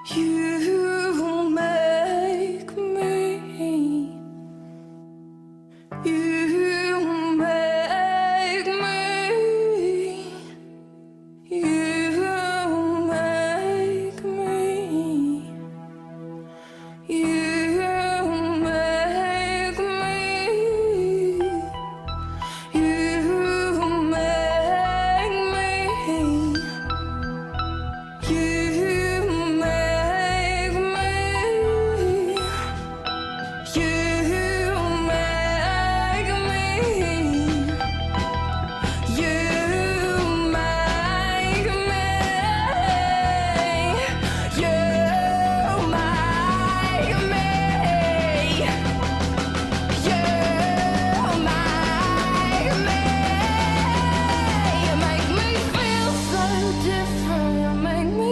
You make me. You make me. You make me. You make me. You make me. You make me.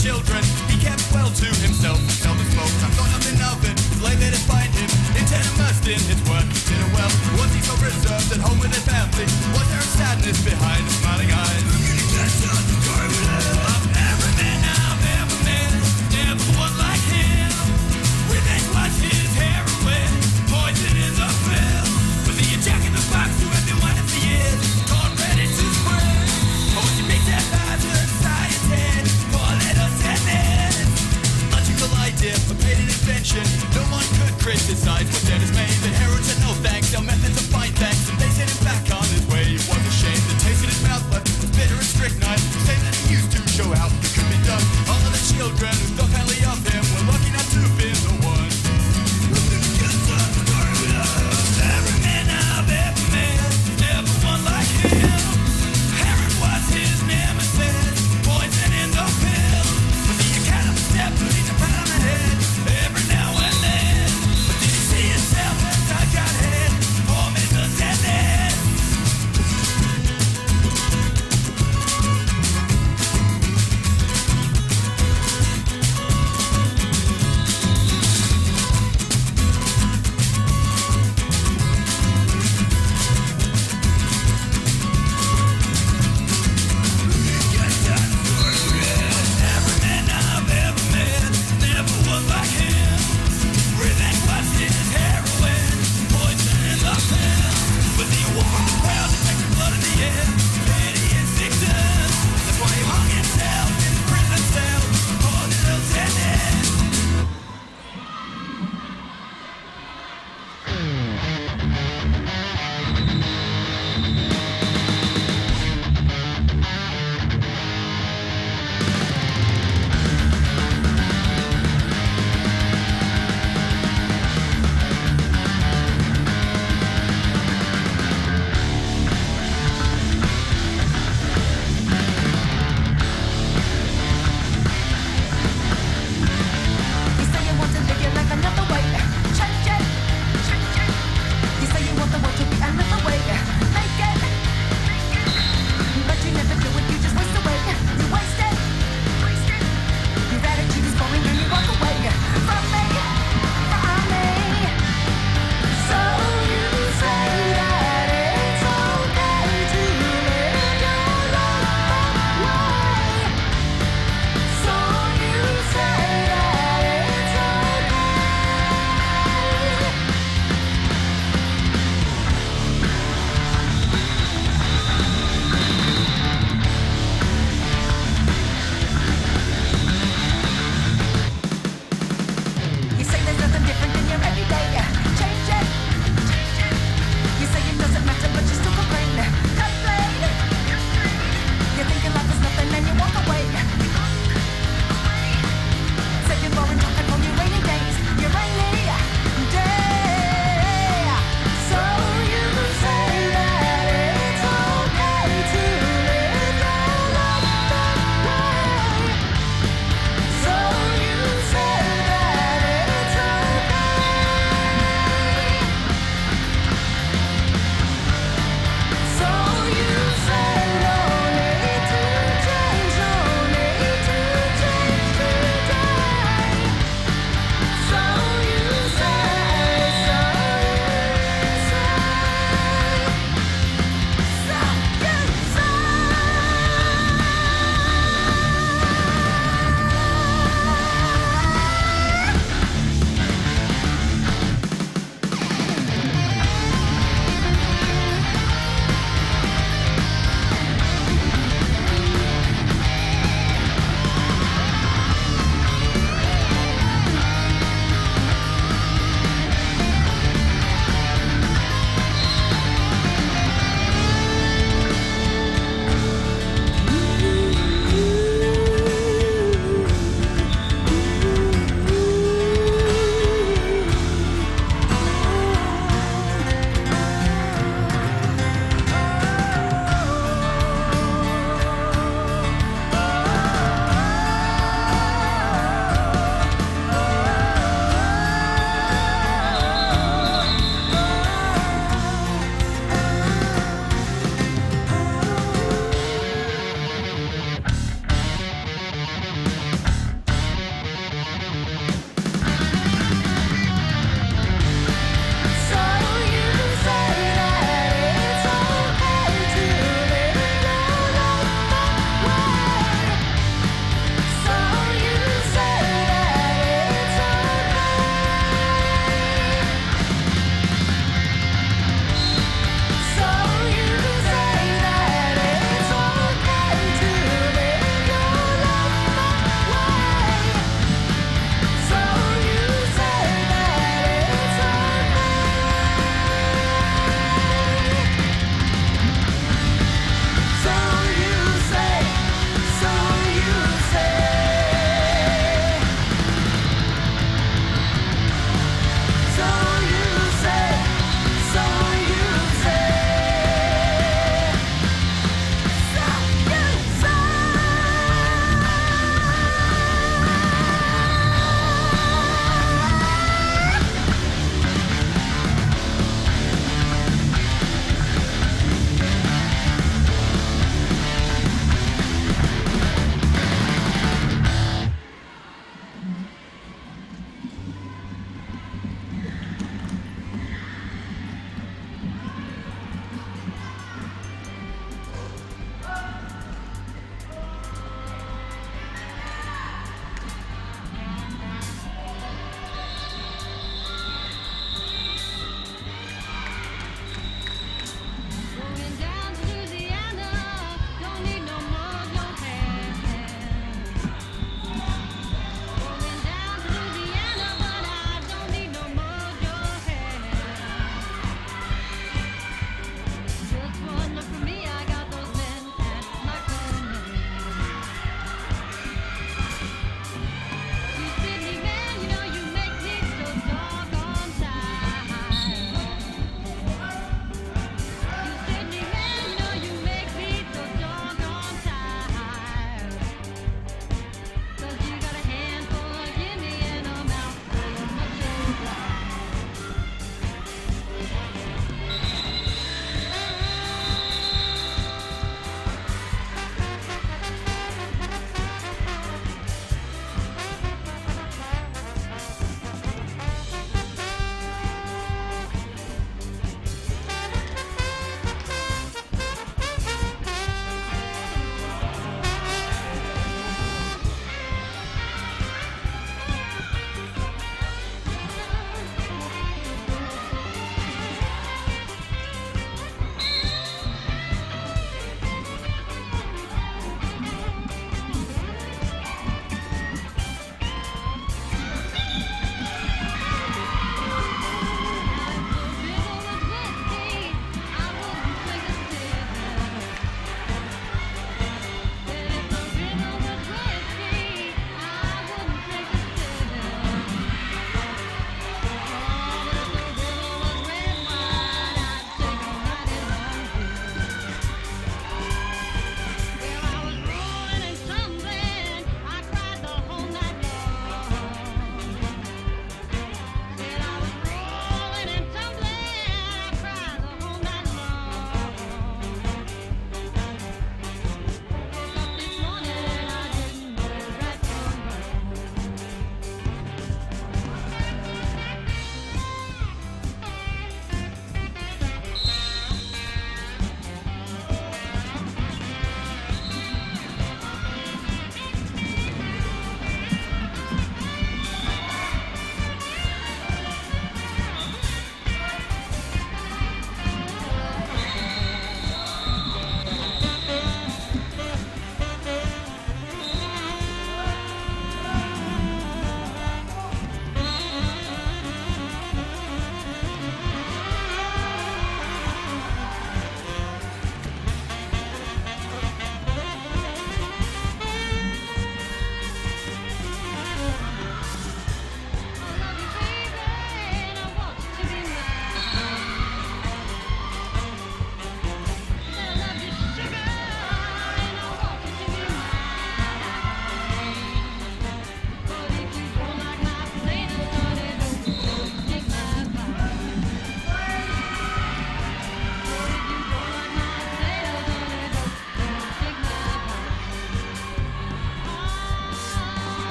children. He kept well to himself, seldom smoked. I thought nothing of it, lay there to find him intent immersed in his work. Consider well, was he so reserved at home with his family? Was there a sadness behind his smiling eyes? Of every man I've ever met, never one like him. With age was his heroin, poison in the pill. Was he a jack in the box who everyone at the end called ready to spread? Or was he big death as a society? Four little tenants. Logical idea, a patent invention. No one could criticize what Dennis made. The heroin said no thanks, our methods of fine thanks. And they sent him back on his way. It was a shame. The taste in his mouth left was bitter and strychnine. Same that he used to show how it could be done. All of the children who thought kindly of him were lucky not to have been the one. Every man I've ever met, never one like him. Heroin was his nemesis, poison in the pill. Was he a kind of a step, but he's a pat on the head every now and then? But did he see himself as I got head for Mr. Dennis?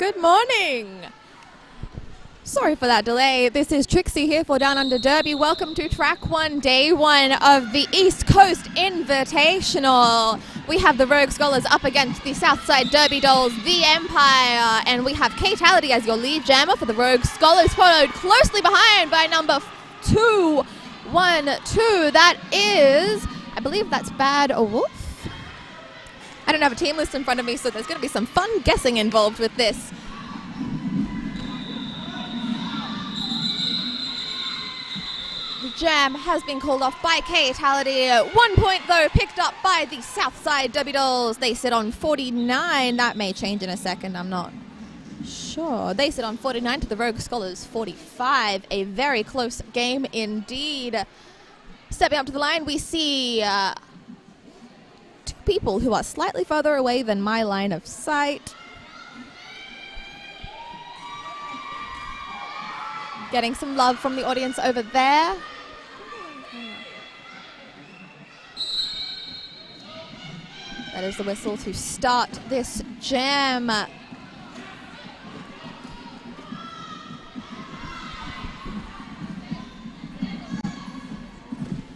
Good morning. Sorry for that delay. This is Trixie here for Downunder Derby. Welcome to track 1, day 1 of the East Coast Invitational. We have the Rogue Scholars up against the Southside Derby Dolls, the Empire, and we have Katality as your lead jammer for the Rogue Scholars, followed closely behind by number 212. That is, I believe that's Bad Wolf. I don't have a team list in front of me, so there's going to be some fun guessing involved with this. The jam has been called off by Katality. 1 point, though, picked up by the Southside Derby Dolls. They sit on 49. That may change in a second. I'm not sure. They sit on 49 to the Rogue Scholars 45. A very close game indeed. Stepping up to the line, we see two people who are slightly further away than my line of sight. Getting some love from the audience over there. That is the whistle to start this jam.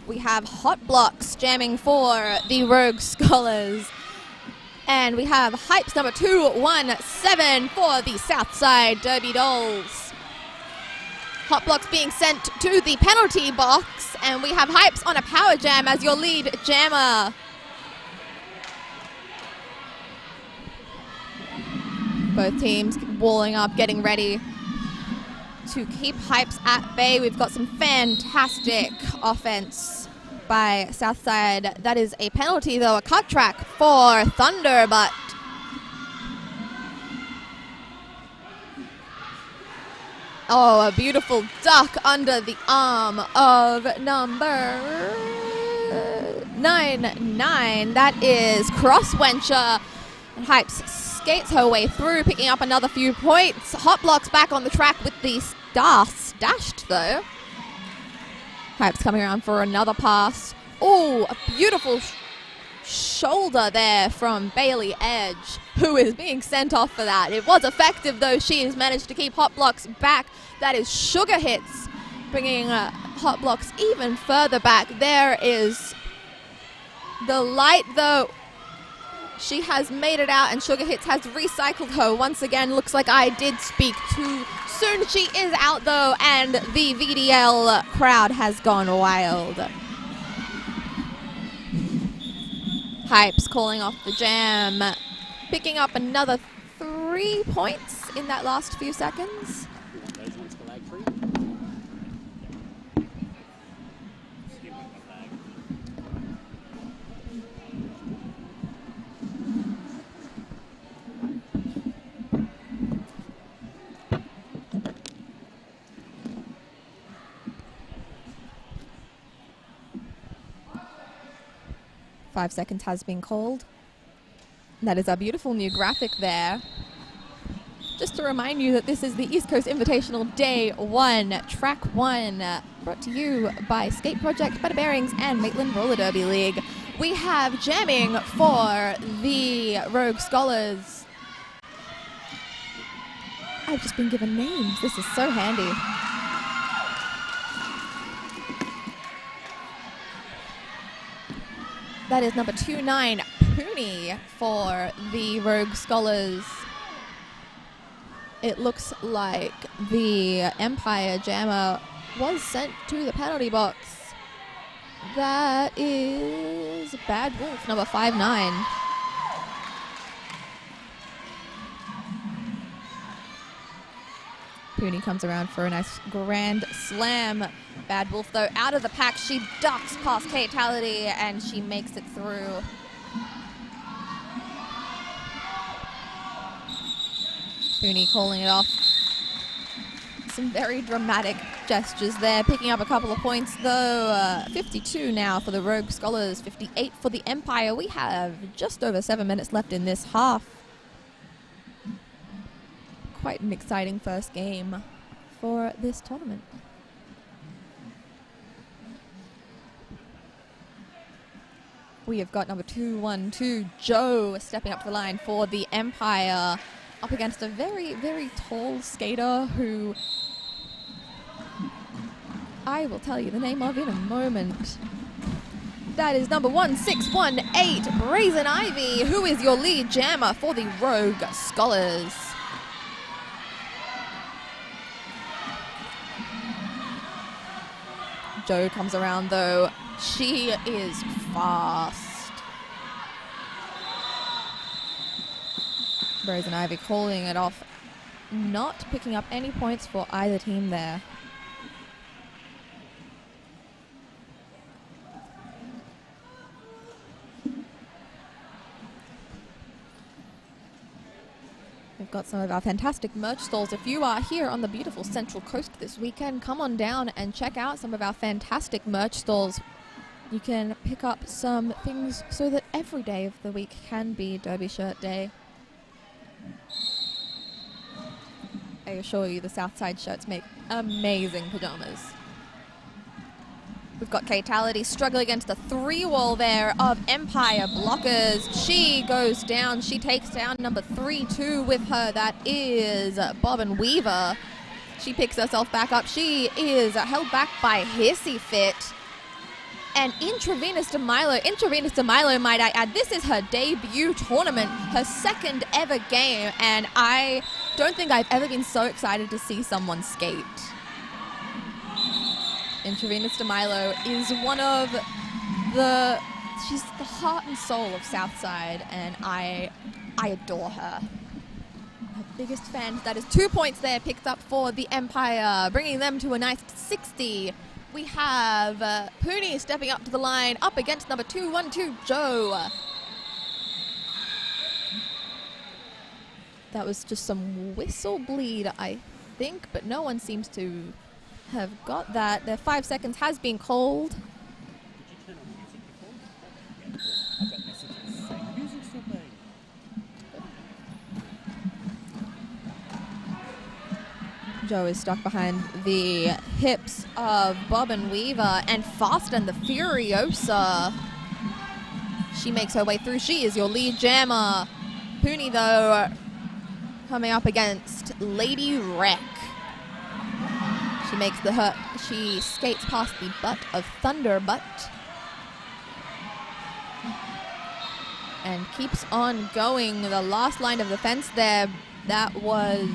We have Hot Blocks jamming for the Rogue Scholars. And we have Hypes number 217 for the Southside Derby Dolls. Hot Blocks being sent to the penalty box. And we have Hypes on a power jam as your lead jammer. Both teams walling up, getting ready to keep Hypes at bay. We've got some fantastic offense by Southside. That is a penalty, though, a cut track for Thunder, but oh, a beautiful duck under the arm of number 99. That is Crosswencher. And Hypes skates her way through, picking up another few points. Hot Blocks back on the track with the star stashed, though. Hypes coming around for another pass. Oh, a beautiful shoulder there from Bailey Edge, who is being sent off for that. It was effective, though. She has managed to keep Hot Blocks back. That is Sugar Hits, bringing Hot Blocks even further back. There is the light, though. She has made it out, and Sugar Hits has recycled her once again. Looks like I did speak too soon. She is out, though, and the VDL crowd has gone wild. Hypes calling off the jam, picking up another 3 points in that last few seconds. 5 seconds has been called. That is our beautiful new graphic there. Just to remind you that this is the East Coast Invitational Day 1, Track 1, brought to you by Skate Project, Better Bearings, and Maitland Roller Derby League. We have jamming for the Rogue Scholars. I've just been given names. This is so handy. That is number 29, Pooney, for the Rogue Scholars. It looks like the Empire jammer was sent to the penalty box. That is Bad Wolf, number 59. Pooney comes around for a nice grand slam. Bad Wolf, though, out of the pack. She ducks past Katality, and she makes it through. Pooney calling it off. Some very dramatic gestures there, picking up a couple of points, though. 52 now for the Rogue Scholars, 58 for the Empire. We have just over 7 minutes left in this half. Quite an exciting first game for this tournament. We have got number 212, Joe, stepping up to the line for the Empire. up against a very, very tall skater who I will tell you the name of in a moment. That is number 1618, Brazen Ivy, who is your lead jammer for the Rogue Scholars. Jo comes around though. She is fast. Brazen Ivy calling it off, not picking up any points for either team there. We've got some of our fantastic merch stalls. If you are here on the beautiful Central Coast this weekend, come on down and check out some of our fantastic merch stalls. You can pick up some things so that every day of the week can be Derby Shirt Day. I assure you the Southside shirts make amazing pajamas. We've got Katality struggling against the 3-wall there of Empire blockers. She goes down. She takes down number 3-2 with her. That is Bobbin Weaver. She picks herself back up. She is held back by Hissy Fit. And Intravenous DeMilo, might I add, this is her debut tournament, her second ever game, and I don't think I've ever been so excited to see someone skate. Intravenous DeMilo is one of she's the heart and soul of Southside, and I adore her. Her biggest fan. That is 2 points there picked up for the Empire, bringing them to a nice 60. We have Pooney stepping up to the line, up against number 212, Jo. That was just some whistle bleed, I think, but no one seems to have got that. Their 5 seconds has been called. Did you turn on music before? I've got messages saying music's still playing. Jo is stuck behind the hips of Bobbin Weaver and Fast and the Furiosa. She makes her way through. She is your lead jammer. Pooney, though, coming up against Lady Wreck. She skates past the butt of Thunderbutt and keeps on going. The last line of the fence there, that was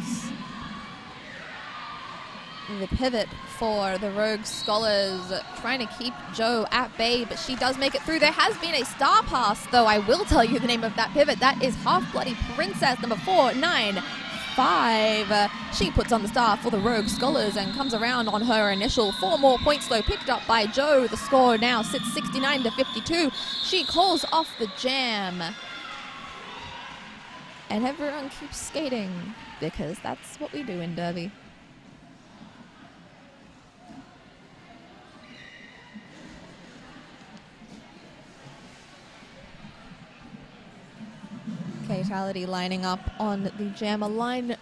the pivot for the Rogue Scholars, trying to keep Jo at bay, but she does make it through. There has been a star pass, though. I will tell you the name of that pivot. That is Half Bloody Princess, number 495. She puts on the star for the Rogue Scholars and comes around on her initial 4 more points, though, picked up by Jo. The score now sits 69-52. She calls off the jam. And everyone keeps skating, because that's what we do in Derby. Fatality lining up on the jammer line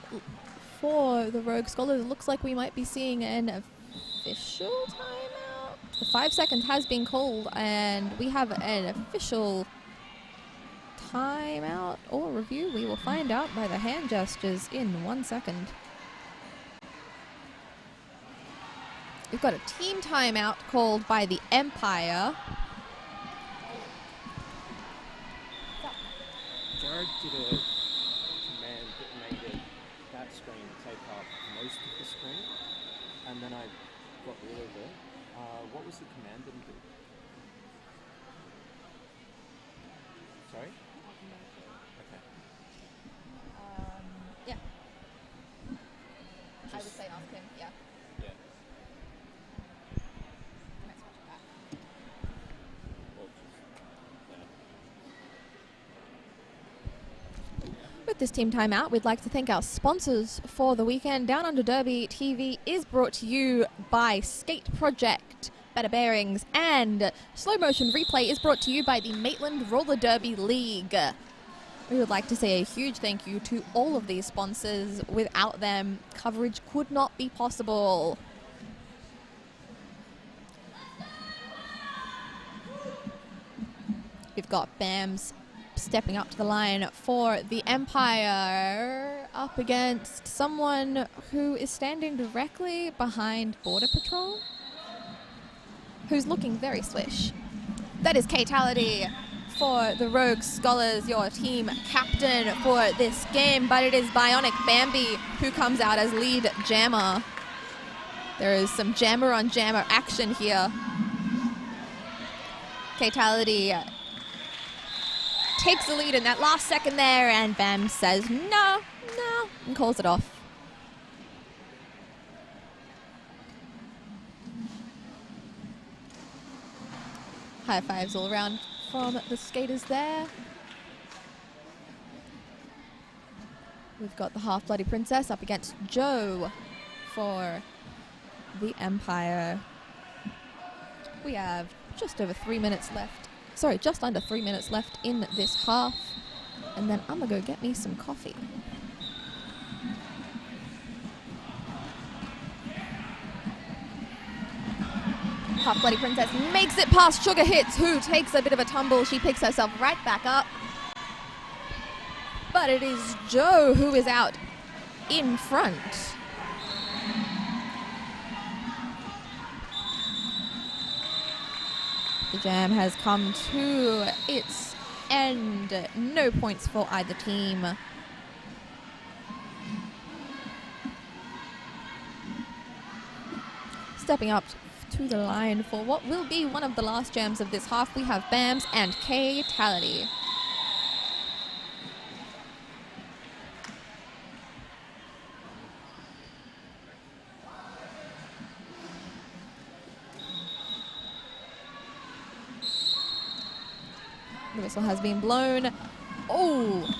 for the Rogue Scholars. It looks like we might be seeing an official timeout. The 5 seconds has been called, and we have an official timeout or review. We will find out by the hand gestures in 1 second. We've got a team timeout called by the Empire. Jared did a command that made that screen take up most of the screen, and then I got rid of it. What was the command that he did? Sorry? Okay. Yeah. I would say ask him, yeah. Yeah. Well, With this team timeout, we'd like to thank our sponsors for the weekend. Downunder Derby TV is brought to you by Skate Project, Better Bearings, and Slow Motion Replay is brought to you by the Maitland Roller Derby League. We would like to say a huge thank you to all of these sponsors. Without them, coverage could not be possible. We've got BAMS stepping up to the line for the Empire. up against someone who is standing directly behind Border Patrol, who's looking very swish. That is Katality for the Rogue Scholars, your team captain for this game, but it is Bionic Bambi who comes out as lead jammer. There is some jammer on jammer action here. Katality takes the lead in that last second there, and Bam says no, and calls it off. High fives all around from the skaters there. We've got the Half-Bloody Princess up against Joe for the Empire. We have just over 3 minutes left. Sorry, just under 3 minutes left in this half. And then I'm gonna go get me some coffee. Half-Bloody Princess makes it past Sugar Hits, who takes a bit of a tumble. She picks herself right back up. But it is Joe who is out in front. The jam has come to its end. No points for either team. Stepping up to the line for what will be one of the last jams of this half, we have Bams and Katality. The whistle has been blown. Oh!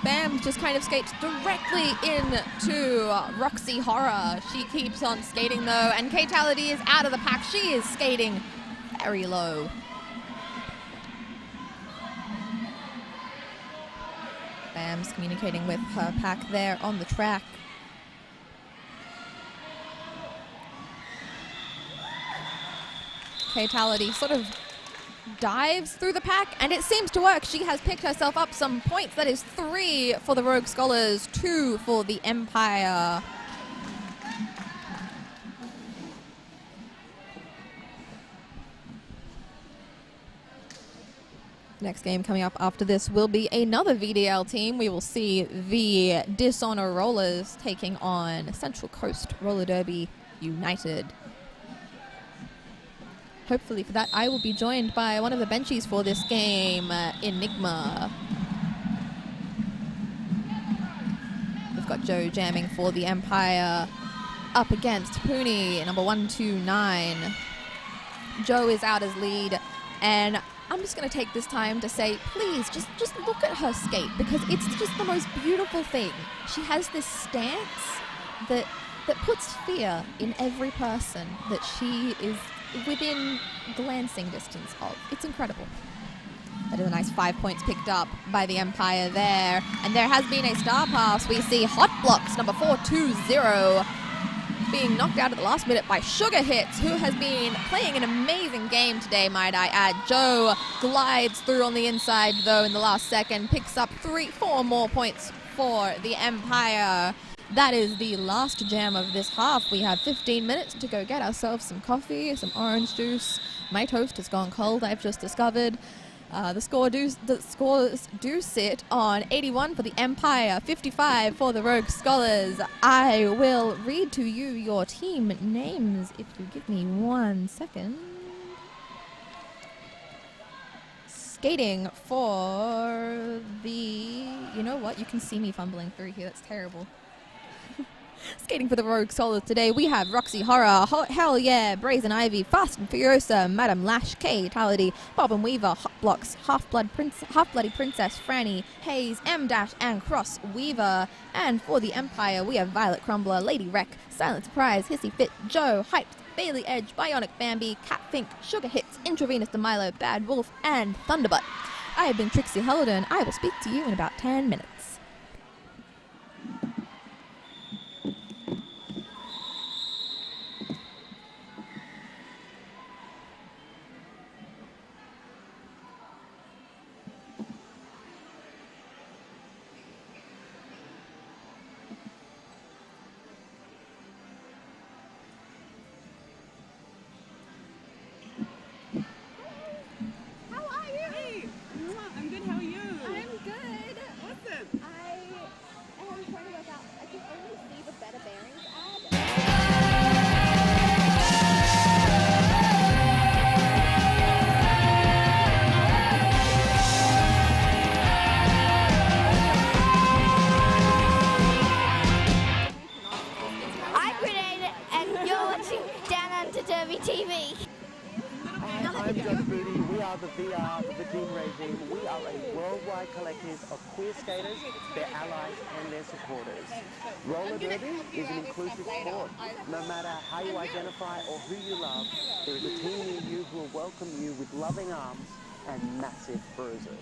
Bam just kind of skates directly into Roxy Horror. She keeps on skating though, and Katality is out of the pack. She is skating very low. Bam's communicating with her pack there on the track. Katality sort of dives through the pack, and it seems to work. She has picked herself up some points. That is 3 for the Rogue Scholars, 2 for the Empire. Next game coming up after this will be another VDL team. We will see the Dishonor Rollers taking on Central Coast Roller Derby United. Hopefully for that, I will be joined by one of the benchies for this game, Enigma. We've got Joe jamming for the Empire up against Pooney, number 129. Joe is out as lead, and I'm just going to take this time to say, please, just look at her skate, because it's just the most beautiful thing. She has this stance that puts fear in every person that she is within glancing distance of. It's incredible. That is a nice 5 points picked up by the Empire there. And there has been a star pass. We see Hot Blocks, number 420, being knocked out at the last minute by Sugar Hits, who has been playing an amazing game today, might I add. Joe glides through on the inside, though, in the last second, picks up 4 more points for the Empire. That is the last jam of this half. We have 15 minutes to go get ourselves some coffee, some orange juice. My toast has gone cold, I've just discovered. The scores do sit on 81 for the Empire, 55 for the Rogue Scholars. I will read to you your team names if you give me 1 second. Skating for the... You know what? You can see me fumbling through here. That's terrible. Skating for the Rogue Scholars today, we have Roxy Horror, Hell Yeah, Brazen Ivy, Fast and Furiosa, Madam Lash, Katality, Bob and Weaver, Hot Blocks, Half-Bloody Princess, Franny, Hayes, M-Dash, and Cross Weaver. And for the Empire, we have Violet Crumbler, Lady Wreck, Silent Surprise, Hissy Fit, Joe, Hyped, Bailey Edge, Bionic Bambi, Cat Fink, Sugar Hits, Intravenous DeMilo, Bad Wolf, and Thunderbutt. I have been Trixie Hellerden. I will speak to you in about 10 minutes. I'm Josh Booty. We are the VR, the Dean Regime. We are a worldwide collective of queer skaters, their allies, and their supporters. Roller derby is an inclusive sport. No matter how you identify or who you love, there is a team near you who will welcome you with loving arms and massive bruises.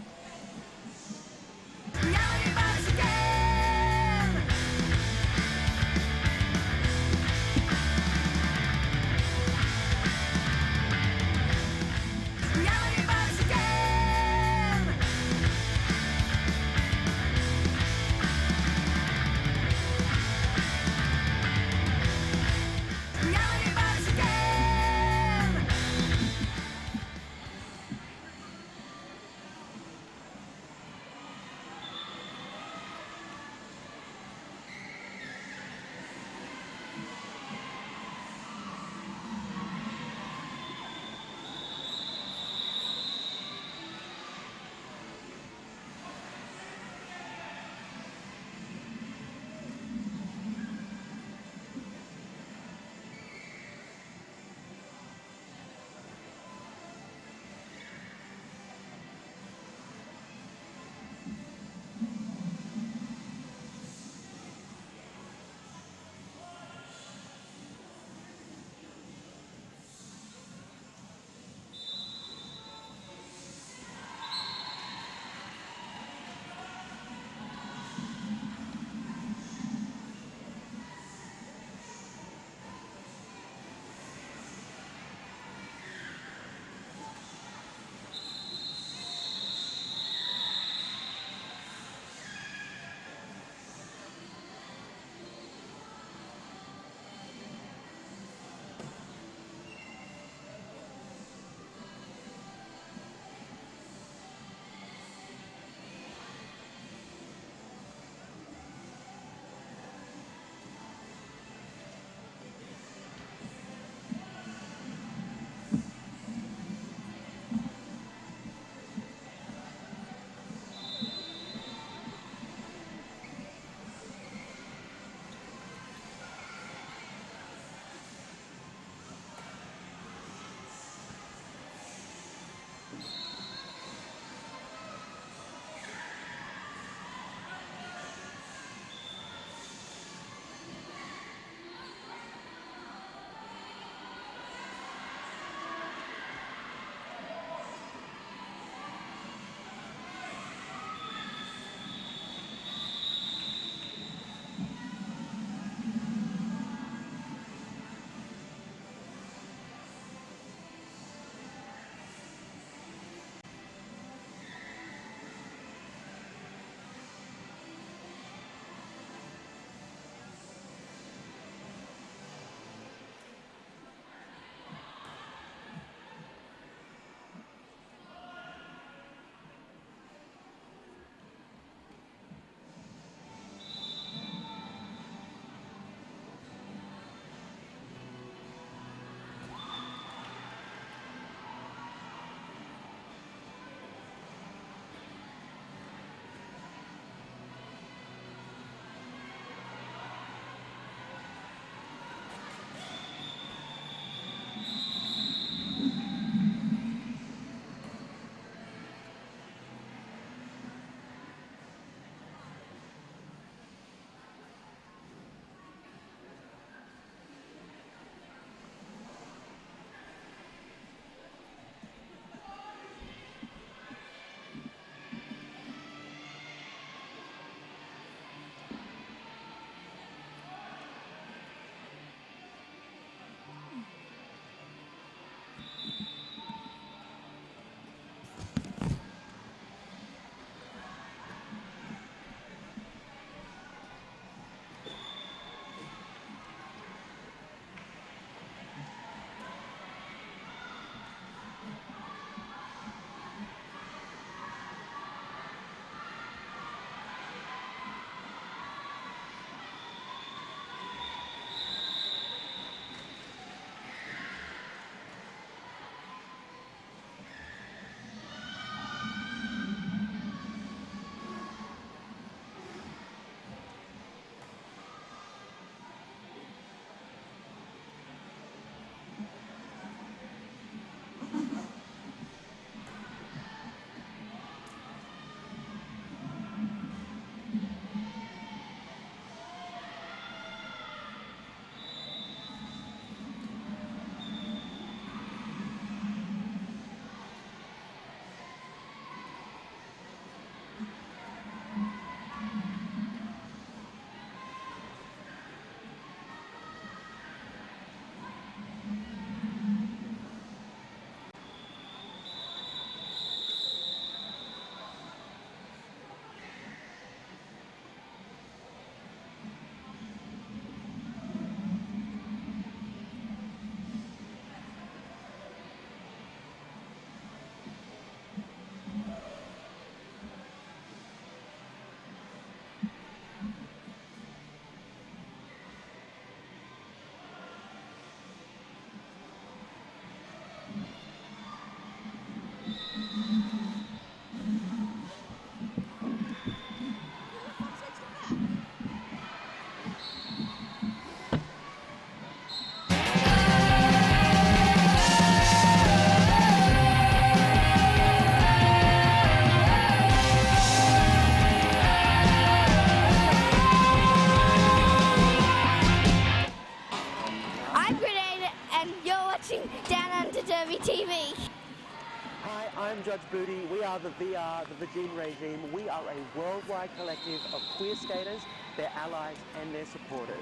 Hi, I'm Judge Booty. We are the VR, the Virgin Regime. We are a worldwide collective of queer skaters, their allies and their supporters.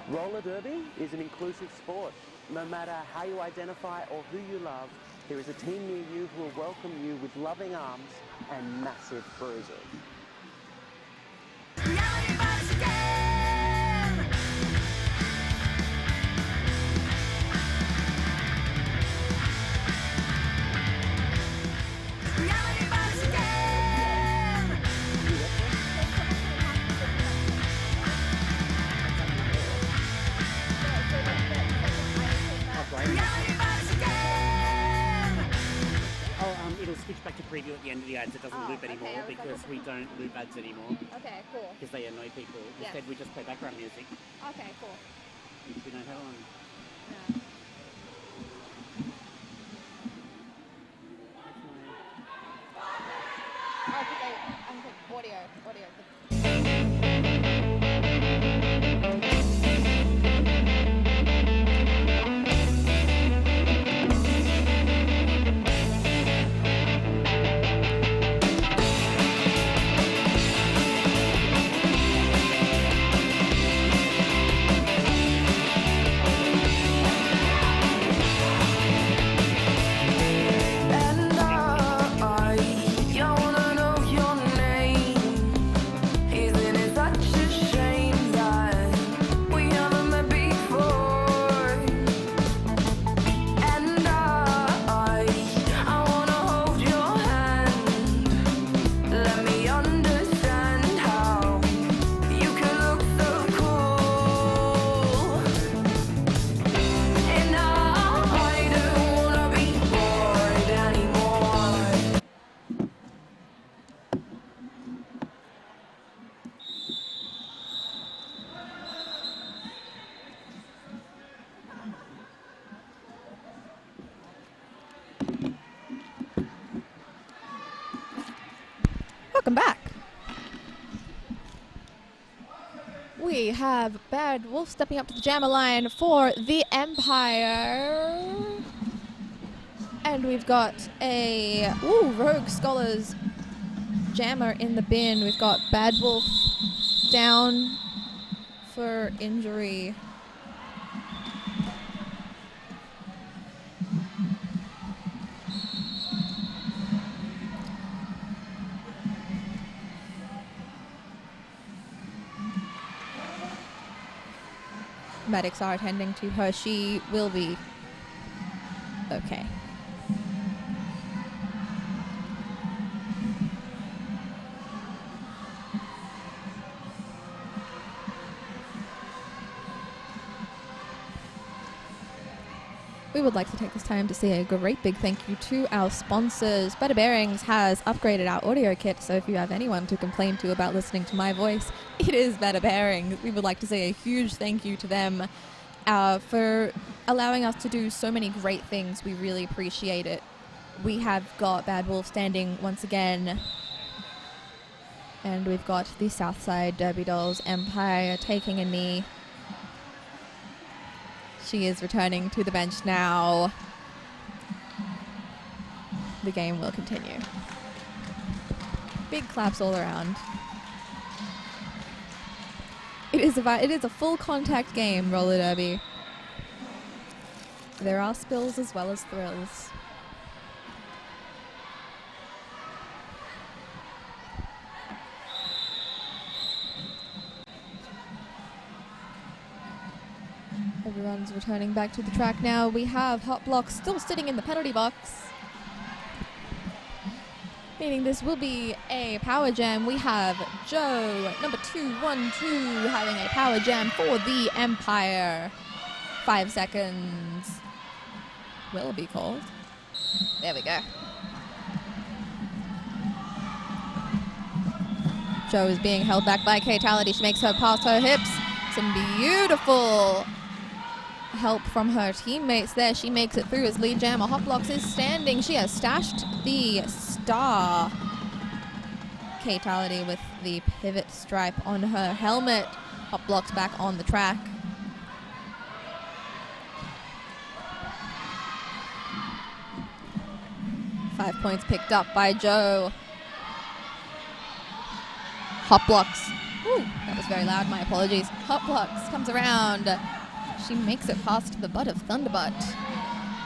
Roller derby is an inclusive sport. No matter how you identify or who you love, there is a team near you who will welcome you with loving arms and massive bruises. It'll switch back to preview at the end of the ads. It doesn't loop anymore because we don't loop ads anymore Okay, cool. because they annoy people. Yeah. Instead, we just play background music, Okay, cool. which we don't have on. Yeah. Oh, okay. I'm good. Audio. And I wanna know your name. Isn't it such a shame that we haven't met before? And I wanna hold your hand. Let me understand how you can look so cool. And I don't wanna be bored anymore. Welcome back. We have Bad Wolf stepping up to the jammer line for the Empire. And we've got a Rogue Scholars jammer in the bin. We've got Bad Wolf down for injury. Medics are attending to her. She will be okay. We would like to take this time to say a great big thank you to our sponsors. Better Bearings has upgraded our audio kit, so if you have anyone to complain to about listening to my voice, it is Better Bearings. We would like to say a huge thank you to them for allowing us to do so many great things. We really appreciate it. We have got Bad Wolf standing once again, and we've got the Southside Derby Dolls Empire taking a knee. She is returning to the bench now. The game will continue. Big claps all around. It is a full contact game, roller derby. There are spills as well as thrills. Everyone's returning back to the track now. We have Hot Block still sitting in the penalty box, meaning this will be a power jam. We have Joe, number 212, having a power jam for the Empire. 5 seconds will be called. There we go. Joe is being held back by Katality. She makes her pass her hips. Some beautiful help from her teammates there. She makes it through as lead jammer. Hotblocks is standing. She has stashed the star. Katality with the pivot stripe on her helmet. Hotblocks back on the track. 5 points picked up by Joe. Hop blocks. Ooh, that was very loud. My apologies. Hop blocks comes around. She makes it past the butt of Thunderbutt.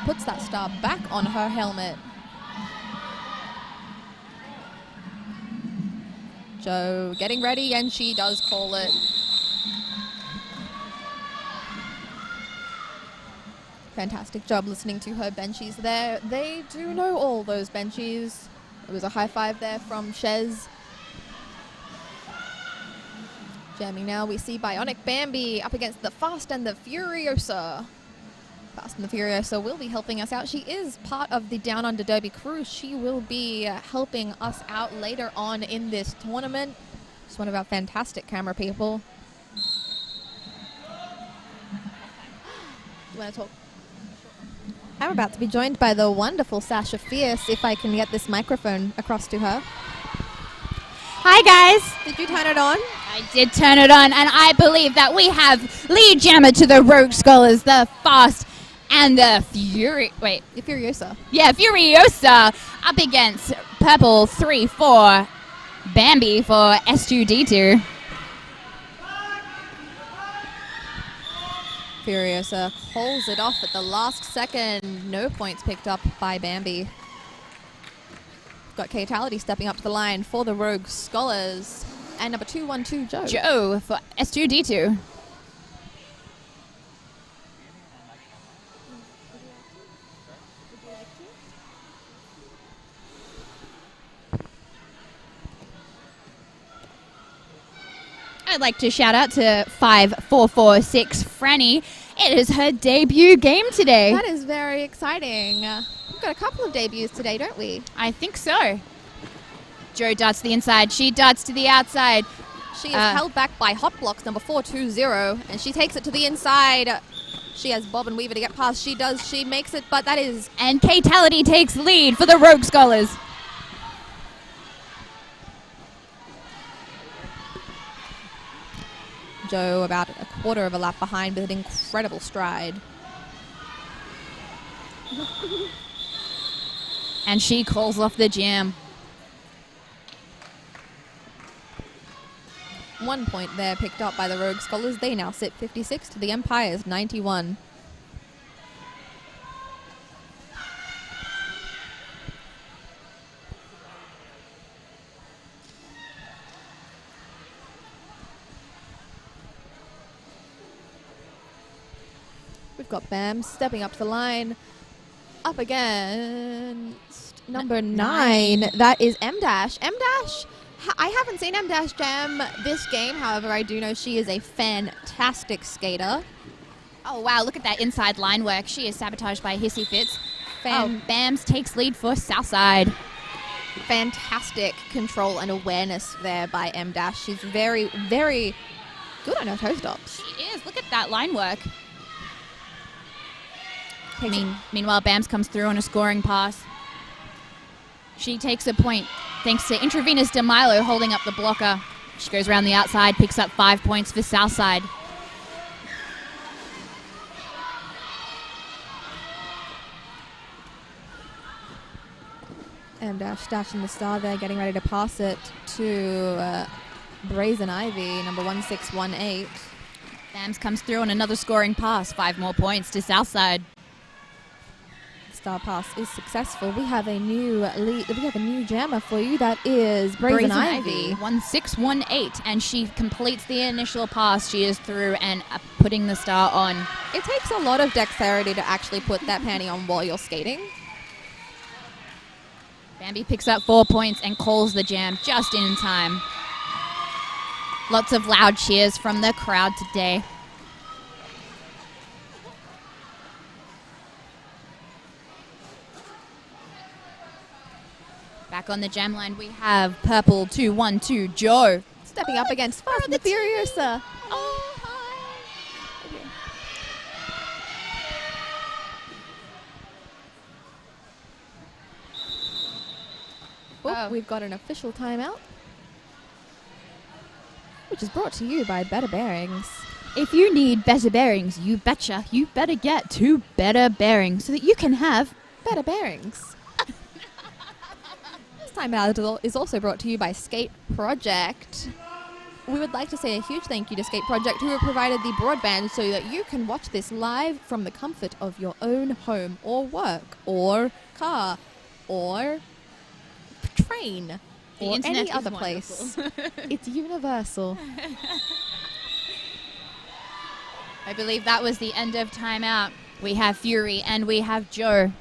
Puts that star back on her helmet. Joe getting ready, and she does call it. Fantastic job listening to her benchies there. They do know all those benchies. It was a high five there from Shez. Jamming now, we see Bionic Bambi up against the Fast and the Furiosa. Fast and the Furiosa will be helping us out. She is part of the Down Under Derby crew. She will be helping us out later on in this tournament. She's one of our fantastic camera people. You want to talk? I'm about to be joined by the wonderful Sasha Fierce, if I can get this microphone across to her. Hi guys, Did you turn it on? I did turn it on, and I believe that we have lead jammer to the Rogue Scholars, the Fast and the The Furiosa. Furiosa, up against Purple 3-4 Bambi for S2D2. Furiosa holds it off at the last second. No points picked up by Bambi. Got Katality stepping up to the line for the Rogue Scholars. And number 212, Joe. Joe for S2D2. I'd like to shout out to 5446 Franny. It is her debut game today. That is very exciting. We've got a couple of debuts today, don't we? I think so. Joe darts to the inside. She darts to the outside. She is held back by Hot Blocks number 420, and she takes it to the inside. She has Bob and Weaver to get past. She does. She makes it, but that is... And Katality takes lead for the Rogue Scholars. Joe about a quarter of a lap behind with an incredible stride. And she calls off the jam. 1 point there picked up by the Rogue Scholars. They now sit 56 to the Empire's 91. We've got Bam stepping up to the line. Up against number 9. That is M-Dash. M-Dash, I haven't seen M-Dash jam this game. However, I do know she is a fantastic skater. Oh, wow. Look at that inside line work. She is sabotaged by Hissy Fits. Bams takes lead for Southside. Fantastic control and awareness there by M-Dash. She's very, very good on her toe stops. She is. Look at that line work. Meanwhile, Bams comes through on a scoring pass. She takes a point thanks to Intravenous DeMilo holding up the blocker. She goes around the outside, picks up 5 points for Southside. M-Dash dashing the star there, getting ready to pass it to Brazen Ivy, number 1618. Bams comes through on another scoring pass. 5 more points to Southside. Star pass is successful. We have a new lead. We have a new jammer for you. That is Brazen Ivy. 1618, and she completes the initial pass. She is through and putting the star on. It takes a lot of dexterity to actually put that panty on while you're skating. Bambi picks up 4 points and calls the jam just in time. Lots of loud cheers from the crowd today. Back on the jam line, we have Purple 212 Joe. Stepping up against Fast and the Furiosa. Oh, hi. Oh, we've got an official timeout, which is brought to you by Better Bearings. If you need better bearings, you betcha you better get to Better Bearings so that you can have Better Bearings. timeout is also brought to you by Skate Project. We would like to say a huge thank you to Skate Project, who have provided the broadband so that you can watch this live from the comfort of your own home or work or car or train The or internet any is other wonderful. place. It's universal. I believe that was the end of timeout. We have Fury and we have Joe.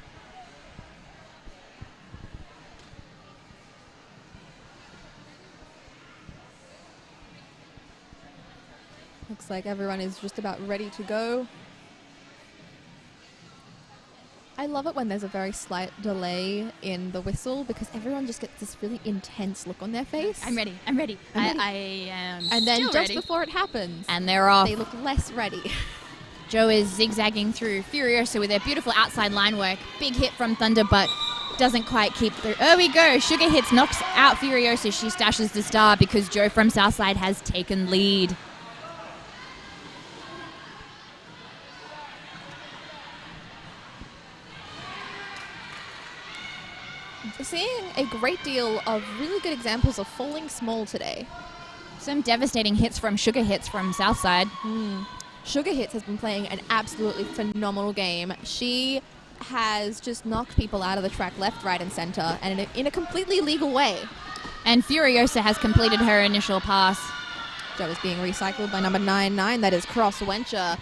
Looks like everyone is just about ready to go. I love it when there's a very slight delay in the whistle because everyone just gets this really intense look on their face. I'm ready. I'm ready. I am And then still just ready. before it happens, And they're off. they look less ready. Joe is zigzagging through Furiosa with their beautiful outside line work. Big hit from Thunder, but doesn't quite keep through. Oh, we go. Sugar hits, knocks out Furiosa. She stashes the star because Joe from Southside has taken lead. Seeing a great deal of really good examples of falling small today. Some devastating hits from Sugar hits from Southside. Sugar Hits has been playing an absolutely phenomenal game. She has just knocked people out of the track left, right, and center, and in a completely legal way. And Furiosa has completed her initial pass. Joe is being recycled by number 99. That is Cross Wencher.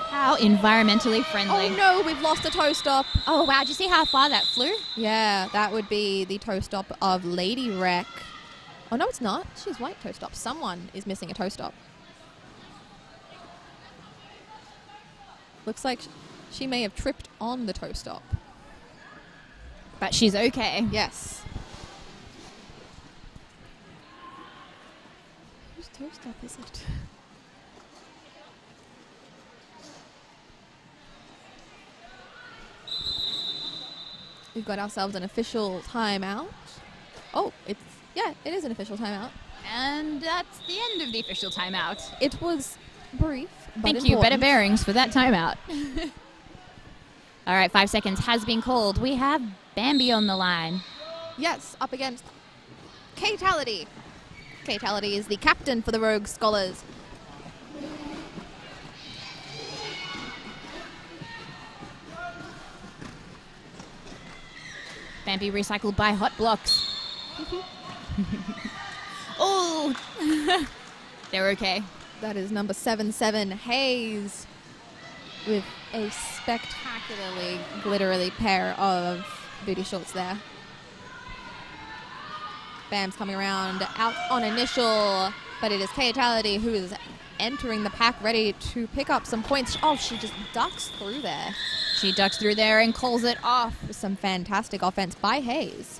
How environmentally friendly. Oh no, we've lost a toe stop. Oh, wow. Did you see how far that flew? Yeah, that would be the toe stop of Lady Wreck. Oh no, it's not. She's white toe stop. Someone is missing a toe stop. Looks like she may have tripped on the toe stop. But she's okay. Yes. Whose toe stop is it? We've got ourselves an official timeout. Oh, it is an official timeout. And that's the end of the official timeout. It was brief, but Thank you, Better important. Bearings, for that timeout. All right, 5 seconds has been called. We have Bambi on the line. Yes, up against K-Tality. K-Tality is the captain for the Rogue Scholars. Bambi recycled by Hot Blocks. Oh! They're okay. That is number 77, Hayes, with a spectacularly glittery pair of booty shorts there. Bam's coming around out on initial, but it is K-Tality who is entering the pack ready to pick up some points. Oh, she just ducks through there. She ducks through there and calls it off. Some fantastic offense by Hayes.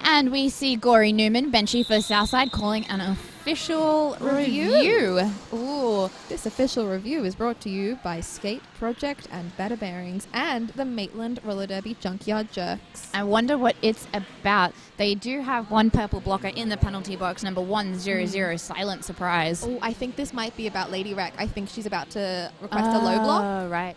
And we see Gory Newman, Benchy for Southside, calling an official review. Ooh, this official review is brought to you by Skate Project and Better Bearings and the Maitland Roller Derby Junkyard Jerks. I wonder what it's about. They do have one purple blocker in the penalty box, number 100, Silent Surprise. Oh, I think this might be about Lady Wreck. I think she's about to request a low block. Oh, right.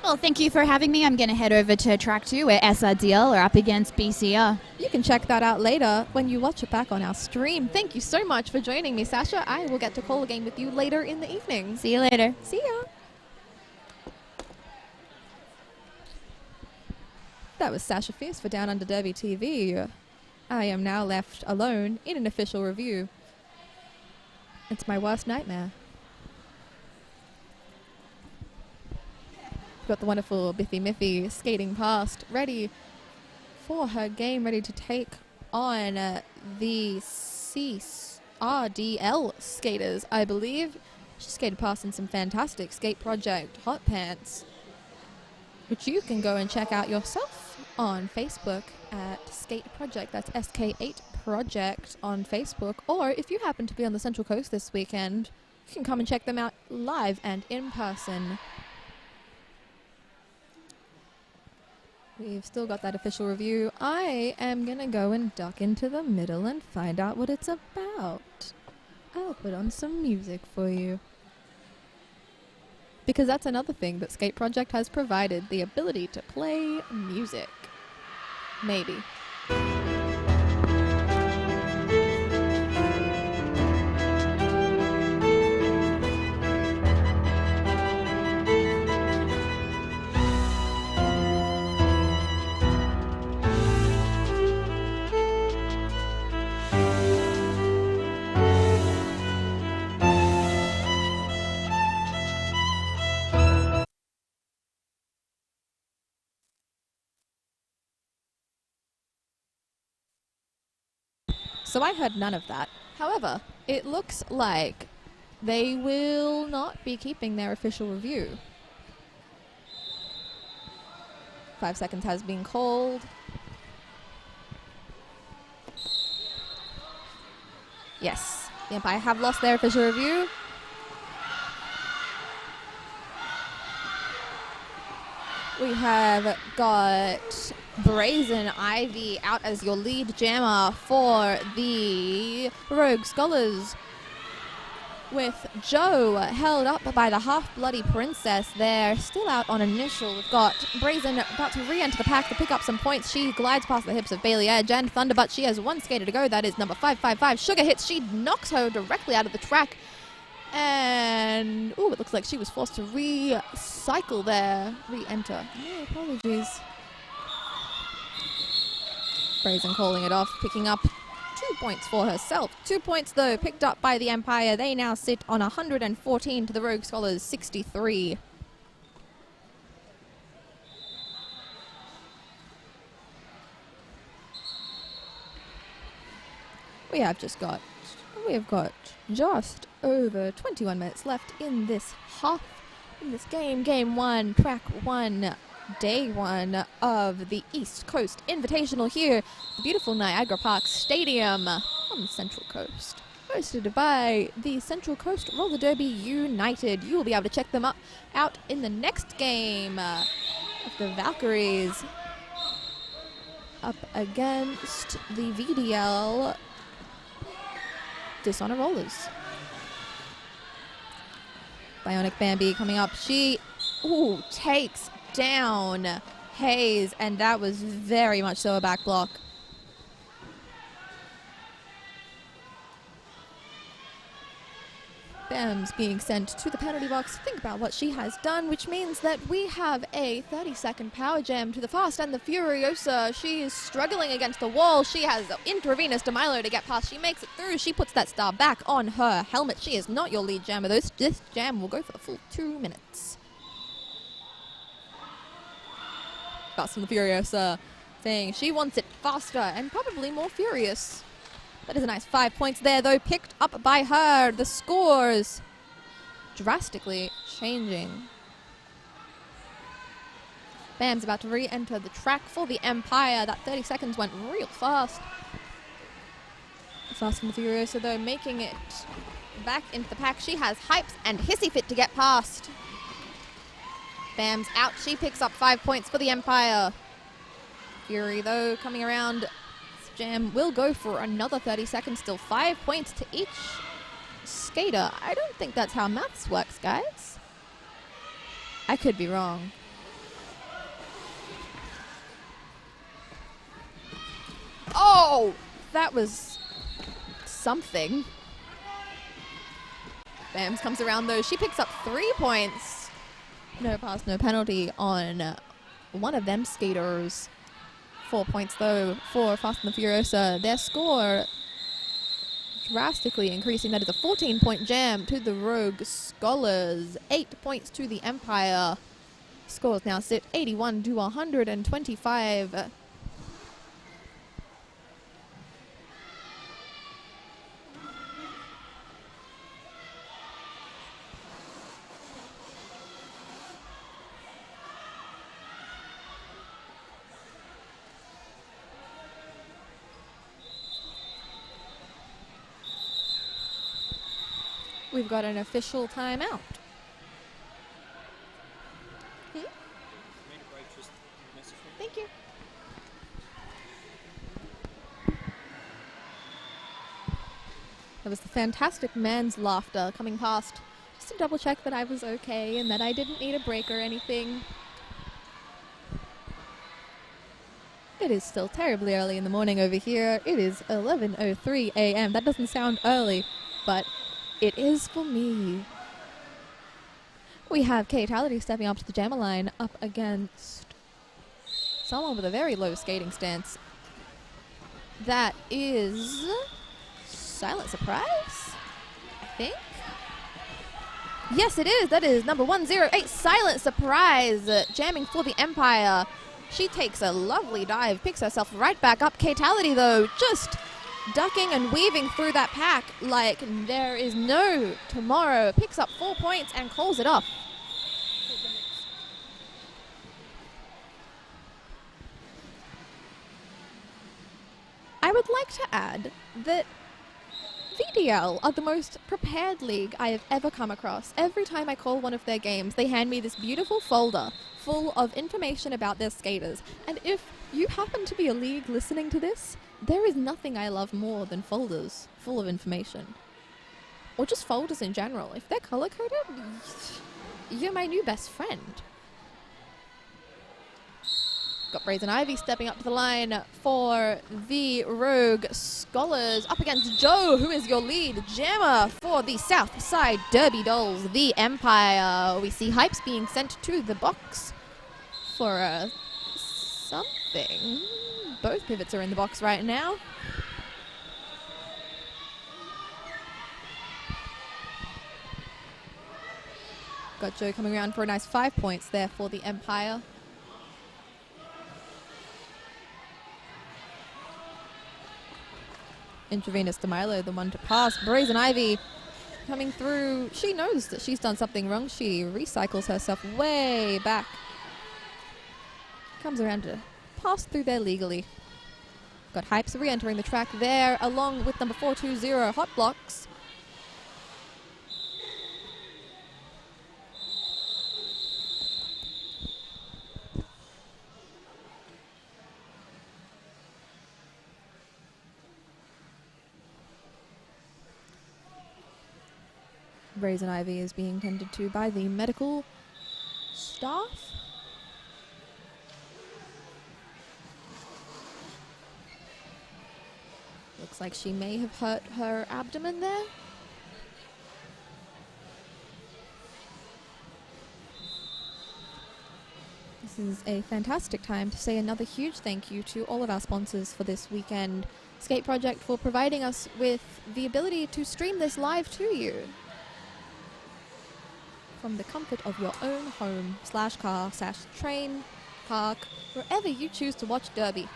Well, thank you for having me. I'm going to head over to track 2 where SRDL are up against BCR. You can check that out later when you watch it back on our stream. Thank you so much for joining me, Sasha. I will get to call a game with you later in the evening. See you later. See ya. That was Sasha Fierce for Downunder Derby TV. I am now left alone in an official review. It's my worst nightmare. Got the wonderful Biffy Miffy skating past, ready for her game, ready to take on the CRDL skaters, I believe. She skated past in some fantastic Skate Project hot pants, which you can go and check out yourself on Facebook at Skate Project. That's SK8 Project on Facebook. Or if you happen to be on the Central Coast this weekend, you can come and check them out live and in person. We've still got that official review. I am going to go and duck into the middle and find out what it's about. I'll put on some music for you. Because that's another thing that Skate Project has provided, the ability to play music. Maybe. So I heard none of that. However, it looks like they will not be keeping their official review. 5 seconds has been called. Yes, the umpire have lost their official review. We have got Brazen Ivy out as your lead jammer for the Rogue Scholars, with Joe held up by the half-bloody princess there, still out on initial. We've got Brazen about to re-enter the pack to pick up some points. She glides past the hips of Bailey Edge and Thunderbutt. She has one skater to go. That is number 555. Sugar hits. She knocks her directly out of the track. And, oh, it looks like she was forced to recycle there. Re-enter. Oh, apologies. Brazen calling it off, picking up 2 points for herself. 2 points, though, picked up by the Empire. They now sit on 114 to the Rogue Scholars 63. We have got just over 21 minutes left in this game. Game 1, track 1, day 1 of the East Coast Invitational here, the beautiful Niagara Park Stadium on the Central Coast. Hosted by the Central Coast Roller Derby United. You will be able to check them out in the next game of the Valkyries up against the VDL Dishonor Rollers. Bionic Bambi coming up. She takes down Hayes, and that was very much so a back block. Bam's being sent to the penalty box. Think about what she has done, which means that we have a 30-second power jam to the Fast and the Furiosa. She is struggling against the wall. She has Intravenous DeMilo to get past. She makes it through. She puts that star back on her helmet. She is not your lead jammer. This jam will go for the full 2 minutes. Fast and the Furiosa saying she wants it faster and probably more furious. That is a nice 5 points there, though, picked up by her. The scores drastically changing. Bam's about to re-enter the track for the Empire. That 30 seconds went real fast. Fast and the Furiosa, though, making it back into the pack. She has Hypes and Hissy Fit to get past. Bam's out. She picks up 5 points for the Empire. Fury, though, coming around. Jam will go for another 30 seconds, still 5 points to each skater. I don't think that's how maths works, guys. I could be wrong. Oh, that was something. Bams comes around, though. She picks up 3 points. No pass, no penalty on one of them skaters. 4 points, though, for Fast and the Furiosa. Their score drastically increasing. That is a 14-point jam to the Rogue Scholars. 8 points to the Empire. Scores now sit 81 to 125. We've got an official timeout. Thank you. That was the fantastic man's laughter coming past, just to double check that I was okay and that I didn't need a break or anything. It is still terribly early in the morning over here. It is 11:03 a.m. That doesn't sound early, but it is for me. We have Kate Halliday stepping up to the jammer line up against someone with a very low skating stance. That is Silent Surprise, I think. Yes, it is. That is number 108, Silent Surprise, jamming for the Empire. She takes a lovely dive, picks herself right back up. Kate Halliday, though, just ducking and weaving through that pack like there is no tomorrow. Picks up 4 points and calls it off. I would like to add that VDL are the most prepared league I have ever come across. Every time I call one of their games, they hand me this beautiful folder full of information about their skaters. And if you happen to be a league listening to this, there is nothing I love more than folders full of information. Or just folders in general. If they're color-coded, you're my new best friend. Got Brazen Ivy stepping up to the line for the Rogue Scholars up against Joe, who is your lead jammer for the Southside Derby Dolls, the Empire. We see Hypes being sent to the box for something. Both pivots are in the box right now. Got Joe coming around for a nice 5 points there for the Empire. Intravenous DeMilo, the one to pass. Brazen Ivy coming through. She knows that she's done something wrong. She recycles herself way back. Comes around to pass through there legally. Got Hypes re-entering the track there, along with number 420, Hot Blocks. Brazen Ivy is being tended to by the medical staff. Looks like she may have hurt her abdomen there. This is a fantastic time to say another huge thank you to all of our sponsors for this weekend. Skate Project for providing us with the ability to stream this live to you from the comfort of your own home / car / train, park, wherever you choose to watch Derby.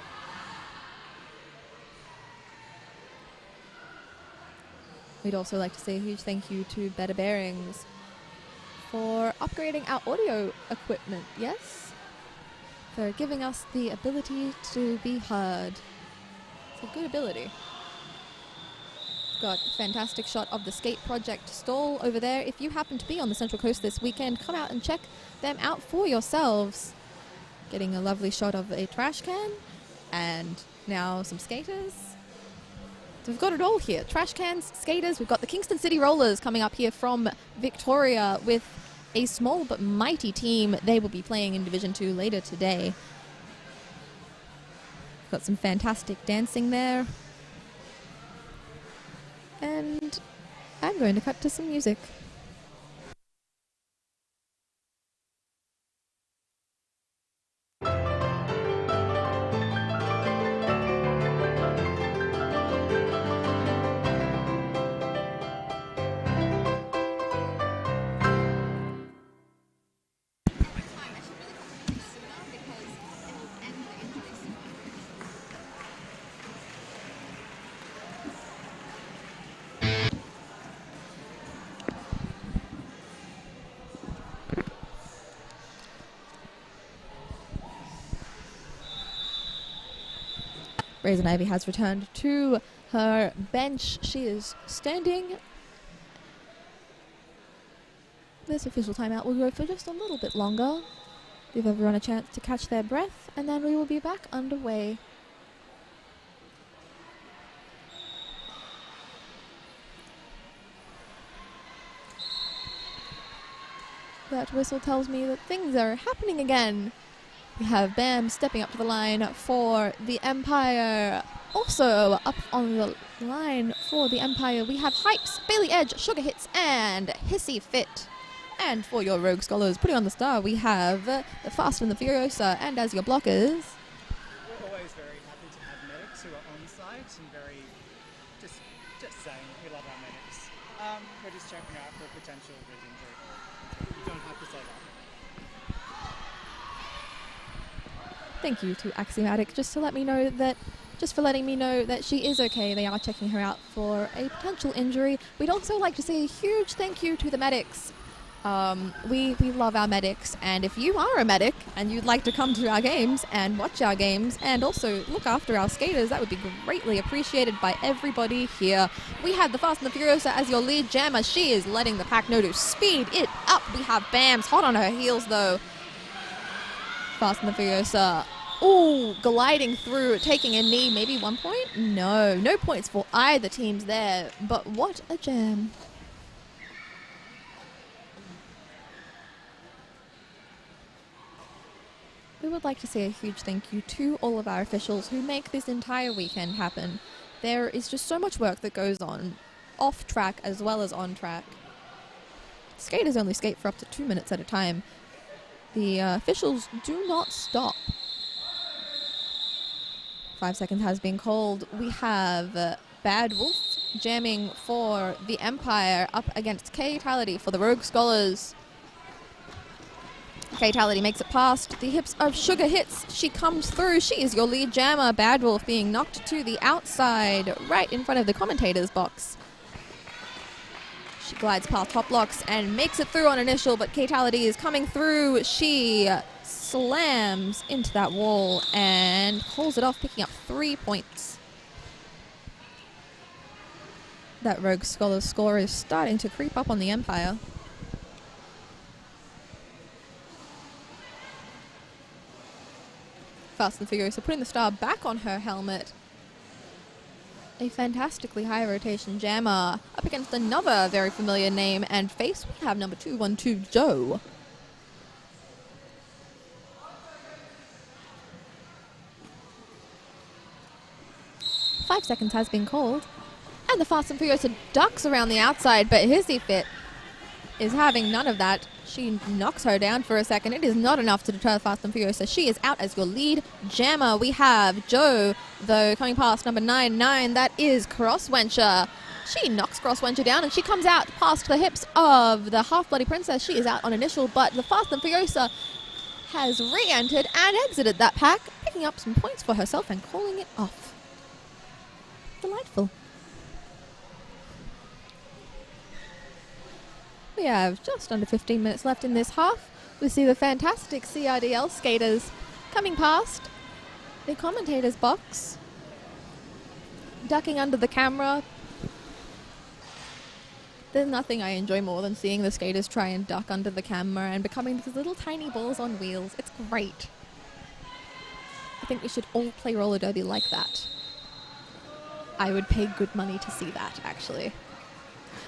We'd also like to say a huge thank you to Better Bearings for upgrading our audio equipment, yes? For giving us the ability to be heard. It's a good ability. Got a fantastic shot of the Skate Project stall over there. If you happen to be on the Central Coast this weekend, come out and check them out for yourselves. Getting a lovely shot of a trash can and now some skaters. So we've got it all here. Trash cans, skaters. We've got the Kingston City Rollers coming up here from Victoria with a small but mighty team. They will be playing in Division 2 later today. Got some fantastic dancing there. And I'm going to cut to some music. Brazen Ivy has returned to her bench. She is standing. This official timeout will go for just a little bit longer. Give everyone a chance to catch their breath, and then we will be back underway. That whistle tells me that things are happening again. We have Bam stepping up to the line for the Empire. Also up on the line for the Empire, we have Hypes, Bailey Edge, Sugar Hits, and Hissy Fit. And for your Rogue Scholars, putting on the star, we have the Fast and the Furiosa. And as your blockers, We're always very happy to have medics who are on site and very, just saying, we love our medics. We're just checking out for a potential big injury. You don't have to say that. thank you to Axiomatic just for letting me know that she is okay. They are checking her out for a potential injury. We'd also like to say a huge thank you to the medics. We love our medics, and if you are a medic and you'd like to come to our games and watch our games and also look after our skaters, that would be greatly appreciated by everybody here. We have the Fast and the Furiosa as your lead jammer. She is letting the pack know to speed it up. We have Bams hot on her heels though. Fast and the Furiosa, ooh, gliding through, taking a knee, maybe 1 point? No points for either teams there, but what a jam. We would like to say a huge thank you to all of our officials who make this entire weekend happen. There is just so much work that goes on, off track as well as on track. Skaters only skate for up to 2 minutes at a time. The officials do not stop. 5 seconds has been called. We have Bad Wolf jamming for the Empire up against K-Tality for the Rogue Scholars. Fatality makes it past the hips of Sugar Hits. She comes through. She is your lead jammer. Bad Wolf being knocked to the outside, right in front of the commentator's box. She glides past Hop Blocks and makes it through on initial, but Fatality is coming through. She slams into that wall and pulls it off, picking up 3 points. That Rogue Scholar's score is starting to creep up on the Empire. Fast and Furious are putting the star back on her helmet. A fantastically high rotation jammer up against another very familiar name and face. We have number 212 Joe. Five seconds has been called. And the Fast and Furious ducks around the outside, but Hissy Fit is having none of that. She knocks her down for a second. It is not enough to deter Fast and Furious, so she is out as your lead jammer. We have Joe, though, coming past number 99. That is Crosswencher. She knocks Crosswencher down, and she comes out past the hips of the Half-Bloody Princess. She is out on initial, but the Fast and Furiosa has re-entered and exited that pack, picking up some points for herself and calling it off. Delightful. We have just under 15 minutes left in this half. We see the fantastic CRDL skaters coming past the commentator's box, ducking under the camera. There's nothing I enjoy more than seeing the skaters try and duck under the camera and becoming these little tiny balls on wheels. It's great. I think we should all play roller derby like that. I would pay good money to see that, actually.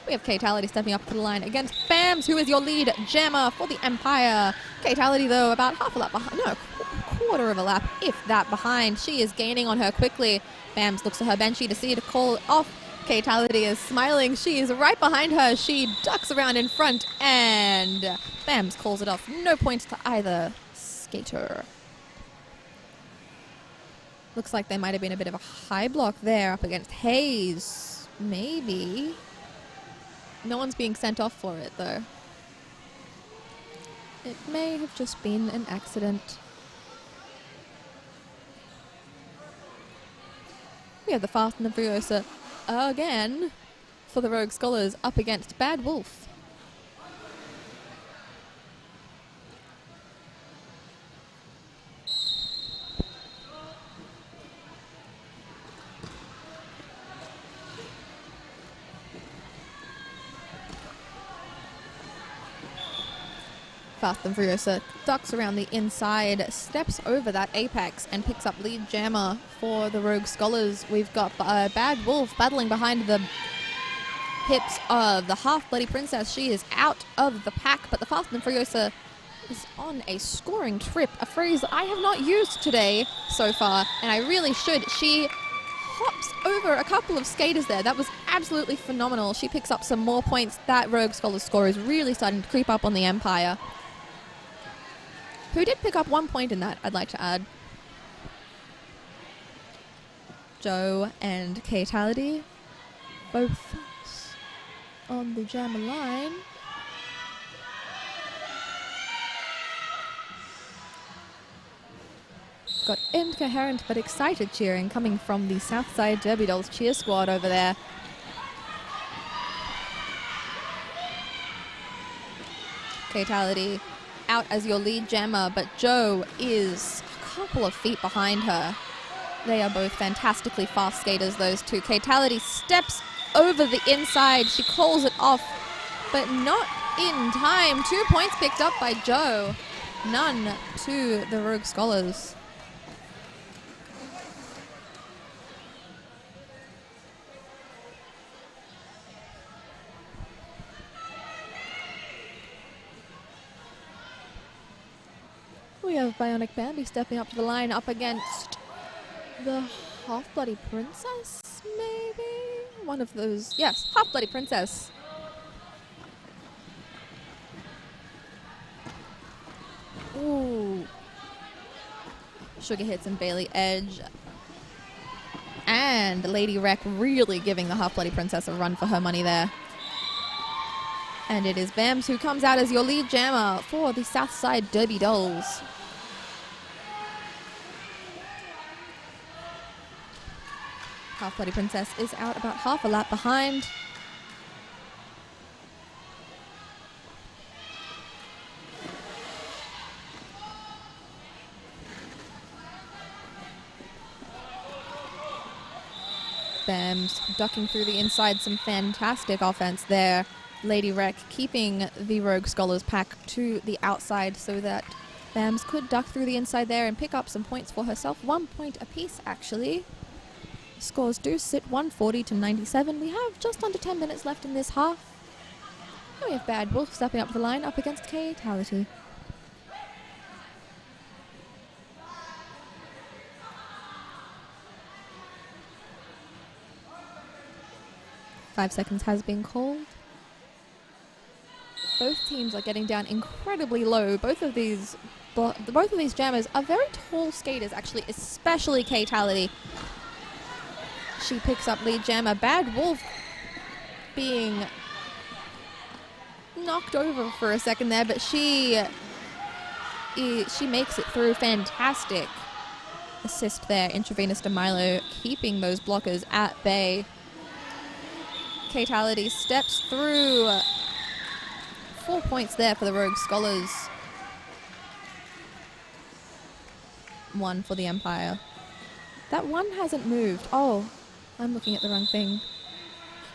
We have K-Tality stepping up to the line against Bams, who is your lead jammer for the Empire. K-Tality, though, about half a lap behind. No, quarter of a lap, if that, behind. She is gaining on her quickly. Bams looks at her benchy to see to call it off. K-Tality is smiling. She is right behind her. She ducks around in front, and Bams calls it off. No points to either skater. Looks like there might have been a bit of a high block there up against Hayes. Maybe. No one's being sent off for it, though. It may have just been an accident. We have the Fast and the Furiosa again for the Rogue Scholars up against Bad Wolf. Fast and Furiosa ducks around the inside, steps over that apex, and picks up lead jammer for the Rogue Scholars. We've got Bad Wolf battling behind the hips of the Half-Bloody Princess. She is out of the pack, but the Fast and Furiosa is on a scoring trip, a phrase that I have not used today so far, and I really should. She hops over a couple of skaters there. That was absolutely phenomenal. She picks up some more points. That Rogue Scholar's score is really starting to creep up on the Empire. Who did pick up 1 point in that, I'd like to add. Joe and Katality, both on the jammer line. Got incoherent but excited cheering coming from the Southside Derby Dolls cheer squad over there. Katality out as your lead jammer, but Joe is a couple of feet behind her. They are both fantastically fast skaters, those two. Katality steps over the inside. She calls it off, but not in time. 2 points picked up by Joe. None to the Rogue Scholars. We have Bionic Bambi stepping up to the line up against the Half-Bloody Princess, maybe? One of those. Yes, Half-Bloody Princess. Ooh. Sugar hits and Bailey Edge. And Lady Wreck really giving the Half-Bloody Princess a run for her money there. And it is Bams who comes out as your lead jammer for the Southside Derby Dolls. Half-Bloody Princess is out about half a lap behind. Bams ducking through the inside, some fantastic offense there. Lady Wreck keeping the Rogue Scholars pack to the outside so that Bams could duck through the inside there and pick up some points for herself. 1 point apiece, actually. Scores do sit 140 to 97. We have just under 10 minutes left in this half. And we have Bad Wolf stepping up the line up against Katality. Five seconds has been called. Both teams are getting down incredibly low. Both of these jammers are very tall skaters, actually, especially Katality. She picks up lead jammer. Bad Wolf being knocked over for a second there, but she makes it through. Fantastic assist there. Intravenous DeMilo keeping those blockers at bay. Katality steps through. 4 points there for the Rogue Scholars. 1 for the Empire. That one hasn't moved. Oh, I'm looking at the wrong thing.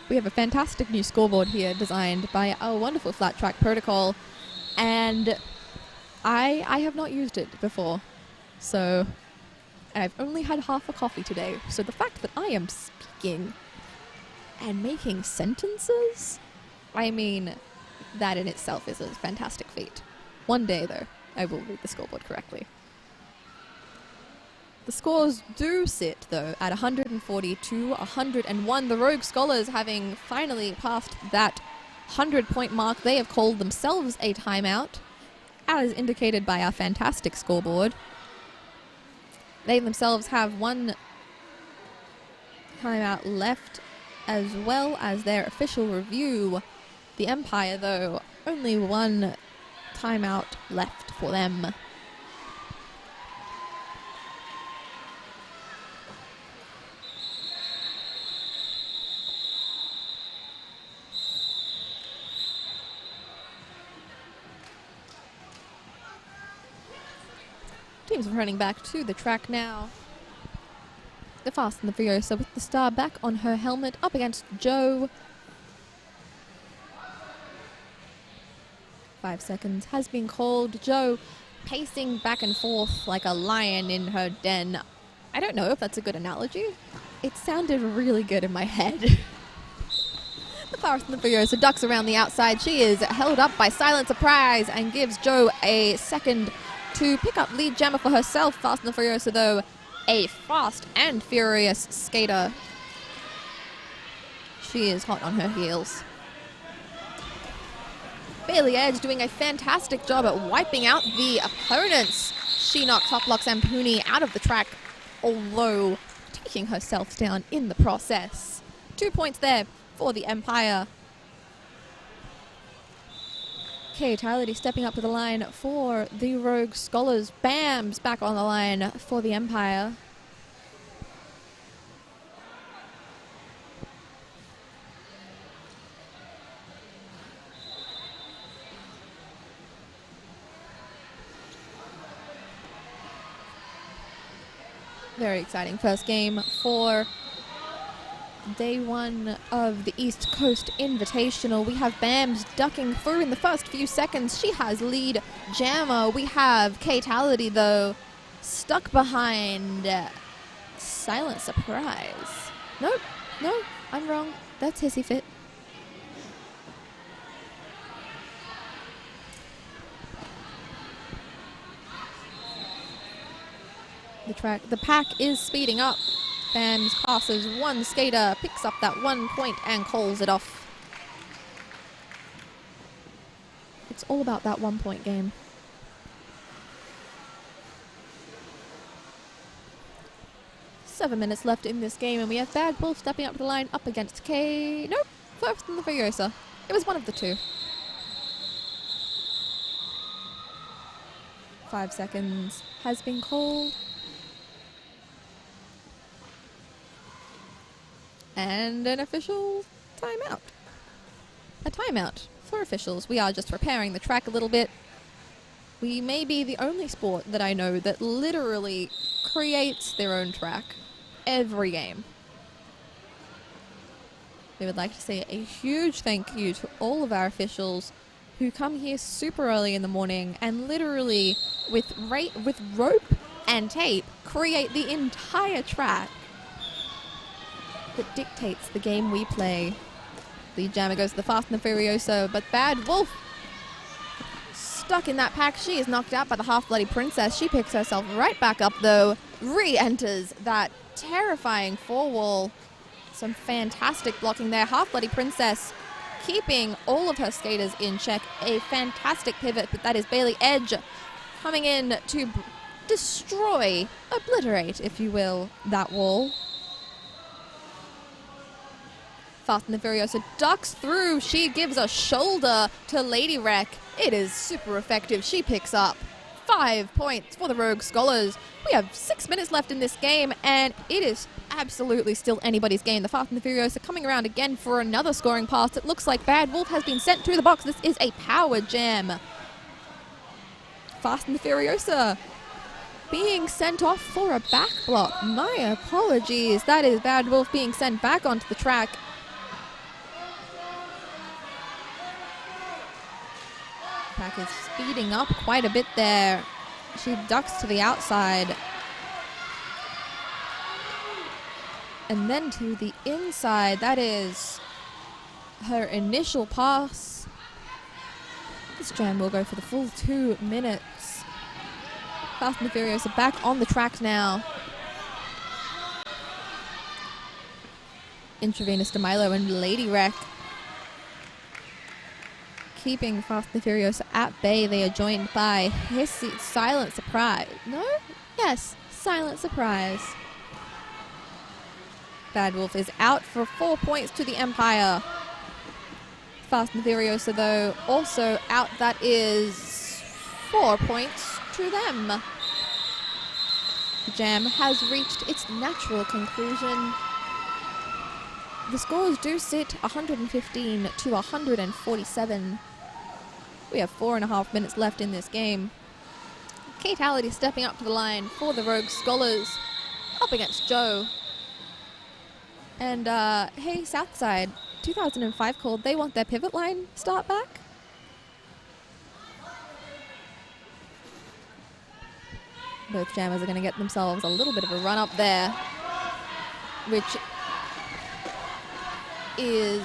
We have a fantastic new scoreboard here designed by our wonderful Flat Track Protocol, and I have not used it before. So I've only had half a coffee today. So the fact that I am speaking and making sentences, I mean, that in itself is a fantastic feat. One day, though, I will read the scoreboard correctly. The scores do sit, though, at 140 to 101. The Rogue Scholars, having finally passed that 100-point mark, they have called themselves a timeout, as indicated by our fantastic scoreboard. They themselves have 1 timeout left, as well as their official review. The Empire, though, only 1 timeout left for them. Teams are running back to the track now. The Fast and the Furiosa with the star back on her helmet up against Joe. 5 seconds has been called. Joe pacing back and forth like a lion in her den. I don't know if that's a good analogy. It sounded really good in my head. The Fast and the Furiosa ducks around the outside. She is held up by Silent Surprise and gives Joe a second to pick up lead jammer for herself. Fast and the Furiosa, though, a fast and furious skater. She is hot on her heels. Bailey Edge doing a fantastic job at wiping out the opponents. She knocks Hoplox and Pooney out of the track, although taking herself down in the process. 2 points there for the Empire. Okay, Tyler stepping up to the line for the Rogue Scholars. Bam's back on the line for the Empire. Very exciting first game for day one of the East Coast Invitational. We have Bams ducking through in the first few seconds. She has lead jammer. We have Katality, though, stuck behind Silent Surprise. Nope, no, I'm wrong. That's Hissy Fit. The pack is speeding up. Bams passes one skater, picks up that 1 point and calls it off. It's all about that 1 point game. Seven minutes left in this game, and we have Bad Wolf stepping up to the line up against K. Nope, First and the Furiosa. It was one of the two. 5 seconds has been called. And an official timeout. A timeout for officials. We are just repairing the track a little bit. We may be the only sport that I know that literally creates their own track every game. We would like to say a huge thank you to all of our officials who come here super early in the morning and literally with rope and tape create the entire track that dictates the game we play. The jammer goes to the Fast and the Furiosa, but Bad Wolf stuck in that pack. She is knocked out by the Half-Bloody Princess. She picks herself right back up, though, re-enters that terrifying four-wall. Some fantastic blocking there. Half-Bloody Princess keeping all of her skaters in check. A fantastic pivot, but that is Bailey Edge coming in to destroy, obliterate, if you will, that wall. Fast and the Furiosa ducks through. She gives a shoulder to Lady Wreck. It is super effective. She picks up 5 points for the Rogue Scholars. We have 6 minutes left in this game, and it is absolutely still anybody's game. The Fast and the Furiosa coming around again for another scoring pass. It looks like Bad Wolf has been sent to the box. This is a power jam. Fast and the Furiosa being sent off for a back block. My apologies. That is Bad Wolf being sent back onto the track. Pack is speeding up quite a bit there. She ducks to the outside. And then to the inside. That is her initial pass. This jam will go for the full 2 minutes. Fast and the Furiosa back on the track now. Intravenous DeMilo and Lady Wreck keeping Fast and the Furiosa at bay. They are joined by Hissy, Silent Surprise. No? Yes, Silent Surprise. Bad Wolf is out for 4 points to the Empire. Fast and the Furiosa, though, also out. That is 4 points to them. The jam has reached its natural conclusion. The scores do sit 115 to 147. We have 4.5 minutes left in this game. Katality stepping up to the line for the Rogue Scholars, up against Joe. And hey, Southside, 2005 called. They want their pivot line start back. Both jammers are going to get themselves a little bit of a run up there, which is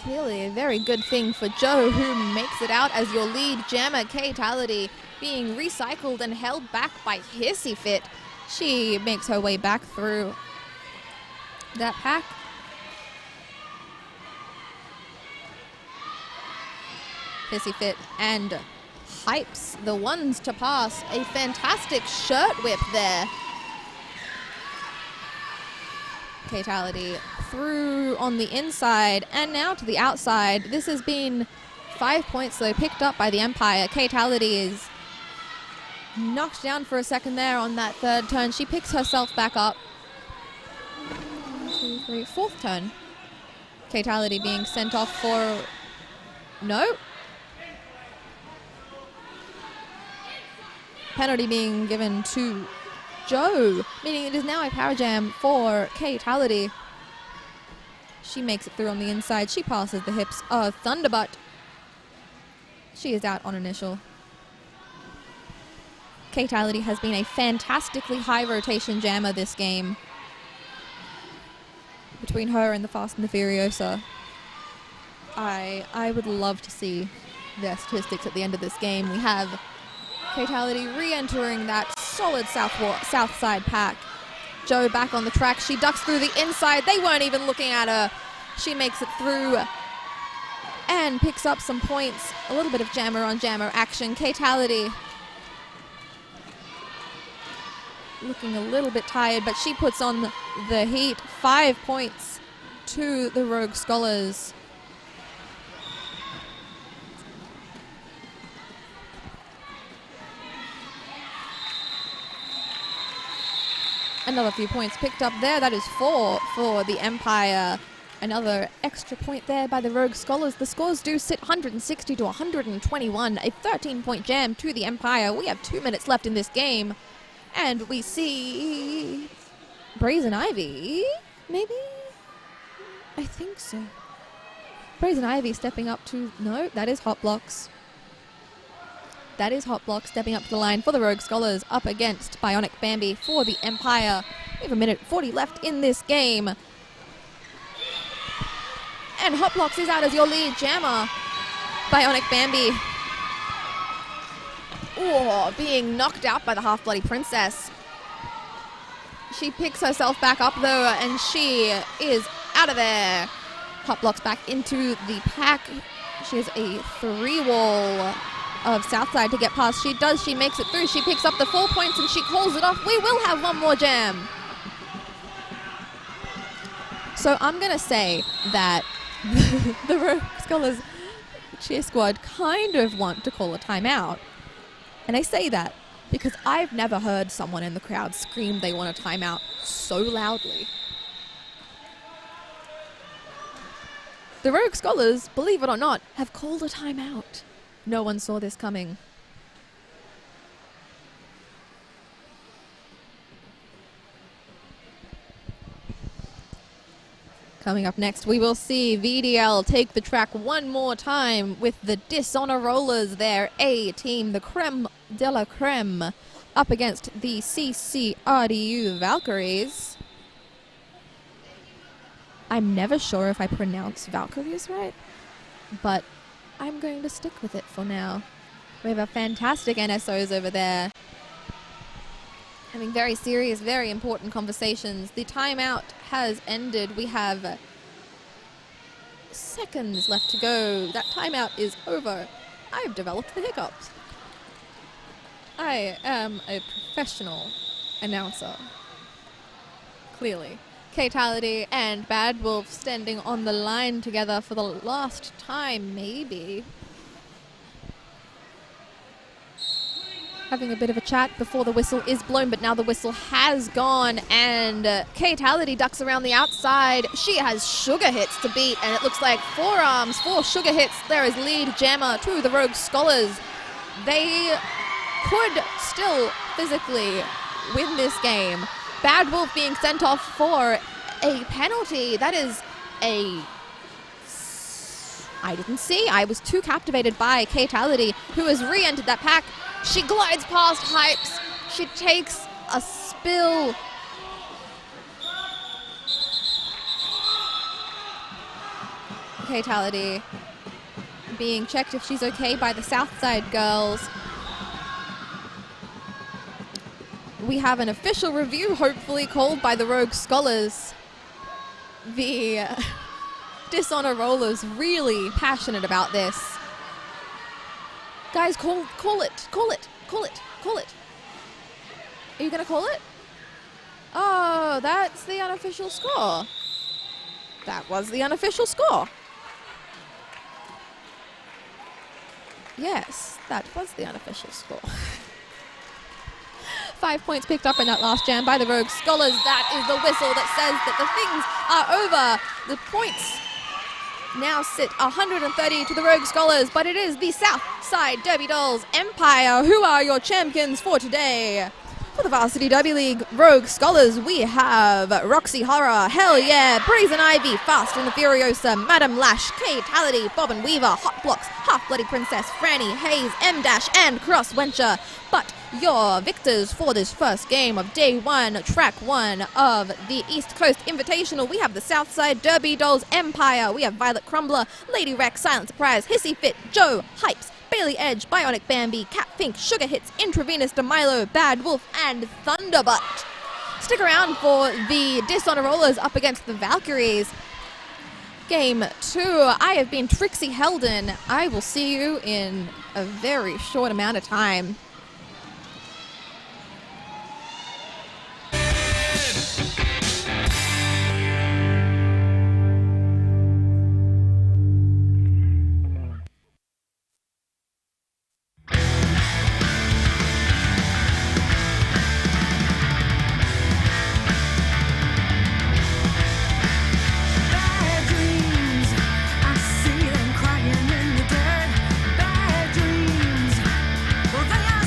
clearly a very good thing for Joe, who makes it out as your lead jammer. Katality being recycled and held back by Hissy Fit. She makes her way back through that pack. Hissy Fit and Hypes, the ones to pass. A fantastic shirt whip there. Katality through on the inside and now to the outside. This has been 5 points though, picked up by the Empire. Katality is knocked down for a second there on that third turn. She picks herself back up. 1, 2, 3, fourth turn. Katality being sent off for... No. Penalty being given to Joe, meaning it is now a power jam for Katality. She makes it through on the inside. She passes the hips of Thunderbutt. She is out on initial. Katality has been a fantastically high rotation jammer this game. Between her and the Fast and the Furiosa. I would love to see their statistics at the end of this game. We have Katality re-entering that solid south side pack. Joe back on the track. She ducks through the inside. They weren't even looking at her. She makes it through and picks up some points. A little bit of jammer on jammer action. Katality looking a little bit tired, but she puts on the heat. 5 points to the Rogue Scholars. Another few points picked up there. That is 4 for the Empire. Another extra point there by the Rogue Scholars. The scores do sit 160 to 121. A 13-point jam to the Empire. We have 2 minutes left in this game. And we see Brazen Ivy, maybe? I think so. Brazen Ivy stepping up to... No, that is Hot Blocks. That is Hot Blocks stepping up to the line for the Rogue Scholars up against Bionic Bambi for the Empire. We have 1:40 left in this game. And Hot Blocks is out as your lead jammer. Bionic Bambi. Oh, being knocked out by the Half-Bloody Princess. She picks herself back up though, and she is out of there. Hot Blocks back into the pack. She has a 3-wall of Southside to get past. She does. She makes it through. She picks up the 4 points and she calls it off. We will have one more jam. So I'm going to say that the Rogue Scholars cheer squad kind of want to call a timeout. And I say that because I've never heard someone in the crowd scream they want a timeout so loudly. The Rogue Scholars, believe it or not, have called a timeout. No one saw this coming. Coming up next, we will see VDL take the track one more time with the Dishonor Rollers, their A team, the Creme de la Creme, up against the CCRDU Valkyries. I'm never sure if I pronounce Valkyries right, but I'm going to stick with it for now. We have a fantastic NSOs over there, having very serious, very important conversations. The timeout has ended. We have seconds left to go. That timeout is over. I've developed the hiccups. I am a professional announcer. Clearly. Katality and Bad Wolf standing on the line together for the last time, maybe. Having a bit of a chat before the whistle is blown, but now the whistle has gone, and Katality ducks around the outside. She has sugar hits to beat, and it looks like 4 sugar hits. There is lead jammer to the Rogue Scholars. They could still physically win this game. Bad Wolf being sent off for a penalty. That is a... I didn't see. I was too captivated by Katality, who has re-entered that pack. She glides past Hypes. She takes a spill. Fatality being checked if she's okay by the Southside girls. We have an official review, hopefully called by the Rogue Scholars. The Dishonor Rollers really passionate about this. Guys, call it. Are you gonna call it? Oh, that's the unofficial score. That was the unofficial score. Yes, that was the unofficial score. 5 points picked up in that last jam by the Rogue Scholars. That is the whistle that says that the things are over. The points now sit 130 to the Rogue Scholars, but it is the Southside Derby Dolls Empire who are your champions for today. For the Varsity Derby League Rogue Scholars, we have Roxy Horror, Hell Yeah, Brazen Ivy, Fast and the Furiosa, Madam Lash, K-Tality, Bobbin Weaver, Hot Blocks, Half Bloody Princess, Franny, Hayes, M-Dash, and Cross Wencher. But your victors for this first game of day one, track one of the East Coast Invitational, we have the Southside Derby Dolls Empire. We have Violet Crumbler, Lady Rex, Silent Surprise, Hissy Fit, Joe, Hypes, Bailey Edge, Bionic Bambi, Cat Fink, Sugar Hits, Intravenous DeMilo, Bad Wolf, and Thunderbutt. Stick around for the Dishonor Rollers up against the Valkyries. Game 2, I have been Trixie Heldon. I will see you in a very short amount of time. Bad dreams, I see them crying in the dirt. Bad dreams, well they are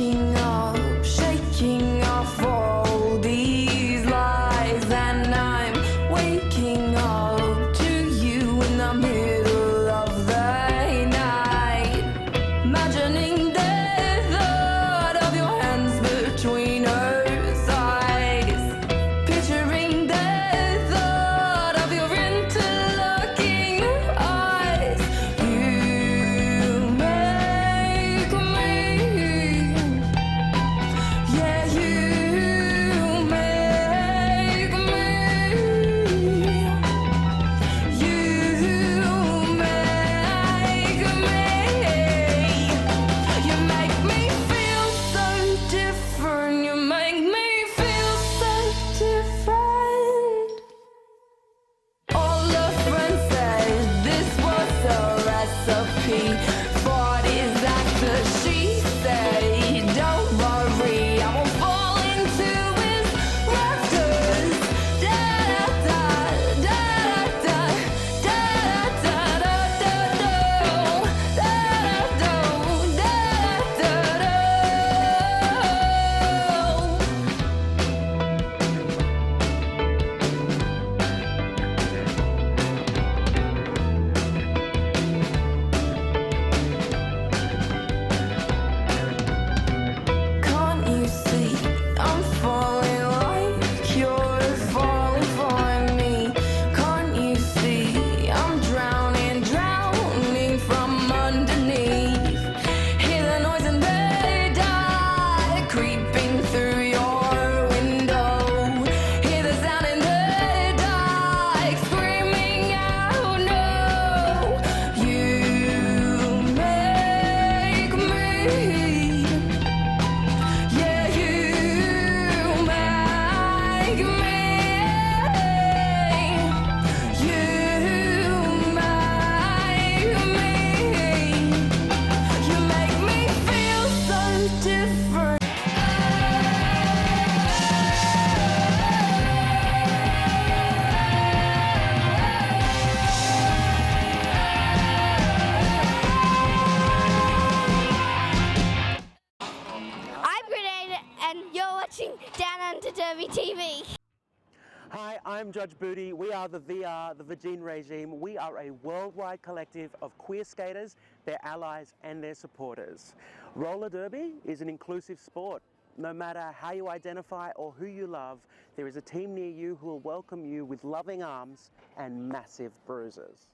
waking up, shaking off all these lies, and I'm waking up to you in the middle of the night, imagining the thought of your hands between her thighs, picturing the thought of your interlocking eyes. You make me, yeah, you make me, you make me feel so different, you make me feel so different. All the friends said this was a recipe for disaster. She said, don't worry, I won't fall into his rafters. Da da da da da da da da da Can't you see I'm falling like you're falling for me? Can't you see I'm drowning, drowning from underneath? Hear the noise in the dark creeping through your window. Hear the sound in the dark screaming out no. You make me, yeah, you make me, you make me feel so different. I'm Grenade, and you're watching Downunder Derby TV. Hi, I'm Judge Booty. We are the VR, the Virgin Regime. We are a worldwide collective of queer skaters, their allies and their supporters. Roller derby is an inclusive sport. No matter how you identify or who you love, there is a team near you who will welcome you with loving arms and massive bruises.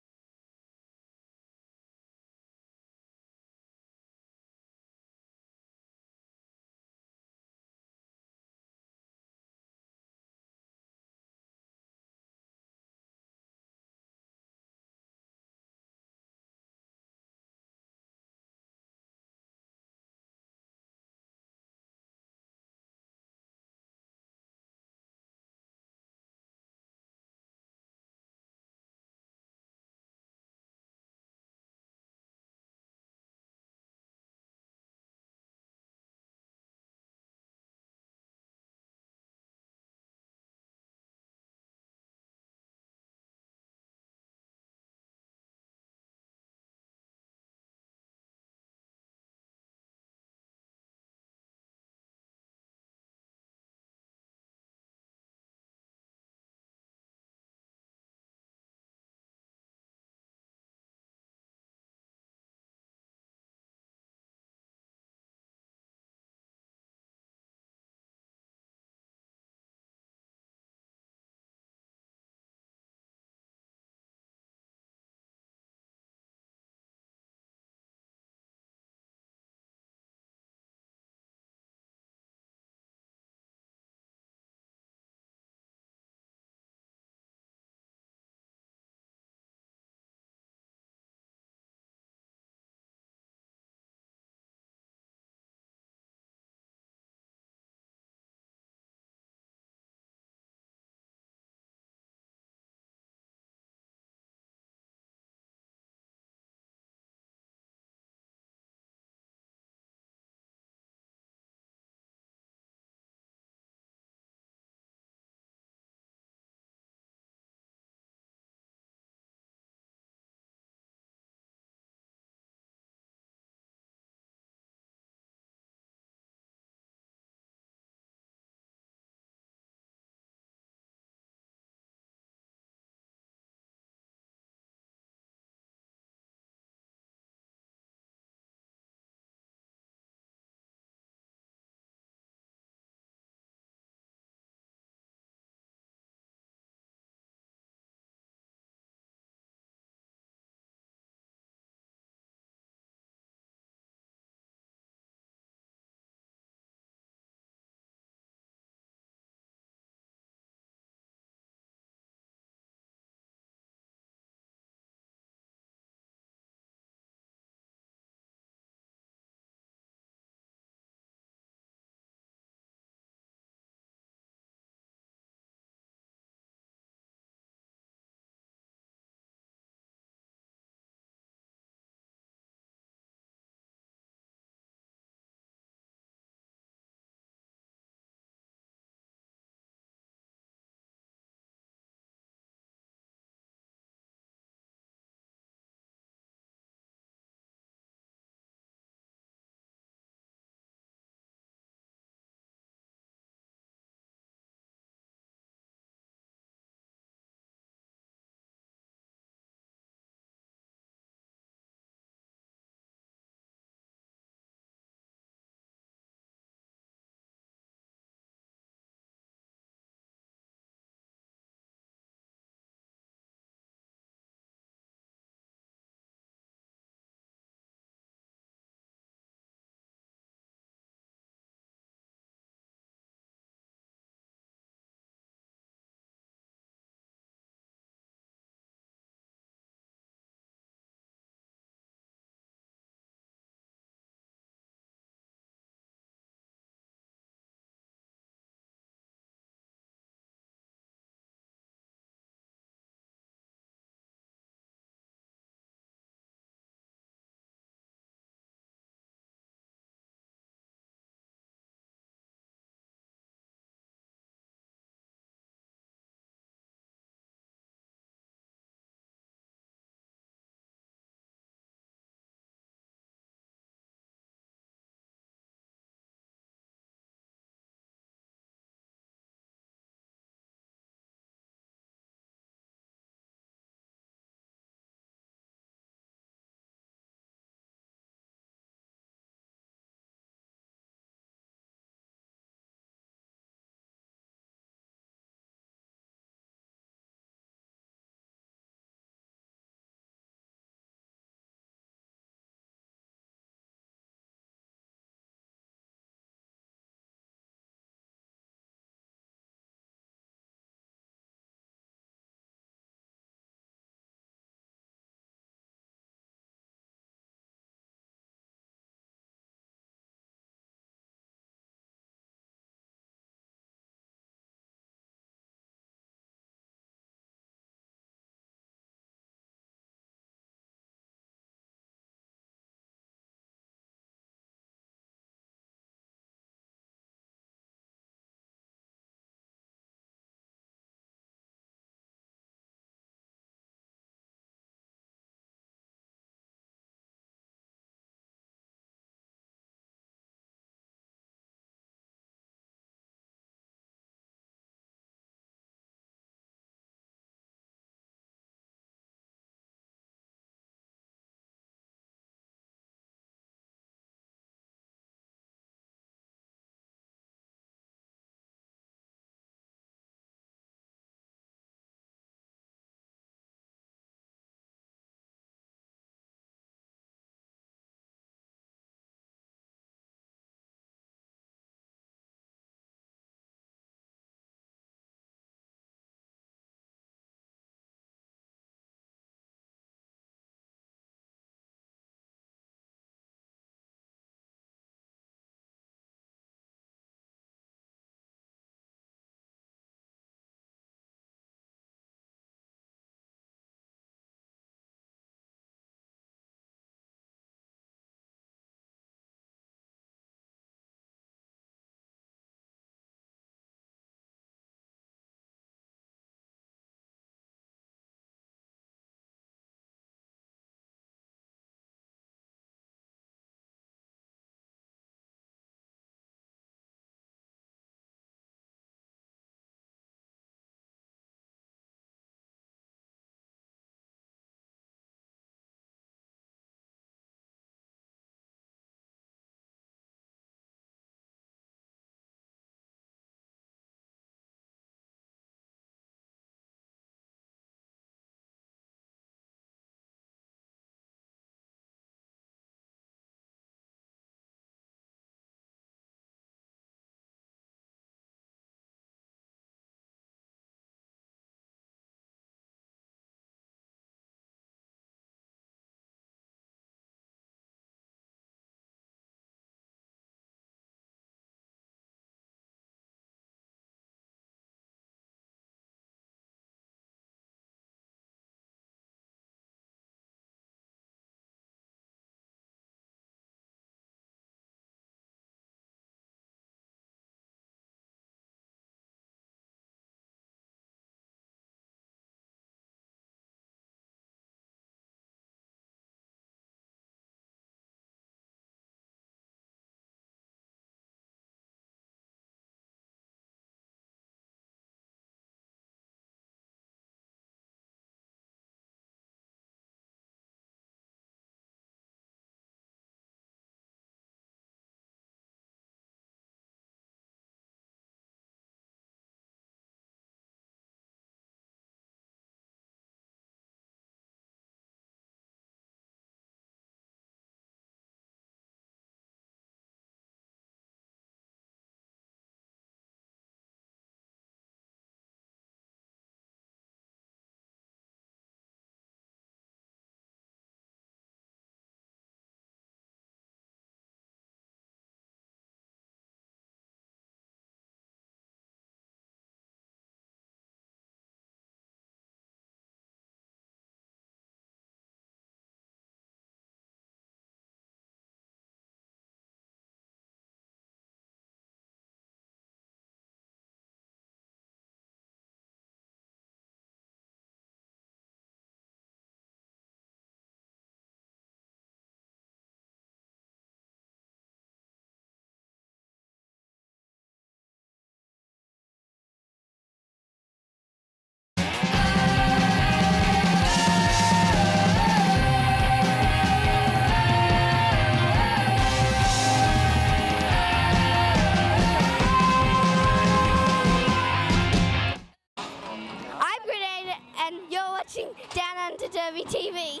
Derby TV.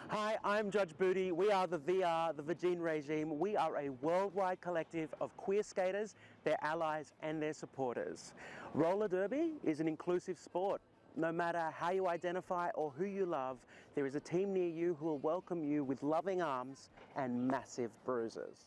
Hi, I'm Judge Booty. We are the VR, the Virgin Regime. We are a worldwide collective of queer skaters, their allies and their supporters. Roller derby is an inclusive sport. No matter how you identify or who you love, there is a team near you who will welcome you with loving arms and massive bruises.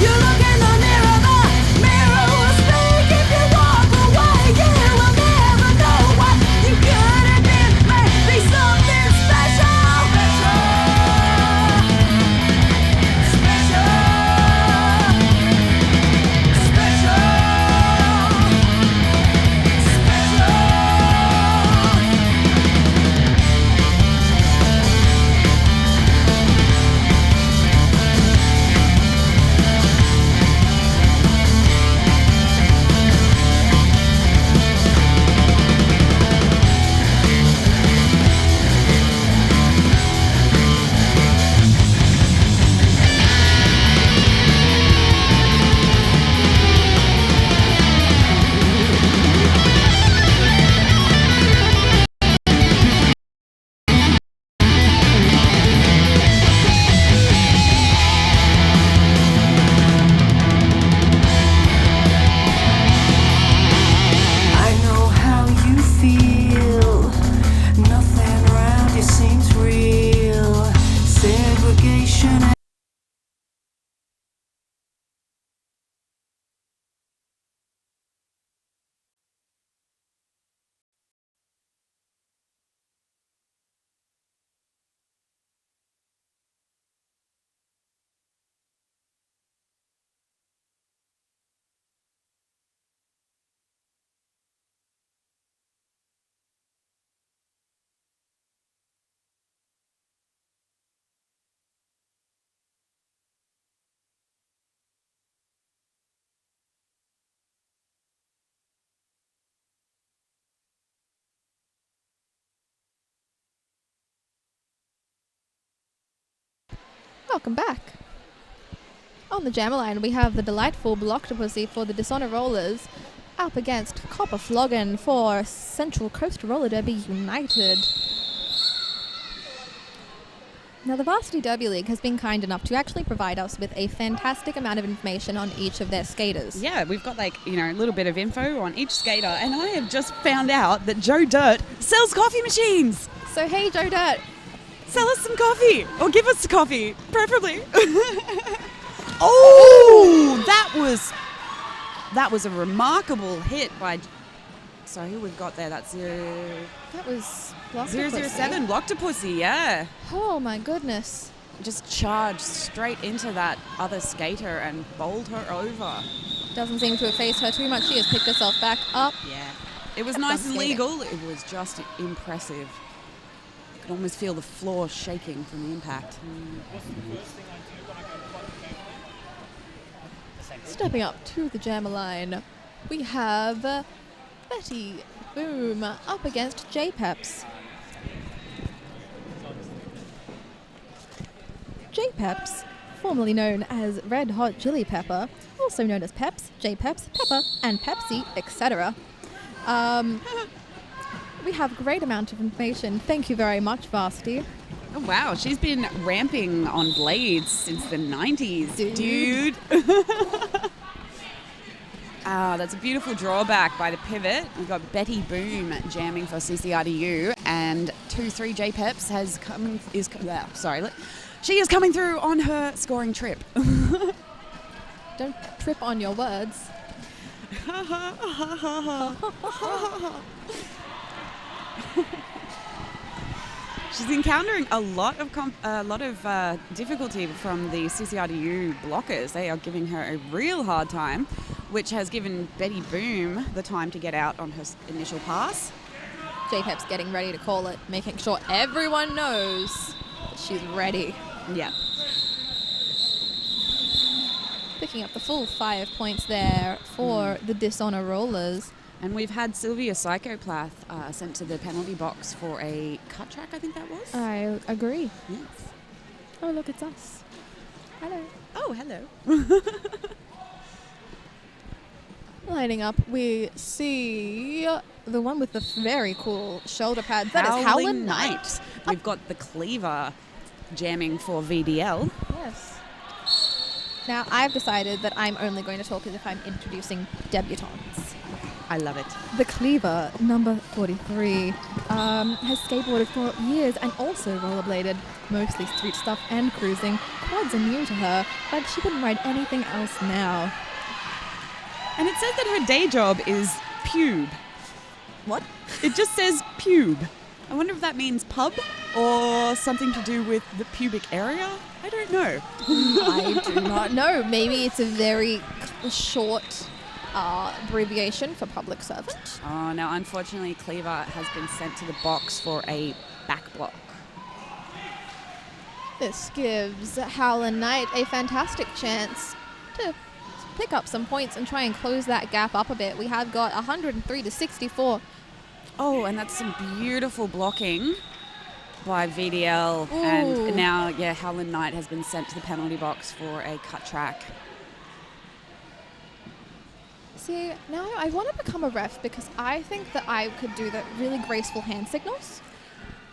You look in the mirror, the mirror will speak. If you walk away, you will never know what you could have been. Maybe something special. Special. I know how you feel. Nothing around you seems real. Segregation. Welcome back. On the Jammer line, we have the delightful Blocktopussy for the Dishonor Rollers up against Copper Floggin for Central Coast Roller Derby United. Now, the Varsity Derby League has been kind enough to actually provide us with a fantastic amount of information on each of their skaters. Yeah, we've got a little bit of info on each skater, and I have just found out that Joe Dirt sells coffee machines. So, hey, Joe Dirt. Sell us some coffee, or give us coffee, preferably. Oh, that was a remarkable hit by. Sorry, who we've got there? That's That was 007 Blocktopussy, yeah. Oh my goodness. Just charged straight into that other skater and bowled her over. Doesn't seem to have faced her too much. She has picked herself back up. Yeah. It was nice and legal. It was just impressive. You could almost feel the floor shaking from the impact. Stepping up to the Jammer line, we have Betty Boom up against J-Peps. J-Peps, formerly known as Red Hot Chili Pepper, also known as Peps, J-Peps, Pepper, and Pepsi, etc. We have a great amount of information. Thank you very much, Varsity. Oh, wow. She's been ramping on blades since the 90s, dude. That's a beautiful drawback by the pivot. We've got Betty Boom jamming for CCRDU, and 2-3 J-Peps she is coming through on her scoring trip. Don't trip on your words. She's encountering a lot of difficulty from the CCRDU blockers. They are giving her a real hard time, which has given Betty Boom the time to get out on her initial pass. J-Pep's getting ready to call it, making sure everyone knows that she's ready. Yeah. Picking up the full 5 points there for the Dishonor Rollers. And we've had Sylvia Psychopath sent to the penalty box for a cut track, I think that was. I agree. Yes. Oh, look, it's us. Hello. Oh, hello. Lining up, we see the one with the very cool shoulder pads. That is Howlin' Knight. We've got the Cleaver jamming for VDL. Yes. Now, I've decided that I'm only going to talk as if I'm introducing debutantes. I love it. The Cleaver, number 43, has skateboarded for years and also rollerbladed mostly street stuff and cruising. Quads are new to her, but she wouldn't ride anything else now. And it says that her day job is pube. What? It just says pube. I wonder if that means pub or something to do with the pubic area. I don't know. I do not know. Maybe it's a very short abbreviation for public servant. Oh, now unfortunately Cleaver has been sent to the box for a back block. This gives Howland Knight a fantastic chance to pick up some points and try and close that gap up a bit. We have got 103 to 64. Oh, and that's some beautiful blocking by VDL. Ooh. And now, Howland Knight has been sent to the penalty box for a cut track. See, now I want to become a ref because I think that I could do the really graceful hand signals.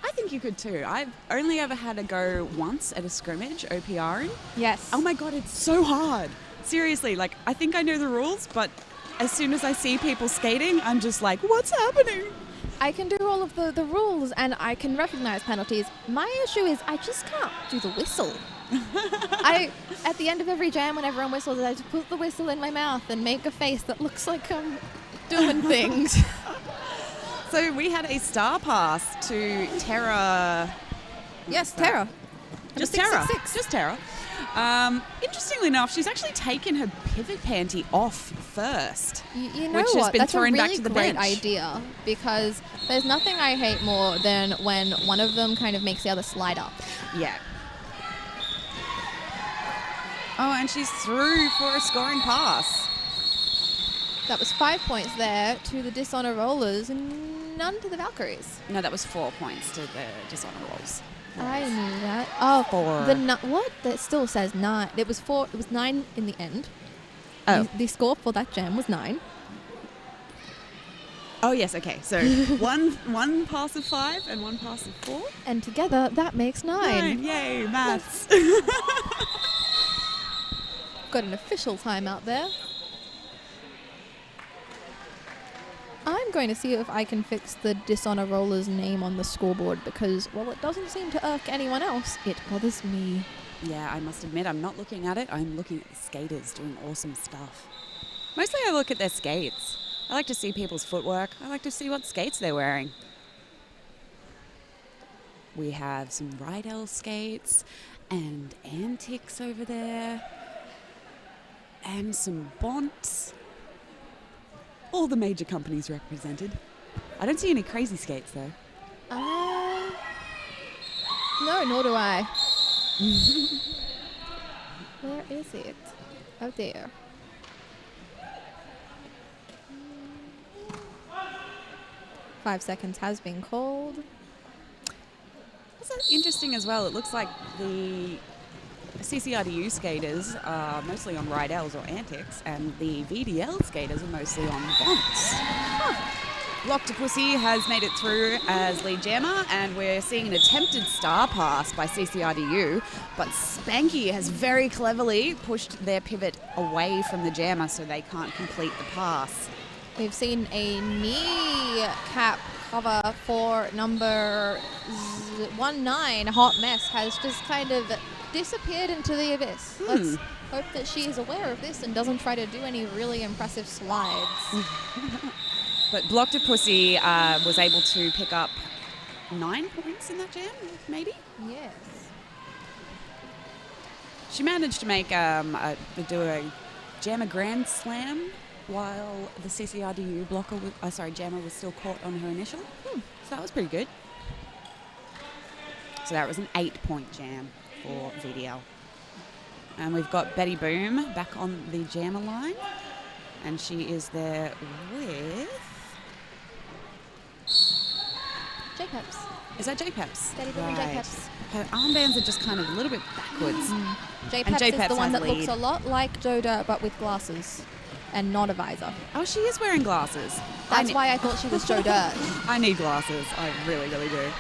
I think you could too. I've only ever had a go once at a scrimmage, OPRing. Yes. Oh my God, it's so hard. Seriously, I think I know the rules, but as soon as I see people skating, I'm just like, what's happening? I can do all of the rules and I can recognize penalties. My issue is I just can't do the whistle. At the end of every jam when everyone whistles, I just put the whistle in my mouth and make a face that looks like I'm doing things. So we had a star pass to Tara. Yes, Tara. Just Number Tara. 666. Just Tara. Interestingly enough, she's actually taken her pivot panty off first. You know which has what? been That's a thrown really back to the great bench. idea because there's nothing I hate more than when one of them kind of makes the other slide up. Yeah. Oh, and she's through for a scoring pass. That was 5 points there to the Dishonor Rollers and none to the Valkyries. No, that was 4 points to the Dishonor Rolls. I knew that. Oh, 4. What? That still says 9. It was 4. It was 9 in the end. Oh. The score for that jam was 9. Oh, yes, okay. So one pass of 5 and one pass of 4. And together, that makes 9. Yay, maths. Got an official timeout there. I'm going to see if I can fix the Dishonor Roller's name on the scoreboard because, well, it doesn't seem to irk anyone else. It bothers me. Yeah, I must admit, I'm not looking at it. I'm looking at the skaters doing awesome stuff. Mostly I look at their skates. I like to see people's footwork. I like to see what skates they're wearing. We have some Rydell skates and Antics over there. And some Bonts. All the major companies represented. I don't see any crazy skates though. No, nor do I. Where is it? Oh, there. Five seconds has been called. That's interesting as well. It looks like the CCRDU skaters are mostly on Rydells or Antics, and the VDL skaters are mostly on Bonts. Loctopussy has made it through as lead jammer, and we're seeing an attempted star pass by CCRDU, but Spanky has very cleverly pushed their pivot away from the jammer so they can't complete the pass. We've seen a knee cap cover for number 19. Hot Mess has just kind of disappeared into the abyss. Let's hope that she is aware of this and doesn't try to do any really impressive slides. But Bloctopussy was able to pick up 9 points in that jam, maybe? Yes. She managed to make do a jammer grand slam while the CCRDU jammer was still caught on her initial. So that was pretty good. So that was an 8-point jam for VDL. And we've got Betty Boom back on the jammer line. And she is there with... J-Peps. Is that J-Peps? Betty Boom and J-Peps. Her armbands are just kind of a little bit backwards. J-Peps is the one has that looks lead. a lot like Joe Dirt but with glasses and not a visor. Oh, she is wearing glasses. That's why I thought she was Joe Dirt. I need glasses. I really, really do.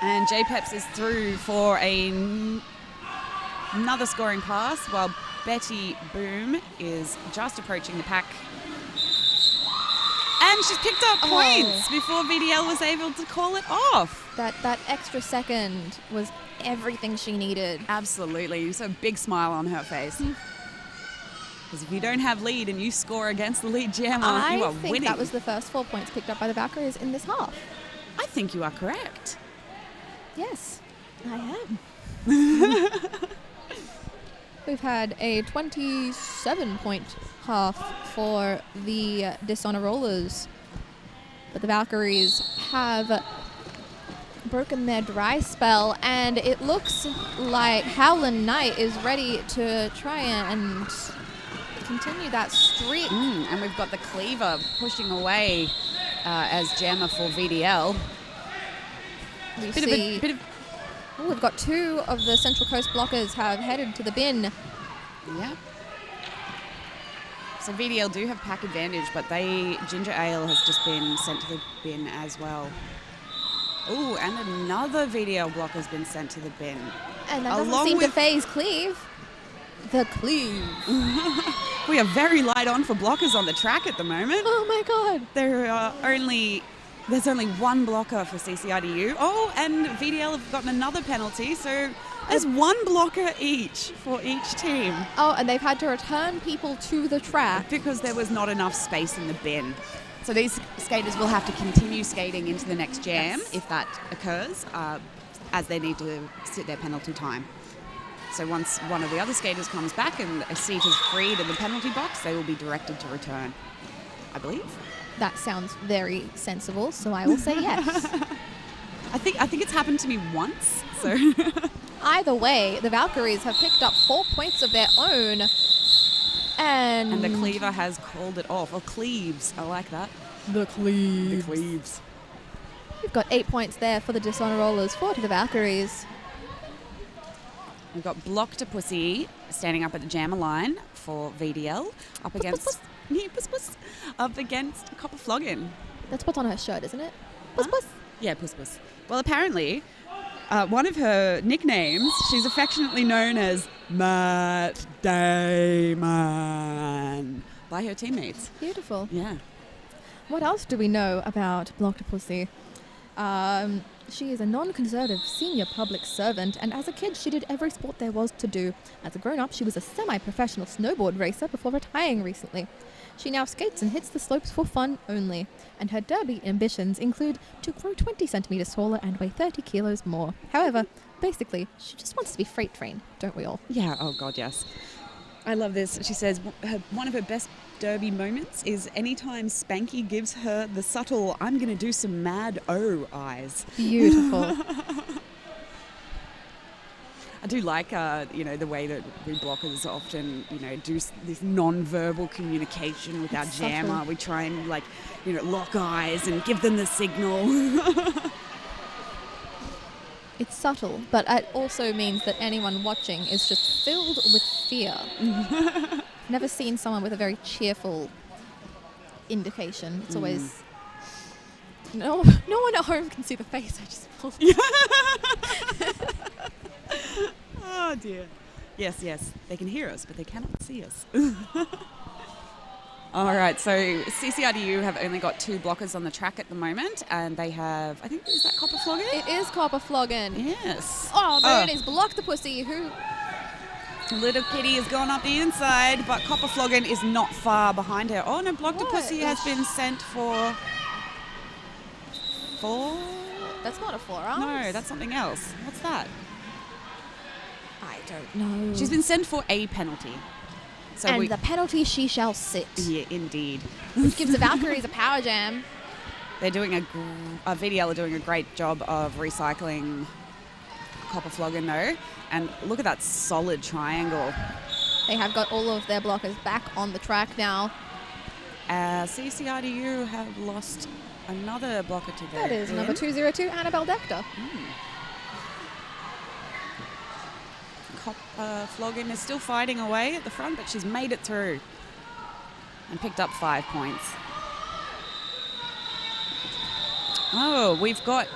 And J-Peps is through for another scoring pass while Betty Boom is just approaching the pack. And she's picked up points before VDL was able to call it off. That extra second was everything she needed. Absolutely. So a big smile on her face. Because if you don't have lead and you score against the lead jammer, you are I think winning. that was the first 4 points picked up by the Valkyries in this half. I think you are correct. Yes, I am. We've had a 27-point half for the Dishonor Rollers, but the Valkyries have broken their dry spell, and it looks like Howlin' Knight is ready to try and continue that streak. And we've got the Cleaver pushing away as jammer for VDL. We've got 2 of the Central Coast blockers have headed to the bin. Yeah. So VDL do have pack advantage, but Ginger Ale has just been sent to the bin as well. Oh, and another VDL block has been sent to the bin. And that doesn't seem to phase Cleave. The Cleave. We are very light on for blockers on the track at the moment. Oh my god. There's only one blocker for CCIDU. Oh, and VDL have gotten another penalty, so there's one blocker each for each team. Oh, and they've had to return people to the track. Because there was not enough space in the bin. So these skaters will have to continue skating into the next jam if that occurs, as they need to sit their penalty time. So once one of the other skaters comes back and a seat is freed in the penalty box, they will be directed to return, I believe. That sounds very sensible, so I will say yes. I think it's happened to me once, so... Either way, the Valkyries have picked up 4 points of their own. And the Cleaver has called it off. Or Cleaves, I like that. The Cleaves. The Cleaves. We've got 8 points there for the Dishonor Rollers, 4 to the Valkyries. We've got Block to Pussy standing up at the jammer line for VDL, up against Copper Floggin. That's what's on her shirt, isn't it? Puss Puss. Yeah, Puss Puss. Well, apparently, one of her nicknames, she's affectionately known as Matt Damon by her teammates. Beautiful. Yeah. What else do we know about Block to Pussy? She is a non-conservative senior public servant, and as a kid she did every sport there was to do. As a grown-up, she was a semi-professional snowboard racer before retiring recently. She now skates and hits the slopes for fun only, and her derby ambitions include to grow 20 centimetres taller and weigh 30 kilos more. However, basically, she just wants to be freight trained, don't we all? Yeah, oh god, yes. I love this. She says one of her best derby moments is anytime Spanky gives her the subtle, I'm going to do some mad O eyes. Beautiful. I do like, the way that we blockers often, do this non-verbal communication with our jammer. Subtle. We try and, lock eyes and give them the signal. It's subtle, but it also means that anyone watching is just filled with fear. Never seen someone with a very cheerful indication. It's always... No one at home can see the face. I just pulled Oh dear. Yes, they can hear us, but they cannot see us. All right, so CCIDU have only got 2 blockers on the track at the moment, and they have, I think, is that Copper Floggin? It is Copper Floggin. Yes. Oh, there it is. Block the Pussy, who... Little Kitty has gone up the inside, but Copper Floggin is not far behind her. Oh, no, Block to Pussy has been sent for 4... That's not a forearm. No, that's something else. What's that? I don't know. She's been sent for a penalty. So and the penalty she shall sit. Yeah, indeed. Which gives the Valkyries a power jam. They're doing VDL are doing a great job of recycling Copper Floggin though. And look at that solid triangle. They have got all of their blockers back on the track now. CCIDU have lost another blocker to their That is number 202, Annabelle Dector. Copper Floggin is still fighting away at the front, but she's made it through and picked up 5 points. Oh, we've got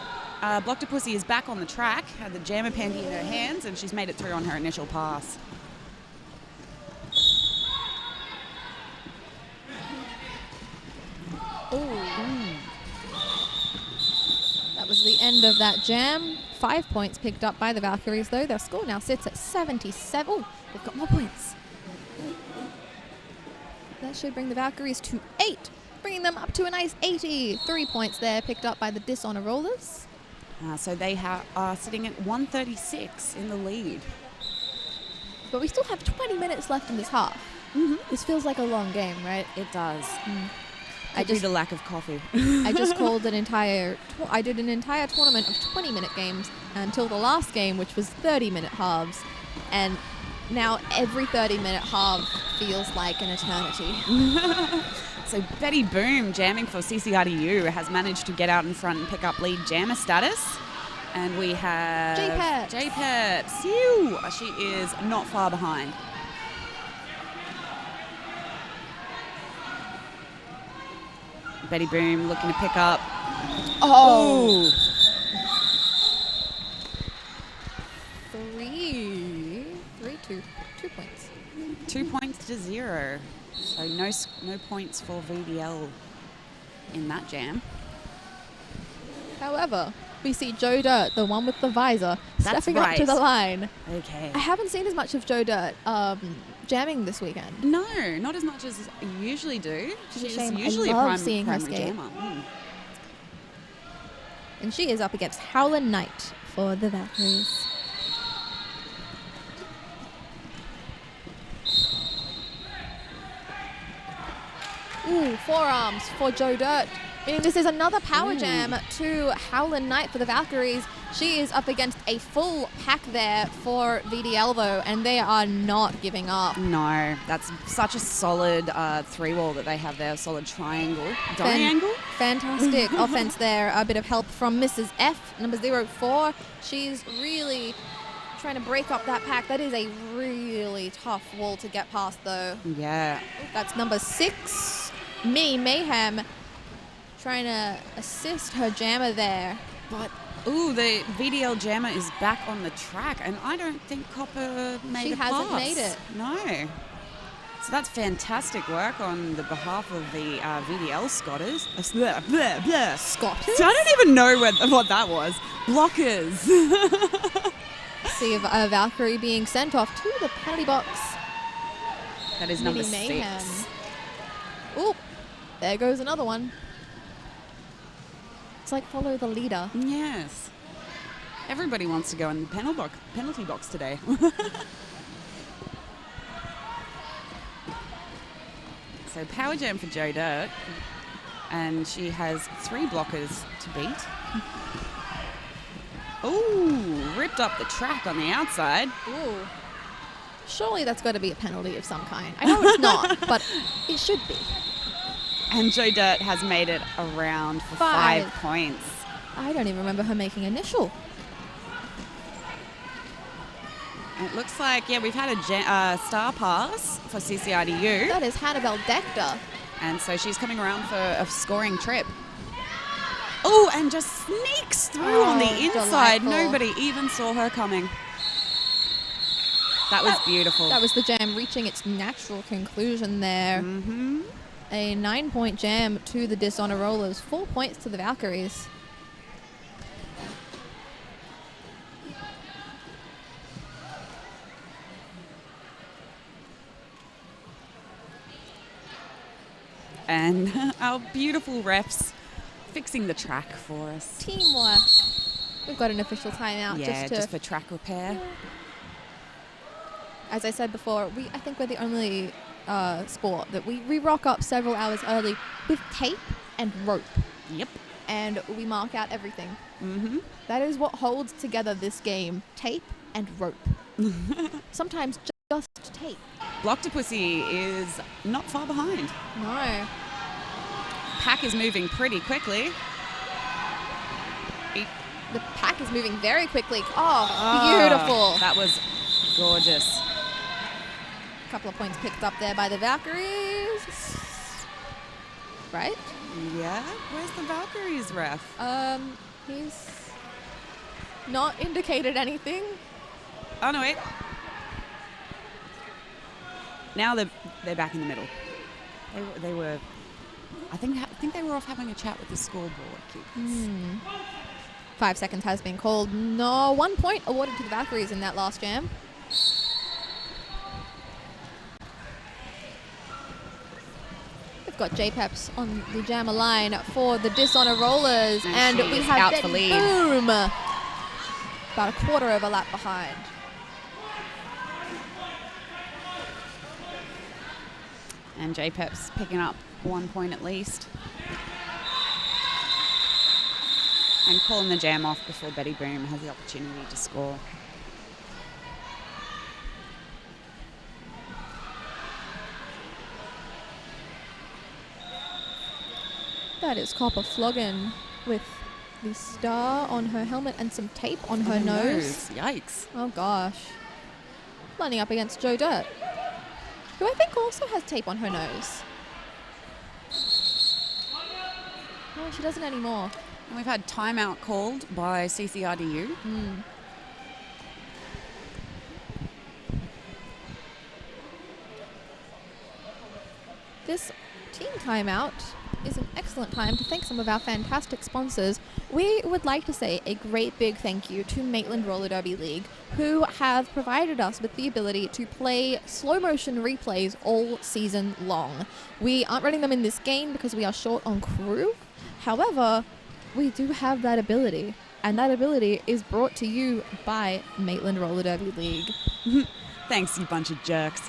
Block to Pussy is back on the track, had the jammer panty in her hands, and she's made it through on her initial pass. Oh. That was the end of that jam. 5 points picked up by the Valkyries, though. Their score now sits at 77. Oh, they've got more points. That should bring the Valkyries to 8, bringing them up to a nice 80. 3 points there picked up by the Dishonor Rollers. So they are sitting at 136 in the lead. But we still have 20 minutes left in this half. This feels like a long game, right? It does. I Could be the lack of coffee. I just called I did an entire tournament of 20-minute games until the last game, which was 30-minute halves. And now every 30-minute half feels like an eternity. So Betty Boom, jamming for CCRDU, has managed to get out in front and pick up lead jammer status. And we have J-Peps. Phew, she is not far behind. Betty Boom looking to pick up. Oh! 2 points. 2 points to 0. So no points for VDL in that jam. However, we see Joe Dirt, the one with the visor, That's stepping up to right. the line. Okay. I haven't seen as much of Joe Dirt jamming this weekend. No, not as much as I usually do. It's a She's shame. usually I love a prime, seeing her primary skate. jammer. And she is up against Howlin' Knight for the Valkyries. Ooh, forearms for Joe Dirt. Meaning this is another power jam to Howlin' Knight for the Valkyries. She is up against a full pack there for VDL though, and they are not giving up. No, that's such a solid 3-wall that they have there, solid triangle. Triangle? Fantastic offense there. A bit of help from Mrs. F, number 04. She's really trying to break up that pack. That is a really tough wall to get past though. Yeah. That's number 6, Mini Mayhem, trying to assist her jammer there. But, ooh, the VDL jammer is back on the track, and I don't think Copper made She it hasn't pass. made it. No. So that's fantastic work on the behalf of the VDL Scotters. Scotters? So I don't even know what that was. Blockers. See a Valkyrie being sent off to the penalty box. That is number Mini Mayhem. 6. Ooh, there goes another one. It's like follow the leader. Yes. Everybody wants to go in the penalty box today. So power jam for Joe Dirt, and she has 3 blockers to beat. Ooh, ripped up the track on the outside. Ooh. Surely that's got to be a penalty of some kind. I know it's not, but it should be. And Joe Dirt has made it around for 5. 5 points. I don't even remember her making initial. It looks like, yeah, we've had a star pass for CCRDU. That is Hannibal Dector. And so she's coming around for a scoring trip. Oh, and just sneaks through on the inside. Delightful. Nobody even saw her coming. That was beautiful. That was the jam reaching its natural conclusion there. Mm-hmm. A 9-point jam to the Dishonor Rollers, 4 points to the Valkyries. And our beautiful refs fixing the track for us. Teamwork. We've got an official timeout Yeah, just for track repair. As I said before, I think we're the only sport that we rock up several hours early with tape and rope. Yep. And we mark out everything. Mm-hmm. That is what holds together this game. Tape and rope. Sometimes just tape. Blocktopusy is not far behind. No. Pack is moving pretty quickly. The pack is moving very quickly. Oh, beautiful. That was gorgeous. A couple of points picked up there by the Valkyries. Right? Yeah. Where's the Valkyries ref? He's not indicated anything. Oh, no, wait. Now they're back in the middle. They were I think they were off having a chat with the scoreboard keepers. 5 seconds has been called. No, 1 point awarded to the Valkyries in that last jam. We've got J-Peps on the jammer line for the Dishonor Rollers, and we have out for Betty lead. Boom about a quarter of a lap behind. And J-Peps picking up 1 point at least. And calling the jam off before Betty Boom has the opportunity to score. That is Copper Floggin with the star on her helmet and some tape on her nose. Yikes. Oh gosh. Lining up against Joe Dirt, who I think also has tape on her nose. No, she doesn't anymore. And we've had timeout called by CCRDU. This team timeout is an excellent time to thank some of our fantastic sponsors. We would like to say a great big thank you to Maitland Roller Derby League, who have provided us with the ability to play slow motion replays all season long. We aren't running them in this game because we are short on crew. However, we do have that ability, and that ability is brought to you by Maitland Roller Derby League. Thanks, you bunch of jerks.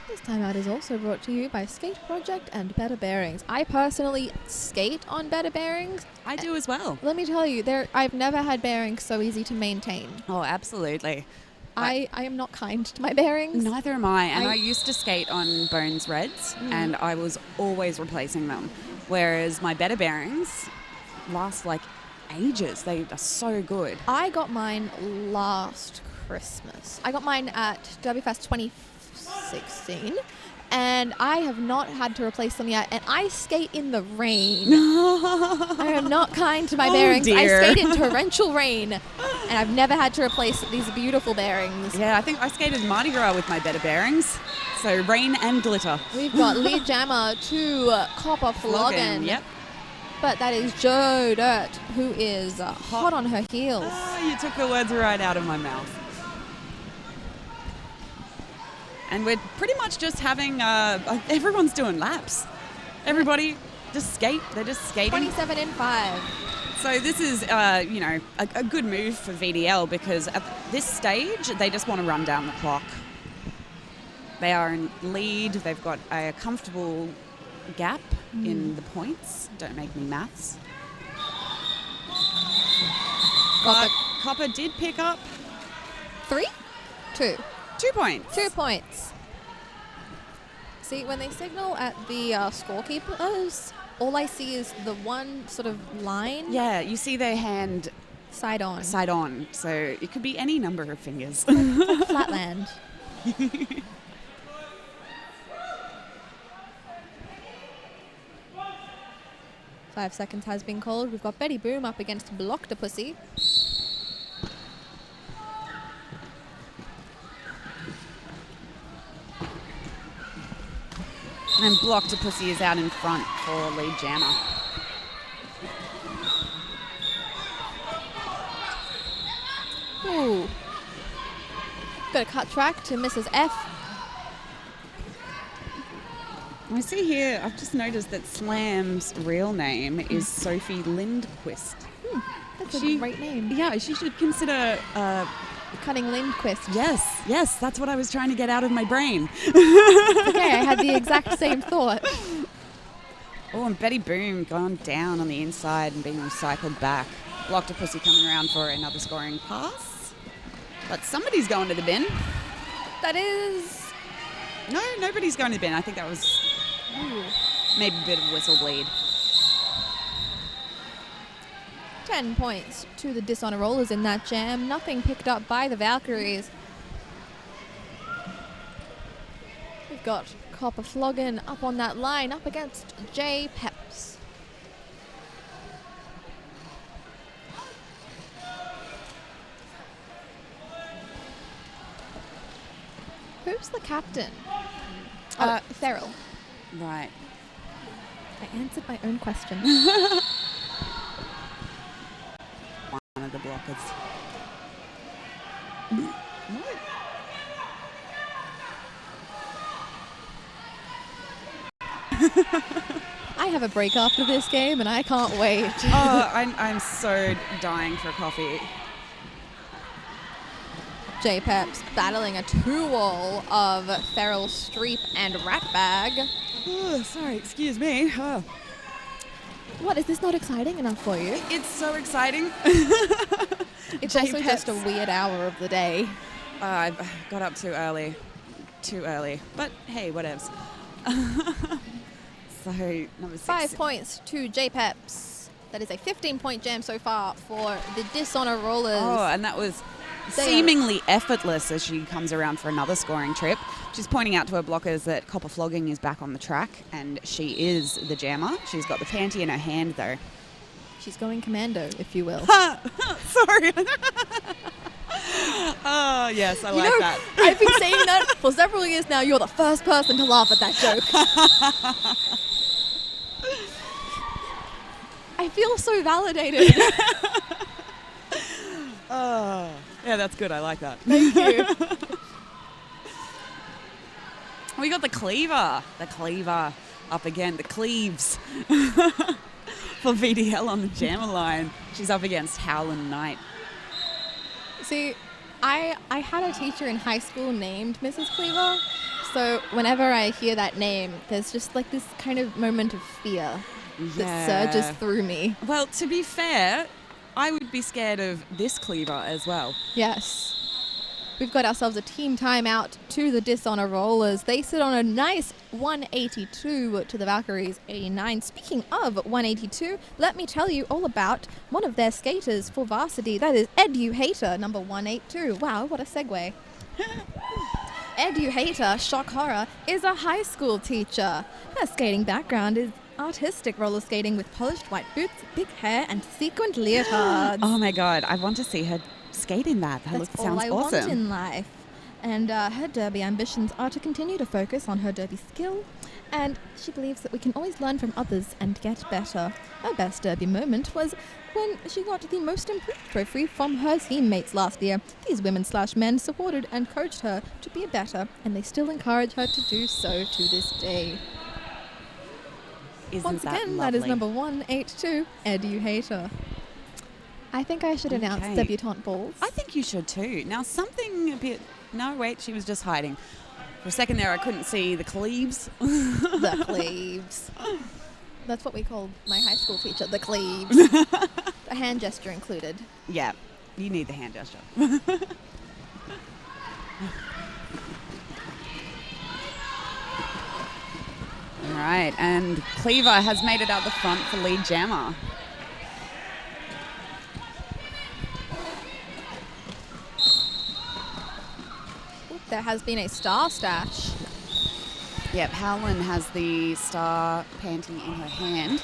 This timeout is also brought to you by Skate Project and Better Bearings. I personally skate on Better Bearings. I do as well. Let me tell you, I've never had bearings so easy to maintain. Oh, absolutely. I am not kind to my bearings. Neither am I. And I used to skate on Bones Reds, and I was always replacing them. Whereas my Better Bearings last like ages. They are so good. I got mine last Christmas. I got mine at Derbyfest 2016, and I have not had to replace them yet, and I skate in the rain. I am not kind to my bearings. Dear. I skate in torrential rain, and I've never had to replace these beautiful bearings. Yeah, I think I skated Mardi Gras with my Better Bearings. So rain and glitter. We've got lead jammer to Copper Floggin. Yep. But that is Joe Dirt, who is hot on her heels. You took the words right out of my mouth. And we're pretty much just having, everyone's doing laps. Everybody just skate. They're just skating. 27 in 5. So this is, a good move for VDL because at this stage, they just want to run down the clock. They are in lead. They've got a comfortable gap in the points. Don't make me maths. But Copper did pick up 3? 2. 2 points. 2 points. See, when they signal at the scorekeepers, all I see is the one sort of line. Yeah, you see their hand side on. Side on. So it could be any number of fingers. Like Flatland. 5 seconds has been called. We've got Betty Boom up against Blocktopussy. And Blocktopussy is out in front for lead jammer. Ooh. Got a cut track to Mrs. F. I see here, I've just noticed that Slam's real name is Sophie Lindquist. That's a great name. Yeah, she should consider... Cutting Lindquist. Yes, that's what I was trying to get out of my brain. Okay, I had the exact same thought. Oh, and Betty Boom gone down on the inside and being recycled back. Blocktopussy coming around for another scoring pass. But somebody's going to the bin. That is... No, nobody's going to the bin. I think that was maybe a bit of whistle bleed. 10 points to the Dishonor Rollers in that jam. Nothing picked up by the Valkyries. We've got Copper Floggin up on that line, up against J-Peps. Who's the captain? Feral. Right. I answered my own question. One of the blockers. I have a break after this game, and I can't wait. Oh, I'm so dying for coffee. J-Peps battling a 2-wall of Feral, Streep, and Ratbag. Oh, sorry, excuse me. Oh. What, is this not exciting enough for you? It's so exciting. It's also just a weird hour of the day. I got up too early. But hey, whatevs. So, number 6. 5 points to J-Peps. That is a 15-point jam so far for the Dishonor Rollers. Oh, and that was They seemingly effortless as she comes around for another scoring trip. She's pointing out to her blockers that Copper Flogging is back on the track, and she is the jammer. She's got the panty in her hand, though. She's going commando, if you will. Sorry. Oh, yes, I like that. I've been saying that for several years now. You're the first person to laugh at that joke. I feel so validated. Oh, yeah, that's good. I like that. Thank you. We got the cleaver. The cleaver up again. The cleaves for VDL on the jammer line. She's up against Howlin' Knight. See, I had a teacher in high school named Mrs. Cleaver, so whenever I hear that name, there's just like this kind of moment of fear that surges through me. Well, to be fair, I would be scared of this cleaver as well. Yes. We've got ourselves a team timeout to the Dishonor Rollers. They sit on a nice 182 to the Valkyries 89. Speaking of 182, let me tell you all about one of their skaters for varsity. That is Edu Hater, number 182. Wow, what a segue. Edu Hater, shock horror, is a high school teacher. Her skating background is artistic roller skating with polished white boots, big hair, and sequined leotards. Oh my god, I want to see her skate in that. That That's sounds all I awesome. want in life. And her derby ambitions are to continue to focus on her derby skill, and she believes that we can always learn from others and get better. Her best derby moment was when she got the most improved trophy from her teammates last year. These women/men supported and coached her to be better, and they still encourage her to do so to this day. Isn't Once that again, that is lovely? number 182, Edu Hater. I think I should announce Okay. debutante balls. I think you should too. Now, something a bit... No, wait, she was just hiding. For a second there, I couldn't see the cleaves. The cleaves. That's what we called my high school teacher, the cleaves. A hand gesture included. Yeah, you need the hand gesture. All right, and Cleaver has made it out the front for lead jammer. Oop, there has been a star stash. Yep, Howlin has the star panty in her hand.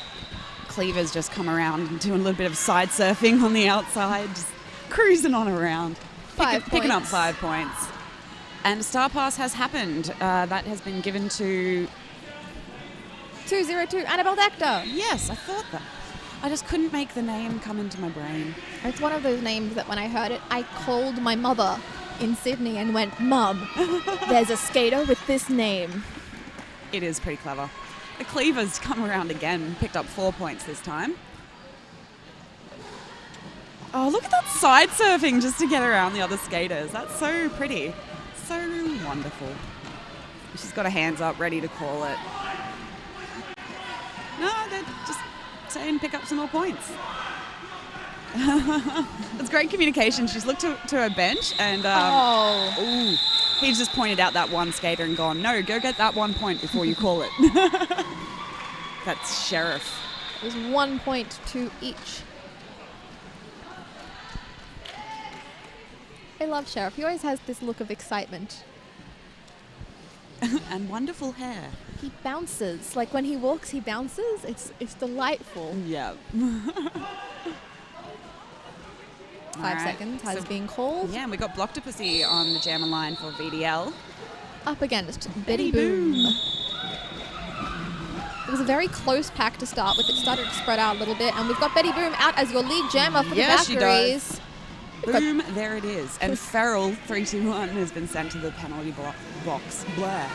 Cleaver's just come around and doing a little bit of side surfing on the outside, just cruising on around. Picking up 5 points. And Star Pass has happened. That has been given to... 202, Annabelle Dector. Yes, I thought that. I just couldn't make the name come into my brain. It's one of those names that when I heard it, I called my mother in Sydney and went, Mum, there's a skater with this name. It is pretty clever. The Cleaver's come around again, picked up 4 points this time. Oh, look at that side surfing just to get around the other skaters. That's so pretty. So wonderful. She's got her hands up, ready to call it. No, they're just saying pick up some more points. It's great communication. She's looked to her bench and ooh, he's just pointed out that one skater and gone, no, go get that 1 point before you call it. That's Sheriff. It was 1 point to each. I love Sheriff. He always has this look of excitement. And wonderful hair. He bounces. Like when he walks, he bounces. It's delightful. Yeah. 5 seconds has been called. Yeah, and we got Blocktopusy on the jammer line for VDL. up against Betty Boom. It was a very close pack to start with. It started to spread out a little bit, and we've got Betty Boom out as your lead jammer for the She Valkyries. does. Boom, there it is. And Farrell 321 has been sent to the penalty box. Blah.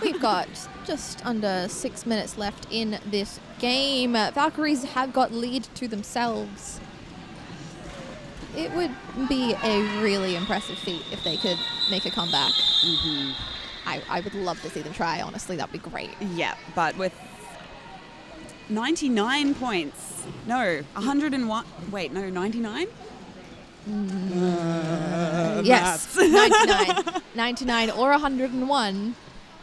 We've got just under 6 minutes left in this game. Valkyries have got lead to themselves. It would be a really impressive feat if they could make a comeback. Mm-hmm. I would love to see them try, honestly. That would be great. Yeah, but with 99 points. No, 101. Wait, no, 99? Yes, 99. 99 or 101.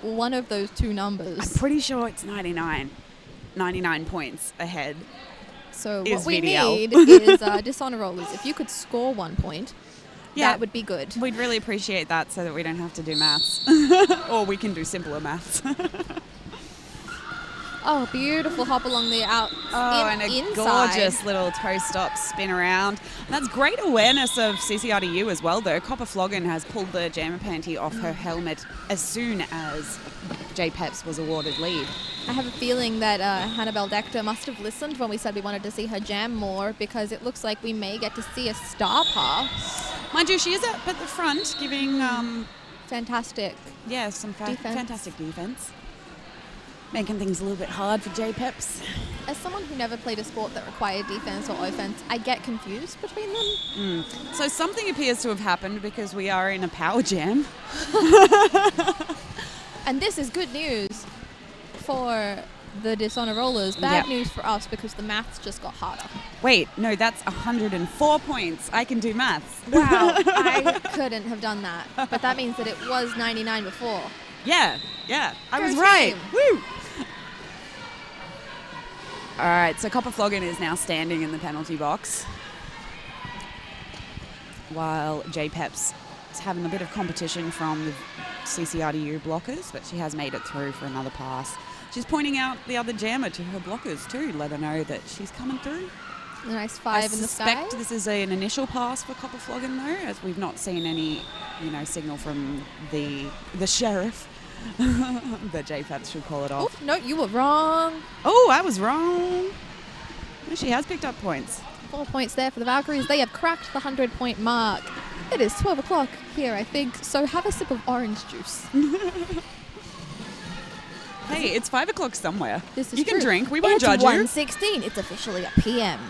One of those two numbers. I'm pretty sure it's 99. 99 points ahead. So is what we VDL. need is dishonor rollers. If you could score 1 point, that would be good. We'd really appreciate that so that we don't have to do maths. Or we can do simpler maths. Oh, beautiful hop along the out. And a inside. gorgeous little toe stop spin around. And that's great awareness of CCRDU as well, though. Copper Floggin has pulled the jammer panty off her helmet as soon as J Peps was awarded lead. I have a feeling that Hannibal Dector must have listened when we said we wanted to see her jam more, because it looks like we may get to see a star pass. Mind you, she is up at the front giving... fantastic. Yeah, some defense. Fantastic defense. Making things a little bit hard for J Peps. As someone who never played a sport that required defense or offense, I get confused between them. So something appears to have happened because we are in a power jam. And this is good news for the dishonor rollers. Bad news for us because the maths just got harder. Wait, no, that's 104 points. I can do maths. Wow, I couldn't have done that. But that means that it was 99 before. Yeah, I Go was right. team. Woo! All right, so Copper Floggin is now standing in the penalty box while J Peps is having a bit of competition from the CCRDU blockers, but she has made it through for another pass. She's pointing out the other jammer to her blockers too, to let her know that she's coming through. A nice 5 in the sky. I suspect this is an initial pass for Copper Floggin though, as we've not seen any, signal from the sheriff that J Peps should call it off. Oh, no, you were wrong. Oh, I was wrong. She has picked up points. 4 points there for the Valkyries. They have cracked the 100-point mark. It is 12 o'clock here, I think, so have a sip of orange juice. Hey, it's 5 o'clock somewhere. This is you can true. drink. We won't judge It's you. 1:16. It's officially a PM.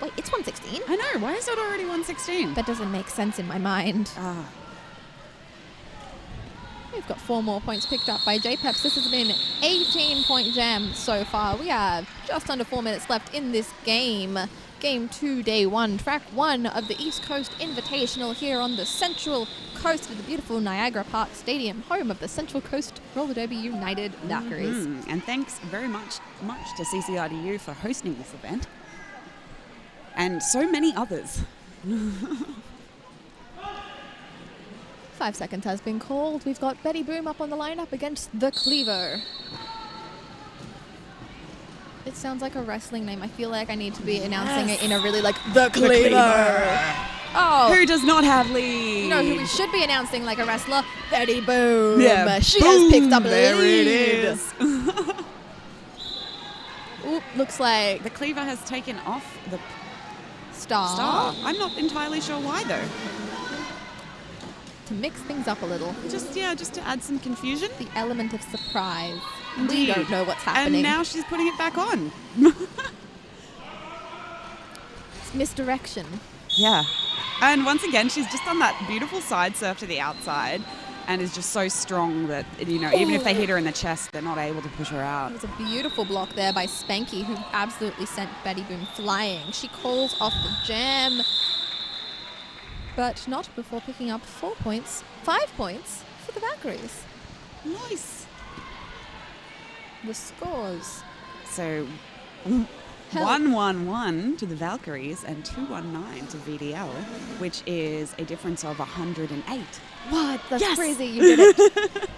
Wait, it's 1:16? I know. Why is it already 1:16? That doesn't make sense in my mind. We've got 4 more points picked up by J Peps. This has been an 18-point jam so far. We have just under 4 minutes left in this game. Game 2, day 1, track 1 of the East Coast Invitational here on the Central Coast of the beautiful Niagara Park Stadium, home of the Central Coast Roller Derby United Valkyries. And thanks very much to CCRDU for hosting this event. And so many others. 5 seconds has been called. We've got Betty Boom up on the lineup against the Cleaver. It sounds like a wrestling name. I feel like I need to be announcing it in a really the Cleaver. Oh. Who does not have lead? You know who we should be announcing like a wrestler? Betty Boom. Yeah, She boom, has picked up there lead. it is. Oop, looks like The Cleaver has taken off the Star. I'm not entirely sure why though. To mix things up a little. Just to add some confusion. The element of surprise. Indeed. We don't know what's happening. And now she's putting it back on. It's misdirection. Yeah. And once again, she's just on that beautiful side surf to the outside and is just so strong that, even if they hit her in the chest, they're not able to push her out. It was a beautiful block there by Spanky, who absolutely sent Betty Boom flying. She calls off the jam, but not before picking up 5 points for the Valkyries. Nice. The scores. So, Hell. 1-1-1 to the Valkyries and 2-1-9 to VDL, which is a difference of 108. What? That's Yes! crazy. You did it.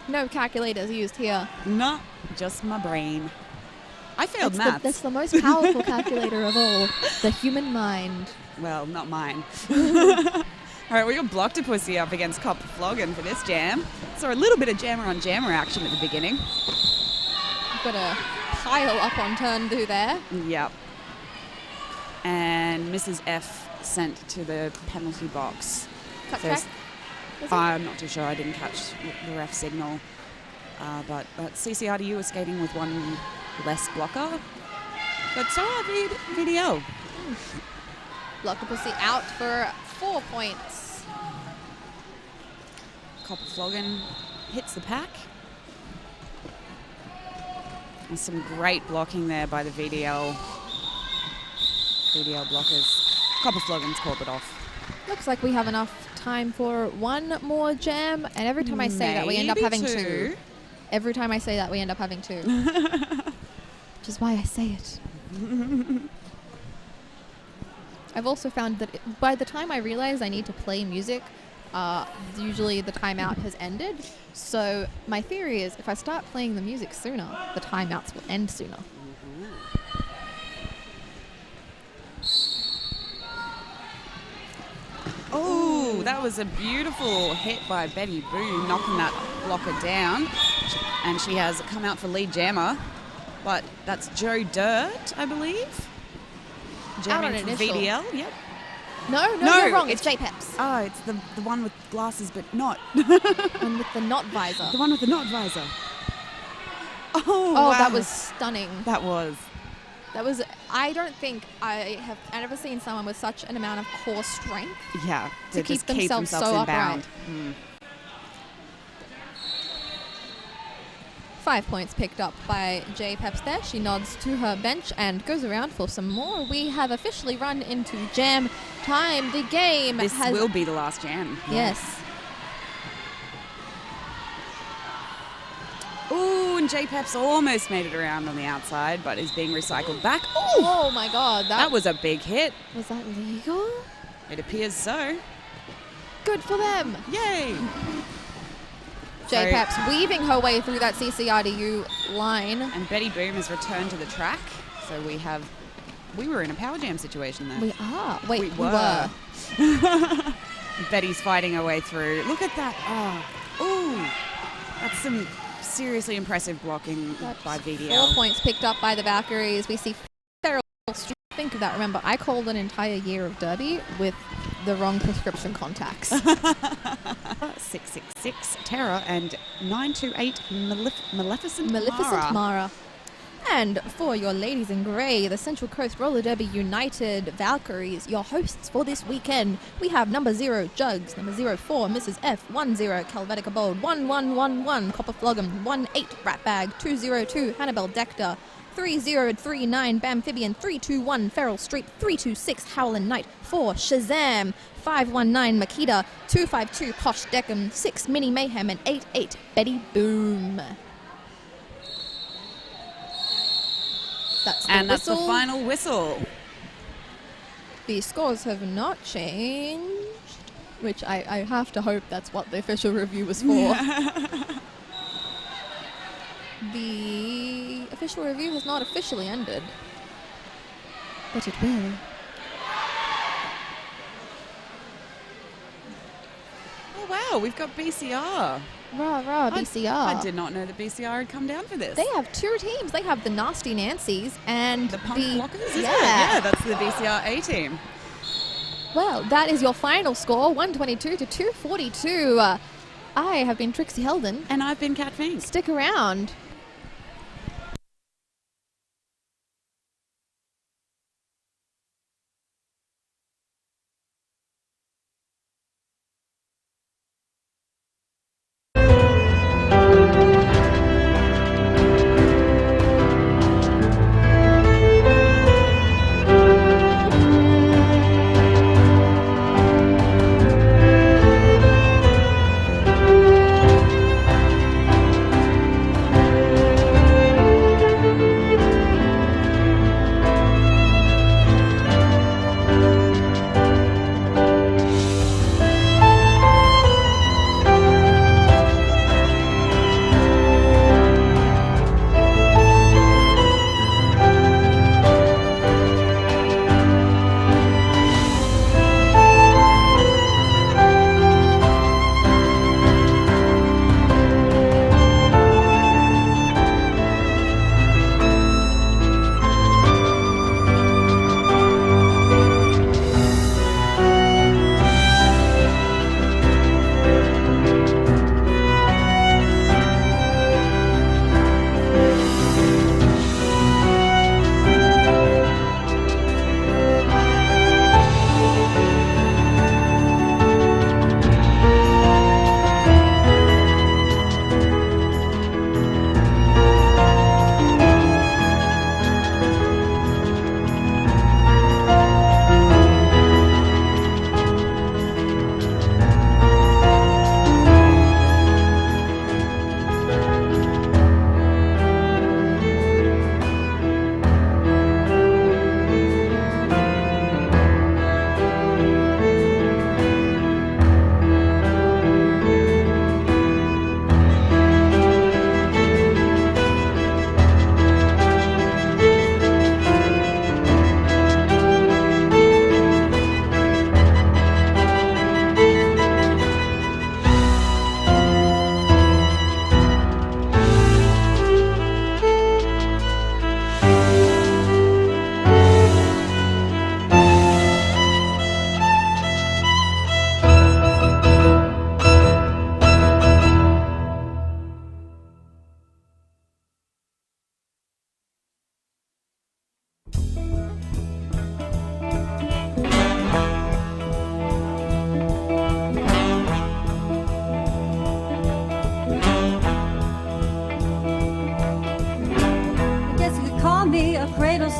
No calculators used here. Not just my brain. I failed maths. That's the most powerful calculator of all. The human mind. Well, not mine. All right, we got Blocktopussy up against Copper Floggin for this jam. Saw a little bit of jammer on jammer action at the beginning. We've got a pile up on turn 2 there. Yep. And Mrs. F sent to the penalty box. Cut So track. I'm not too sure. I didn't catch the ref signal. But CCRDU is skating with one less blocker. But so are VDL. Blocktopussy out for 4 points. Copper Floggin hits the pack. And some great blocking there by the VDL blockers. Copper Floggin's called it off. Looks like we have enough time for one more jam, and every time I say that we end up Maybe having two. two. Every time I say that we end up having two. Which is why I say it. I've also found that by the time I realize I need to play music, usually the timeout has ended. So my theory is if I start playing the music sooner, the timeouts will end sooner. Oh, that was a beautiful hit by Betty Boone, knocking that blocker down. And she has come out for lead jammer. But that's Joe Dirt, I believe. Jamming on for initial. VDL, yep. No, No, you're wrong. It's it's- J-Peps. Oh, it's the one with glasses but not. One with the not visor. The one with the not visor. Oh, Oh, wow. that was stunning. That was. That was. I don't think I have ever seen someone with such an amount of core strength. Yeah. To just keep themselves so in upright. bound. Mm. 5 points picked up by J Peps there. She nods to her bench and goes around for some more. We have officially run into jam time. The game This has. will be the last jam. Yes. Ooh, and J-Peps almost made it around on the outside, but is being recycled back. Ooh, Oh my god. that was a big hit. Was that legal? It appears so. Good for them. Yay! J Peps weaving her way through that CCRDU line. And Betty Boom has returned to the track. So we were in a power jam situation there. We are. Wait, We we were. Betty's fighting her way through. Look at that. Oh, ooh. That's some seriously impressive blocking by VDL. 4 points picked up by the Valkyries. We see Feral Street. Think of that. Remember, I called an entire year of derby with the wrong prescription contacts. 666 Terror and 928 Maleficent Mara. And for your ladies in grey, the Central Coast Roller Derby United Valkyries, your hosts for this weekend. We have number 0 Jugs, number 04 Mrs. F, 10 Calvetica Bold, 1111 Copper Floggum, 18 Ratbag, 202 Hannibal Dector, 3039 Bamphibian, 321 Feral Street, 326 Howlin' Knight, 4 Shazam, 519 Makita, 252 Posh Deckham, 6 Mini Mayhem, and 88 Betty Boom. That's the And that's the whistle. final whistle. The scores have not changed, which I have to hope that's what the official review was for. The official review has not officially ended, but it will. Oh wow, we've got BCR. Rah, rah, BCR. I did not know that BCR had come down for this. They have two teams. They have the Nasty Nancys and the Punk Blockers, is it? yeah. Yeah, that's the BCR A team. Well, that is your final score, 122 to 242. I have been Trixie Helden. And I've been Kat Fink. Stick around.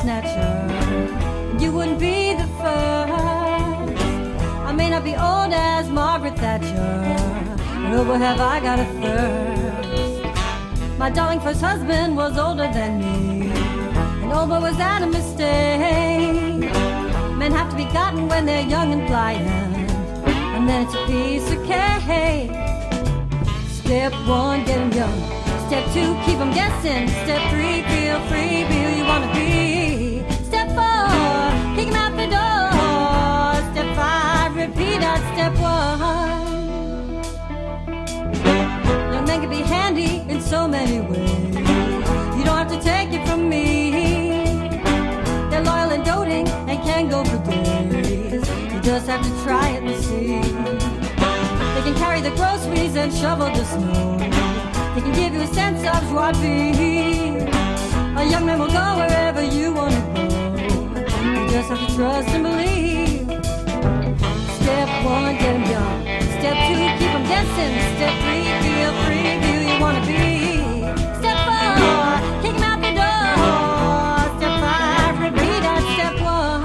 snatcher. You wouldn't be the first. I may not be old as Margaret Thatcher, but oh, have I got a thirst. My darling first husband was older than me, and oh, boy, was that a mistake. Men have to be gotten when they're young and pliant, and then it's a piece of cake. Step one, get 'em young. Step two, keep 'em guessing. Step three, feel free, be who you wanna be. Step four, kick 'em out the door. Step five, repeat at step one. Young men can be handy in so many ways. You don't have to take it from me. They're loyal and doting and can go for days. You just have to try it and see. They can carry the groceries and shovel the snow. They can give you a sense of joie de vivre. A young man will go wherever you want to go. You just have to trust and believe. Step one, get 'em young. Step two, keep 'em guessing. Step three, feel free, be who you want to be. Step four, kick 'em out the door. Step five, repeat at step one.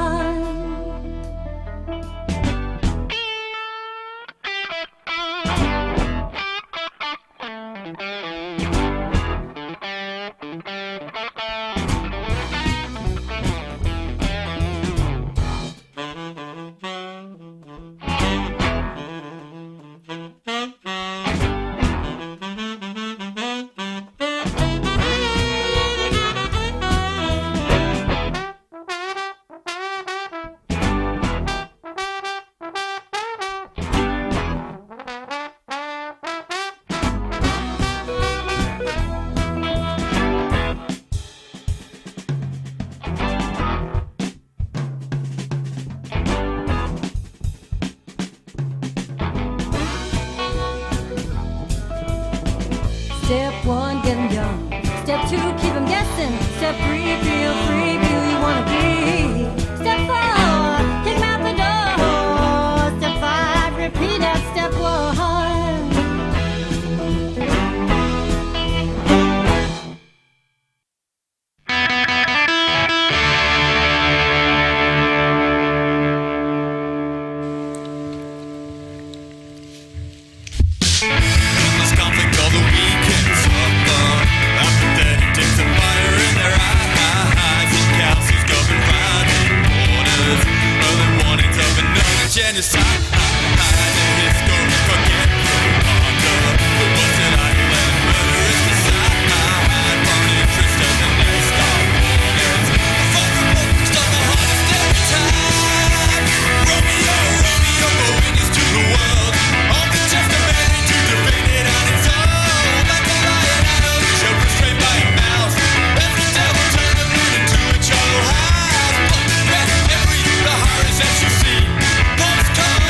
Step one, get 'em young. Step two, keep 'em guessing. Step three, feel free, be who you wanna be. Step four, kick 'em out the door. Step five, repeat at step one. This conflict all the weekend suffer. Apathetic takes a fire in their eyes. And castles govern rising borders. Early warnings of another genocide. And historic forget no longer. Was it island murderous decide? Foreign interest doesn't last our borders. Vulnerable, stop the hardest every time. Romeo, Romeo, go witness to the world. All the testament to defend it on its own. Like a lion out of the show, restrained by a mouse. As the devil turned the moon into a charnel house. Best memories, the horrors that you see. Postcards.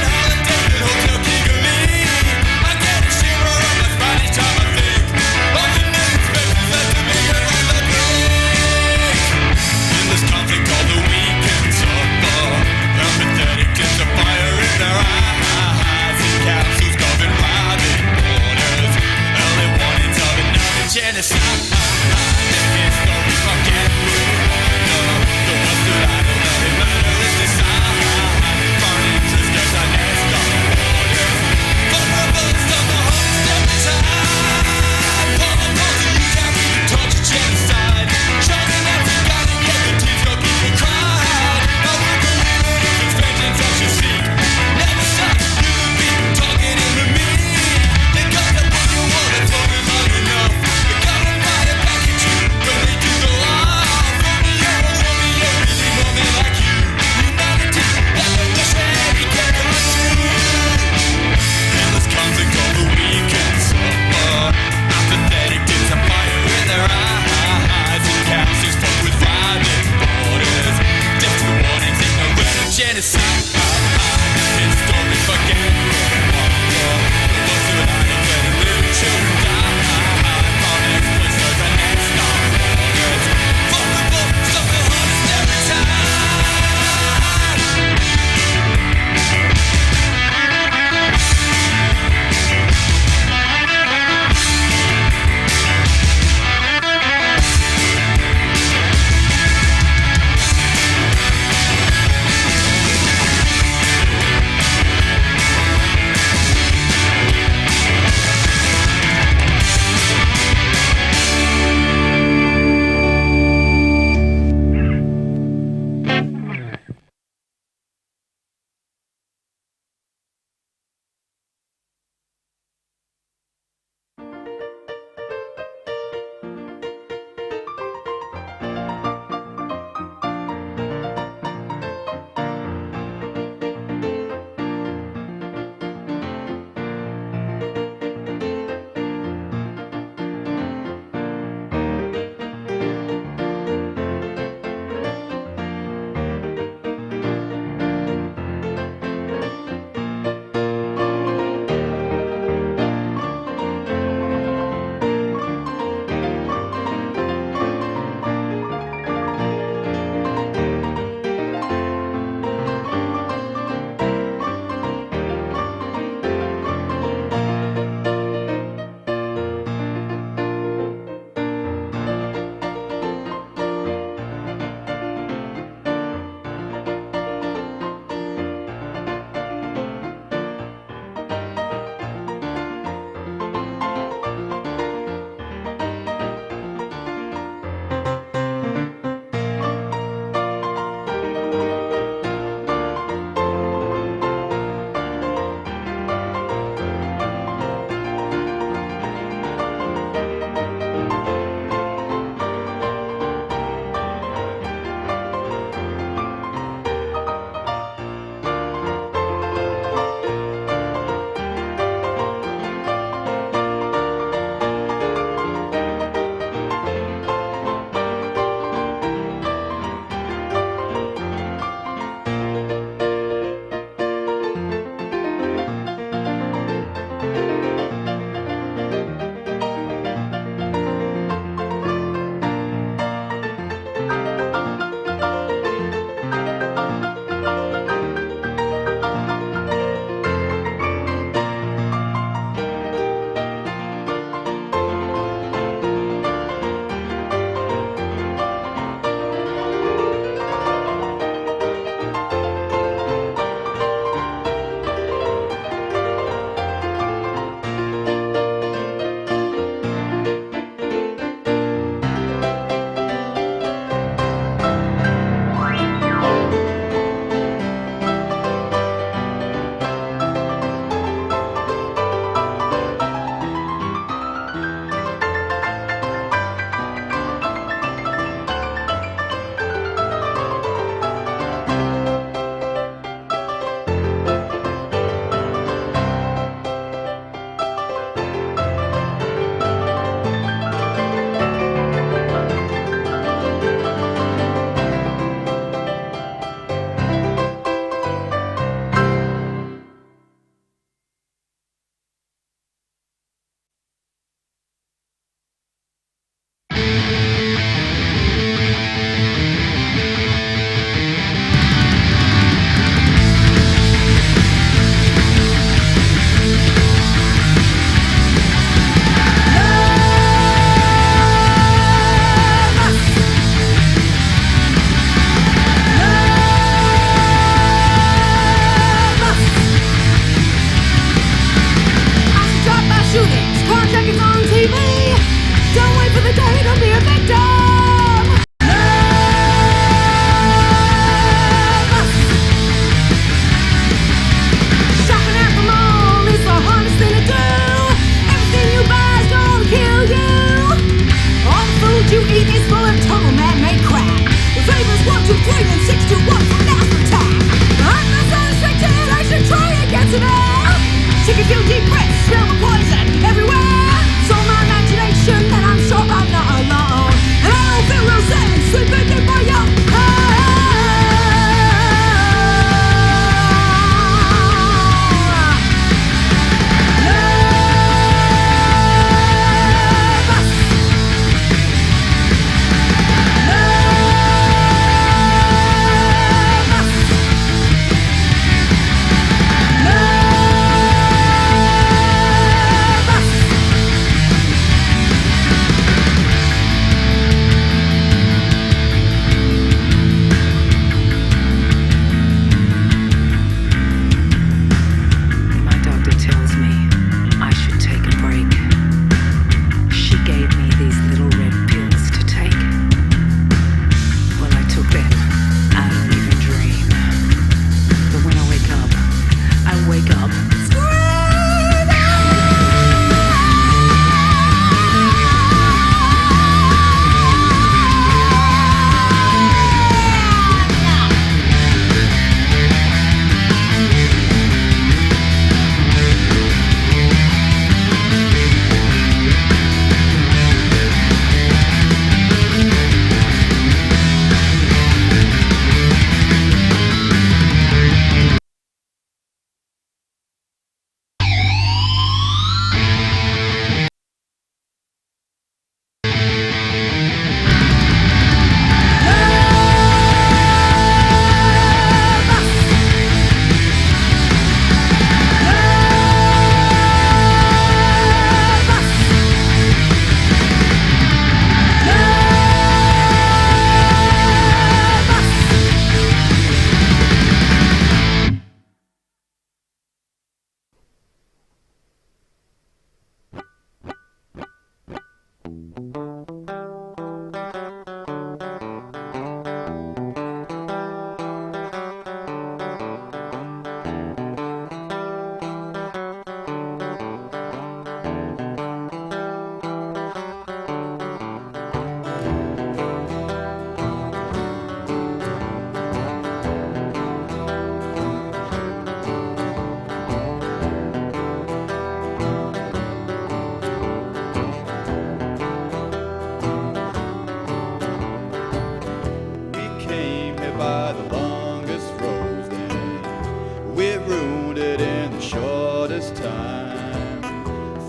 by the longest roads, then we ruined it in the shortest time.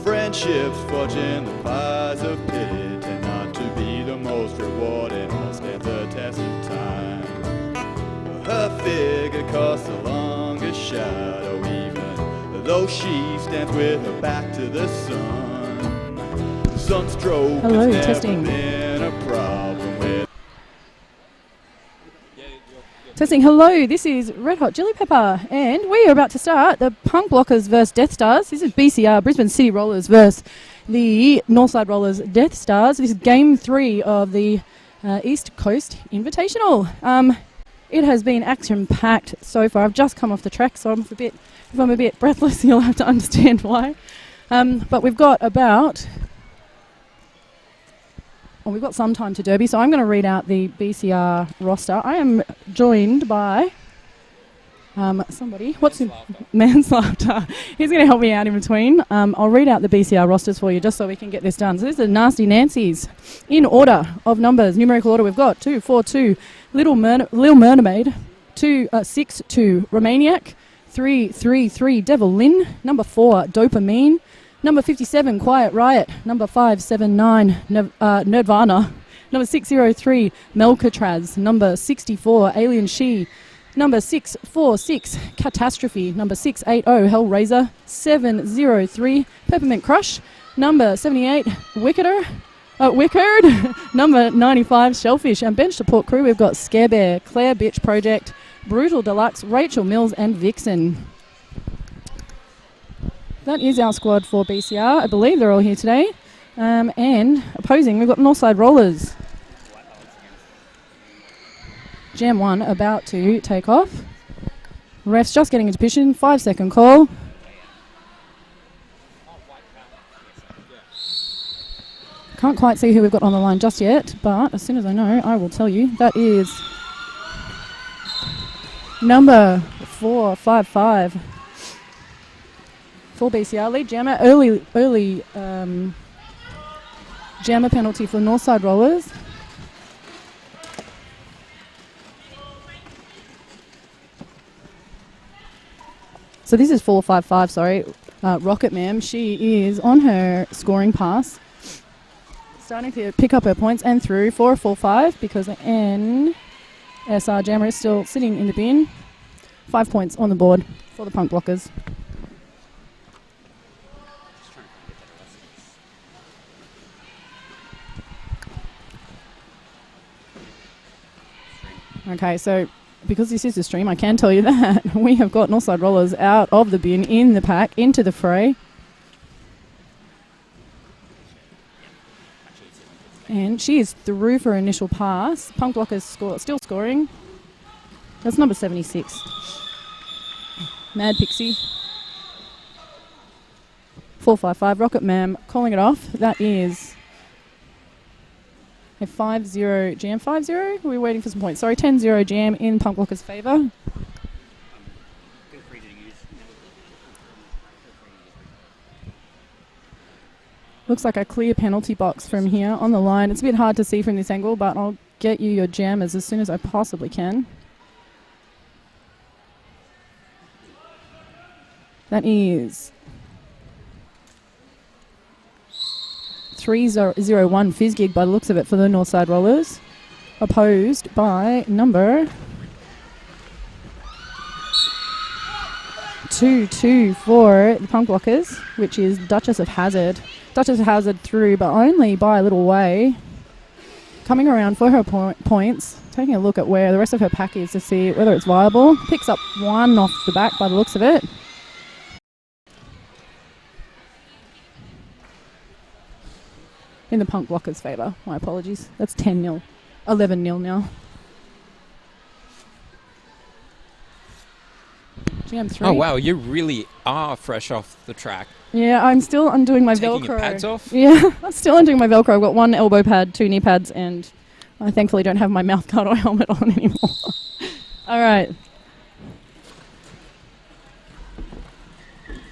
Friendships forged in the fires of pity tend not to be the most rewarding or stand the test of time. Her figure casts the longest shadow, even though she stands with her back to the sun. Sunstroke Hello, has testing. never been a problem with. Testing. Hello, this is Red Hot Chili Pepper, and we are about to start the Punk Blockers versus Death Stars. This is BCR, Brisbane City Rollers versus the Northside Rollers Death Stars. This is Game 3 of the East Coast Invitational. It has been action-packed so far. I've just come off the track, so if I'm a bit breathless, you'll have to understand why. But we've got we've got some time to derby, so I'm going to read out the BCR roster. I am joined by somebody. What's his manslaughter? He's going to help me out in between. I'll read out the BCR rosters for you just so we can get this done. So this is the Nasty Nancy's in order of numbers, numerical order. We've got 2, 4, 2, Little Mermaid, 2, 6, 2, Romaniac, 3, 3, 3, Devil Lynn, number 4, Dopamine, number 57, Quiet Riot, number 579, Nirvana, number 603, Melcatraz, number 64, Alien She, number 646, Catastrophe, number 680, Hellraiser, 703, Peppermint Crush, number 78, Wickard, number 95, Shellfish, and bench support crew we've got Scare Bear, Claire Bitch Project, Brutal Deluxe, Rachel Mills, and Vixen. That is our squad for BCR. I believe they're all here today. And opposing, we've got Northside Rollers. Jam 1 about to take off. Ref's just getting into position. 5-second call. Can't quite see who we've got on the line just yet, but as soon as I know, I will tell you. That is number 455 for BCR. Lead jammer, early jammer penalty for Northside Rollers. So this is 455, sorry. Rocket Ma'am, she is on her scoring pass. Starting to pick up her points and through 445 because the NSR jammer is still sitting in the bin. 5 points on the board for the Punk Blockers. Okay, so because this is a stream, I can tell you that we have got Northside Rollers out of the bin, in the pack, into the fray. And she is through for her initial pass. Punk Blockers still scoring. That's number 76. Mad Pixie. 455. Rocket Ma'am calling it off. That is a 5-0 jam. 5-0? We're waiting for some points. Sorry, 10-0 jam in Punk Blockers' favour. Looks like a clear penalty box from here on the line. It's a bit hard to see from this angle, but I'll get you your jammers as soon as I possibly can. That is 301 Fizz Gig by the looks of it for the Northside Rollers. Opposed by number 2-2 for the Punk Blockers, which is Duchess of Hazard. Duchess of Hazard through, but only by a little way. Coming around for her points, taking a look at where the rest of her pack is to see whether it's viable. Picks up one off the back by the looks of it. In the Punk Blockers' favour. My apologies. That's 10-0. 11-0 now. GM3. Oh, wow. You really are fresh off the track. Yeah, I'm still undoing my Taking Velcro. your pads off? Yeah, I'm still undoing my Velcro. I've got one elbow pad, 2 knee pads, and I thankfully don't have my mouth guard or helmet on anymore. All right.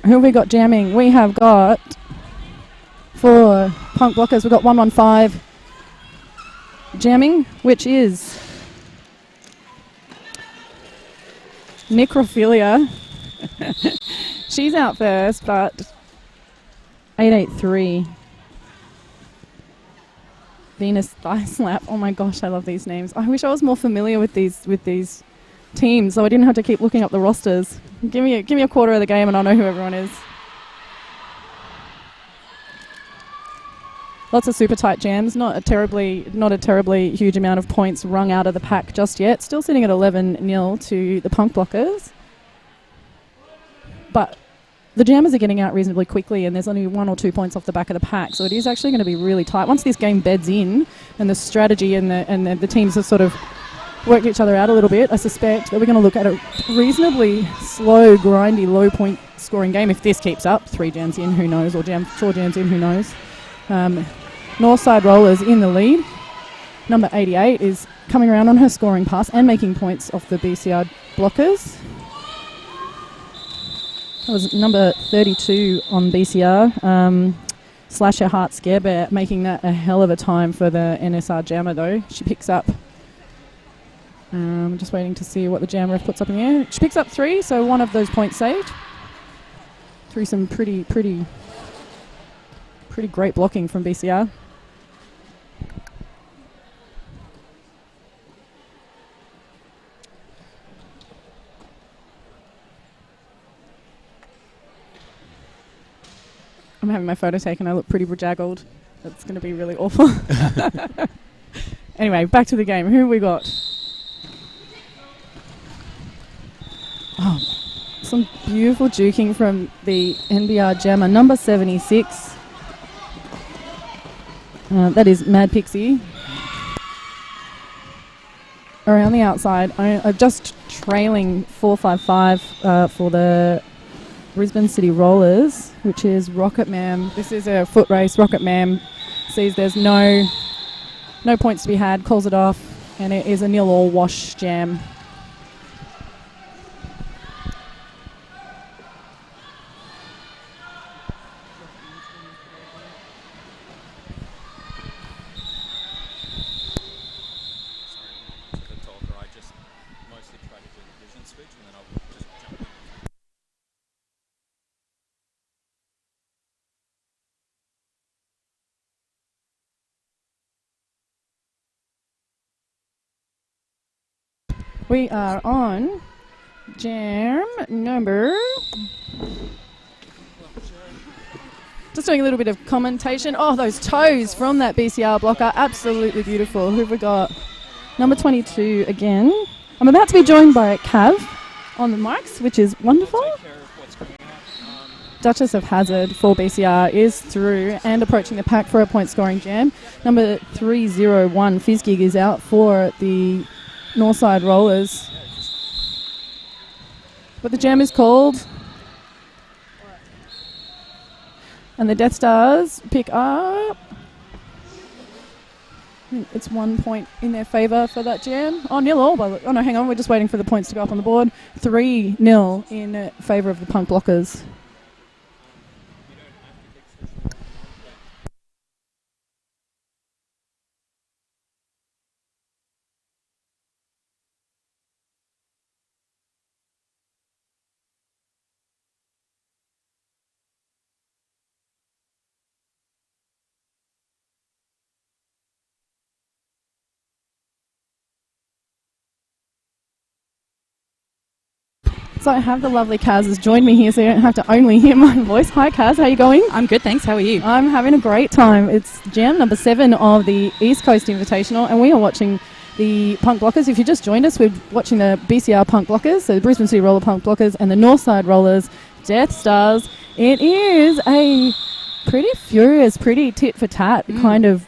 Who have we got jamming? We have got, for Punk Blockers, we've got 115 jamming, which is Necrophilia. She's out first, but 883. Venus Thigh Slap. Oh my gosh, I love these names. I wish I was more familiar with these teams, so I didn't have to keep looking up the rosters. Give me a quarter of the game, and I'll know who everyone is. Lots of super tight jams. Not a terribly huge amount of points wrung out of the pack just yet. Still sitting at 11-0 to the Punk Blockers. But the jammers are getting out reasonably quickly, and there's only 1 or 2 points off the back of the pack, so it is actually going to be really tight. Once this game beds in, and the strategy and the teams have sort of worked each other out a little bit, I suspect that we're going to look at a reasonably slow, grindy, low-point scoring game if this keeps up. 3 jams in, who knows, or 4 jams in, who knows. Northside Rollers in the lead. Number 88 is coming around on her scoring pass and making points off the BCR blockers. That was number 32 on BCR. Slasher Heart Scarebear making that a hell of a time for the NSR jammer though. She picks up, just waiting to see what the jammer puts up in the air. She picks up 3, so 1 of those points saved. Through some pretty great blocking from BCR. I'm having my photo taken. I look pretty bejaggled. That's going to be really awful. Anyway, back to the game. Who have we got? Oh, some beautiful juking from the NBR jammer. Number 76. That is Mad Pixie. Around the outside. I'm just trailing 455 for the Brisbane City Rollers, which is Rocket Mam. This is a foot race. Rocket Mam sees there's no points to be had, calls it off, and it is a 0-all wash jam. We are on jam number... Just doing a little bit of commentation. Oh, those toes from that BCR blocker. Absolutely beautiful. Who have we got? Number 22 again. I'm about to be joined by Cav on the mics, which is wonderful. Duchess of Hazard for BCR is through and approaching the pack for a point scoring jam. Number 301 Fizzgig is out for the Northside Rollers. But the jam is called. And the Death Stars pick up. It's 1 point in their favour for that jam. Oh, 0-all. Oh no, hang on. We're just waiting for the points to go up on the board. 3-0 in favour of the Punk Blockers. So I have the lovely Kaz has joined me here, so you don't have to only hear my voice. Hi Kaz, how are you going? I'm good, thanks. How are you? I'm having a great time. It's jam number 7 of the East Coast Invitational, and we are watching the Punk Blockers. If you just joined us, we're watching the BCR Punk Blockers, so the Brisbane City Roller Punk Blockers and the Northside Rollers Death Stars. It is a pretty furious, pretty tit-for-tat kind of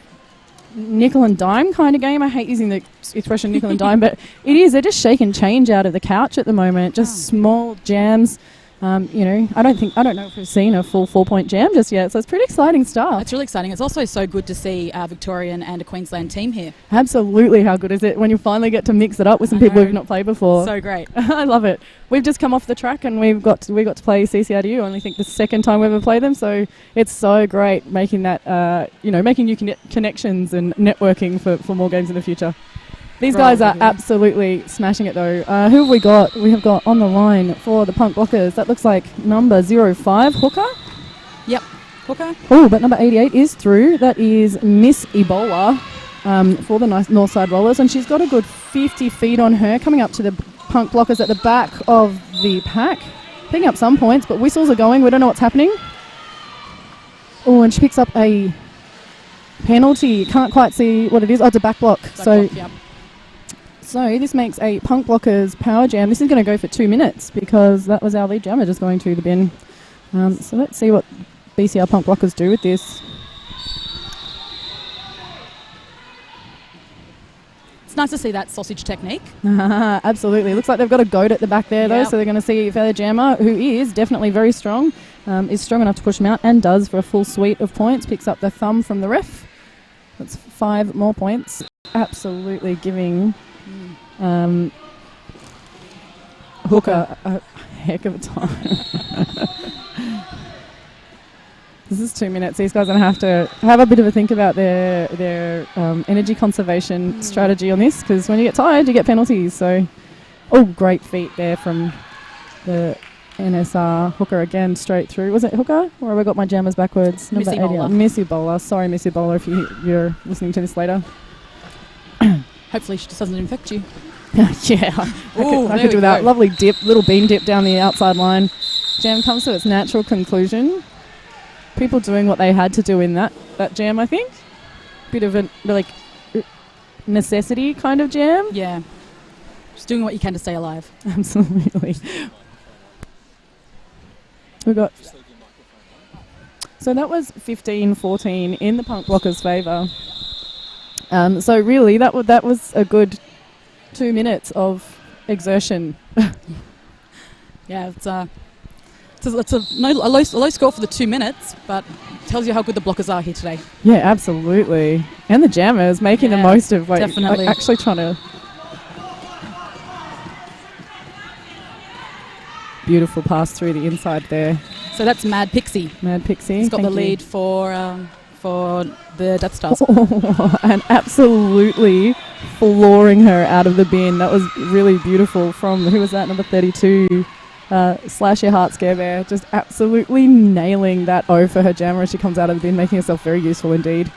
nickel and dime kind of game. I hate using the expression nickel and dime, but it is. They're just shaking change out of the couch at the moment. Just small jams. I don't know if we've seen a full 4-point jam just yet, so it's pretty exciting stuff. It's really exciting. It's also so good to see a Victorian and a Queensland team here. Absolutely. How good is it when you finally get to mix it up with some people we've not played before? So great. I love it. We've just come off the track and we got to play CCRDU. I only think the second time we ever played them, so it's so great making that, making new connections and networking for more games in the future. These roll guys are over here. absolutely smashing it though. Who have we got? We have got on the line for the Punk Blockers. That looks like number 05, Hooker. Yep. Hooker. Oh, but number 88 is through. That is Miss Ebola for the Northside Rollers. And she's got a good 50 feet on her, coming up to the Punk Blockers at the back of the pack. Picking up some points, but whistles are going. We don't know what's happening. Oh, and she picks up a penalty. Can't quite see what it is. Oh, it's a back block. So this makes a Punk Blockers power jam. This is going to go for 2 minutes because that was our lead jammer just going to the bin. So let's see what BCR Punk Blockers do with this. It's nice to see that sausage technique. Absolutely. Looks like they've got a goat at the back there, though, Yep. so they're going to see if their jammer, who is definitely very strong, is strong enough to push him out and does for a full suite of points. Picks up the thumb from the ref. That's 5 more points. Absolutely giving Hooker a heck of a time. This is 2 minutes. These guys are going to have a bit of a think about their energy conservation strategy on this, because when you get tired, you get penalties. So, great feet there from the NSR. Hooker again, straight through. Was it Hooker? Or have I got my jammers backwards? Miss Ebola. Miss Ebola. Sorry, Miss Ebola, if you're listening to this later. Hopefully she just doesn't infect you. Yeah, I could do that. Lovely dip, little bean dip down the outside line. Jam comes to its natural conclusion. People doing what they had to do in that jam, I think. Bit of a necessity kind of jam. Yeah. Just doing what you can to stay alive. Absolutely. We got. So that was 15-14 in the Punk Blockers' favour. So really, that was a good 2 minutes of exertion. Yeah, it's a low score for the 2 minutes, but tells you how good the blockers are here today. Yeah, absolutely. And the jammers making the most of definitely. actually trying to. Beautiful pass through the inside there. So that's Mad Pixie. Mad Pixie. He's got the thank you. lead for the Death Stars. And absolutely flooring her out of the bin. That was really beautiful from, who was that, number 32, Slash Your Heart Scare Bear. Just absolutely nailing that O for her jammer as she comes out of the bin, making herself very useful indeed.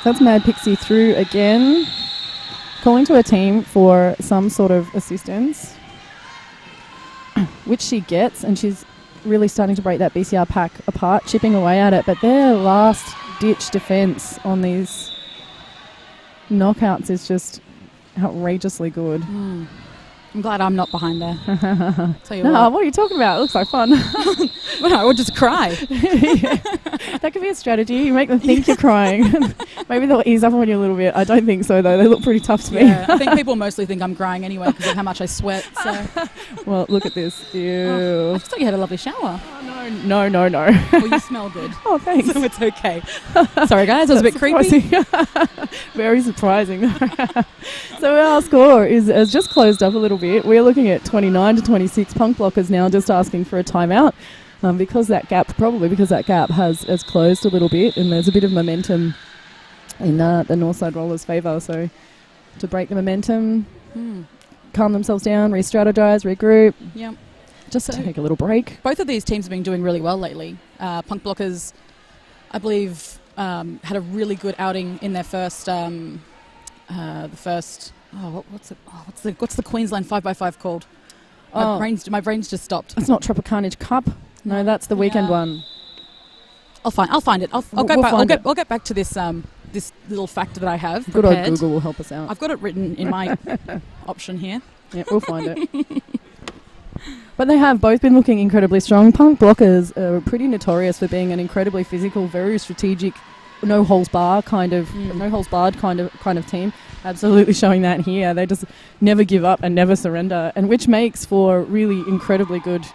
That's Mad Pixie through again, calling to her team for some sort of assistance, which she gets, and she's really starting to break that BCR pack apart, chipping away at it. But their last ditch defense on these knockouts is just outrageously good. I'm glad I'm not behind there. Tell you what what. are you talking about? It looks like fun. Well, I would just cry. That could be a strategy. You make them think you're crying. Maybe they'll ease up on you a little bit. I don't think so, though. They look pretty tough to me. Yeah, I think people mostly think I'm crying anyway because of how much I sweat. So. Well, look at this. Ew. I just thought you had a lovely shower. Oh, no. Well, you smell good. Oh, thanks. So it's okay. Sorry, guys. I was a bit creepy. Very surprising. So our score has just closed up a little bit. We're looking at 29-26. Punk Blockers now just asking for a timeout because that gap has closed a little bit, and there's a bit of momentum in the Northside Rollers' favour. So to break the momentum, calm themselves down, re-strategize, regroup. Yep. Just take a little break. Both of these teams have been doing really well lately. Punk Blockers, I believe, had a really good outing in their first. What's the Queensland 5x5 called? My brain's just stopped. It's not Tropicanage Cup. No, that's the weekend one. I'll find it. I'll get back to this this little fact that I have Good prepared. old Google will help us out. I've got it written in my option here. Yeah, we'll find it. But they have both been looking incredibly strong. Punk Blockers are pretty notorious for being an incredibly physical, very strategic, no holes barred kind of team. Absolutely showing that here. They just never give up and never surrender, and which makes for really incredibly good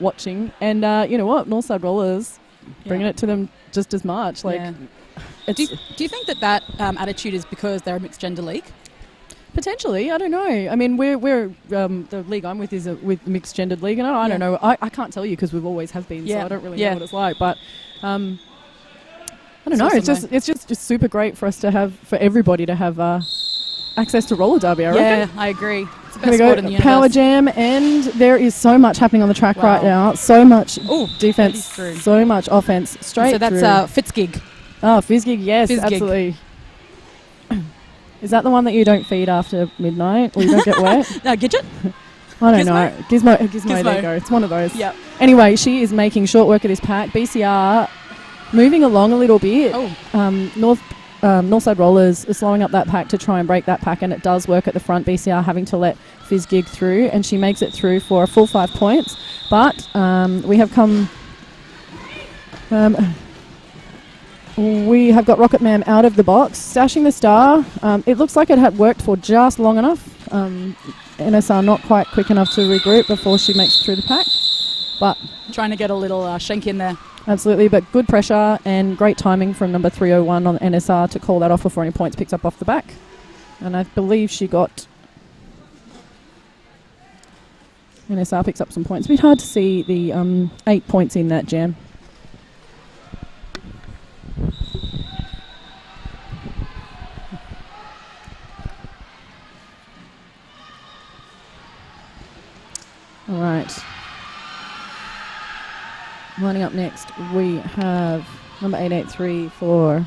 watching. And you know what, Northside Rollers bringing it to them just as much. Like, do you think that attitude is because they're a mixed gender league? Potentially, I don't know. I mean, we're the league I'm with is with mixed gendered league, and I don't know. I can't tell you because we've always have been, so I don't really know what it's like. But I don't know. It's just super great for us to have, for everybody to have access to roller derby. I reckon. I agree. It's the Here best we sport go, in the universe. Power Jam, and there is so much happening on the track right now. So much defense, so much offense. Straight So that's through. Fitzgig. Oh, Fizzgig, yes, Fizzgig. absolutely. Is that the one that you don't feed after midnight or you don't get wet? Gidget? I don't know. Gizmo, there you go. It's one of those. Yep. Anyway, she is making short work of this pack. BCR moving along a little bit. Northside Rollers is slowing up that pack to try and break that pack, and it does work at the front. BCR having to let Fizzgig through, and she makes it through for a full 5 points. But we have come... we have got Rocket Man out of the box, stashing the star. It looks like it had worked for just long enough. NSR not quite quick enough to regroup before she makes it through the pack. But trying to get a little shank in there. Absolutely, but good pressure and great timing from number 301 on NSR to call that off before any points picks up off the back. And I believe she got... NSR picks up some points. It's a bit hard to see the 8 points in that jam. All right. Lining up next, we have number 883 for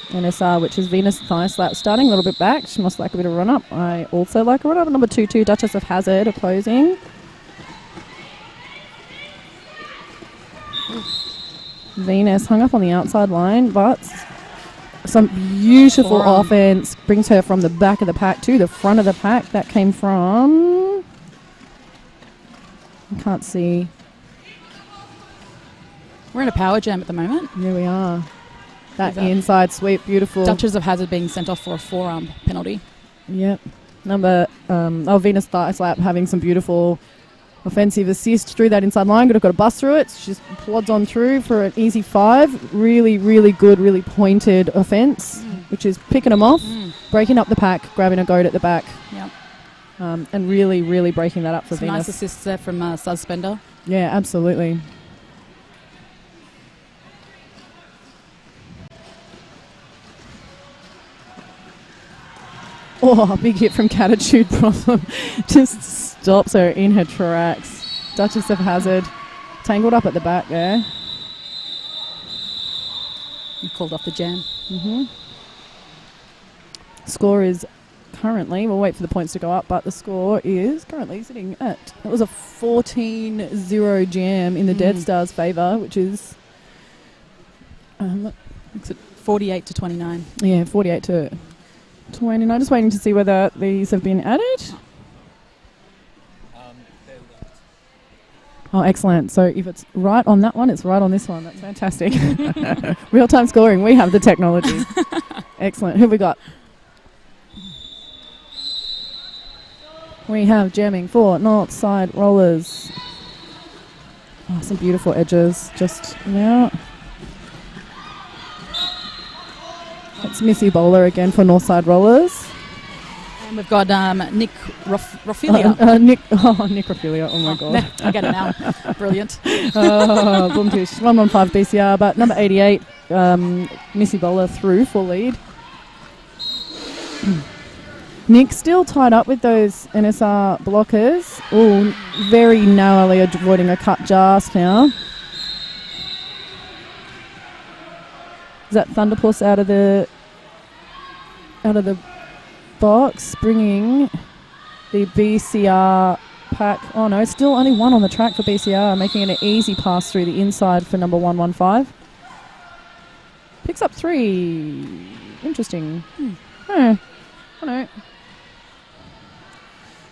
NSR, which is Venus Thigh Slap, starting a little bit back. She must like a bit of run up. I also like a run up. Number 22, Duchess of Hazard, opposing. Venus hung up on the outside line, but some beautiful offense brings her from the back of the pack to the front of the pack. That came from... I can't see. We're in a power jam at the moment. Here we are. That inside sweep, beautiful. Duchess of Hazard being sent off for a forearm penalty. Yep. Number Venus Thigh Slap having some beautiful offensive assist through that inside line. Could have got a bust through it. She just plods on through for an easy 5. Really, really good, really pointed offense, which is picking them off, breaking up the pack, grabbing a goat at the back. Yep. And really, really breaking that up for some Venus. nice assists there from Suspender. Yeah, absolutely. Oh, a big hit from Catitude Problem. Just stops her in her tracks. Duchess of Hazard tangled up at the back there. You called off the jam. Score is currently, we'll wait for the points to go up, but the score is currently sitting at, it was a 14-0 jam in the Dead Stars' favour, which is... it's at 48 to 29. Yeah, 48 to 29. Just waiting to see whether these have been added. They're linked. Oh, excellent. So if it's right on that one, it's right on this one. That's fantastic. Real-time scoring. We have the technology. Excellent. Who have we got? We have jamming for Northside Rollers. Oh, some beautiful edges just now. It's Missy Bowler again for Northside Rollers. And we've got Nick Rofilia. Nick Rofilia, oh my God. I get it now. Brilliant. Oh, boom tish. 115 BCR, but number 88, Missy Bowler through for lead. Nick still tied up with those NSR blockers. Oh, very narrowly avoiding a cut just now. Is that Thunderpuss out of the box, bringing the BCR pack? Oh no, it's still only one on the track for BCR, making it an easy pass through the inside for number 115. Picks up 3. Interesting. Oh no.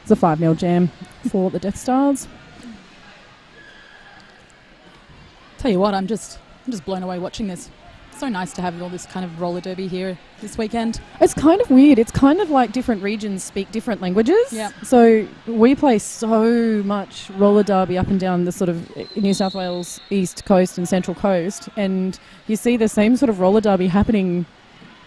It's a 5-0 jam for the Death Stars. Tell you what, I'm just blown away watching this. So nice to have all this kind of roller derby here this weekend. It's kind of weird. It's kind of like different regions speak different languages. Yeah. So we play so much roller derby up and down the sort of New South Wales East Coast and Central Coast, and you see the same sort of roller derby happening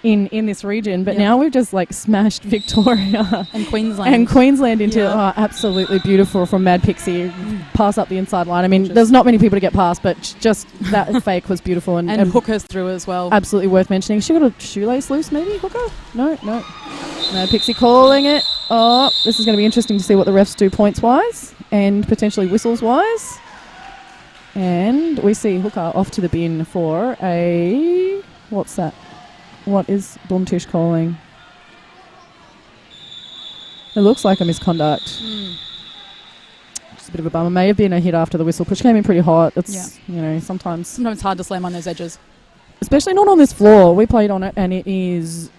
in this region, but Yep. now we've just like smashed Victoria And Queensland. and Queensland into Yeah. absolutely beautiful from Mad Pixie. Pass up the inside line. I mean, there's not many people to get past, but just that fake was beautiful and Hooker's through as well. absolutely worth mentioning. She got a shoelace loose, maybe Hooker? No. Mad Pixie calling it. Oh, this is going to be interesting to see what the refs do points wise and potentially whistles wise. And we see Hooker off to the bin for a... What's that? What is Blomtish calling? It looks like a misconduct. Just a bit of a bummer. May have been a hit after the whistle, but she came in pretty hot. It's, sometimes it's hard to slam on those edges. Especially not on this floor. We played on it and it is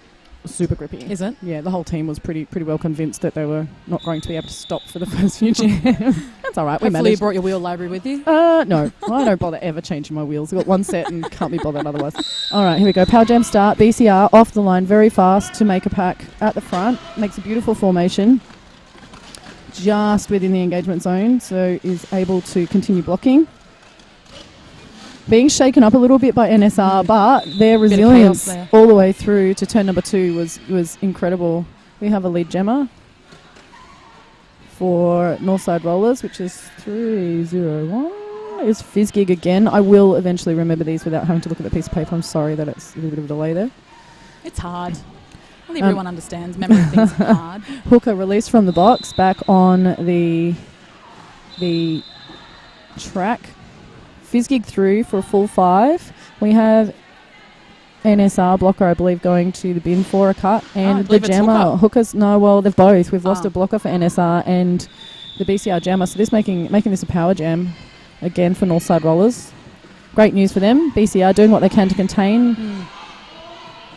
super grippy. Is it? Yeah, the whole team was pretty well convinced that they were not going to be able to stop for the first few jams. That's all right. We Hopefully you managed. brought your wheel library with you. No, I don't bother ever changing my wheels. I've got one set and can't be bothered otherwise. All right, here we go. Power jam start. BCR off the line very fast to make a pack at the front. Makes a beautiful formation just within the engagement zone, so is able to continue blocking. Being shaken up a little bit by NSR, but their Bit of resilience chaos there. all the way through to turn number 2 was incredible. We have a lead gemmer for Northside Rollers, which is 301. Is Fizzgig again. I will eventually remember these without having to look at the piece of paper. I'm sorry that it's a little bit of a delay there. It's hard. I think everyone understands memory things are hard. Hooker released from the box, back on the track. Fizzgig through for a full 5. We have NSR blocker, I believe, going to the bin for a cut, I and the believe it's jammer Hooker. hookers. No, well, they've both. We've lost Oh. a blocker for NSR and the BCR jammer, so this making this a power jam again for Northside Rollers. Great news for them. BCR doing what they can to contain.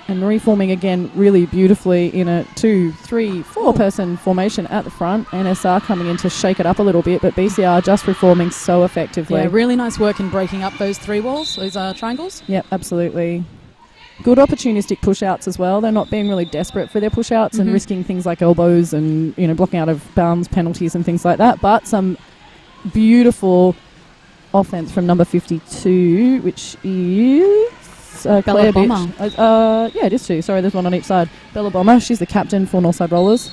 And reforming again really beautifully in a 2, 3, 4 person formation at the front. NSR coming in to shake it up a little bit, but BCR just reforming so effectively. Yeah, really nice work in breaking up those 3 walls, those triangles. Yep, absolutely. Good opportunistic push-outs as well. They're not being really desperate for their push-outs and risking things like elbows and blocking out of bounds, penalties and things like that. But some beautiful offense from number 52, which is... Claire Bomber. Bitch. Yeah, it is too. Sorry, there's one on each side. Bella Bomber, she's the captain for Northside Rollers.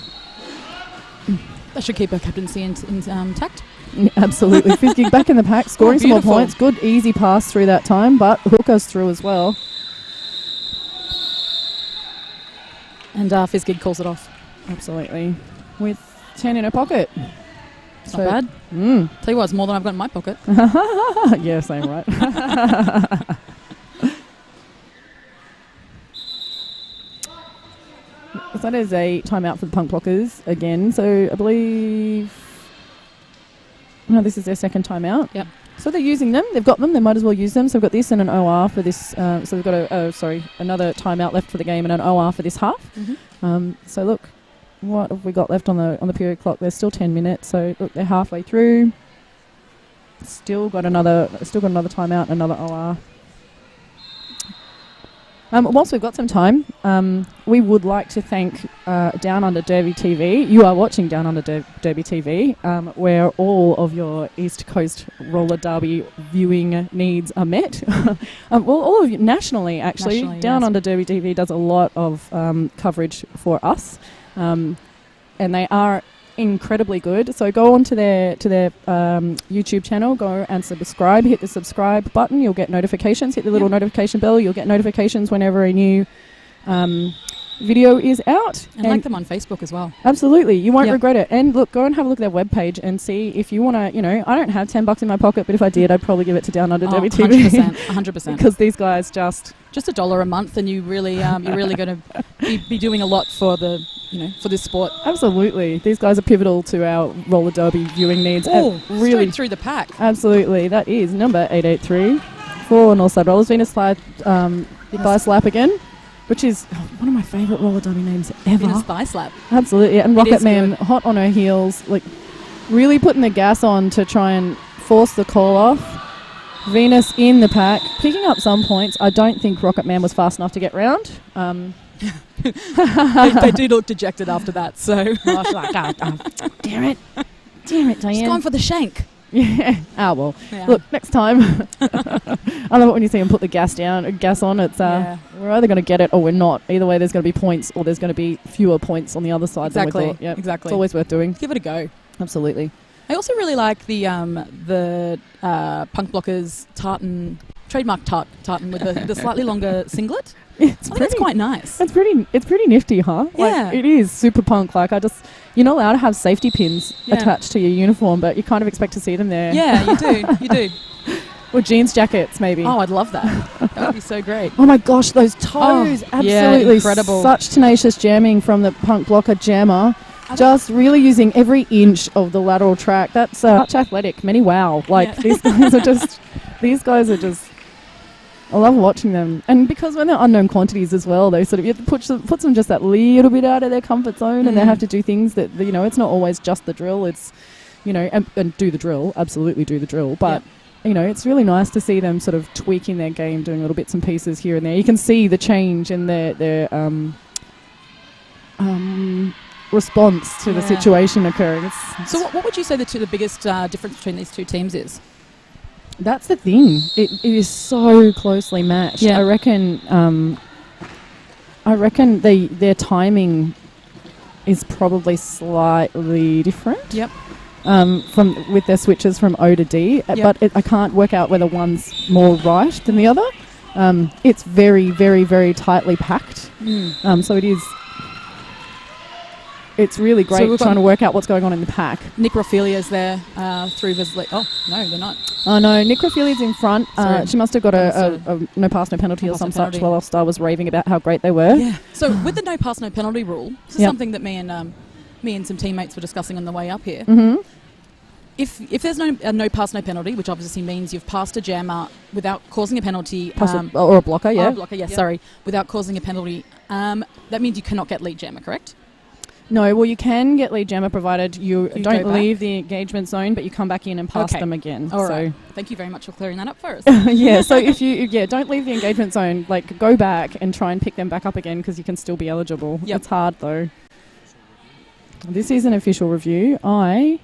That should keep her captaincy intact. Yeah, absolutely. Fizzgig back in the pack, scoring some more beautiful. points. Good, easy pass through that time, but Hooker's through as well. And Fizzgig calls it off. Absolutely. With 10 in her pocket. It's not bad. Tell you what, it's more than I've got in my pocket. Yeah, same, right? So that is a timeout for the Punk Blockers again. So I believe... No, this is their second timeout. Yep. So they're using them. They've got them. They might as well use them. So we've got this and an OR for this. So they've got another timeout left for the game and an OR for this half. So look, what have we got left on the period clock? There's still 10 minutes. So look, they're halfway through. Still got another timeout, another OR. Whilst we've got some time, we would like to thank Downunder Derby TV. You are watching Downunder Derby TV, where all of your East Coast roller derby viewing needs are met. Well, all of you, nationally, actually. Downunder Derby TV does a lot of coverage for us, and they are incredibly good. So go on to their YouTube channel, go and subscribe, hit the subscribe button, you'll get notifications, hit the little notification bell, you'll get notifications whenever a new video is out. And like them on Facebook as well. Absolutely, you won't regret it. And look, go and have a look at their webpage and see if you want to, I don't have $10 in my pocket, but if I did, I'd probably give it to Downunder Derby TV. 100%. Because these guys just $1 a month, and you really, you're really going to be doing a lot for the, for this sport. Absolutely, these guys are pivotal to our roller derby viewing needs. Oh, really straight through the pack. Absolutely, that is number 883 for Northside Rollers. Venus Thigh Slap again, which is one of my favourite roller derby names ever. Venus Thigh Slap. Absolutely, and Rocket Man hot on her heels, like really putting the gas on to try and force the call off. Venus in the pack, picking up some points. I don't think Rocket Man was fast enough to get round. They do look dejected after that, so... Damn it, Diane. She's gone for the shank. Yeah. Ah, well. Yeah. Look, next time. I love it when you see them put the gas on. It's we're either going to get it or we're not. Either way, there's going to be points or there's going to be fewer points on the other side. Exactly. Than we thought. Yep. Exactly. It's always worth doing. Give it a go. Absolutely. I also really like the Punk Blockers trademark tartan with the slightly longer singlet. It's quite nice. It's pretty nifty, huh? Yeah. Like, it is super punk. Like you're not allowed to have safety pins attached to your uniform, but you kind of expect to see them there. Yeah, you do. You do. Or jeans jackets, maybe. Oh, I'd love that. That would be so great. Oh my gosh, those toes! Absolutely incredible. Such tenacious jamming from the Punk Blocker jammer. Just really using every inch of the lateral track. That's such athletic. Many wow. Like these guys are just. I love watching them, and because when they're unknown quantities as well, they sort of you have to puts them just that little bit out of their comfort zone, and they have to do things that it's not always just the drill. It's and do the drill, absolutely do the drill, but. It's really nice to see them sort of tweaking their game, doing little bits and pieces here and there. You can see the change in their response to the situation occurring. So what would you say the biggest difference between these two teams is? That's the thing. It is so closely matched. Yeah. I reckon their timing is probably slightly different. Yep. With their switches from O to D, but I can't work out whether one's more right than the other. It's very, very, very tightly packed. So it is. It's really great trying to work out what's going on in the pack. Nick Rophelia's there through Vesely. Oh, no, they're not. Oh, no, Nick Rophelia's in front. She must have got a no pass, no penalty or some such while Star was raving about how great they were. Yeah. So with the no pass, no penalty rule, this is something that me and some teammates were discussing on the way up here. Mm-hmm. If there's no pass, no penalty, which obviously means you've passed a jammer without causing a penalty. Or a blocker, yeah. Or a blocker, yeah, sorry. Without causing a penalty, that means you cannot get lead jammer, correct? No, well, you can get lead jammer provided you don't go leave the engagement zone, but you come back in and pass them again. All right. Thank you very much for clearing that up for us. Yeah, so if you don't leave the engagement zone, like go back and try and pick them back up again because you can still be eligible. Yep. It's hard though. This is an official review. I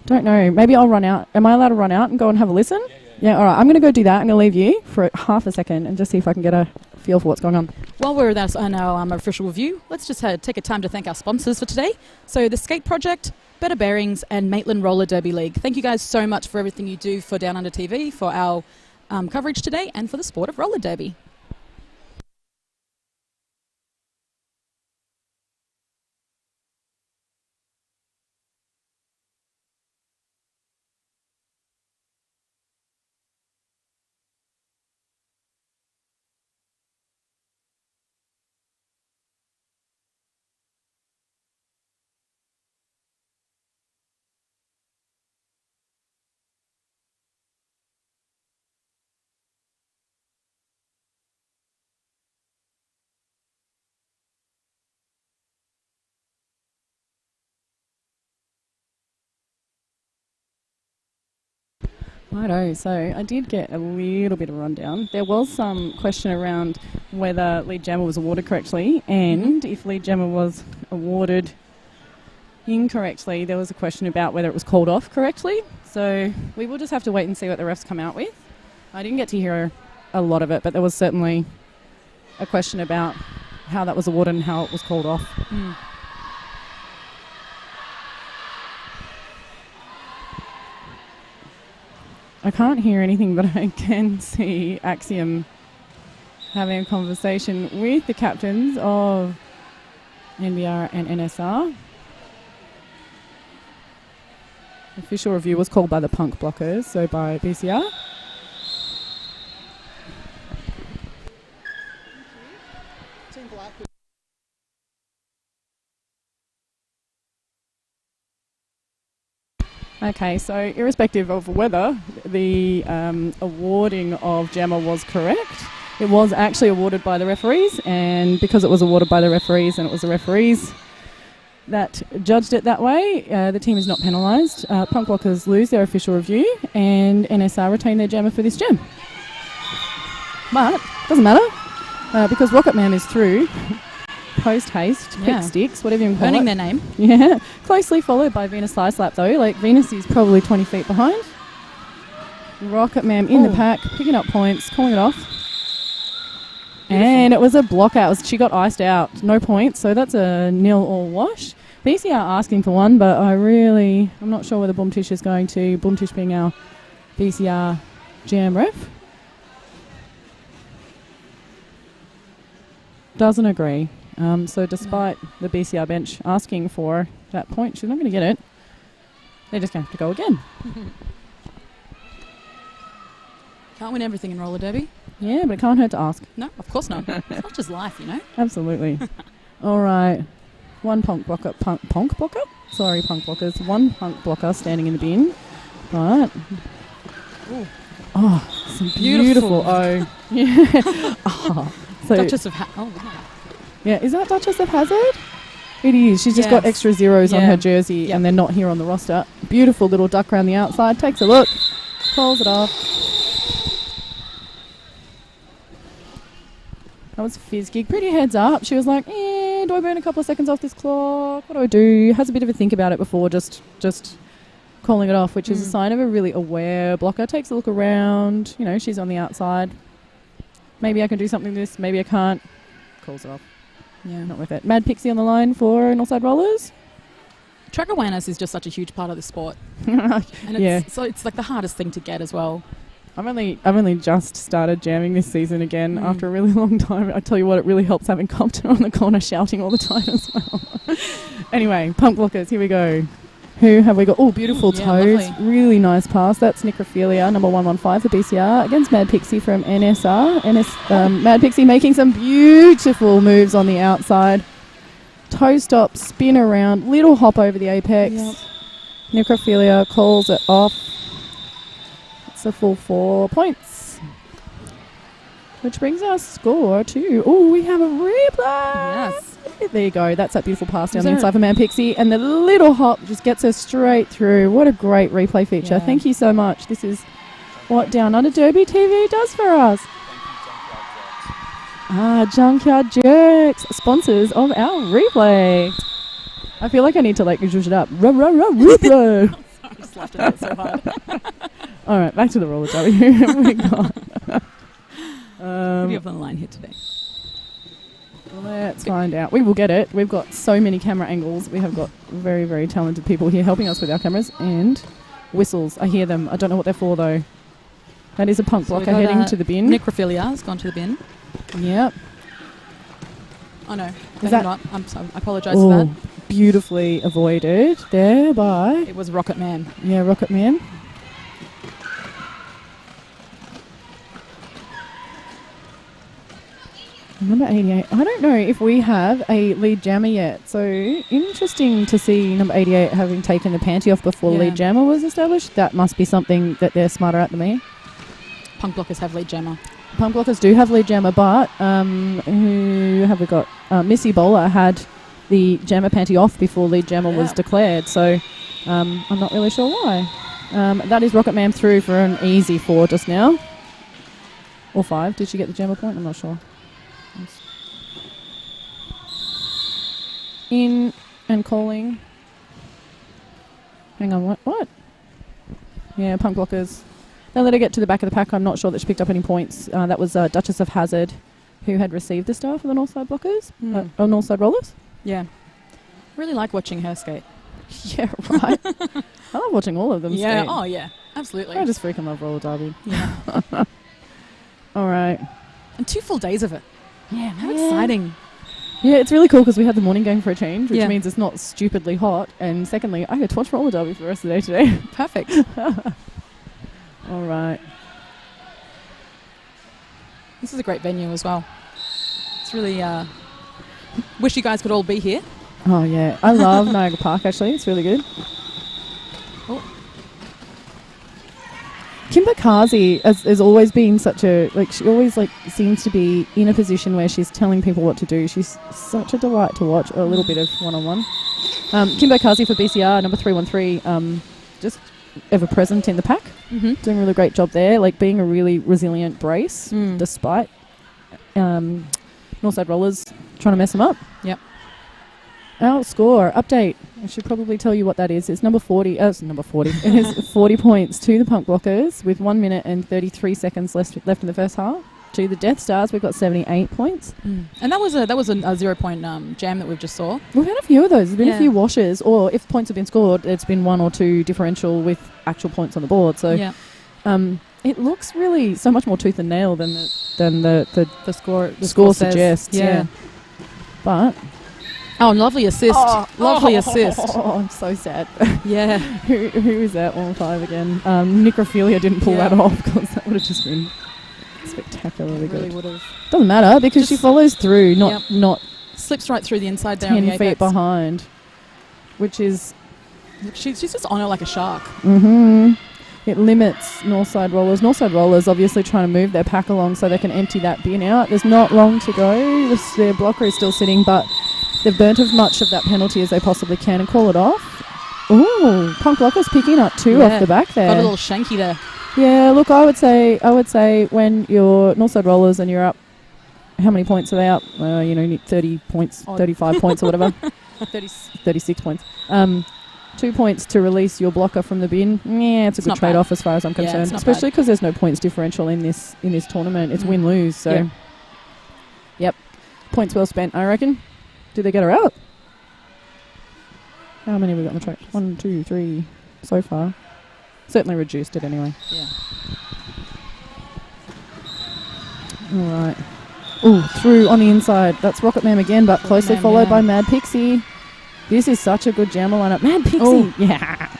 don't know. Maybe I'll run out. Am I allowed to run out and go and have a listen? Yeah, all right. I'm going to go do that. I'm going to leave you for half a second and just see if I can get a feel for what's going on. While we're on our official review, let's just take a time to thank our sponsors for today. So the Skate Project, Better Bearings, and Maitland Roller Derby League. Thank you guys so much for everything you do for Downunder TV, for our coverage today, and for the sport of roller derby. Righto, so I did get a little bit of a rundown. There was some question around whether lead jammer was awarded correctly, and if lead jammer was awarded incorrectly, there was a question about whether it was called off correctly. So we will just have to wait and see what the refs come out with. I didn't get to hear a lot of it, but there was certainly a question about how that was awarded and how it was called off. I can't hear anything, but I can see Axiom having a conversation with the captains of NBR and NSR. Official review was called by the Punk Blockers, so by BCR. Okay, so irrespective of whether the awarding of jammer was correct, it was actually awarded by the referees, and because it was awarded by the referees and it was the referees that judged it that way, the team is not penalised. Punk Blockers lose their official review and NSR retain their jammer for this jam. But it doesn't matter because Rocket Man is through. Post haste, pick sticks, whatever you call it. Earning their name. Yeah. Closely followed by Venus Side Slap though. Like Venus is probably 20 feet behind. Rocket Man in the pack, picking up points, calling it off. And it was a block out. She got iced out. No points, so that's a nil or wash. BCR asking for one, but I'm not sure whether Boomtish is going to. Boomtish being our BCR jam ref. Doesn't agree. So despite the BCR bench asking for that point, she's not going to get it. They're just going to have to go again. Can't win everything in roller derby. Yeah, but it can't hurt to ask. No, of course not. It's not just life, you know. Absolutely. All right. One punk blocker. Punk blocker? Sorry, punk blockers. One punk blocker standing in the bin. But... some beautiful O. Yeah. So Duchess of yeah, is that Duchess of Hazzard? It is. She's just got extra zeros on her jersey and they're not here on the roster. Beautiful little duck around the outside. Takes a look. Calls it off. That was Fizz Gig. Pretty heads up. She was like, do I burn a couple of seconds off this clock? What do I do? Has a bit of a think about it before just calling it off, which is a sign of a really aware blocker. Takes a look around. You know, she's on the outside. Maybe I can do something with this. Maybe I can't. Calls it off. Yeah. Not worth it. Mad Pixie on the line for Northside Rollers. Track awareness is just such a huge part of the sport. And so it's like the hardest thing to get as well. I've only just started jamming this season again after a really long time. I tell you what, it really helps having Compton on the corner shouting all the time as well. Anyway, punk blockers, here we go. Who have we got? Oh, beautiful toes. Lovely. Really nice pass. That's Necrophilia, number 115 for BCR against Mad Pixie from NSR. Mad Pixie making some beautiful moves on the outside. Toe stop, spin around, little hop over the apex. Necrophilia calls it off. It's a full 4 points. Which brings us score to... Oh, we have a replay. Yes. There you go. That's that beautiful pass down the inside for Mad Pixie. And the little hop just gets her straight through. What a great replay feature. Yeah. Thank you so much. This is what Downunder Derby TV does for us. Junkyard Jerks, sponsors of our replay. I feel like I need to zhuzh it up. Replay. I just laughed at that so hard. All right, back to the roller derby. Who have we got? Who do you have on the line here today? Let's find out. We will get it. We've got so many camera angles. We have got very, very talented people here helping us with our cameras. And whistles. I hear them. I don't know what they're for, though. That is a punk blocker heading to the bin. Necrophilia has gone to the bin. Yep. Oh, no. Is that not? I'm sorry. I apologise for that. Beautifully avoided there by... It was Rocket Man. Yeah, Rocket Man. Number 88. I don't know if we have a lead jammer yet. So interesting to see number 88 having taken the panty off before lead jammer was established. That must be something that they're smarter at than me. Punk blockers have lead jammer. Punk blockers do have lead jammer, but who have we got? Missy Bowler had the jammer panty off before lead jammer was declared. So I'm not really sure why. That is Rocket Man through for an easy 4 just now. Or 5. Did she get the jammer point? I'm not sure. In and calling. Hang on, what? Yeah, punk blockers. They'll let her get to the back of the pack. I'm not sure that she picked up any points. That was Duchess of Hazzard, who had received the star for the Northside blockers, or Northside rollers. Yeah. Really like watching her skate. Yeah, right. I love watching all of them skate. Oh, yeah. Absolutely. I just freaking love roller derby. Yeah. All right. And 2 full days of it. Yeah, how exciting. Yeah, it's really cool because we had the morning game for a change, which means it's not stupidly hot. And secondly, I get to watch roller derby for the rest of the day today. Perfect. All right. This is a great venue as well. It's really... wish you guys could all be here. Oh, yeah. I love Niagara Park, actually. It's really good. Oh. Kimber Kazi has always been such a... she always, seems to be in a position where she's telling people what to do. She's such a delight to watch. A little bit of one-on-one. Kimber Kazi for BCR, number 313, just ever present in the pack. Mm-hmm. Doing a really great job there. Being a really resilient brace, despite Northside Rollers trying to mess them up. Yep. Our score update. I should probably tell you what that is. It's number 40. It's number 40. It is 40 points to the Punk Blockers with 1 minute and 33 seconds left in the first half. To the Death Stars, we've got 78 points. And that was a 0 point jam that we've just saw. We've had a few of those. There's been a few washes, or if points have been scored, it's been 1 or 2 differential with actual points on the board. So it looks really so much more tooth and nail than the score suggests. Yeah. But lovely assist. Lovely assist. Oh, I'm so sad. Yeah. Who is that 1-5 again? Necrophilia didn't pull that off because that would have just been spectacularly good. Would have. Doesn't matter because she follows through, not slips right through the inside there. 10 feet behind, which is she's just on her like a shark. It limits Northside Rollers. Northside Rollers obviously trying to move their pack along so they can empty that bin out. There's not long to go. Their blocker is still sitting, but they've burnt as much of that penalty as they possibly can and call it off. Ooh, Punk Blockers picking up 2 off the back there. Got a little shanky there. Yeah, look, I would say when you're Northside Rollers and you're up, how many points are they up? You need 30 points, 35 points or whatever. 36 points. 2 points to release your blocker from the bin. Yeah, it's a good trade-off as far as I'm concerned, especially because there's no points differential in this tournament. It's win-lose, so yep, points well spent, I reckon. Did they get her out? How many have we got on the track? 1, 2, 3 so far. Certainly reduced it anyway. Yeah. All right. Ooh, through on the inside. That's Rocket Mam again, but closely followed by Mad Pixie. This is such a good jammer lineup. Mad Pixie! Oh. Yeah!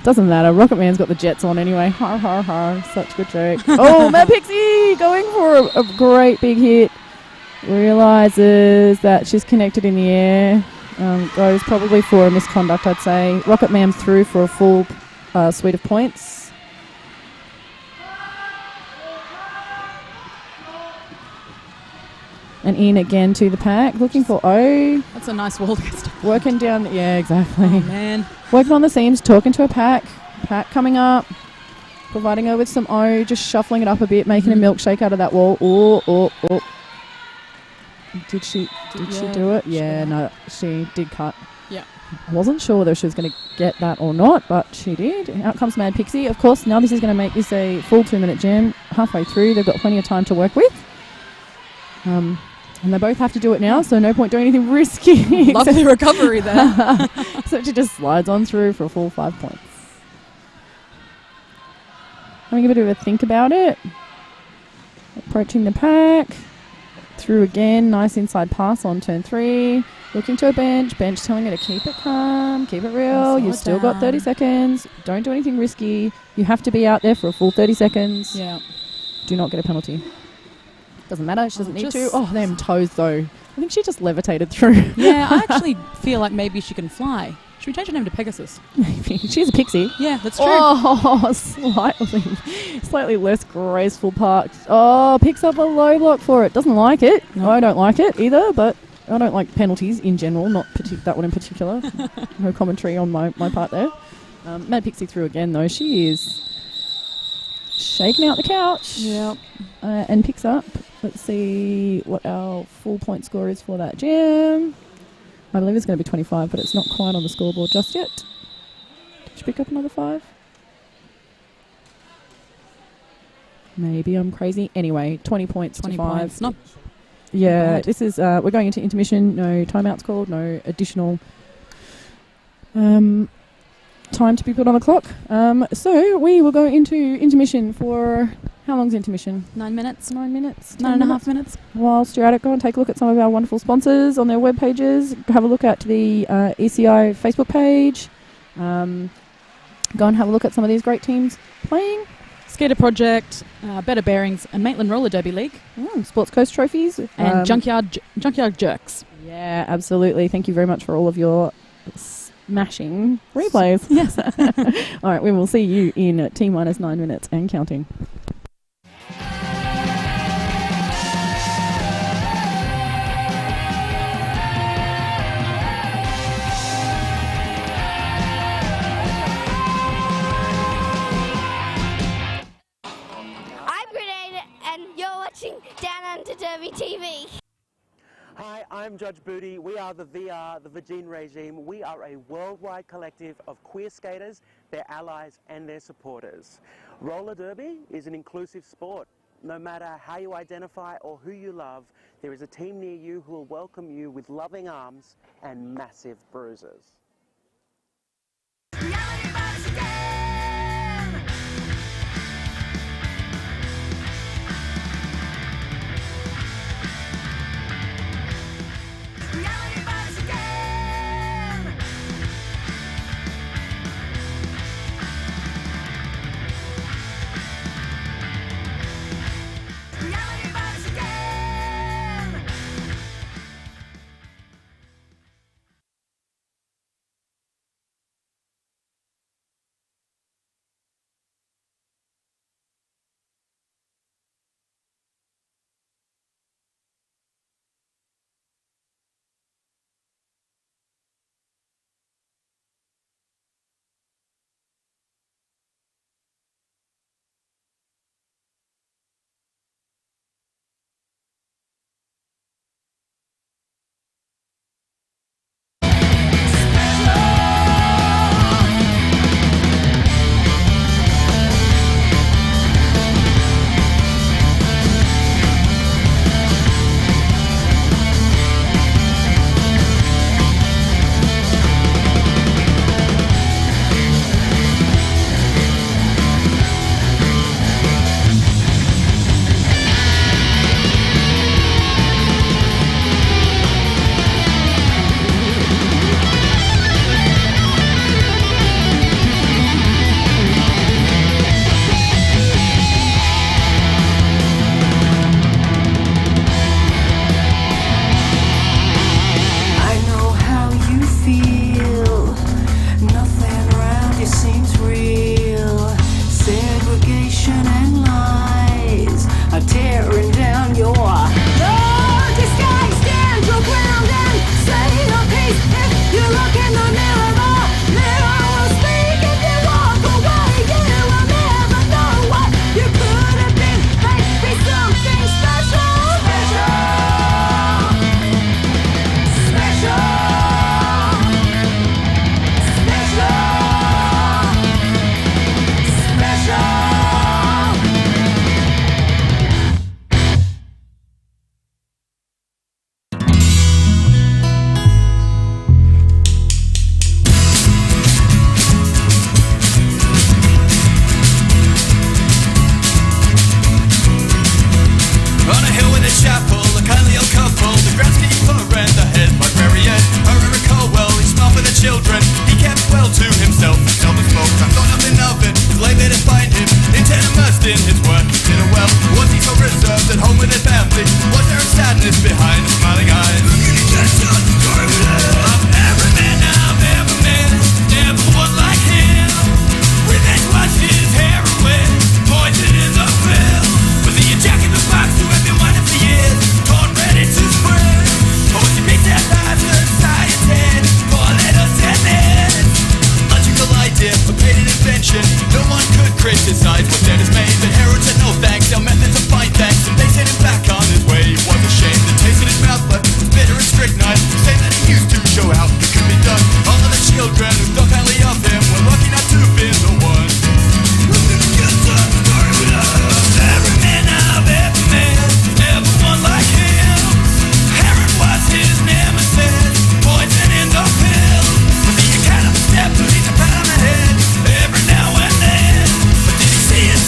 Doesn't matter. Rocket Man's got the jets on anyway. Har, har, har. Such a good joke. Oh, Mad Pixie! Going for a great big hit. Realises that she's connected in the air. Goes probably for a misconduct, I'd say. Rocket Man through for a full suite of points. And in again to the pack, looking for O. That's a nice wall to get stuck. Working down, exactly. Oh, man. Working on the seams, talking to a pack. Pack coming up, providing her with some O, just shuffling it up a bit, making a milkshake out of that wall. Oh. Did she do it? Yeah, no, she did cut. Yeah. I wasn't sure whether she was going to get that or not, but she did. Out comes Mad Pixie. Of course, now this is going to make this a full 2-minute jam. Halfway through, they've got plenty of time to work with. And they both have to do it now, so no point doing anything risky. Lovely recovery there. So she just slides on through for a full 5 points. Having a bit of a think about it. Approaching the pack. Through again, nice inside pass on turn 3. Looking to a bench telling her to keep it calm, keep it real. You've still got 30 seconds. Don't do anything risky. You have to be out there for a full 30 seconds. Yeah. Do not get a penalty. Doesn't matter. She doesn't need to. Oh, them toes though. I think she just levitated through. Yeah, I actually feel like maybe she can fly. Should we change her name to Pegasus? Maybe. She's a pixie. Yeah, that's true. Oh, slightly less graceful parked. Oh, picks up a low block for it. Doesn't like it. No, I don't like it either, but I don't like penalties in general, not that one in particular. No commentary on my part there. Mad Pixie through again, though. She is shaking out the couch. Yeah. And picks up. Let's see what our full point score is for that jam. I believe it's going to be 25, but it's not quite on the scoreboard just yet. Did you pick up another 5? Maybe I'm crazy. Anyway, 20 points 20 to 5. points. Not yeah, bad. This is, we're going into intermission. No timeouts called, no additional time to be put on the clock. So we will go into intermission for... How long's intermission? 9 minutes. 9 minutes. 9.5 minutes. Whilst you're at it, go and take a look at some of our wonderful sponsors on their web pages. Have a look at the ECI Facebook page. Go and have a look at some of these great teams playing. Skater Project, Better Bearings, and Maitland Roller Derby League. Sports Coast trophies. And Junkyard Jerks. Yeah, absolutely. Thank you very much for all of your smashing replays. Yes. All right, we will see you in T-minus 9 minutes and counting. I'm Grenade and you're watching Downunder Derby TV. Hi, I'm Judge Booty. We are the VR, the Virgin Regime. We are a worldwide collective of queer skaters, their allies and their supporters. Roller derby is an inclusive sport. No matter how you identify or who you love, there is a team near you who will welcome you with loving arms and massive bruises. See it.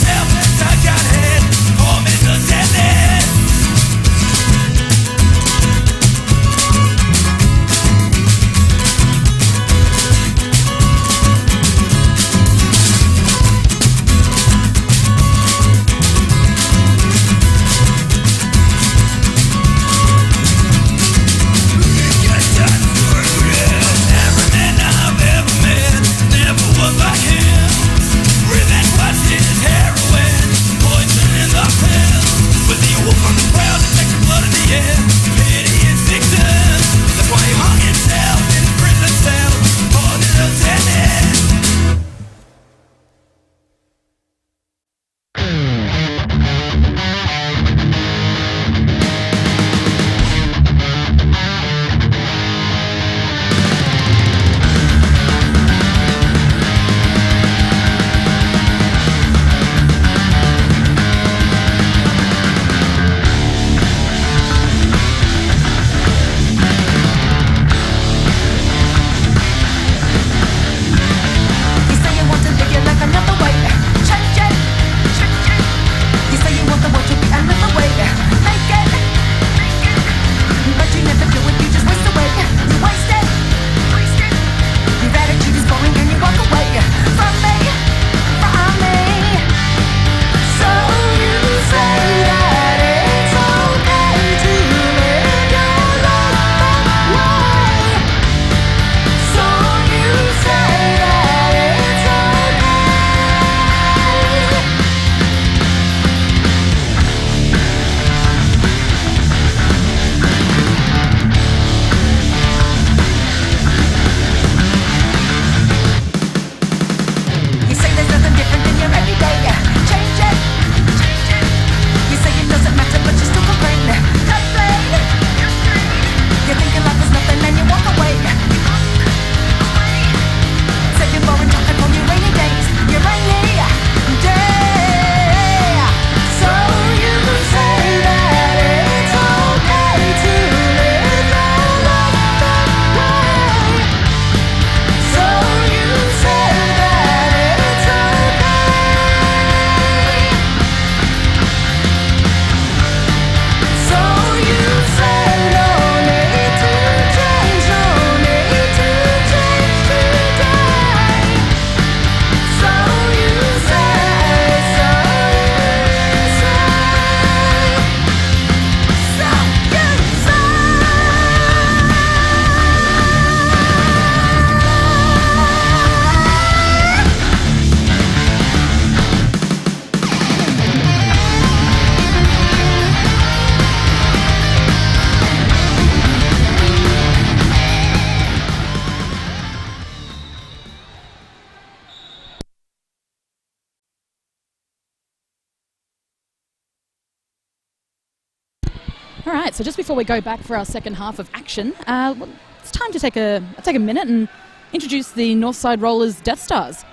All right, so just before we go back for our second half of action, it's time to take a minute and introduce the Northside Rollers Death Stars.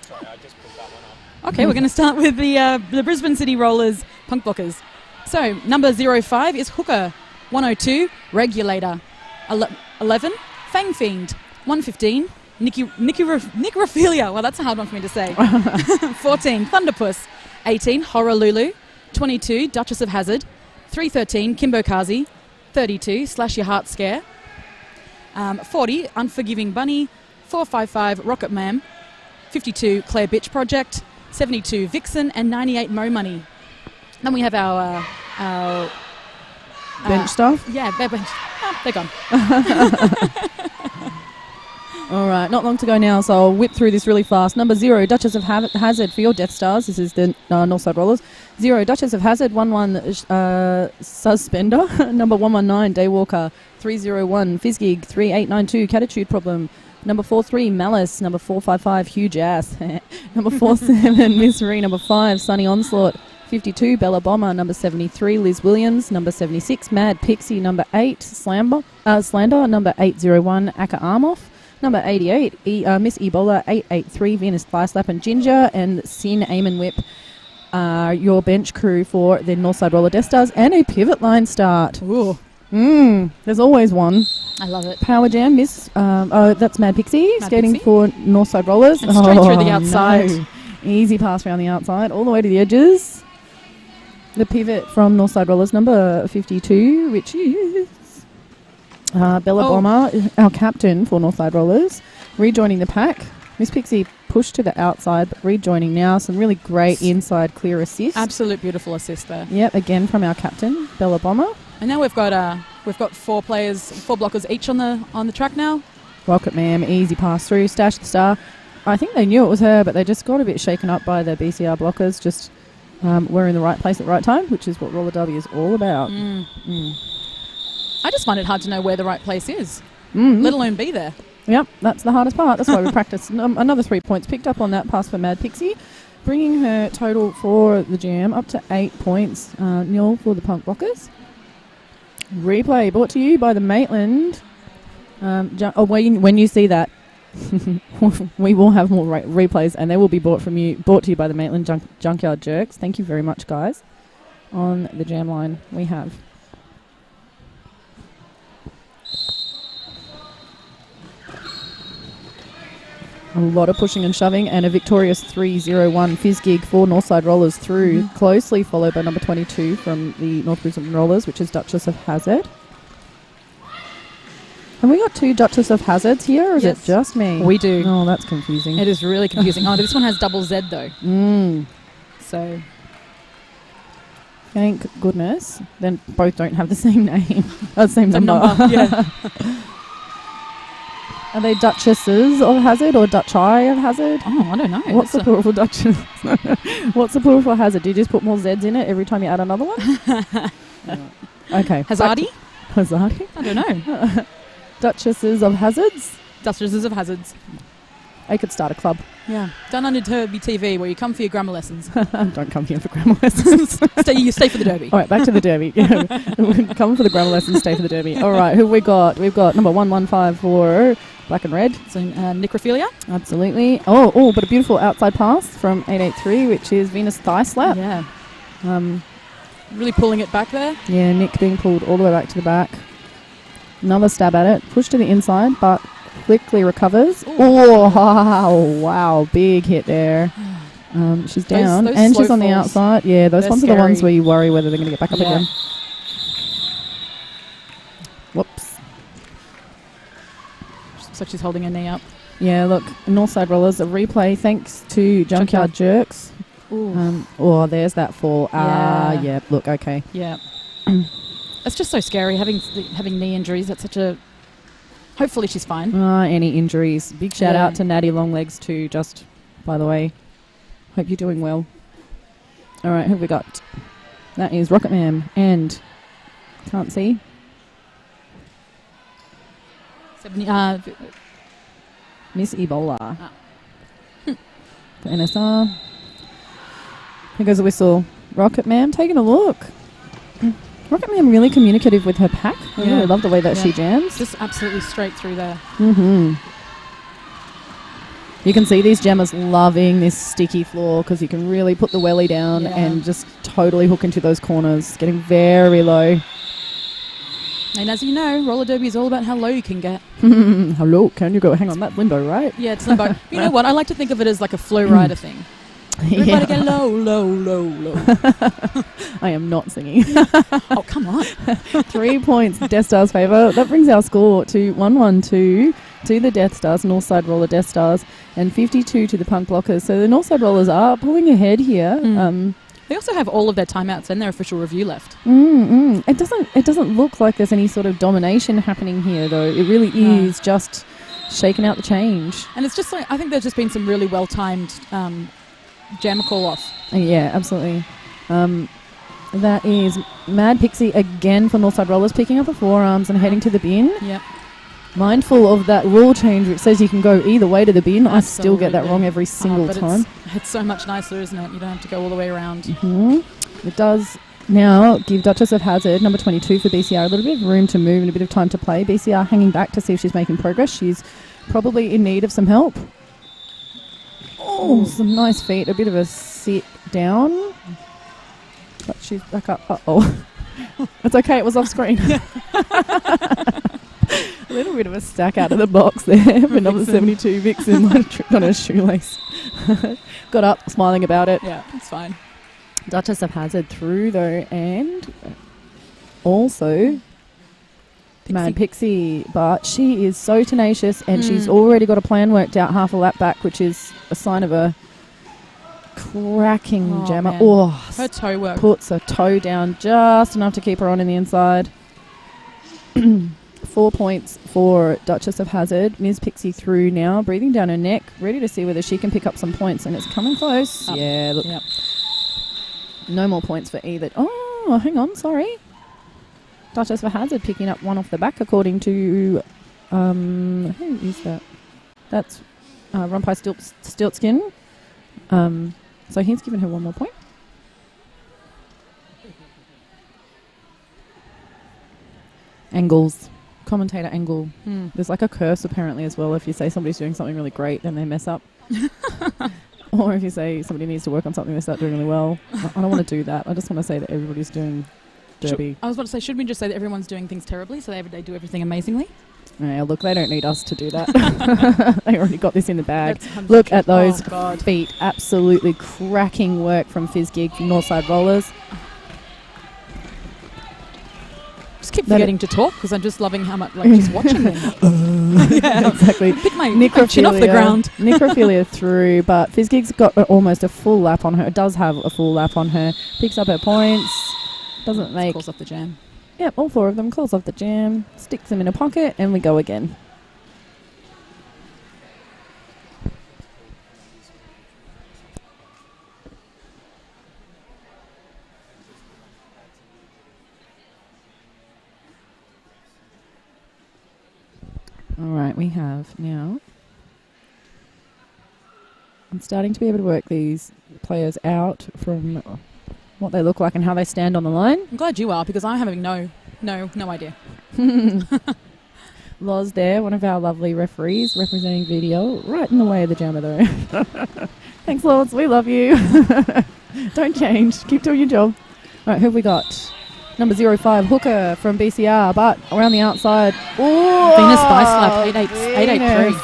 Sorry, I just pulled that one up. Okay, we're going to start with the Brisbane City Rollers Punk Blockers. So, number 05 is Hooker, 102, Regulator, 11, Fang Fiend, 115, Necrophilia, well that's a hard one for me to say, 14, Thunderpuss, 18, Horror Lulu, 22, Duchess of Hazzard, 313, Kimbo Kazi, 32, Slash Your Heart Scare, 40, Unforgiving Bunny, 455, Rocket Man, 52, Claire Bitch Project, 72, Vixen, and 98, Mo Money. Then we have our bench staff? Yeah, they're bench. Oh, they're gone. All right, not long to go now, so I'll whip through this really fast. Number 0, Duchess of Hazzard for your Death Stars. This is the Northside Rollers. 0, Duchess of Hazzard. 11, Suspender. Number 119, Daywalker. 301, Fizzgig. 3892, Catitude Problem. Number 43, Malice. Number 455, Huge Ass. Number 47, Misery. Number 5, Sunny Onslaught. 52, Bella Bomber. Number 73, Liz Williams. Number 76, Mad Pixie. Number 8, Slander. Number 801, Aka Armoff. Number 88, Miss Ebola. 883, Venus Flyslap and Ginger. And Sin Aim Whip. Your bench crew for the Northside Roller Death Stars. And a pivot line start. Ooh. There's always one. I love it. Power Jam, Miss. That's Mad Pixie Mad skating Pixie. for Northside Rollers. And straight through the outside. No. Easy pass around the outside, all the way to the edges. The pivot from Northside Rollers, number 52, which is Bella Bomber, our captain for Northside Rollers, rejoining the pack. Miss Pixie pushed to the outside, but rejoining now. Some really great inside clear assist. Absolute beautiful assist there. Yep, again from our captain, Bella Bomber. And now we've got 4 blockers each on the track now. Rocket Man, easy pass through, Stash the Star. I think they knew it was her, but they just got a bit shaken up by the BCR blockers. Just were in the right place at the right time, which is what Roller Derby is all about. I just find it hard to know where the right place is, let alone be there. Yep, that's the hardest part. That's why we practice. Another 3 points picked up on that pass for Mad Pixie, bringing her total for the jam up to 8 points. 0 for the Punk Blockers. Replay brought to you by the Maitland. When you see that, we will have more replays, and they will be brought to you by the Maitland Junkyard Jerks. Thank you very much, guys. On the jam line, we have a lot of pushing and shoving, and a victorious 301 Fizzgig for Northside Rollers through, closely followed by number 22 from the North Brisbane Rollers, which is Duchess of Hazzard. Have we got 2 Duchess of Hazards here, or is it just me? We do. Oh, that's confusing. It is really confusing. This one has double Z though. So, thank goodness. Then both don't have the same name. Same number. Yeah. Are they Duchesses of Hazard or Dutch-eye of Hazard? Oh, I don't know. What's the plural for Duchess? What's the plural for Hazard? Do you just put more Zs in it every time you add another one? Okay. Hazardi? Hazardi? I don't know. Duchesses of Hazards? Duchesses of Hazards. I could start a club. Yeah. Downunder Derby TV, where you come for your grammar lessons. Don't come here for grammar lessons. You stay for the Derby. All right, back to the Derby. Come for the grammar lessons, stay for the Derby. All right, who have we got? We've got number 115 for Black and Red. So Necrophilia. Absolutely. Oh, but a beautiful outside pass from 883, which is Venus Thigh Slap. Yeah. Really pulling it back there. Yeah, Nick being pulled all the way back to the back. Another stab at it. Push to the inside, but quickly recovers. Oh, wow. Big hit there. She's down. Those and slow she's on the falls. outside. Yeah, those They're ones are the ones where you worry whether they're going to get back up again. Whoops. Looks like she's holding her knee up. Yeah, look. Northside Rollers, a replay thanks to Junkyard Jerks. There's that fall. Yeah, look, okay. Yeah. It's just so scary having knee injuries. That's such a... Hopefully she's fine. Any injuries. Big shout out to Natty Longlegs too, just by the way. Hope you're doing well. All right, who have we got? That is Rocket Man and... Can't see. 70, Miss Ebola. The NSR. Here goes the whistle. Rocket Man, taking a look. Rockingham really communicative with her pack. I really love the way that she jams. Just absolutely straight through there. Mm-hmm. You can see these jammers loving this sticky floor because you can really put the welly down and just totally hook into those corners, getting very low. And as you know, roller derby is all about how low you can get. How low can you go? Hang on, that's limbo, right? Yeah, it's limbo. You know what? I like to think of it as like a flow rider thing. Everybody get low, low, low, low. I am not singing. Oh, come on. 3 points, Death Stars' favour. That brings our score to 1-1-2 to the Death Stars, Northside Roller Death Stars, and 52 to the Punk Blockers. So the Northside Rollers are pulling ahead here. They also have all of their timeouts and their official review left. It doesn't look like there's any sort of domination happening here, though. It really is just shaking out the change. And it's just like, I think there's just been some really well-timed jammer call-off. Yeah, absolutely. That is Mad Pixie again for Northside Rollers, picking up the forearms and heading to the bin. Yep. Mindful of that rule change which says you can go either way to the bin. I still get that wrong every single but time. It's so much nicer, isn't it? You don't have to go all the way around. It does now give Duchess of Hazard, number 22 for BCR, a little bit of room to move and a bit of time to play. BCR hanging back to see if she's making progress. She's probably in need of some help. Oh, some nice feet. A bit of a sit down. But she's back up. Uh-oh. It's okay, it was off screen. A little bit of a stack out of the box there for number 72, Vixen. Might have tripped on her shoelace. Got up, smiling about it. Yeah, it's fine. Duchess of Hazard through, though, and also Mad Pixie. But she is so tenacious, and she's already got a plan worked out half a lap back, which is a sign of a cracking jammer. Man. Oh, her toe work. Puts her toe down just enough to keep her on in the inside. 4 points for Duchess of Hazard. Ms. Pixie through now, breathing down her neck, ready to see whether she can pick up some points, and it's coming close. Up. Yeah, look. Yep. No more points for either. Oh, hang on, sorry. Duchess of Hazard picking up one off the back, according to... who is that? That's Rumpai Stiltskin. So he's given her one more point. Angles. Commentator angle. There's like a curse apparently as well. If you say somebody's doing something really great, then they mess up. Or if you say somebody needs to work on something, they start doing really well. I don't want to do that. I just want to say that everybody's doing derby. I was about to say, should we just say that everyone's doing things terribly so they do everything amazingly? Yeah, look, they don't need us to do that. They already got this in the bag. Look at those feet. Absolutely cracking work from Fizzgig from Northside Rollers. Just keep forgetting to talk because I'm just loving how much just watching them. Yeah, exactly. Pick my chin off the ground. Necrophilia through, but Fizzgig's got almost a full lap on her. It does have a full lap on her. Picks up her points. Doesn't make... Calls off the jam. Yep, all four of them. Calls off the jam. Sticks them in a pocket, and we go again. All right, we have now... I'm starting to be able to work these players out from what they look like and how they stand on the line. I'm glad you are because I'm having no idea. Loz there, one of our lovely referees representing VDL, right in the way of the jammer though. Thanks, Loz. We love you. Don't change. Keep doing your job. All right, who have we got? Number 05, Hooker from BCR, but around the outside. Oh, Venus Spice Lap, 883.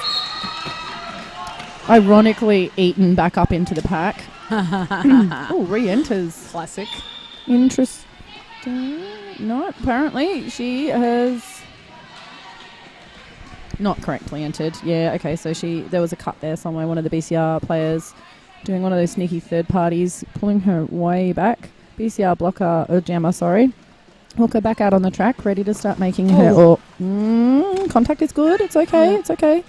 Ironically eaten back up into the pack. Oh, re-enters. Classic. Interesting. No, apparently she has not correctly entered. Yeah, okay, so there was a cut there somewhere. One of the BCR players doing one of those sneaky third parties, pulling her way back. BCR blocker, jammer, sorry. Hooker back out on the track, ready to start making her... contact is good. It's okay. Yeah. It's okay.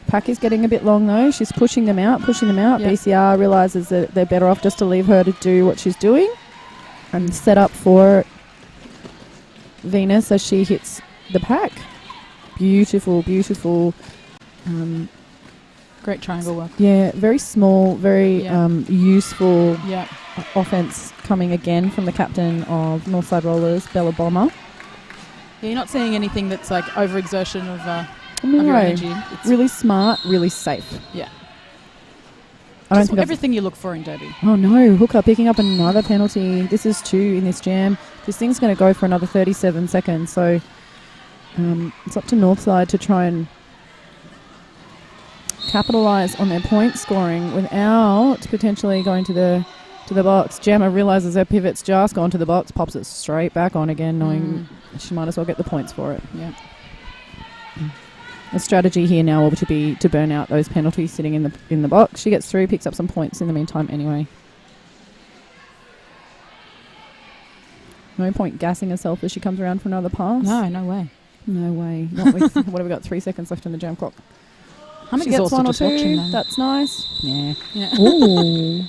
Pack is getting a bit long though. She's pushing them out. Yep. BCR realises that they're better off just to leave her to do what she's doing and set up for Venus as she hits the pack. Beautiful. Great triangle work. Yeah, very small, very useful. Yeah. offense coming again from the captain of Northside Rollers, Bella Bomber. Yeah, you're not seeing anything that's like overexertion of No, your energy. It's really smart, really safe. Yeah. I don't just think I've- everything you look for in Derby. Oh no, Hooker picking up another penalty. This is 2 in this jam. This thing's going to go for another 37 seconds. So it's up to Northside to try and capitalise on their point scoring without potentially going to the box. Gemma realises her pivot's just gone to the box, pops it straight back on again, knowing she might as well get the points for it. Yeah. The strategy here now will be to burn out those penalties sitting in the box. She gets through, picks up some points in the meantime anyway. No point gassing herself as she comes around for another pass. No way. No way. Not with, what have we got? 3 seconds left on the jam clock. How She gets 1 or 2. watching though. That's nice. Yeah. Yeah. Ooh.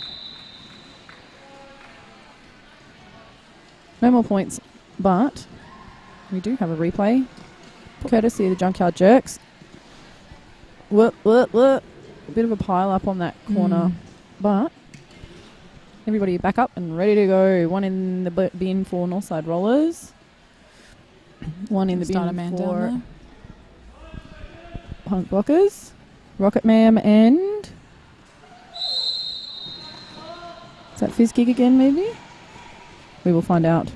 No more points, but we do have a replay, courtesy of the Junkyard Jerks. A bit of a pile up on that corner, but everybody back up and ready to go. 1 in the bin for Northside Rollers. 1 in the Start a bin man down for there. Punk Blockers. Rocket Ma'am and... Is that Fizz Gig again, maybe? We will find out.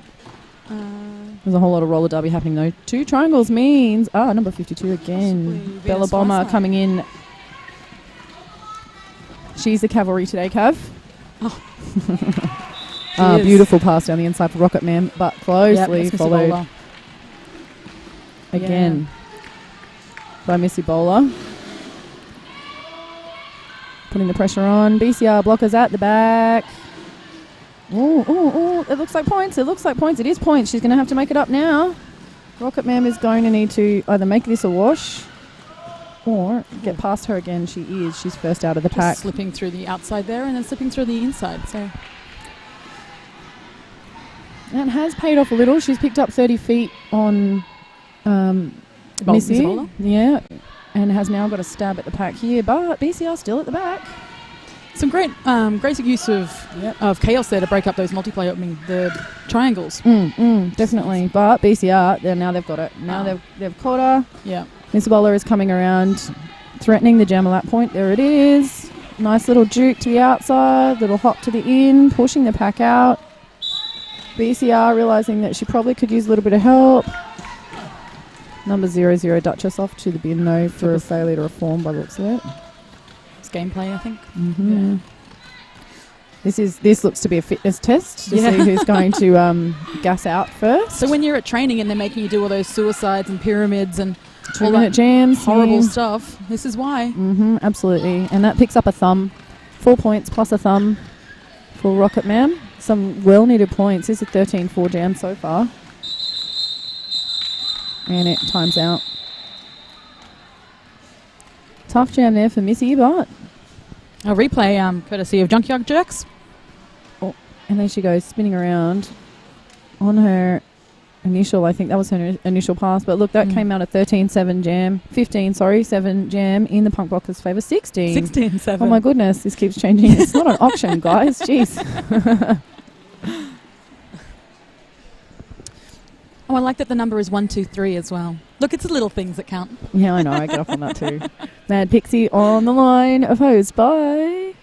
There's a whole lot of roller derby happening, though. 2 triangles means... number 52 again. Possibly Bella Venus Bomber Whiteside. coming in. She's the cavalry today, Cav. She is. Beautiful pass down the inside for Rocket Man, but closely Missy followed Bowler. again by Missy Bowler. Putting the pressure on. BCR blockers at the back. Oh, it looks like points. It is points. She's going to have to make it up now. Rocket Man is going to need to either make this a wash or get past her again. She is. She's first out of the Just pack. slipping through the outside there and then slipping through the inside. So That has paid off a little. She's picked up 30 feet on Missy. Bowler. Yeah, and has now got a stab at the pack here, but BCR still at the back. Some great use of chaos there to break up those multiplayer. The triangles. Definitely. But BCR, they've got it. Now they've caught her. Yeah. Miss Bowler is coming around, threatening the jam at that point. There it is. Nice little juke to the outside, little hop to the in, pushing the pack out. BCR realising that she probably could use a little bit of help. Number 00 Duchess off to the bin though for a failure to reform by the looks of it. It's gameplay, I think. Mm-hmm. Yeah. This looks to be a fitness test to Yeah. see who's going to gas out first. So when you're at training and they're making you do all those suicides and pyramids and 2-minute jams, horrible yeah. stuff, this is why. Mm-hmm, absolutely. And that picks up a thumb. 4 points plus a thumb for Rocket Man. Some well-needed points. This is a 13-4 jam so far. And it times out. Tough jam there for Missy, but... A replay courtesy of Junkyard Jerks. Oh, and there she goes, spinning around on her initial, I think that was her initial pass. But look, that came out a 13-7 jam. 7 jam in the Punk Blockers' favour. 16. 16-7. Oh my goodness, this keeps changing. It's not an auction, guys. Jeez. Oh, I like that the number is 1, 2, 3 as well. Look, it's the little things that count. Yeah, I know. I get off on that too. Mad Pixie on the line, opposed by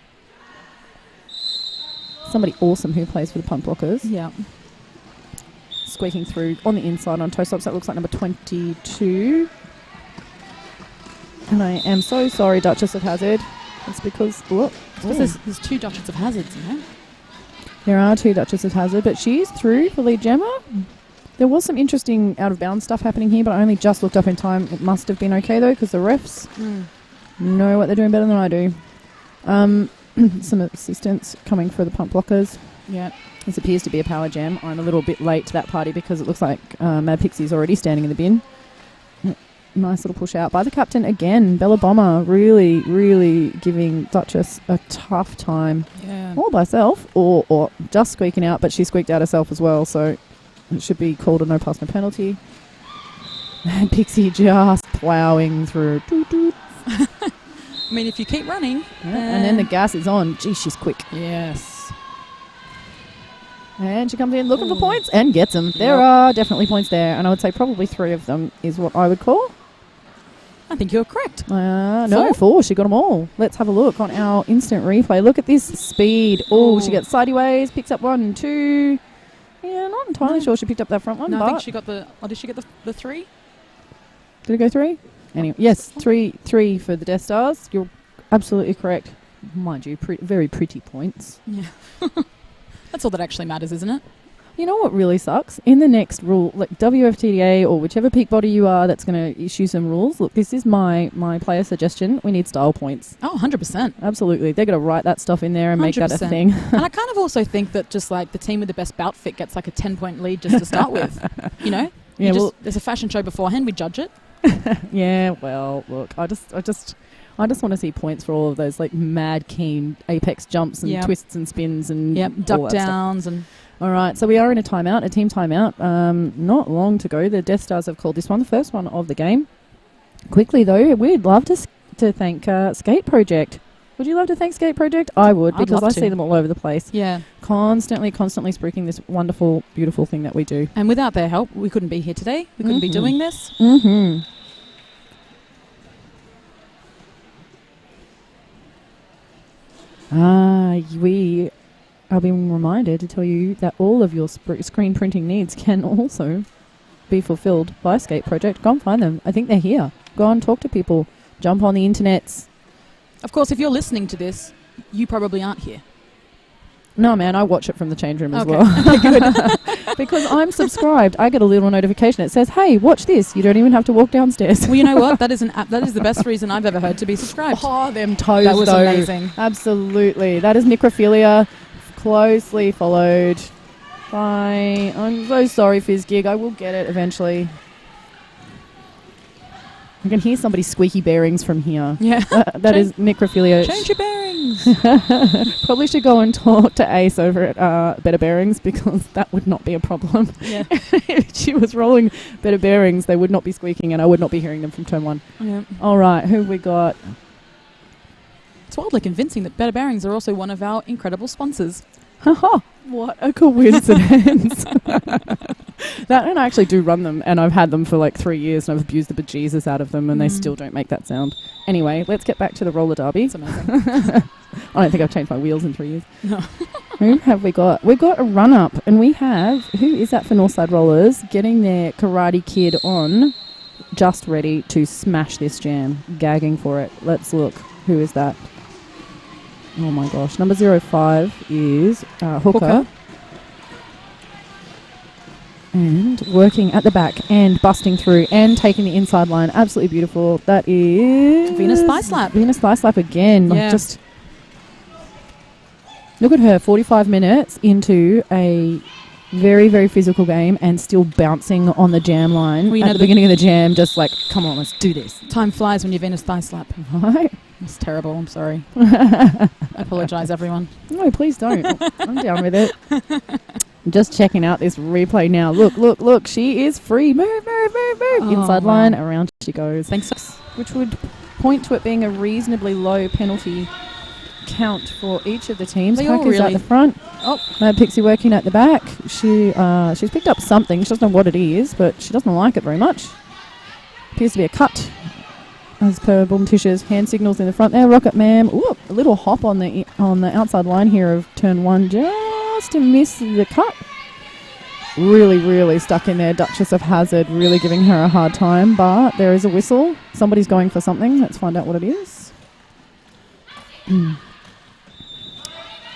somebody awesome who plays for the Punk Blockers. Yeah. Squeaking through on the inside on toe stops. That looks like number 22. And I am so sorry, Duchess of Hazard. It's because, look. There's 2 Duchess of Hazards, you know? There are 2 Duchess of Hazard, but she's through for lead gemmer. There was some interesting out-of-bounds stuff happening here, but I only just looked up in time. It must have been okay, though, because the refs know what they're doing better than I do. Some assistance coming for the Pump Blockers. Yeah. This appears to be a power jam. I'm a little bit late to that party because it looks like Mad Pixie's already standing in the bin. Nice little push out by the captain again. Bella Bomber really, really giving Duchess a tough time. Yeah. All by herself, or just squeaking out, but she squeaked out herself as well, so it should be called a no pass, no penalty. And Pixie just ploughing through. Doot, doot. I mean, if you keep running. And then the gas is on. Gee, she's quick. Yes. And she comes in looking for points and gets them. There are definitely points there, and I would say probably 3 of them is what I would call. I think you're correct. No, 4. She got them all. Let's have a look on our instant replay. Look at this speed. Oh, she gets sideways, picks up 1 and 2. Yeah, not entirely sure she picked up that front one. No, but I think she got the. Oh, did she get the 3? Did it go 3? Anyway, yes, 3 for the Death Stars. You're absolutely correct. Mind you, very pretty points. Yeah. That's all that actually matters, isn't it? You know what really sucks? In the next rule, like WFTDA or whichever peak body you are that's going to issue some rules, look, this is my player suggestion. We need style points. Oh, 100%. Absolutely. They're going to write that stuff in there and make that a 100%. thing. And I kind of also think that just like the team with the best bout fit gets like a 10-point lead just to start with. You know? Yeah, there's a fashion show beforehand, we judge it. Yeah, well, look, I just want to see points for all of those like mad keen apex jumps and twists and spins and duck downs and. All right, so we are in a timeout, a team timeout. Not long to go. The Death Stars have called this one, the first one of the game. Quickly though, we'd love to thank Skate Project. Would you love to thank Skate Project? I would, because I see them all over the place. Yeah. Constantly spruiking this wonderful, beautiful thing that we do. And without their help, we couldn't be here today. We couldn't be doing this. Mm-hmm. We are being reminded to tell you that all of your screen printing needs can also be fulfilled by Skate Project. Go and find them. I think they're here. Go and talk to people. Jump on the internets. Of course, if you're listening to this, you probably aren't here. No, man, I watch it from the change room as Okay. well. Good. Because I'm subscribed. I get a little notification. It says, hey, watch this. You don't even have to walk downstairs. Well, you know what? That is the best reason I've ever heard to be subscribed. Oh, them toes, That was though. amazing. Absolutely. That is necrophilia, closely followed by... I'm so sorry, Fizzgig. I will get it eventually. I can hear somebody squeaky bearings from here. Yeah. That is necrophilia. Change your bearings. Probably should go and talk to Ace over at Better Bearings, because that would not be a problem. Yeah. If she was rolling Better Bearings, they would not be squeaking and I would not be hearing them from turn 1. Yeah. All right, who have we got? It's wildly convincing that Better Bearings are also one of our incredible sponsors. Haha, what a coincidence. That, and I actually do run them, and I've had them for like 3 years, and I've abused the bejesus out of them, and they still don't make that sound. Anyway, let's get back to the roller derby. It's amazing. I don't think I've changed my wheels in 3 years. No. Who have we got? We've got a run-up, and we have, who is that for Northside Rollers, getting their Karate Kid on, just ready to smash this jam, gagging for it. Let's look. Who is that? Oh my gosh. Number 05 is Hooker. And working at the back and busting through and taking the inside line. Absolutely beautiful. That is... Venus Thigh Slap. Venus Thigh Slap again. Yeah. Like, just look at her, 45 minutes into a very, very physical game and still bouncing on the jam line. Well, you at know the beginning of the jam, just like, come on, let's do this. Time flies when you Venus Thigh Slap. Right? It's terrible. I'm sorry. I apologise, everyone. No, please don't. I'm down with it. I'm just checking out this replay now. Look, look, look. She is free. Move, move, move, move. Oh, inside wow. line. Around she goes. Thanks. Which would point to it being a reasonably low penalty count for each of the teams. They all Hacker's at really- the front. Oh. Mad Pixie working at the back. She's picked up something. She doesn't know what it is, but she doesn't like it very much. Appears to be a cut. As per Boom Tish's hand signals in the front there. Rocket Ma'am. Ooh, a little hop on the outside line here of turn 1, just to miss the cut. Really, really stuck in there. Duchess of Hazard really giving her a hard time, but there is a whistle. Somebody's going for something. Let's find out what it is.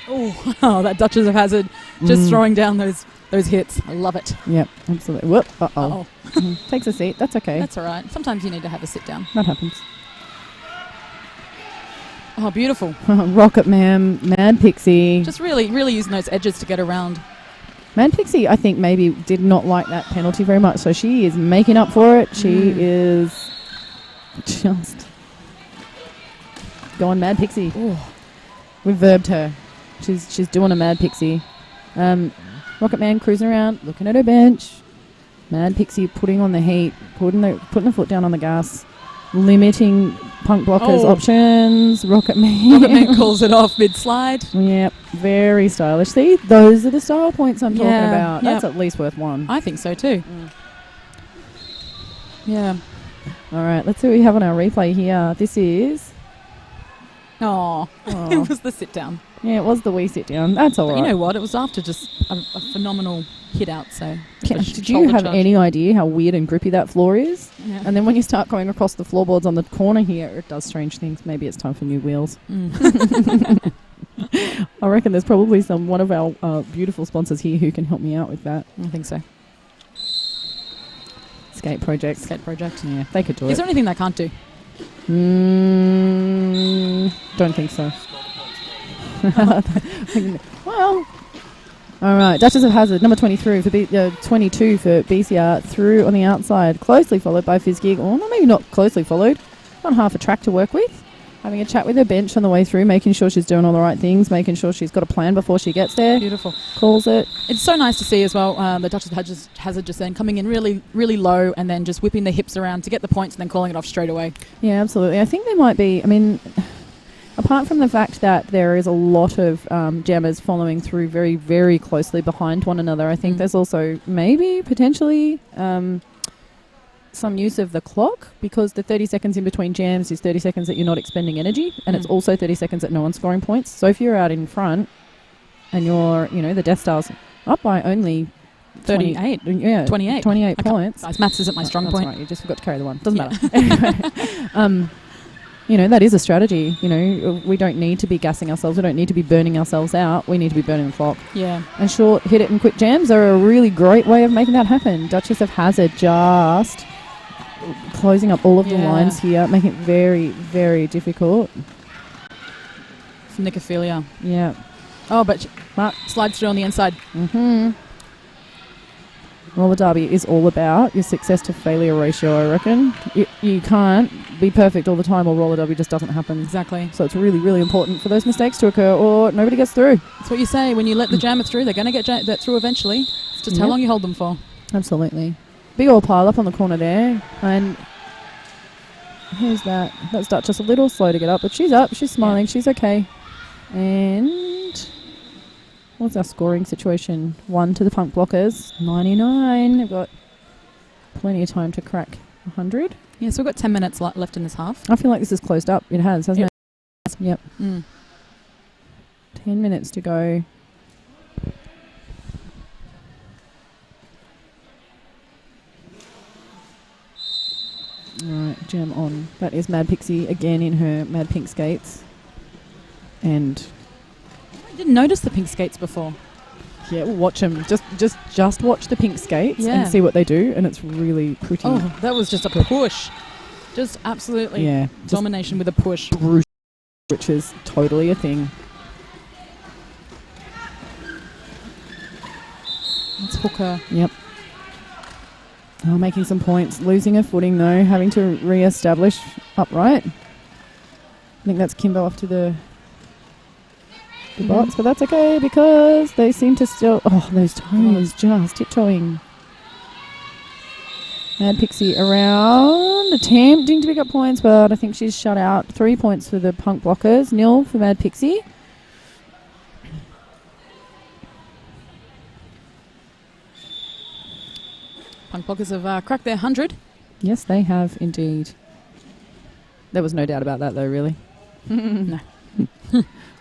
Oh, that Duchess of Hazard just throwing down those hits. I love it. Yep, absolutely. Whoop. Uh-oh. Uh-oh. Takes a seat. That's okay. That's all right. Sometimes you need to have a sit down. That happens. Oh, beautiful. Rocket Ma'am, Mad Pixie. Just really, really using those edges to get around. Mad Pixie, I think, maybe did not like that penalty very much, so she is making up for it. She is just going Mad Pixie. Ooh. We've verbed her. She's doing a Mad Pixie. Rocket Man cruising around, looking at her bench. Mad Pixie putting on the heat, putting the foot down on the gas. limiting punk blockers Oh. options. Rocket Man. Rocket Man calls it off mid-slide. Yep, very stylish. See, those are the style points I'm talking Yeah, about. That's yep. at least worth one. I think so too. Yeah. All right, let's see what we have on our replay here. This is... Oh, Oh. it was the sit down. Yeah, it was the wee sit down. That's all But right. you know what? It was after just a phenomenal hit out. So Did you have any idea how weird and grippy that floor is? Yeah. And then when you start going across the floorboards on the corner here, it does strange things. Maybe it's time for new wheels. I reckon there's probably one of our beautiful sponsors here who can help me out with that. I think so. Skate Project. Skate Project. Yeah, they could do it. Is there anything they can't do? Don't think so. Well, all right. Duchess of Hazard, number 23 for 22 for BCR, through on the outside, closely followed by Fizzgig. Or maybe not closely followed. Got half a track to work with. Having a chat with her bench on the way through, making sure she's doing all the right things, making sure she's got a plan before she gets there. Beautiful. Calls it. It's so nice to see as well, the Duchess of Hazard just then coming in really, really low and then just whipping the hips around to get the points and then calling it off straight away. Yeah, absolutely. I think there might be, apart from the fact that there is a lot of jammers following through very, very closely behind one another, I think there's also maybe potentially some use of the clock, because the 30 seconds in between jams is 30 seconds that you're not expending energy, and it's also 30 seconds that no one's scoring points. So if you're out in front and you're, the Death Star's up by only 38. 28 points. Guys, maths isn't my strong That's point. right, you just forgot to carry the one. Doesn't matter. Anyway, that is a strategy. We don't need to be gassing ourselves. We don't need to be burning ourselves out. We need to be burning the clock. Yeah. And short, hit it and quick jams are a really great way of making that happen. Duchess of Hazard just closing up all of the lines here, making it very, very difficult. Necrophilia. Yeah. Oh, but slides through on the inside. Roller derby is all about your success to failure ratio, I reckon. You can't be perfect all the time, or roller derby just doesn't happen. Exactly. So it's really, really important for those mistakes to occur, or nobody gets through. That's what you say. When you let the jammer through, they're going to get that through eventually. It's just how long you hold them for. Absolutely. Big old pile up on the corner there. And who's that? That's Duchess, a little slow to get up, but she's up. She's smiling. She's okay. And what's our scoring situation? 1 to the punk blockers. 99. We've got plenty of time to crack 100. Yeah, so we've got 10 minutes left in this half. I feel like this is closed up. It has, hasn't it? Yep. 10 minutes to go. Alright, jam on. That is Mad Pixie again in her Mad Pink skates. And I didn't notice the pink skates before. yeah, we'll watch them. Just watch the pink skates Yeah. and see what they do, and it's really pretty. Oh, that was just a push. Just absolutely domination with a push. Which is totally a thing. Let's hook her. Yep. Oh, making some points. Losing her footing, though. Having to re-establish upright. I think that's Kimbo off to the box, but that's okay because they seem to still... Oh, those toes just tiptoeing. Mad Pixie around, attempting to pick up points, but I think she's shut out. 3 points for the punk blockers, 0 for Mad Pixie. Punk blockers have cracked their 100. Yes, they have indeed. There was no doubt about that, though, really. No.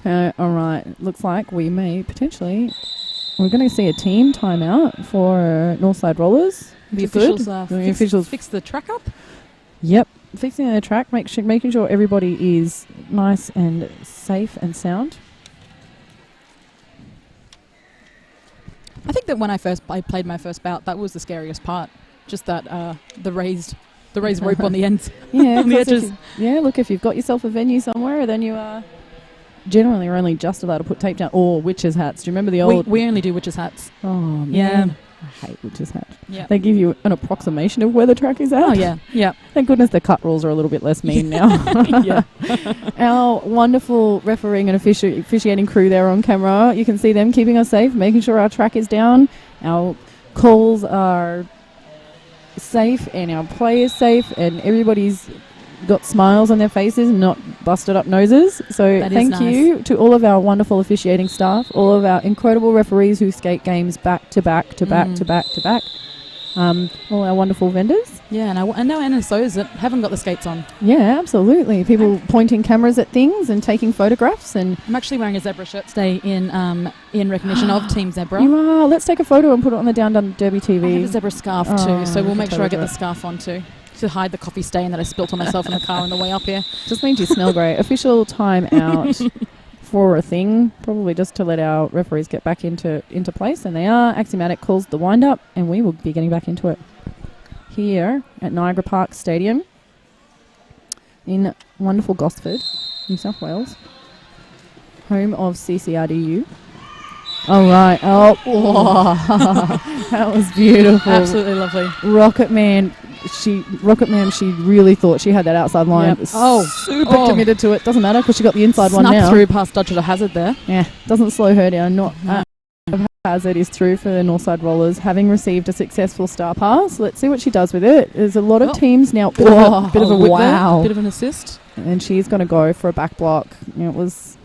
All right. Looks like we may potentially... We're going to see a team timeout for Northside Rollers. The Good. officials fix the track up. Yep. Fixing the track, making sure everybody is nice and safe and sound. I think that when I played my first bout, that was the scariest part. Just that the raised rope on the ends, Yeah, on the 'cause edges. look, if you've got yourself a venue somewhere, then you are generally are only just allowed to put tape down, or witches' hats. Do you remember the old... We only do witches' hats. Oh, man. Yeah. I hate witches' hats. Yeah. They give you an approximation of where the track is at. Oh, yeah. Yeah. Thank goodness the cut rules are a little bit less mean now. Yeah. Our wonderful refereeing and officiating crew there on camera, you can see them keeping us safe, making sure our track is down, our calls are safe, and our play is safe, and everybody's got smiles on their faces, not busted up noses. So That is thank nice. you to all of our wonderful officiating staff, all of our incredible referees who skate games back to back to back to back to back. All our wonderful vendors. Yeah, and now NSOs that haven't got the skates on. Yeah, absolutely. People pointing cameras at things and taking photographs. And I'm actually wearing a zebra shirt today in recognition of Team Zebra. you are. Let's take a photo and put it on the Downunder Derby TV. I have a zebra scarf Oh, too, so we'll we make can sure I get totally the do scarf on too to hide the coffee stain that I spilt on myself in the car on the way up here. Just means you smell great. Official timeout for a thing, probably just to let our referees get back into place, and they are. Axiomatic calls the wind up, and we will be getting back into it here at Niagara Park Stadium in wonderful Gosford, New South Wales, home of CCRDU. All right. Oh, that was beautiful. Absolutely lovely. Rocket Man, she really thought she had that outside line. Yep. Oh, super committed to it. Doesn't matter because she got the inside one Snuck now. through past Dodger to Hazard there. Yeah, doesn't slow her down. Not Hazard is through for the Northside Rollers, having received a successful star pass. Let's see what she does with it. There's a lot of teams now. Bit of a whip there, wow. bit of an assist. And she's going to go for a back block. It was.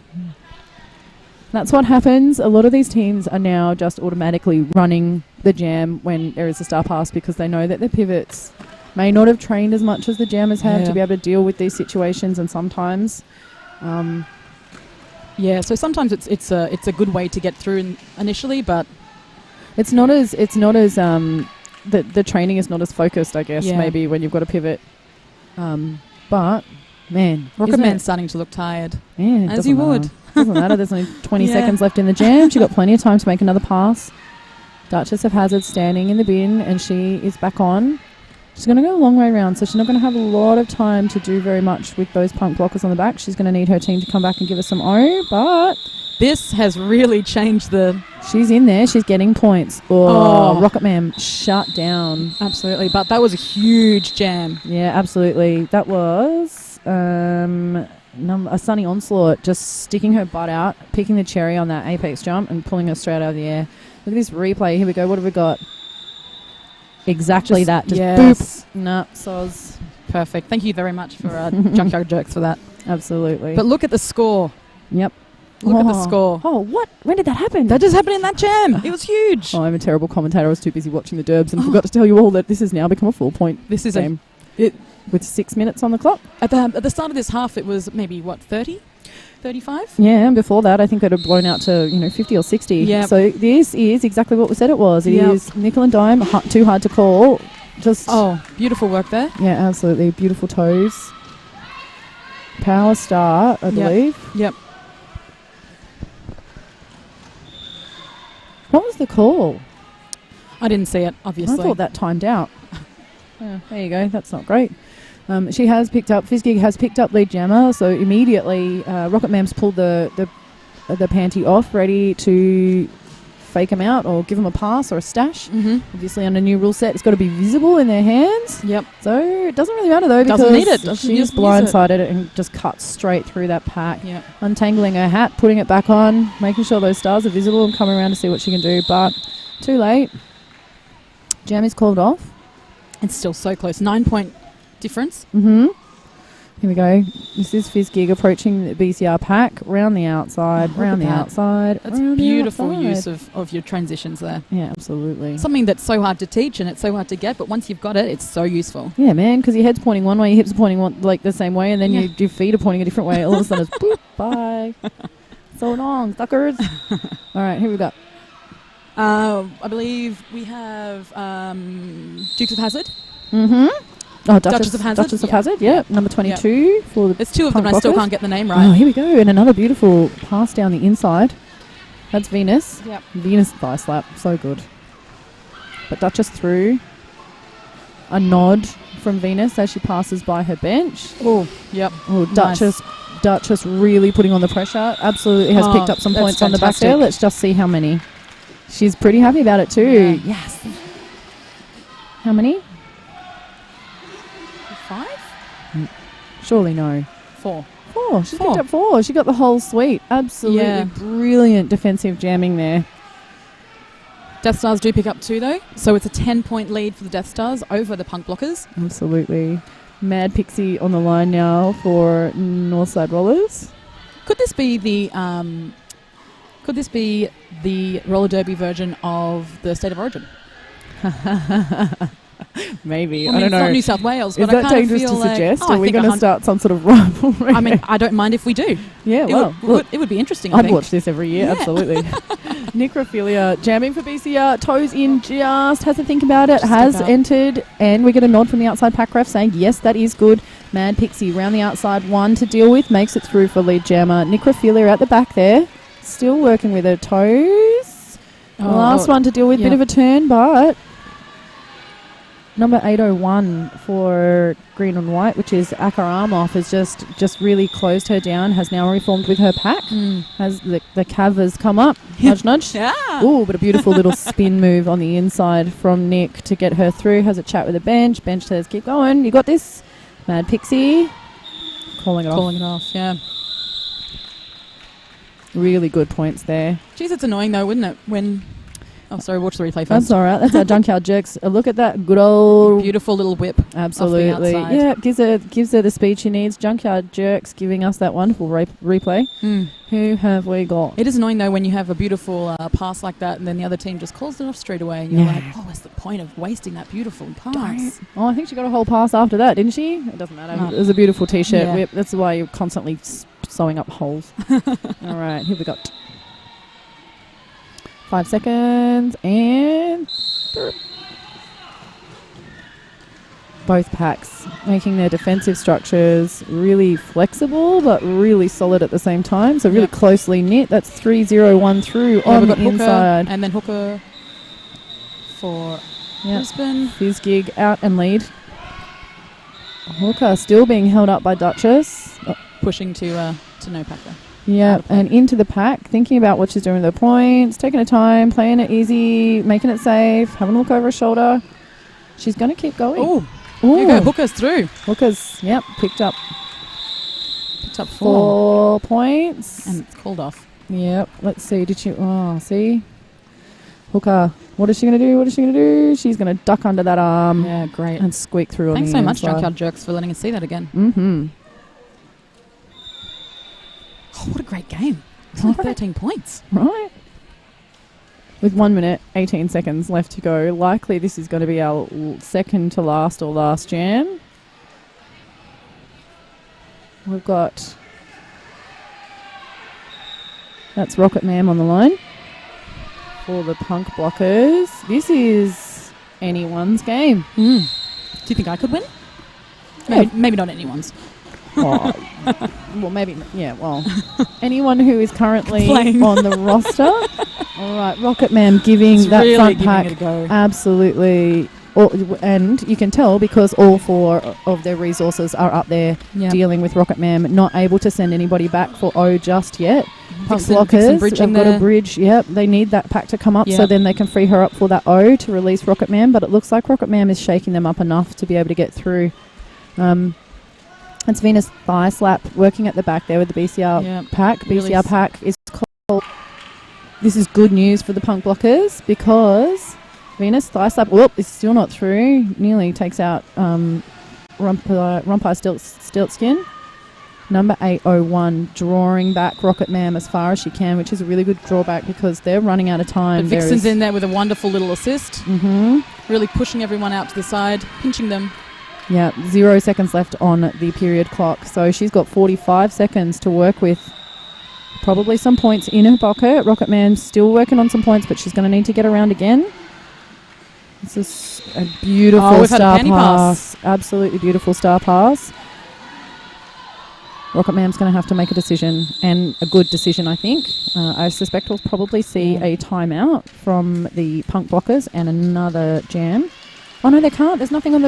That's what happens. A lot of these teams are now just automatically running the jam when there is a star pass because they know that their pivots may not have trained as much as the jammers have to be able to deal with these situations, and sometimes. So sometimes it's a good way to get through initially, but it's not as the training is not as focused, I guess, maybe when you've got a pivot. But man, Rocket Man's starting to look tired. Yeah, as you would. Doesn't matter. There's only 20 seconds left in the jam. She got plenty of time to make another pass. Duchess of Hazard standing in the bin, and she is back on. She's going to go a long way around, so she's not going to have a lot of time to do very much with those punk blockers on the back. She's going to need her team to come back and give us some but this has really changed the... She's in there. She's getting points. Rocket Man shut down. Absolutely, but that was a huge jam. Yeah, absolutely. That was a Sunny Onslaught just sticking her butt out, picking the cherry on that apex jump and pulling her straight out of the air. Look at this replay. Here we go. What have we got? Exactly that. Just boop. Nah, soz. Perfect. Thank you very much for Junkyard Jerks for that. Absolutely. But look at the score. Yep. Look at the score. Oh, what? When did that happen? That just happened in that jam. It was huge. Oh, I'm a terrible commentator. I was too busy watching the derbs and forgot to tell you all that this has now become a 4-point This is game. With 6 minutes on the clock. At the start of this half, it was maybe, 30? 35? Yeah, and before that, I think it had blown out to 50 or 60. Yeah. So this is exactly what we said it was. It is nickel and dime, too hard to call. Just beautiful work there. Yeah, absolutely beautiful toes. Power start, I believe. Yep. What was the call? I didn't see it, obviously. I thought that timed out. There you go. That's not great. She has picked up, Fizzgig has picked up lead jammer, so immediately Rocket Mam's pulled the panty off, ready to fake him out or give him a pass or a stash. Mm-hmm. Obviously, on a new rule set, it's got to be visible in their hands. Yep. So it doesn't really matter though, because doesn't need it. she just blindsided it and just cut straight through that pack. Yep. Untangling her hat, putting it back on, making sure those stars are visible and coming around to see what she can do, but too late. Jam is called off. It's still so close. 9-point difference. Mm-hmm. Here we go. This is Fizzgig approaching the BCR pack. Round the outside, round the outside. That's beautiful use of your transitions there. Yeah, absolutely. Something that's so hard to teach and it's so hard to get, but once you've got it, it's so useful. Yeah, man, because your head's pointing one way, your hips are pointing the same way, and then your feet are pointing a different way. All of a sudden it's boop, bye. So long, suckers. All right, here we go. I believe we have Dukes of Hazard. Mm-hmm. Oh, Duchess of Hazard. Duchess of Hazard, yeah. Number 22 for the There's two of them and I still can't get the name right. Oh, here we go. And another beautiful pass down the inside. That's Venus. Yep. Venus thigh slap. So good. But Duchess through. A nod from Venus as she passes by her bench. Oh, yep. Oh, Duchess really putting on the pressure. Absolutely has picked up some points on the back there. Let's just see how many. She's pretty happy about it too. Yeah. Yes. How many? 5? Surely no. 4. 4. She picked up 4. She got the whole suite. Absolutely brilliant defensive jamming there. Death Stars do pick up 2 though, so it's a 10-point lead for the Death Stars over the Punk Blockers. Absolutely. Mad Pixie on the line now for Northside Rollers. Could this be the roller derby version of the State of Origin? Maybe. I mean, I don't it's know. not New South Wales, Is but I that kind of dangerous feel to like, suggest? I Are we think going to 100 start some sort of rivalry? I mean, I don't mind if we do. Yeah, well, it would be interesting. I I'd think. watch this every year, Yeah. absolutely. Necrophilia jamming for BCR, toes in just, has to think about it, Just has step out. entered, and we get a nod from the outside pack ref saying, yes, that is good. Mad Pixie round the outside, one to deal with, makes it through for lead jammer. Necrophilia at the back there, still working with her toes. Last one to deal with, bit of a turn, but number 801 for green and white, which is Akaramov, has just really closed her down, has now reformed with her pack. Has the cav has come up. Nudge, nudge. Yeah. Ooh, but a beautiful little spin move on the inside from Nick to get her through. Has a chat with the bench. Bench says, keep going. You got this. Mad Pixie. Calling it off. Yeah. Really good points there. Geez, it's annoying though, wouldn't it? When... Oh, sorry, watch the replay first. That's all right. That's our Junkyard Jerks. A look at that good old... Beautiful little whip. Absolutely. Off the outside. Yeah, gives her the speed she needs. Junkyard Jerks giving us that wonderful replay. Who have we got? It is annoying though when you have a beautiful pass like that and then the other team just calls it off straight away and you're like, oh, what's the point of wasting that beautiful pass? Oh, I think she got a whole pass after that, didn't she? It doesn't matter. No. It was a beautiful T-shirt Yeah. whip. That's why you're constantly sewing up holes. All right, here we go. 5 seconds and both packs making their defensive structures really flexible but really solid at the same time. So really closely knit. That's 3-0-1 through on we've the got Hooker inside. and then Hooker for Brisbane. Fizz gig out and lead. Hooker still being held up by Duchess. Pushing to no packer. Yeah, and into the pack, thinking about what she's doing with the points, taking her time, playing it easy, making it safe, having a look over her shoulder. She's going to keep going. Oh, here you go. Hooker's through. Hooker's, picked up Picked up 4 points. And it's called off. Yep, let's see. Did she, see? Hooker, what is she going to do? She's going to duck under that arm. Yeah, great. And squeak through Thanks on the so much, inside. Junkyard Jerks, for letting us see that again. Mm-hmm. Oh, what a great game. It's only 13 points. Right. With 1 minute, 18 seconds left to go. Likely this is going to be our second to last or last jam. We've got... That's Rocket Ma'am on the line for the Punk Blockers. This is anyone's game. Do you think I could win? Maybe not anyone's. Oh, well, maybe, anyone who is currently Playing. on the roster. All right, Rocket Man giving It's that really front giving pack it a go. absolutely, and you can tell because all 4 of their resources are up there dealing with Rocket Man, not able to send anybody back for O just yet. Punk Vixen Blockers bridging have got there. a bridge. Yep, they need that pack to come up so Yep. then they can free her up for that O to release Rocket Man. But it looks like Rocket Man is shaking them up enough to be able to get through. It's Venus Thigh Slap working at the back there with the BCR pack. Really BCR pack is called... This is good news for the Punk Blockers because Venus Thigh Slap, is still not through. Nearly takes out Rumpi Stiltskin. Number 801 drawing back Rocket Ma'am as far as she can, which is a really good drawback because they're running out of time. But Vixen's in there with a wonderful little assist. Mm-hmm. Really pushing everyone out to the side, pinching them. Yeah, 0 seconds left on the period clock. So she's got 45 seconds to work with. Probably some points in her pocket. Rocket Man's still working on some points, but she's going to need to get around again. This is a beautiful we've had a star panty pass. Absolutely beautiful star pass. Rocket Man's going to have to make a decision, and a good decision, I think. I suspect we'll probably see a timeout from the Punk Blockers and another jam. Oh no, they can't. There's nothing left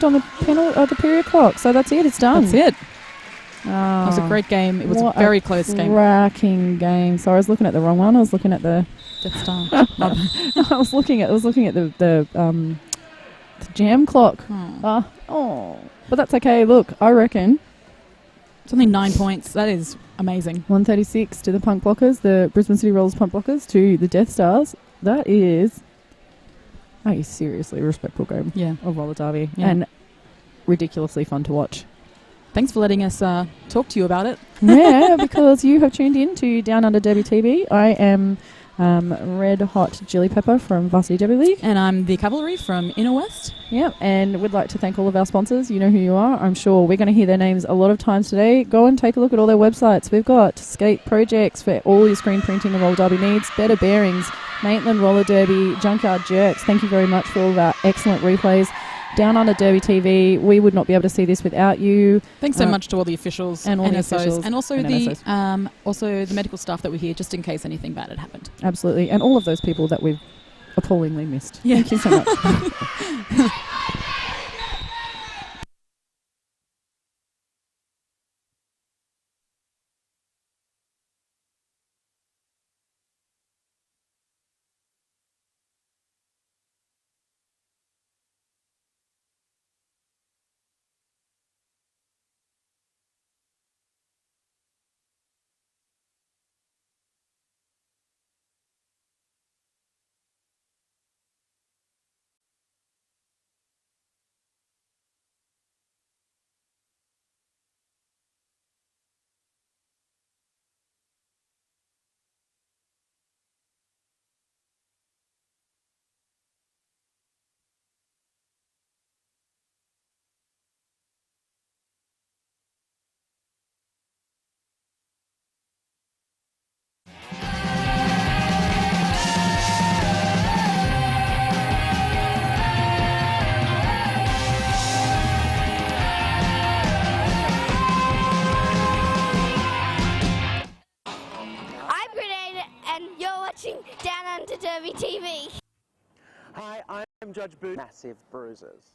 on the the period clock. So that's it. It's done. That's it. Oh, It was a great game. It was a very close game. Cracking game. Sorry, I was looking at the wrong one. I was looking at the Death Star. I was looking at the jam clock. But that's okay. Look, I reckon it's only 9 points. That is amazing. 136 to the Punk Blockers, the Brisbane City Rollers Punk Blockers to the Death Stars. That is a seriously respectful game of roller derby. Yeah. And ridiculously fun to watch. Thanks for letting us talk to you about it. Yeah, because you have tuned in to Down Under Derby TV. I am Red Hot Chili Pepper from Varsity Derby League. And I'm the Cavalry from Inner West. Yep, and we'd like to thank all of our sponsors. You know who you are. I'm sure we're going to hear their names a lot of times today. Go and take a look at all their websites. We've got skate projects for all your screen printing and roller derby needs, Better Bearings, Maitland Roller Derby, Junkyard Jerks. Thank you very much for all of our excellent replays. Down Under Derby TV, we would not be able to see this without you. Thanks so much to all the officials and all the NSOs, officials and also and also the medical staff that were here just in case anything bad had happened. Absolutely, and all of those people that we've appallingly missed. Yeah. Thank you so much. I'm Grenade, and you're watching Down Under Derby TV. Hi, I'm Judge Boot. Massive bruises.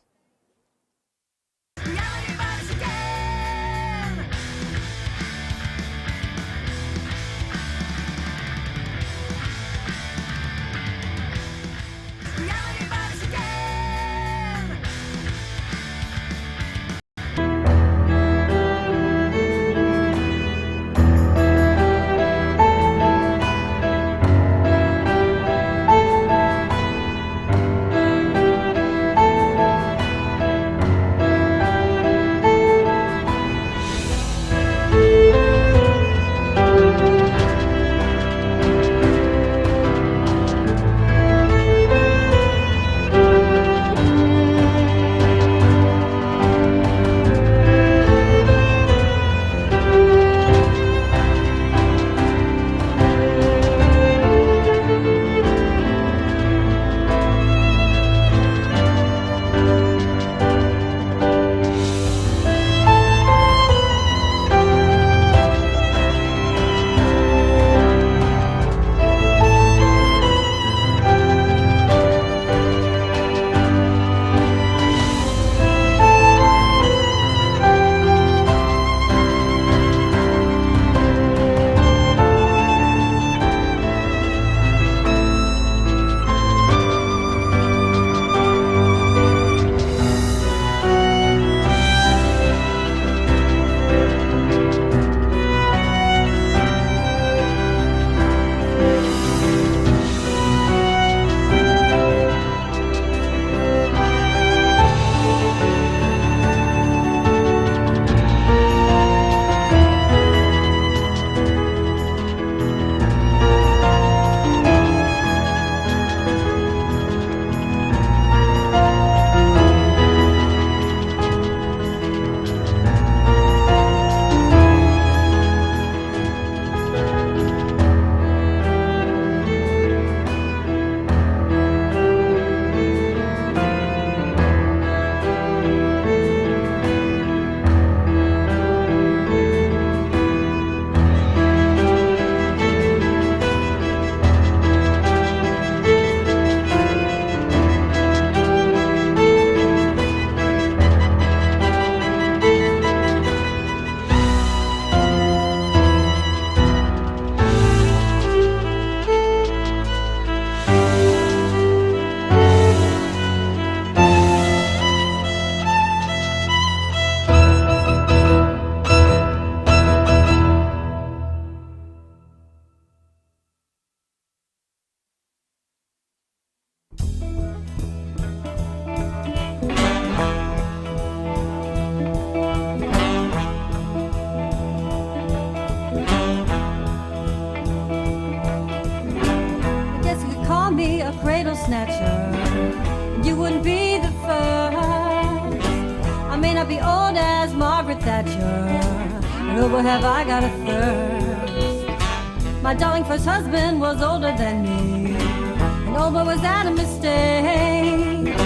can't be old as Margaret Thatcher, and oh, boy, have I got a thirst. My darling first husband was older than me, and oh, boy, was that a mistake.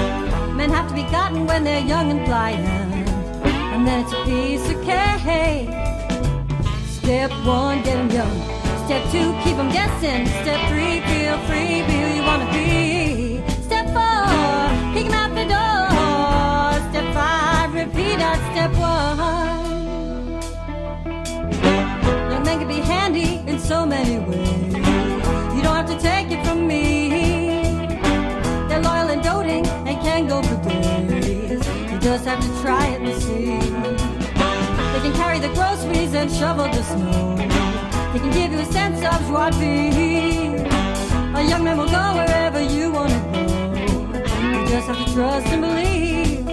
Men have to be gotten when they're young and pliant, and then it's a piece of cake. Step 1, get 'em young. Step 2, keep 'em guessing. Step 3, feel free, be who you wanna be. Step 4, kick 'em out the door. Step 5, repeat at step 1. Young men can be handy in so many ways. You don't have to take it from me. They're loyal and doting and can go for days. You just have to try it and see. They can carry the groceries and shovel the snow. They can give you a sense of joie de vivre. A young man will go wherever you want to go. You just have to trust and believe.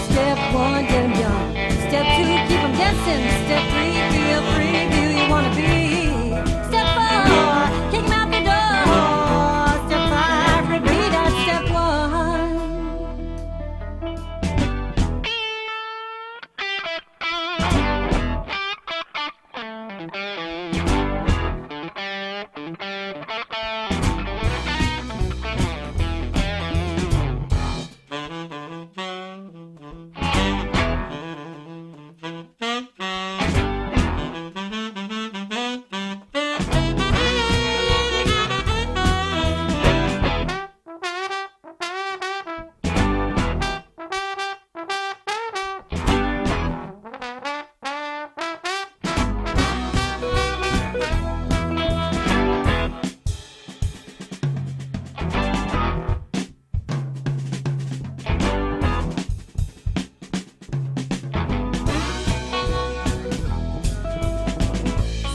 Step 1, get 'em young. Step 2, keep 'em guessing. Step 3, feel free, be who you want to be. Step 4, kick 'em out the door. Step 5, repeat at step 1.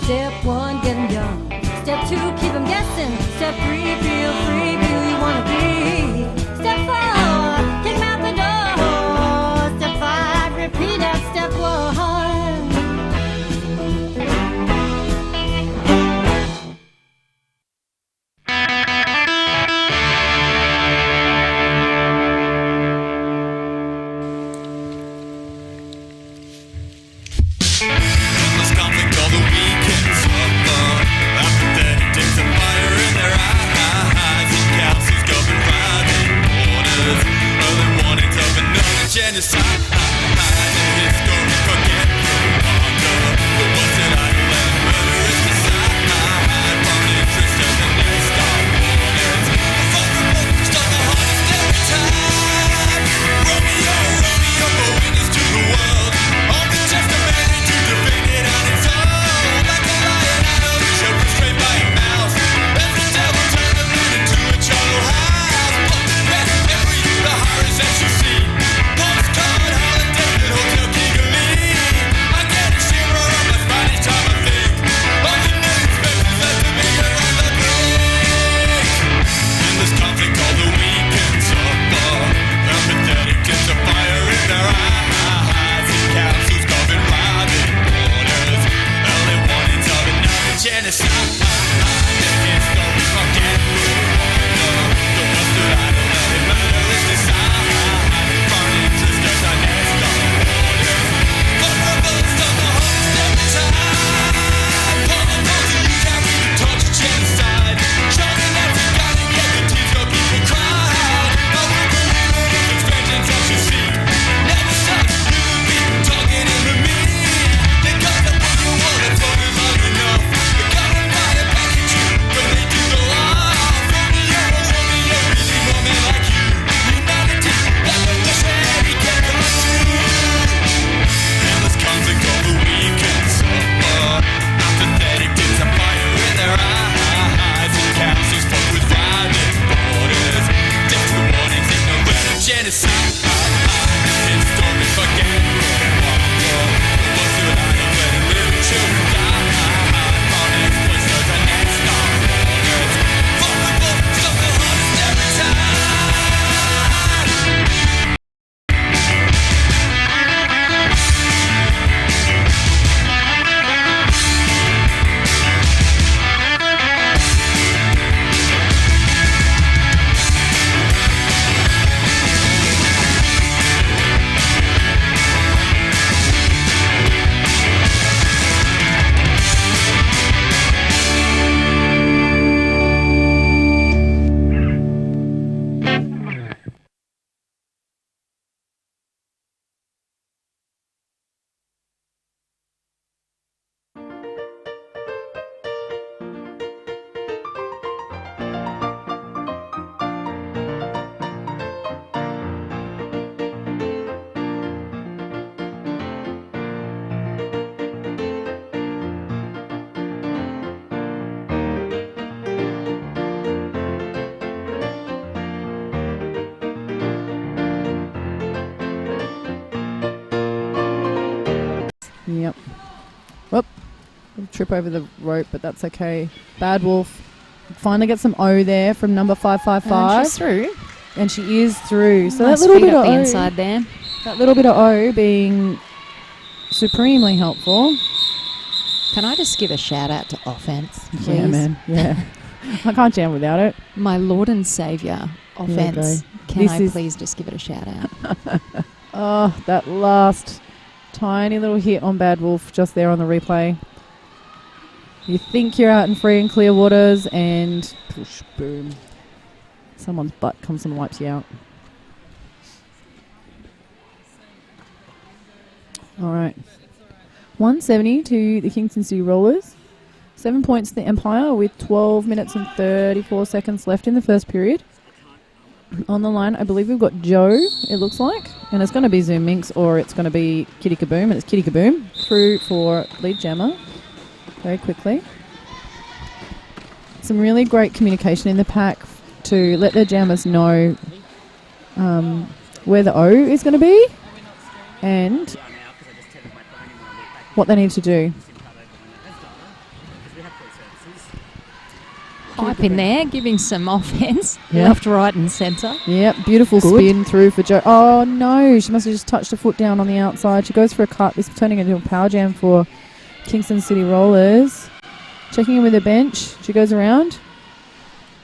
Step 1, get 'em young. Step 2, keep 'em guessing. Step 3, feel free, be who you wanna be. Step 4, kick 'em out the door. Step 5, repeat at step 1. This conflict all the weekend suffer. Apathetic takes a fire in their eyes. And councils govern private borders. Early warnings of another genocide. And history forget longer. The ones that I let murderers decide. From interest of the next of borders. Vulnerable, stop the hardest every time. Romeo, Romeo, for witness to the world. All the testimony to defend it on its own. Like a lion out of his shell, restrained by a mouse. As the devil turned the moon into a charnel house. Pumping back every the horrors that you see. Postcard holidays at Hotel Kigali. I get a shiver on my spine each time I think. All the new inspectors left to me are on the brink. In this conflict all the weekend suffer. Apathetic gets a fire in their eyes. And councils govern private borders. Early warnings of another genocide. And history forget longer. The ones that I don't let it murderers decide. From interest of the next of borders. Vulnerable, stop the hardest every time. Pull the balls and you carry the torch of genocide. Shouting that you got it, yet the tears go people cry. I will believe it if it's vengeance that you seek. Never stop, you will be talking into me. They got the one you want, it's only long enough. They gotta fire back at you when they do go off. Romeo, Romeo, we need more men like you. Humanity, like a wish that we can come true. Endless conflict all the weekend suffer. Apathetic gets a fire in their eyes. And councils fuck with private borders. Death to warnings, ignorant of genocide. And stories forget longer. The ones that I don't let it live, children die. From exploits to the next of borders. Vulnerable, stop the hardest every time. Trip over the rope, but that's okay. Bad Wolf finally gets some O there from number 555. And she's through. And she is through. So Nice that little feet bit up of the O, inside there. that little bit of O being supremely helpful. Can I just give a shout out to offense, please? Yeah, man. Yeah. I can't jam without it. My Lord and Saviour, offense. go. Can This I is- please just give it a shout out? Oh, that last tiny little hit on Bad Wolf just there on the replay. You think you're out in free and clear waters and push, boom. Someone's butt comes and wipes you out. All right. 170 to the Kingston City Rollers. 7 points to the Empire with 12 minutes and 34 seconds left in the first period. On the line, I believe we've got Joe, it looks like. And it's going to be Zoom Minx or it's going to be Kitty Kaboom. And it's Kitty Kaboom through for lead jammer very quickly. Some really great communication in the pack to let their jammers know where the O is going to be and what they need to do. Hype in there, giving some offense, Yep. left, right, and centre. Yep, beautiful Good. spin through for Joe. Oh no, she must have just touched her foot down on the outside. She goes for a cut. This is turning into a power jam for Kingston City Rollers. Checking in with her bench. She goes around,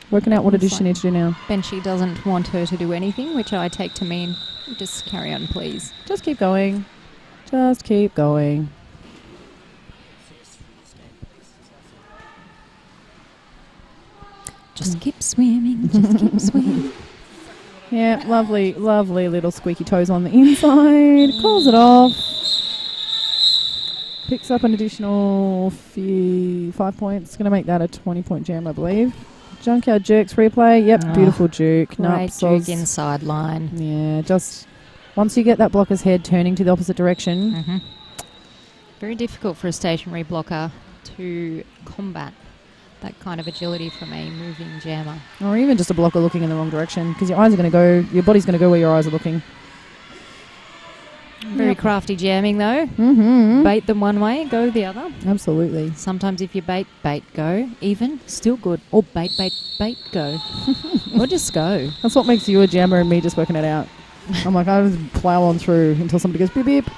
working out what it is she needs to do now. Benchy doesn't want her to do anything, which I take to mean just carry on, please. Just keep going. Just keep going. Just keep swimming, just keep swimming. Yeah, lovely, lovely little squeaky toes on the inside. Calls it off. Picks up an additional 5 points. Going to make that a 20-point jam, I believe. Junkyard Jerks replay. Yep, Oh, beautiful juke. Great Soz. juke inside line. Yeah, just once you get that blocker's head turning to the opposite direction. Mm-hmm. Very difficult for a stationary blocker to combat that kind of agility from a moving jammer. Or even just a blocker looking in the wrong direction, because your eyes are going to go, your body's going to go where your eyes are looking. Very crafty jamming though. Mm-hmm. Bait them one way, go the other. Absolutely. Sometimes if you bait, go. Even, still good. Or bait, go. Or just go. That's what makes you a jammer and me just working it out. I'm like, I just plow on through until somebody goes beep beep.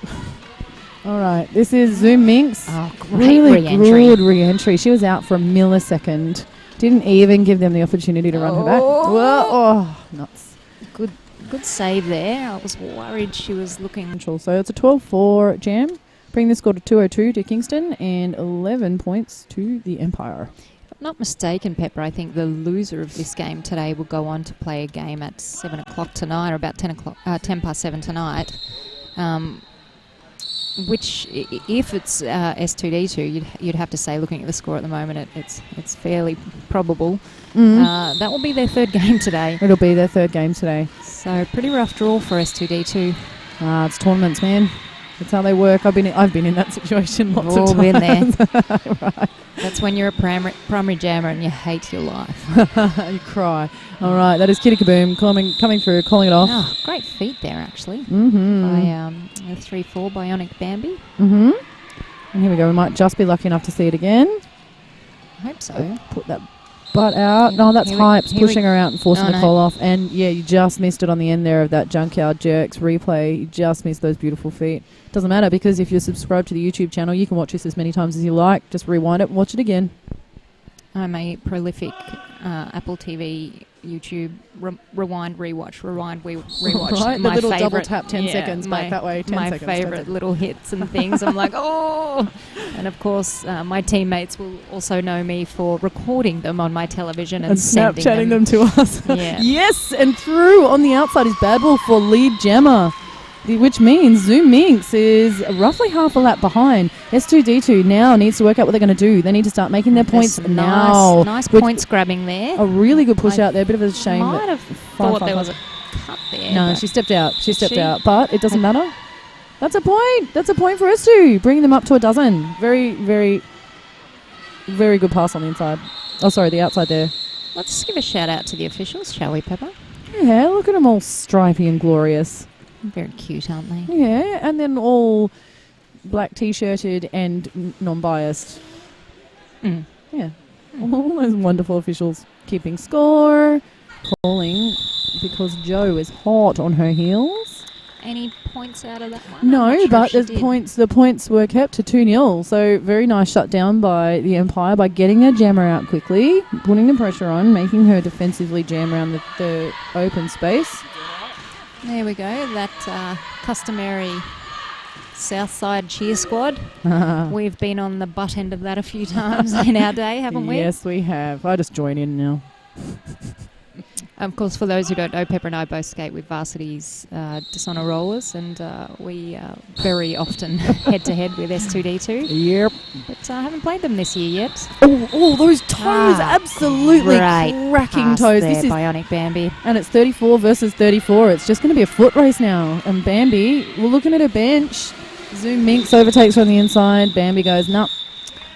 All right, this is Zoom Minx. Oh, great really re-entry. good re-entry. She was out for a millisecond. Didn't even give them the opportunity to run her back. Whoa, oh, nuts. Good save there. I was worried she was looking. So it's a 12-4 jam. Bring the score to 202 to Kingston and 11 points to the Empire. If I'm not mistaken, Pepper, I think the loser of this game today will go on to play a game at 7 o'clock tonight, or about 10 past 7 tonight. Which, if it's S2D2, you'd have to say, looking at the score at the moment, it's fairly probable. Mm. That will be their third game today. It'll be their third game today. So pretty rough draw for S2D2. It's tournaments, man. That's how they work. I've been in that situation lots We've all of times. been there. Right. That's when you're a primary jammer and you hate your life. You cry. All right, that is Kitty Kaboom coming through, calling it off. Oh, great feat there, actually. Mm-hmm. By a 3-4 Bionic Bambi. Mm-hmm. And here we go. We might just be lucky enough to see it again. I hope so. Put that butt out. No, that's Hypes pushing her out and forcing the no. call off. And yeah, you just missed it on the end there of that Junkyard Jerks replay. You just missed those beautiful feet. Doesn't matter, because if you're subscribed to the YouTube channel, you can watch this as many times as you like. Just rewind it and watch it again. I'm a prolific Apple TV, YouTube, rewind, rewatch, rewatch. Right, the my little double favourite, tap 10 seconds back that way, 10 my seconds, 10 favourite seconds. little hits and things. I'm like, oh! And of course, my teammates will also know me for recording them on my television and sending Snapchatting them to us. Yeah. Yes, and through on the outside is Bad Wolf for lead jammer, which means Zoom Minx is roughly half a lap behind. S2D2 now needs to work out what they're going to do. They need to start making their points now. Nice points grabbing there. A really good push out there. A bit of a shame. Might that have thought there was a cut there. No, but she stepped out. She stepped out. But it doesn't matter. That's a point. That's a point for S2. Bringing them up to a dozen. Very, very, very good pass on the inside. Oh, sorry, the outside there. Let's give a shout out to the officials, shall we, Pepper? Yeah, look at them all stripy and glorious. Very cute, aren't they? Yeah, and then all black T-shirted and non-biased. Yeah. All those wonderful officials keeping score, calling because Joe is hot on her heels. Any points out of that one? I'm No, not sure but if she the did. points were kept to 2-0. So very nice shutdown by the Empire by getting their jammer out quickly, putting the pressure on, making her defensively jam around the open space. There we go. That customary Southside cheer squad. We've been on the butt end of that a few times in our day, haven't we? Yes, we have. I just join in now. Of course, for those who don't know, Pepper and I both skate with Varsity's Dishonour Rollers, and we very often head-to-head with S2D2. Yep. But I haven't played them this year yet. Oh, those toes! Absolutely great cracking pass toes. there, This is Bionic Bambi. And it's 34 versus 34. It's just going to be a foot race now. And Bambi, we're looking at her bench. Zoom Minx overtakes from the inside. Bambi goes, no.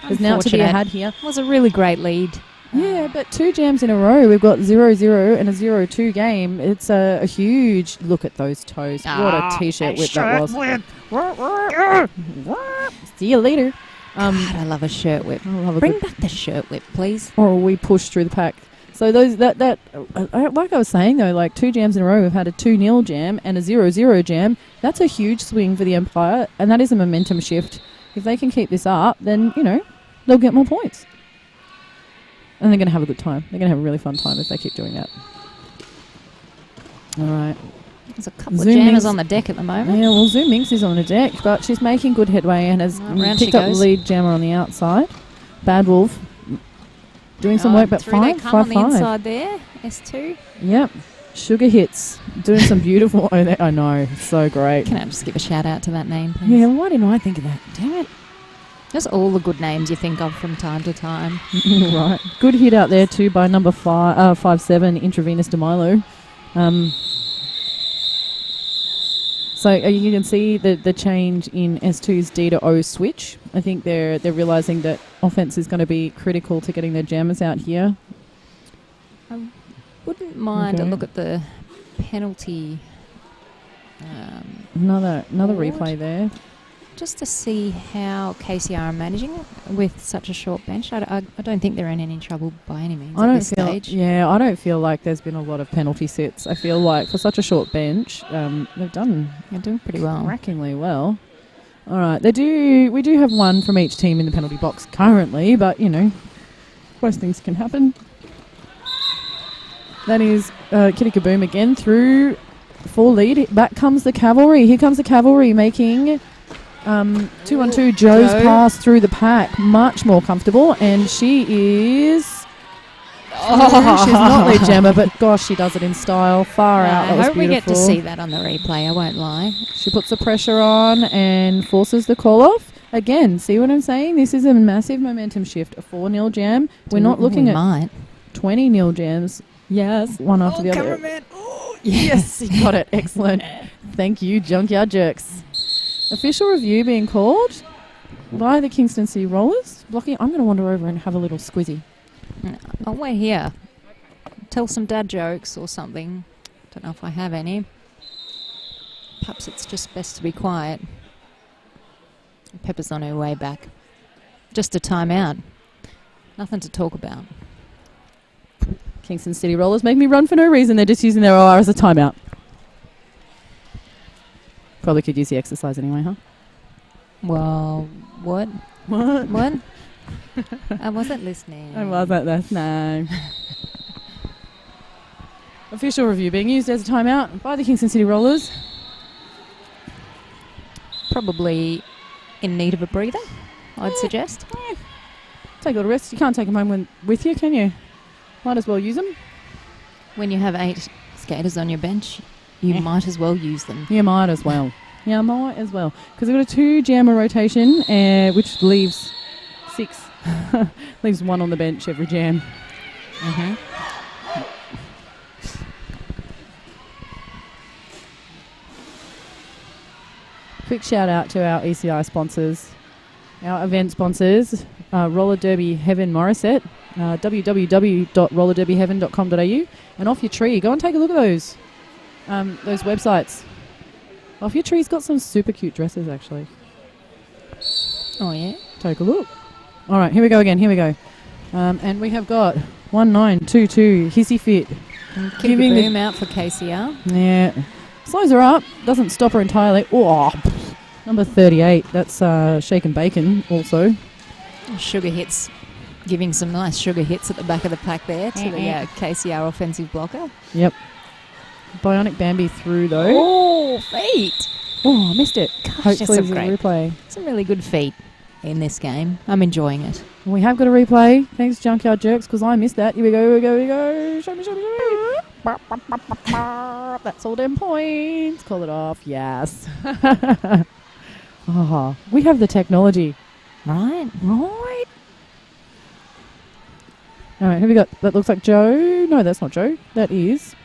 There's now to be a had here. Was a really great lead. Yeah, but 2 jams in a row. We've got 0-0 and a 0-2 game. It's a huge look at those toes. What a t-shirt whip that was. See you later. God, I love a shirt whip. Bring back the shirt whip, please. Or we push through the pack. So those like I was saying though, like 2 jams in a row, we've had a 2-0 jam and a 0-0 jam. That's a huge swing for the Empire, and that is a momentum shift. If they can keep this up, then they'll get more points. And they're going to have a good time. They're going to have a really fun time if they keep doing that. All right. There's a couple of jammers on the deck at the moment. Yeah, well, Zoom Minx is on the deck, but she's making good headway and has picked up the lead jammer on the outside. Bad Wolf doing some work, but 5-5-5. On the inside there, S2. Yep. Sugar Hits doing some beautiful... I know, so great. Can I just give a shout out to that name, please? Yeah, why didn't I think of that? Damn it. Just all the good names you think of from time to time. Right. Good hit out there too by number 5'7", Intravenous DeMilo. So you can see the change in S2's D to O switch. I think they're realising that offense is going to be critical to getting their jammers out here. I wouldn't mind a look at the penalty. Another replay there. Just to see how KCR are managing with such a short bench. I don't think they're in any trouble by any means at this stage. Yeah, I don't feel like there's been a lot of penalty sits. I feel like for such a short bench, they're doing pretty well. Crackingly well. All right, we do have one from each team in the penalty box currently, but most things can happen. That is Kitty Kaboom again through full lead. Back comes the cavalry. Here comes the cavalry making 2-1-2. Joe's pass through the pack, much more comfortable, and she is. She's not lead jammer, but gosh, she does it in style. Far out. That was hope we beautiful. get to see that on the replay. I won't lie. She puts the pressure on and forces the call off. Again, see what I'm saying? This is a massive momentum shift. A 4-0 jam. We're not looking at 20-0 jams. Yes, one after the other. Cameraman. Oh, yes, you got it. Excellent. Thank you, Junkyard Jerks. Official review being called by the Kingston City Rollers. Blocky, I'm going to wander over and have a little squizzy. I'll wait here. Tell some dad jokes or something. Don't know if I have any. Perhaps it's just best to be quiet. Pepper's on her way back. Just a timeout. Nothing to talk about. Kingston City Rollers make me run for no reason. They're just using their OR as a timeout. Probably could use the exercise anyway, huh? Well, what? What? I wasn't listening. I wasn't listening. Official review being used as a timeout by the Kingston City Rollers. Probably in need of a breather, I'd suggest. Take a little rest. You can't take them home with you, can you? Might as well use them. When you have 8 skaters on your bench, you might as well use them. You might as well. Yeah, might as well. Because we've got a 2 jammer rotation, which leaves 6. Leaves 1 on the bench every jam. Quick shout out to our ECI sponsors, our event sponsors, Roller Derby Heaven Morisset, www.rollerderbyheaven.com.au, and Off Your Tree. Go and take a look at those websites. Off Your Tree's got some super cute dresses, actually. Oh, yeah? Take a look. All right, here we go again. Here we go. And we have got 1922 Hissy Fit. Giving the boom out for KCR. Yeah. Slows her up. Doesn't stop her entirely. Oh, number 38. That's Shake and Bacon also. Sugar hits. Giving some nice sugar hits at the back of the pack there to the KCR offensive blocker. Yep. Bionic Bambi through though. Oh, feet. Oh, I missed it. Gosh, Hopefully that's there's a replay. Some really good feet in this game. I'm enjoying it. We have got a replay. Thanks, Junkyard Jerks, because I missed that. Here we go, here we go, here we go. Show me, show me, show me. That's all 10 points. Call it off. Yes. Oh, we have the technology. Right. Right. All right, who we got? That looks like Joe. No, that's not Joe. That is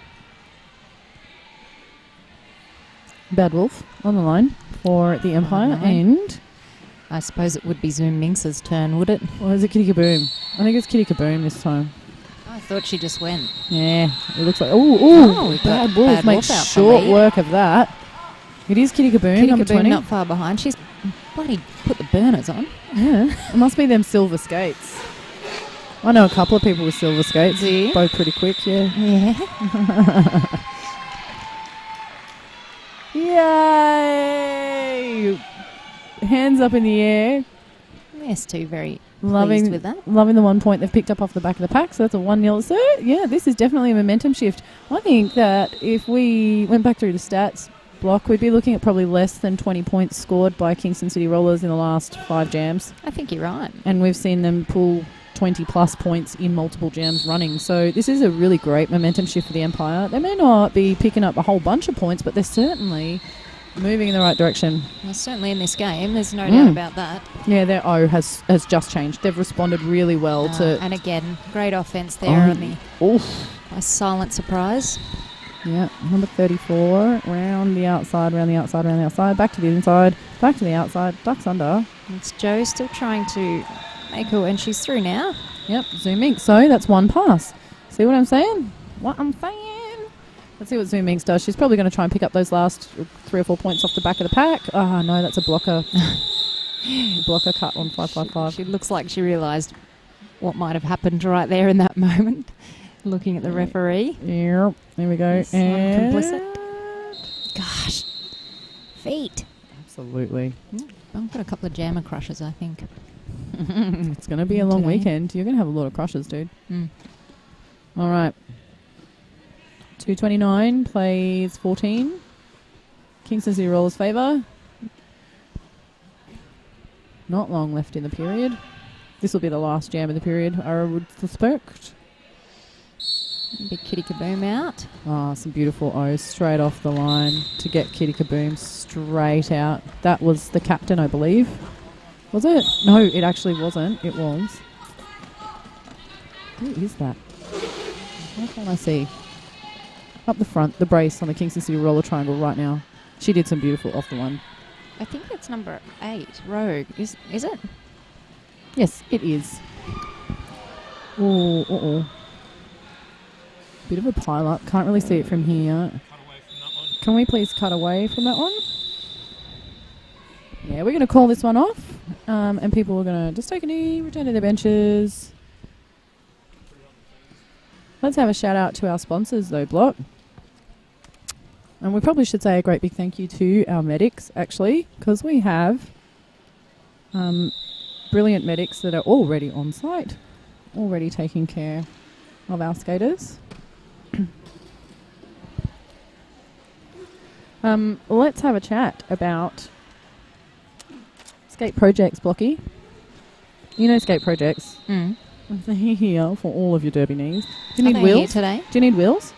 Bad Wolf on the line for the Empire. And I suppose it would be Zoom Minx's turn, would it? Or is it Kitty Kaboom? I think it's Kitty Kaboom this time. I thought she just went. Yeah, it looks like... Oh, we've Bad got Wolf Bad makes Wolf out for short lead. work of that. It is Kitty Kaboom, Kitty number Kaboom 20. not far behind. She's bloody put the burners on. Yeah, it must be them silver skates. I know a couple of people with silver skates. Do you? Both pretty quick, yeah. Yay! Hands up in the air. Yes, too very pleased with that. Loving the 1 point they've picked up off the back of the pack, so that's a 1-0. So, yeah, this is definitely a momentum shift. I think that if we went back through the stats block, we'd be looking at probably less than 20 points scored by Kingston City Rollers in the last 5 jams. I think you're right. And we've seen them pull 20-plus points in multiple jams running. So this is a really great momentum shift for the Empire. They may not be picking up a whole bunch of points, but they're certainly moving in the right direction. Well, certainly in this game, there's no doubt about that. Yeah, their O has just changed. They've responded really well to... And again, great offense there on the a silent surprise. Yeah, number 34, round the outside, round the outside, round the outside, back to the inside, back to the outside, ducks under. It's Jo still trying to make her, and she's through now. Yep, Zoom Inc. So that's one pass. See what I'm saying? What I'm saying? Let's see what Zoom Inc. does. She's probably going to try and pick up those last 3 or 4 points off the back of the pack. Oh, no, that's a blocker. Blocker cut on 555. She looks like she realised what might have happened right there in that moment, looking at the referee. Yep, there we go. And complicit. Gosh, feet. Absolutely. I've got a couple of jammer crushes, I think. It's going to be a long weekend. You're going to have a lot of crushes, dude. All right. 229 plays 14. Kingston City Rollers favour. Not long left in the period. This will be the last jam of the period, I would suspect. Big Kitty Kaboom out. Oh, some beautiful O's straight off the line to get Kitty Kaboom straight out. That was the captain, I believe. Was it? No, it actually wasn't. It was. Who is that? How can I see? Up the front, the brace on the Kingston City Roller Triangle right now. She did some beautiful off the line. I think it's number 8, Rogue. Is it? Yes, it is. Oh. Bit of a pile up. Can't really see it from here. Can we please cut away from that one? Yeah, we're going to call this one off. And people are going to just take a knee, return to their benches. Let's have a shout out to our sponsors though, Block. And we probably should say a great big thank you to our medics, actually, because we have brilliant medics that are already on site, already taking care of our skaters. Let's have a chat about skate projects, Blocky. You know skate projects. They're here for all of your derby knees. Do you need wheels here today? Do you need wheels?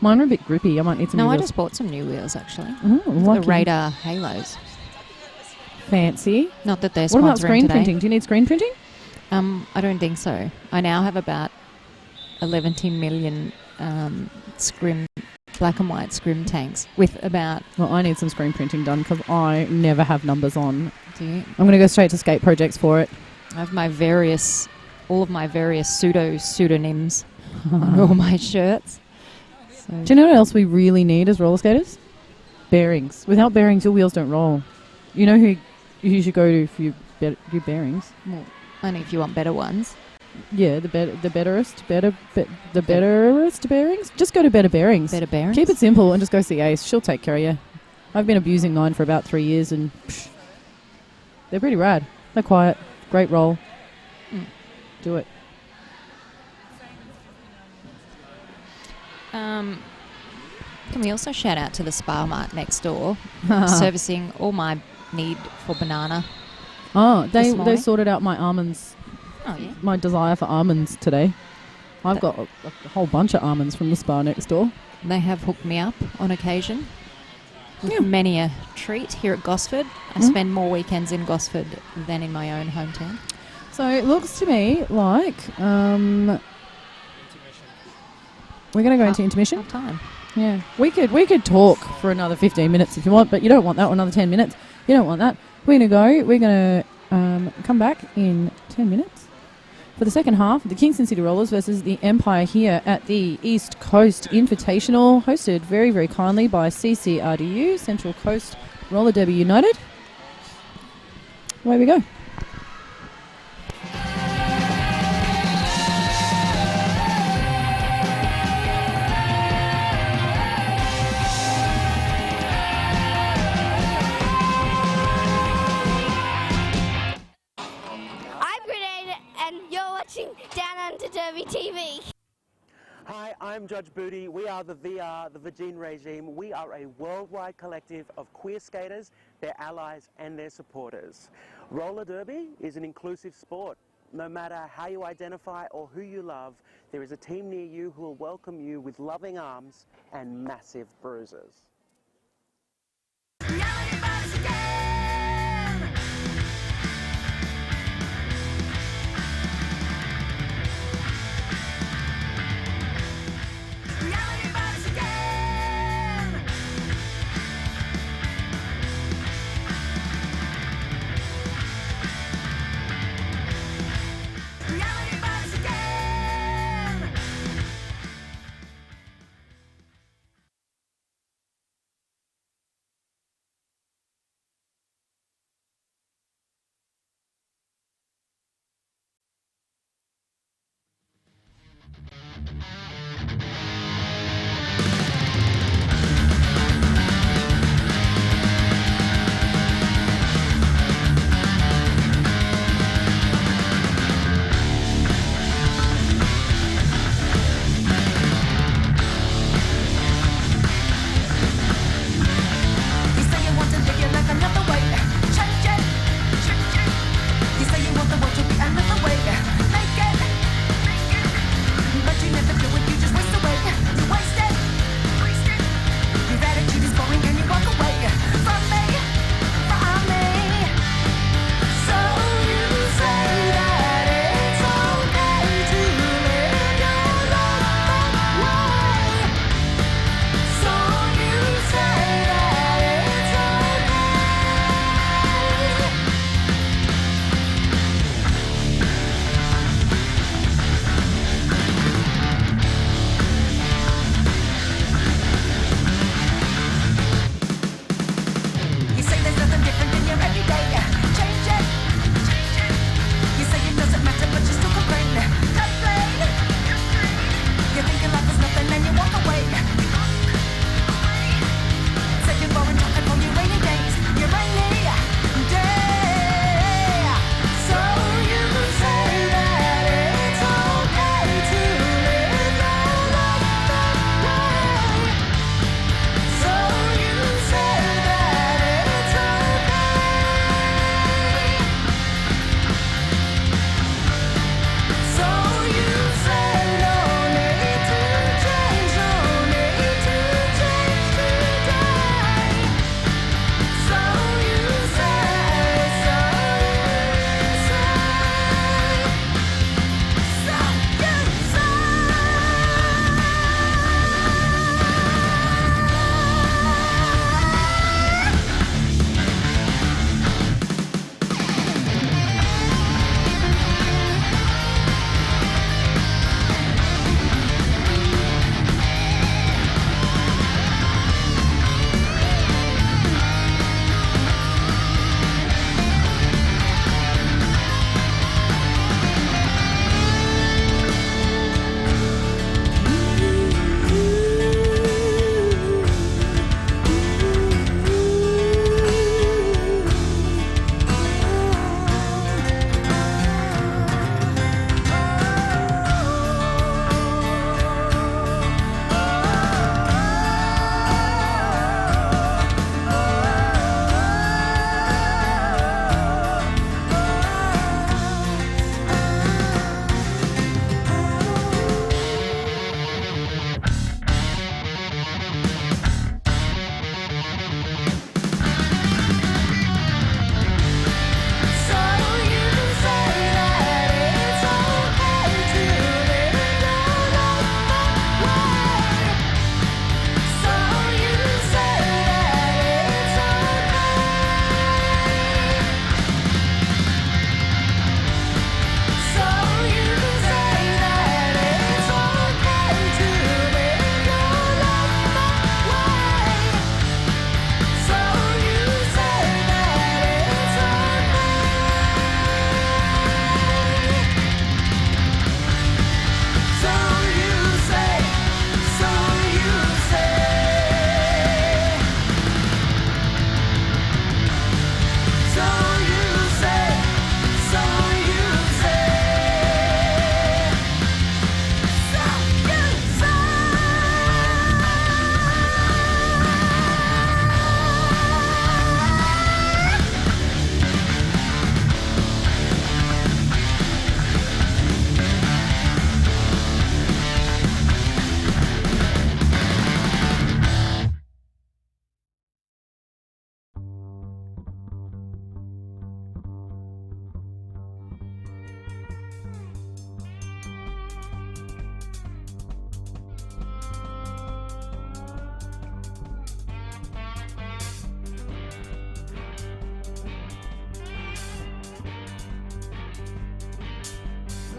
Mine are a bit grippy. I might need some new No, I wheels. just bought some new wheels actually. Oh, The lucky. Radar Halos. Fancy. Not that they're What about sponsoring screen today. printing? Do you need screen printing? I don't think so. I now have about 11 million scrim, black and white scrim tanks with about... Well, I need some screen printing done because I never have numbers on. Do you? I'm going to go straight to skate projects for it. I have all of my various pseudonyms on all my shirts. So Do you know what else we really need as roller skaters? Bearings. Without bearings, your wheels don't roll. You know who you should go to for your bearings? Well, Only if you want better ones. Yeah, the betterest bearings. Just go to Better Bearings. Better Bearings? Keep it simple and just go see Ace. She'll take care of you. I've been abusing mine for about 3 years and they're pretty rad. They're quiet. Great roll. Do it. Can we also shout out to the Spa Mart next door, servicing all my need for banana. Oh, this they morning. sorted out my almonds. Oh, yeah. My desire for almonds today. I've got a whole bunch of almonds from the spa next door. They have hooked me up on occasion with many a treat here at Gosford. I spend more weekends in Gosford than in my own hometown. So it looks to me like we're going to go into intermission. Time. Yeah, we could talk for another 15 minutes if you want, but you don't want that, or another 10 minutes. You don't want that. We're going to come back in 10 minutes for the second half of the Kingston City Rollers versus the Empire here at the East Coast Invitational, hosted very, very kindly by CCRDU, Central Coast Roller Derby United. Away we go. I'm Grenade, and you're watching Downunder Derby TV. Hi, I'm Judge Booty. We are the VR, the Virgin Regime. We are a worldwide collective of queer skaters, their allies and their supporters. Roller derby is an inclusive sport. No matter how you identify or who you love, there is a team near you who will welcome you with loving arms and massive bruises.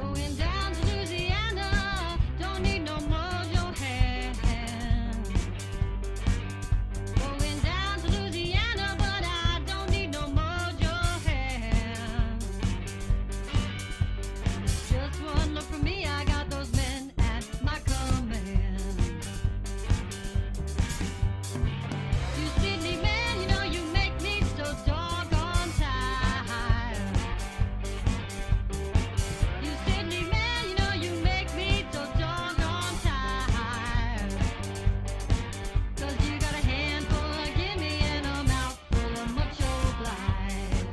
Going down to Louisiana, don't need no mojo hand. Going down to Louisiana, but I don't need no mojo hand. Just one look from me, I got those men at my command. You Sydney man, you know you make me so doggone tired. You Sydney man, you know you make me so doggone tired. 'Cause you got a handful of gimme and a mouthful of much oblige.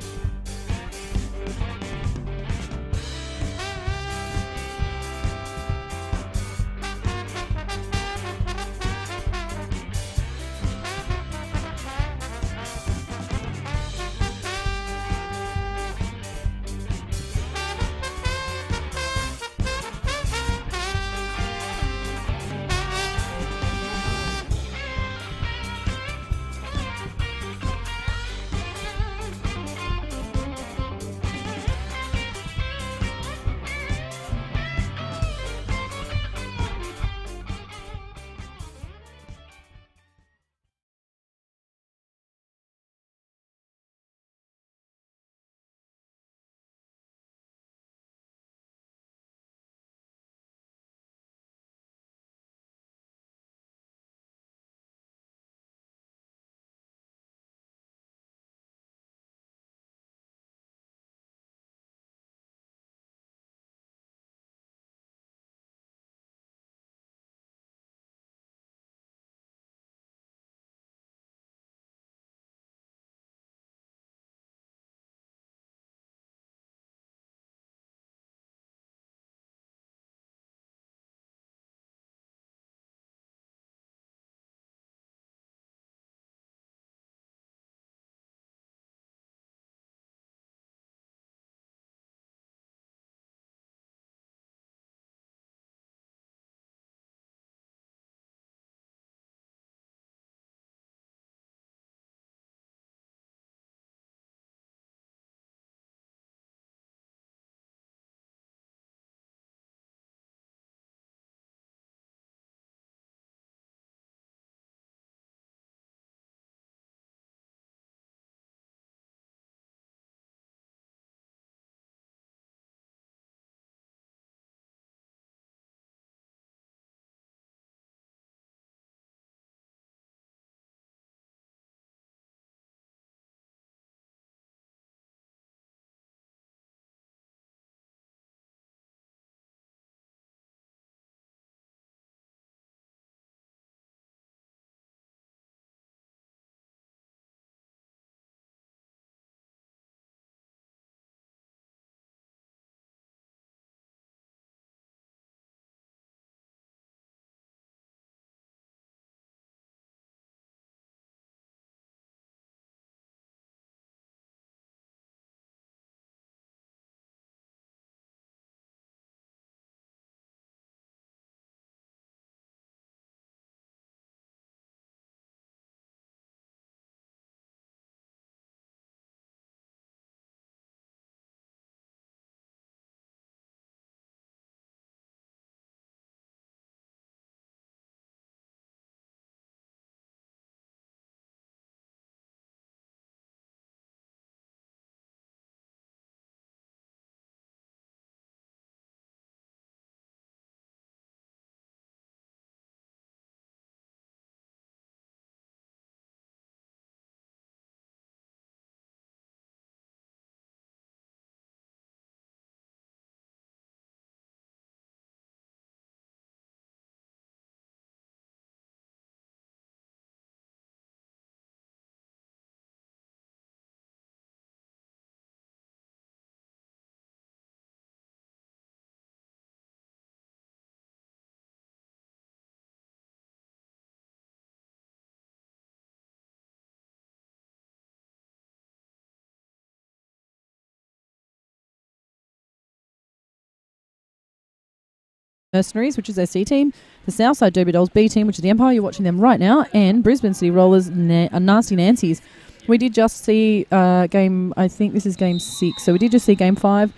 Mercenaries, which is their C team, the Southside Derby Dolls B team, which is the Empire, you're watching them right now, and Brisbane City Rollers, Nasty Nancy's. We did just see game, I think this is game 6, so we did just see game 5.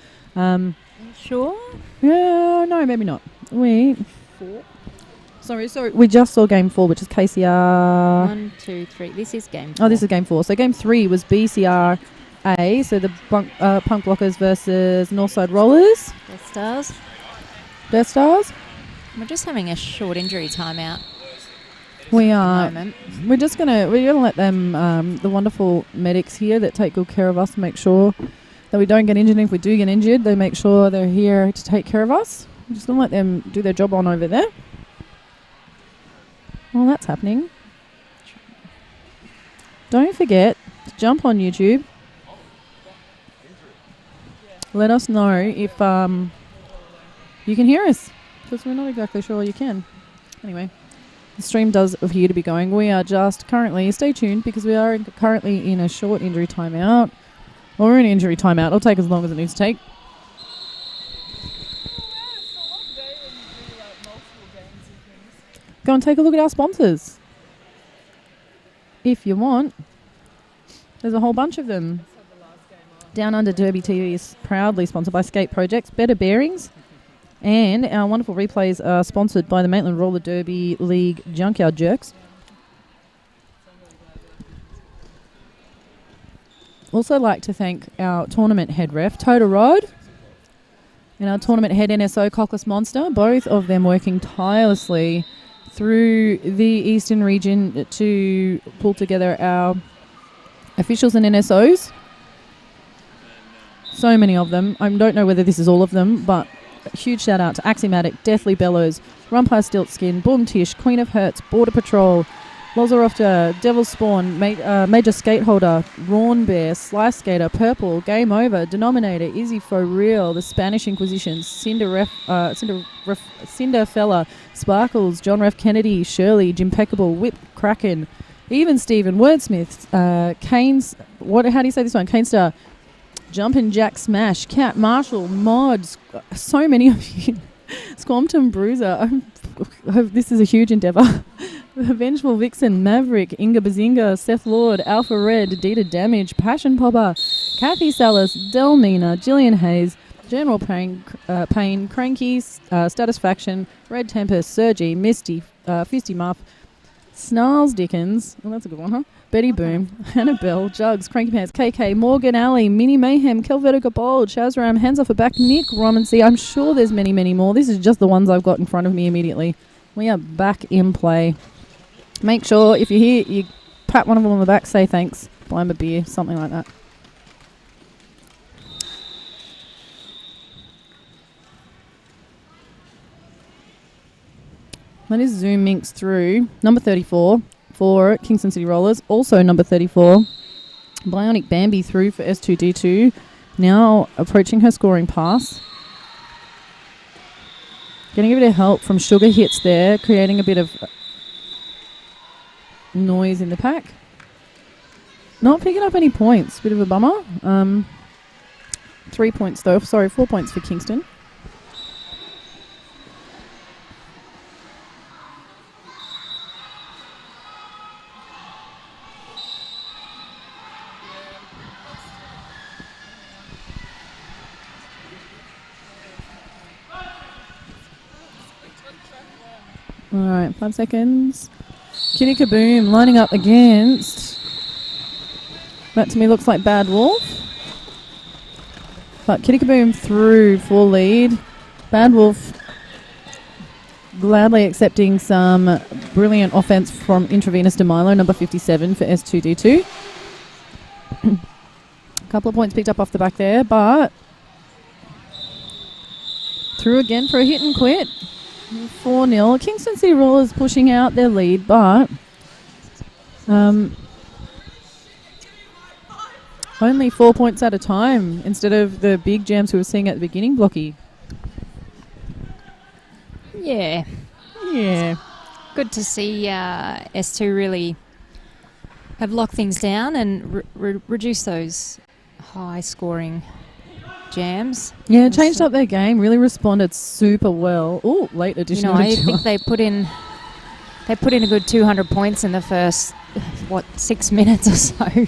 Sure. Yeah, no, maybe not. Sorry. We just saw game 4, which is KCR. 1, 2, 3. This is game 4. Oh, this is game 4. So game 3 was BCR A, so the Punk Blockers versus Northside Rollers. Death Stars. We're just having a short injury timeout. We are. We're gonna let them, the wonderful medics here that take good care of us, make sure that we don't get injured. And if we do get injured, they make sure they're here to take care of us. We're just gonna let them do their job on over there. Well, that's happening. Don't forget to jump on YouTube. Let us know if you can hear us, because we're not exactly sure you can. Anyway, the stream does appear to be going. We are just currently, stay tuned, because we are currently in a short injury timeout. Well, we're in an injury timeout. It'll take as long as it needs to take. Go and take a look at our sponsors if you want. There's a whole bunch of them. Downunder Derby TV is proudly sponsored by Skate Projects, Better Bearings, and our wonderful replays are sponsored by the Maitland Roller Derby League Junkyard Jerks. Also like to thank our tournament head ref, Total Rod, and our tournament head NSO, Cockless Monster, both of them working tirelessly through the Eastern region to pull together our officials and NSOs. So many of them. I don't know whether this is all of them, but a huge shout out to Axiomatic, Deathly Bellows, Rumpire Stiltskin, Boom Tish, Queen of Hertz, Border Patrol, Lozarofter, Devil's Spawn, Major Skateholder, Rawn Bear, Slice Skater, Purple, Game Over, Denominator, Izzy For Real, The Spanish Inquisition, Cinder Fella, Sparkles, John Ref Kennedy, Shirley, Jimpeccable, Whip, Kraken, even Stephen, Wordsmith, Kane's, how do you say this one? Canestar, Jumpin' Jack Smash, Cat Marshall, Mods, so many of you. Squampton Bruiser, this is a huge endeavour. The Vengeful Vixen, Maverick, Inga Bazinga, Seth Lord, Alpha Red, Dita Damage, Passion Popper, Kathy Salas, Delmina, Gillian Hayes, General Pain, Cranky, Satisfaction, Red Tempest, Sergi, Misty, Fisty Muff, Snarls Dickens, well that's a good one, huh? Betty Boom, Annabelle, Jugs, Cranky Pants, KK, Morgan Alley, Mini Mayhem, Kelvetica Bold, Shazram, Hands Off Her Back, Nick, Romancy. I'm sure there's many, many more. This is just the ones I've got in front of me immediately. We are back in play. Make sure if you're here, you pat one of them on the back, say thanks, buy them a beer, something like that. Let us zoom minx through. Number 34 for Kingston City Rollers. Also number 34. Bionic Bambi through for S2D2. Now approaching her scoring pass. Getting a bit of help from Sugar Hits there, creating a bit of noise in the pack. Not picking up any points. Bit of a bummer. 3 points though. Sorry, 4 points for Kingston. Alright, 5 seconds. Kitty Kaboom lining up against. That to me looks like Bad Wolf. But Kitty Kaboom through for lead. Bad Wolf gladly accepting some brilliant offense from Intravenous DeMilo, number 57 for S2D2. A couple of points picked up off the back there, but through again for a hit and quit. 4-0. Kingston City Rollers pushing out their lead, but only 4 points at a time instead of the big jams we were seeing at the beginning, Blocky. Yeah. Good to see S2 really have locked things down and reduce those high-scoring jams. Yeah, changed up their game, really responded super well. Oh, late addition. I think they put in a good 200 points in the first 6 minutes or so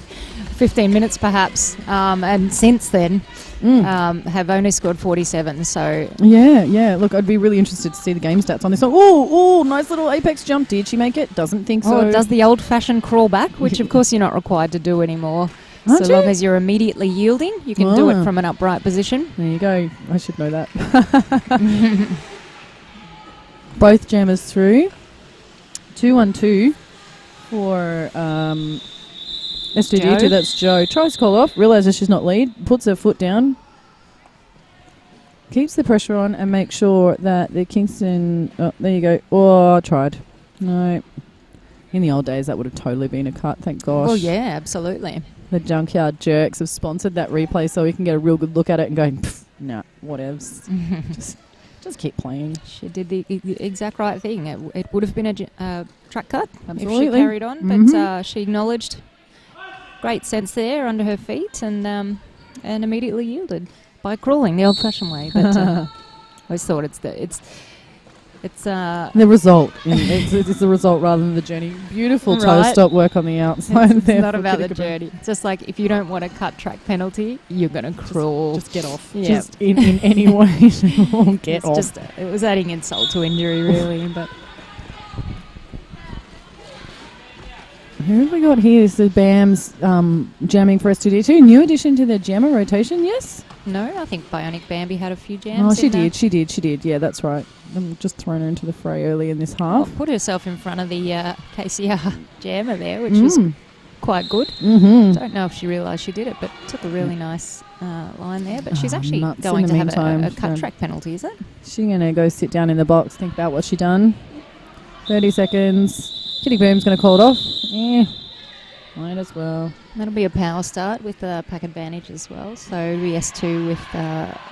15 minutes perhaps, and since then have only scored 47. So Yeah. Look, I'd be really interested to see the game stats on this one. Oh, nice little apex jump. Did she make it? Doesn't think so. it does the old-fashioned crawl back, which of course you're not required to do anymore. Aren't So long you? as you're immediately yielding, you can do it from an upright position. There you go. I should know that. Both jammers through. 2-1-2 for S2D2. Joe. That's Joe. Tries to call off. Realises she's not lead. Puts her foot down. Keeps the pressure on and makes sure that the Kingston... Oh, there you go. Oh, I tried. No. In the old days, that would have totally been a cut. Thank gosh. Oh, yeah, absolutely. The Junkyard Jerks have sponsored that replay so we can get a real good look at it and go, nah, whatevs. just keep playing. She did the exact right thing. It would have been a track cut Absolutely. if she carried on, but she acknowledged great sense there under her feet and immediately yielded by crawling the old-fashioned way. But I always thought it's the result. It's the result rather than the journey. Beautiful toe Right. stop work on the outside. It's there not for about the Kitty Kaboom. journey. It's just like if you don't want a cut track penalty, you're going to crawl. Just get off. Yeah. Just in any way. Get It's off. just it was adding insult to injury, really. But Who have we got here? This is BAM's jamming for S2D2. New addition to the jammer rotation, yes? no, I think Bionic Bambi had a few jams. Oh, she in there. did. Yeah, that's right. I'm just throwing her into the fray early in this half. Put herself in front of the KCR jammer there, which was quite good. Mm-hmm. Don't know if she realised she did it, but took a really nice line there. But she's actually nuts in going the to have meantime. a cut track penalty, is it? She's going to go sit down in the box, think about what she done. 30 seconds. Kitty Boom's going to call it off. Yeah, might as well. That'll be a power start with a pack advantage as well. So it'll be S2 with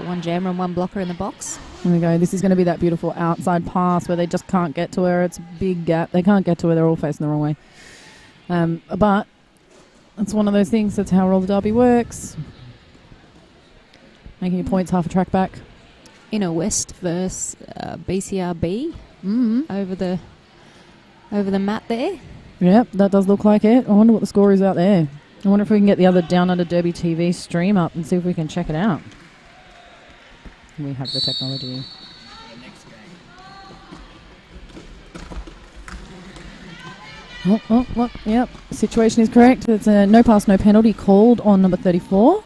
one jammer and one blocker in the box. Here we go. This is going to be that beautiful outside pass where they just can't get to her. It's a big gap. They can't get to her. They're all facing the wrong way. But it's one of those things. That's how Roller Derby works. Making your points half a track back. Inner West versus BCRB over the mat there. Yep, that does look like it. I wonder what the score is out there. I wonder if we can get the other Downunder Derby TV stream up and see if we can check it out. We have the technology. Yep. Situation is correct. It's a no pass, no penalty called on number 34,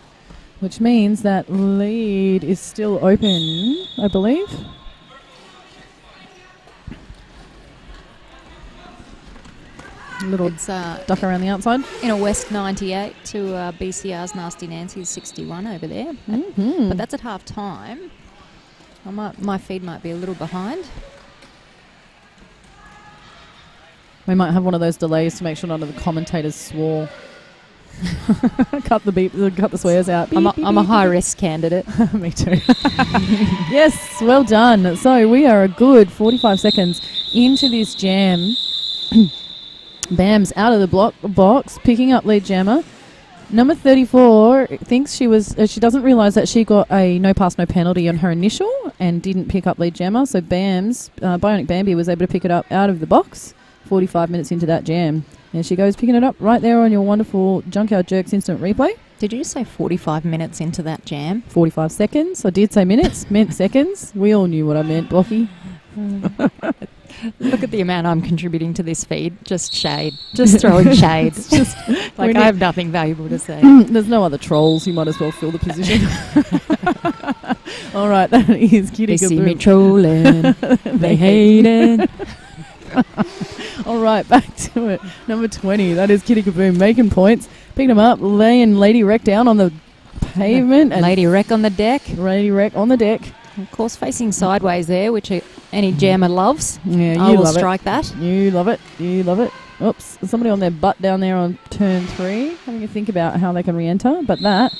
which means that lead is still open, I believe. Little duck around the outside. Inner West 98 to BCR's Nasty Nancy's 61 over there. Mm-hmm. But that's at half time. My feed might be a little behind. We might have one of those delays to make sure none of the commentators swore. Cut the swears out. I'm a high-risk candidate. Me too. Yes, well done. So we are a good 45 seconds into this jam. Bam's out of the box, picking up lead jammer. Number 34 thinks she doesn't realise that she got a no pass, no penalty on her initial and didn't pick up lead jammer. So Bam's Bionic Bambi was able to pick it up out of the box 45 minutes into that jam. And she goes picking it up right there on your wonderful Junkyard Jerks instant replay. Did you say 45 minutes into that jam? 45 seconds. I did say minutes, meant seconds. We all knew what I meant, Blocky. Look at the amount I'm contributing to this feed. Just shade. Just throwing shade. Just like I have nothing valuable to say. There's no other trolls. You might as well fill the position. All right, that is Kitty They see Kaboom. me trolling. They hate it. All right, back to it. Number 20. That is Kitty Kaboom making points. Picking them up, laying Lady Wreck down on the pavement. And Lady Wreck on the deck. Lady Wreck on the deck. Of course, facing sideways there, which any jammer loves. Yeah, I you will love strike it. that. You love it. You love it. Oops, there's somebody on their butt down there on turn 3. Having to think about how they can re-enter. But that...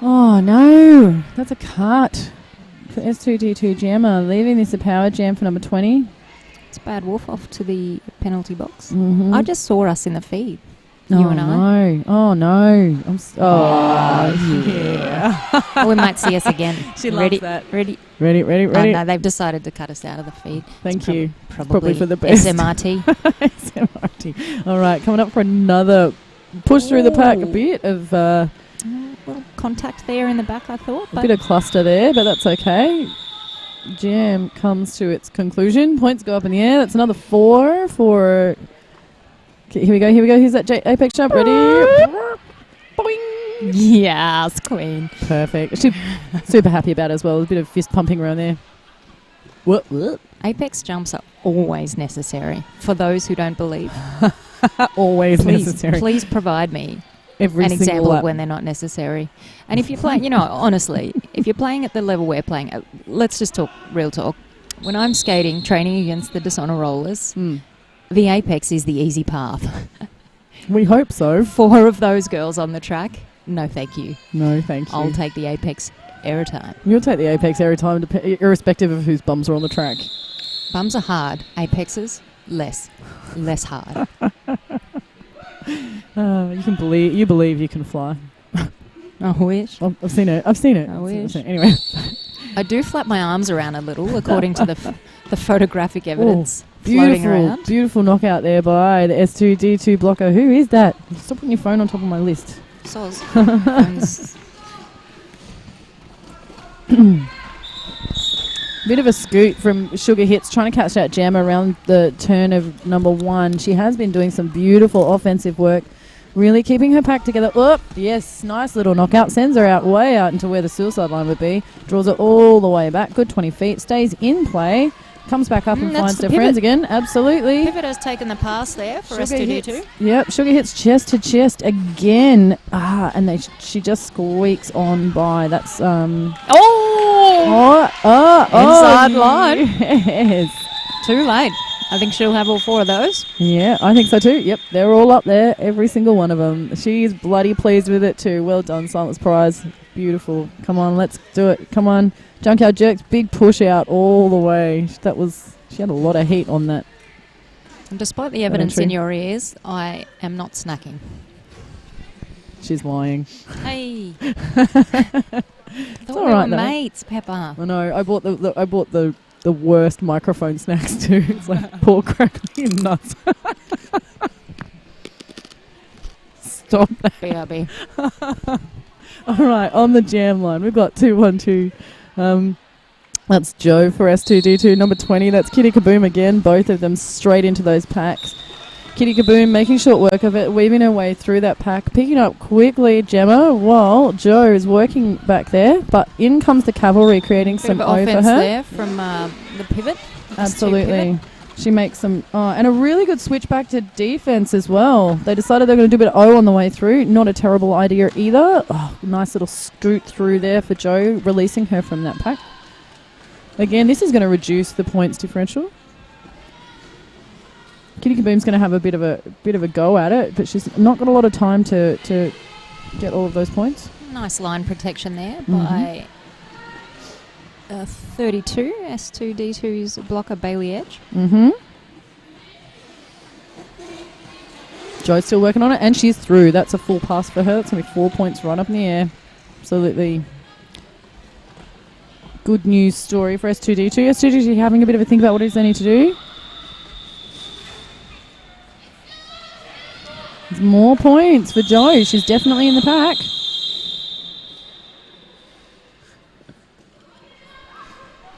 Oh, no. That's a cut. For S2D2 jammer. Leaving this a power jam for number 20. It's a bad wolf off to the penalty box. Mm-hmm. I just saw us in the feed. Oh, You and I. no. Oh, no. Yeah. We might see us again. She ready, loves that. Ready. Ready. Oh, no, they've decided to cut us out of the feed. Thank It's you. Probably for the best. SMRT. SMRT. All right, coming up for another pushed through the pack a bit of little contact there in the back, I thought. a bit of cluster there, but that's okay. Jam comes to its conclusion. Points go up in the air. That's another 4 for... Here we go. Here's that apex jump. Ready? Boing. Yes, queen. Perfect. She's super happy about it as well. A bit of fist pumping around there. What? Apex jumps are always necessary for those who don't believe. Always necessary. Please provide me an example of when they're not necessary. And if you're playing, honestly, if you're playing at the level we're playing at, let's just talk real talk. When I'm skating, training against the dishonor rollers, the apex is the easy path. We hope so. 4 of those girls on the track, no thank you. No thank you. I'll take the apex every time. You'll take the apex every time, irrespective of whose bums are on the track. Bums are hard. Apexes, less hard. You believe you can fly. I wish. I've seen it. I wish. Anyway. I do flap my arms around a little, according to the photographic evidence floating around. Beautiful knockout there by the S2D2 blocker. Who is that? Stop putting your phone on top of my list. Soz. Bit of a scoot from Sugar Hits, trying to catch that jam around the turn of number 1. She has been doing some beautiful offensive work, really keeping her pack together. Oh, yes, nice little knockout. Sends her out way out into where the suicide line would be. Draws it all the way back. Good 20 feet. Stays in play. Comes back up and finds her friends again. Absolutely. Pivot has taken the pass there for S2D2. Yep, Sugar Hits chest to chest again. And she just squeaks on by. That's inside line. Yes. Too late. I think she'll have all 4 of those. Yeah, I think so too. Yep, they're all up there, every single one of them. She's bloody pleased with it too. Well done, Silence Prize. Beautiful. Come on, let's do it. Come on. Junkyard Jerks, big push out all the way. She had a lot of heat on that. And despite the evidence in your ears, I am not snacking. She's lying. Hey. It's all right, though. Mates, Pepper. I know. I bought the worst microphone snacks too. It's like pork crackly and nuts. Stop that. BRB. All right, on the jam line, we've got 2-1-2. That's Joe for S2D2. Number 20, that's Kitty Kaboom again. Both of them straight into those packs. Kitty Kaboom making short work of it, weaving her way through that pack, picking up quickly Gemma while Joe is working back there. But in comes the cavalry, creating some O for her. There from the pivot. Absolutely. She makes some... and a really good switch back to defense as well. They decided they're going to do a bit of O on the way through. Not a terrible idea either. Nice little scoot through there for Joe, releasing her from that pack. Again, this is going to reduce the points differential. Kitty Kaboom's going to have a bit of a go at it, but she's not got a lot of time to get all of those points. Nice line protection there by 32. S2D2's blocker Bailey Edge. Joe's still working on it, and she's through. That's a full pass for her. That's going to be 4 points right up in the air. Absolutely. Good news story for S2D2. S2D2 having a bit of a think about what it is they need to do. There's more points for Joe. She's definitely in the pack.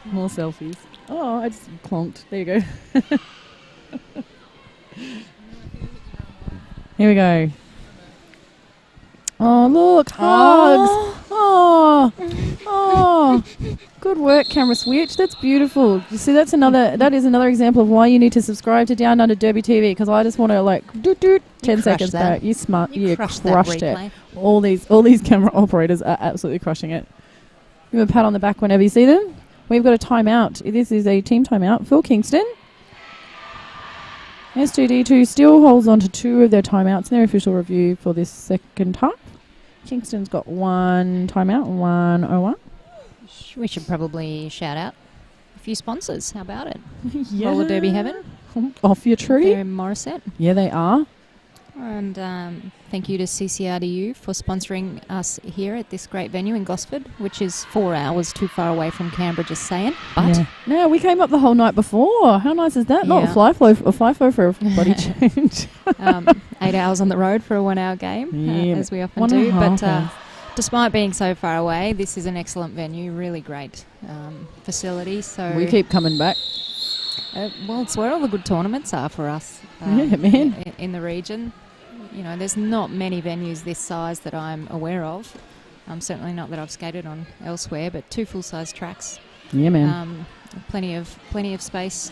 More selfies. Oh, I just clonked. There you go. Here we go. Oh, look. Hugs. Oh. Good work, camera switch. That's beautiful. You see, that is another example of why you need to subscribe to Downunder Derby TV, because I just want to 10 seconds back. You smart. You crushed it. All these camera operators are absolutely crushing it. Give them a pat on the back whenever you see them. We've got a timeout. This is a team timeout for Kingston. S2D2 still holds on to 2 of their timeouts in their official review for this second half. Kingston's got 1 timeout, 1 0-1. We should probably shout out a few sponsors. How about it? Yeah. Roller Derby Heaven. Off your tree. They're in Morisset. Yeah, they are. And thank you to CCRDU for sponsoring us here at this great venue in Gosford, which is 4 hours too far away from Canberra, just saying. But No, we came up the whole night before. How nice is that? Not a FIFO for a bloody change. 8 hours on the road for a 1 hour game, as we often do. But despite being so far away, this is an excellent venue, really great facility. So we keep coming back. Well, it's where all the good tournaments are for us. In the region. You know, there's not many venues this size that I'm aware of. Certainly not that I've skated on elsewhere, but 2 full-size tracks. Yeah, man. Plenty of space.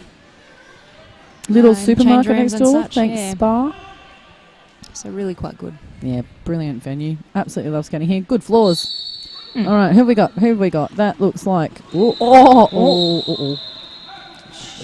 Little supermarket next door. Such, Thanks, Spa. So really quite good. Yeah, brilliant venue. Absolutely love skating here. Good floors. All right, who have we got? That looks like...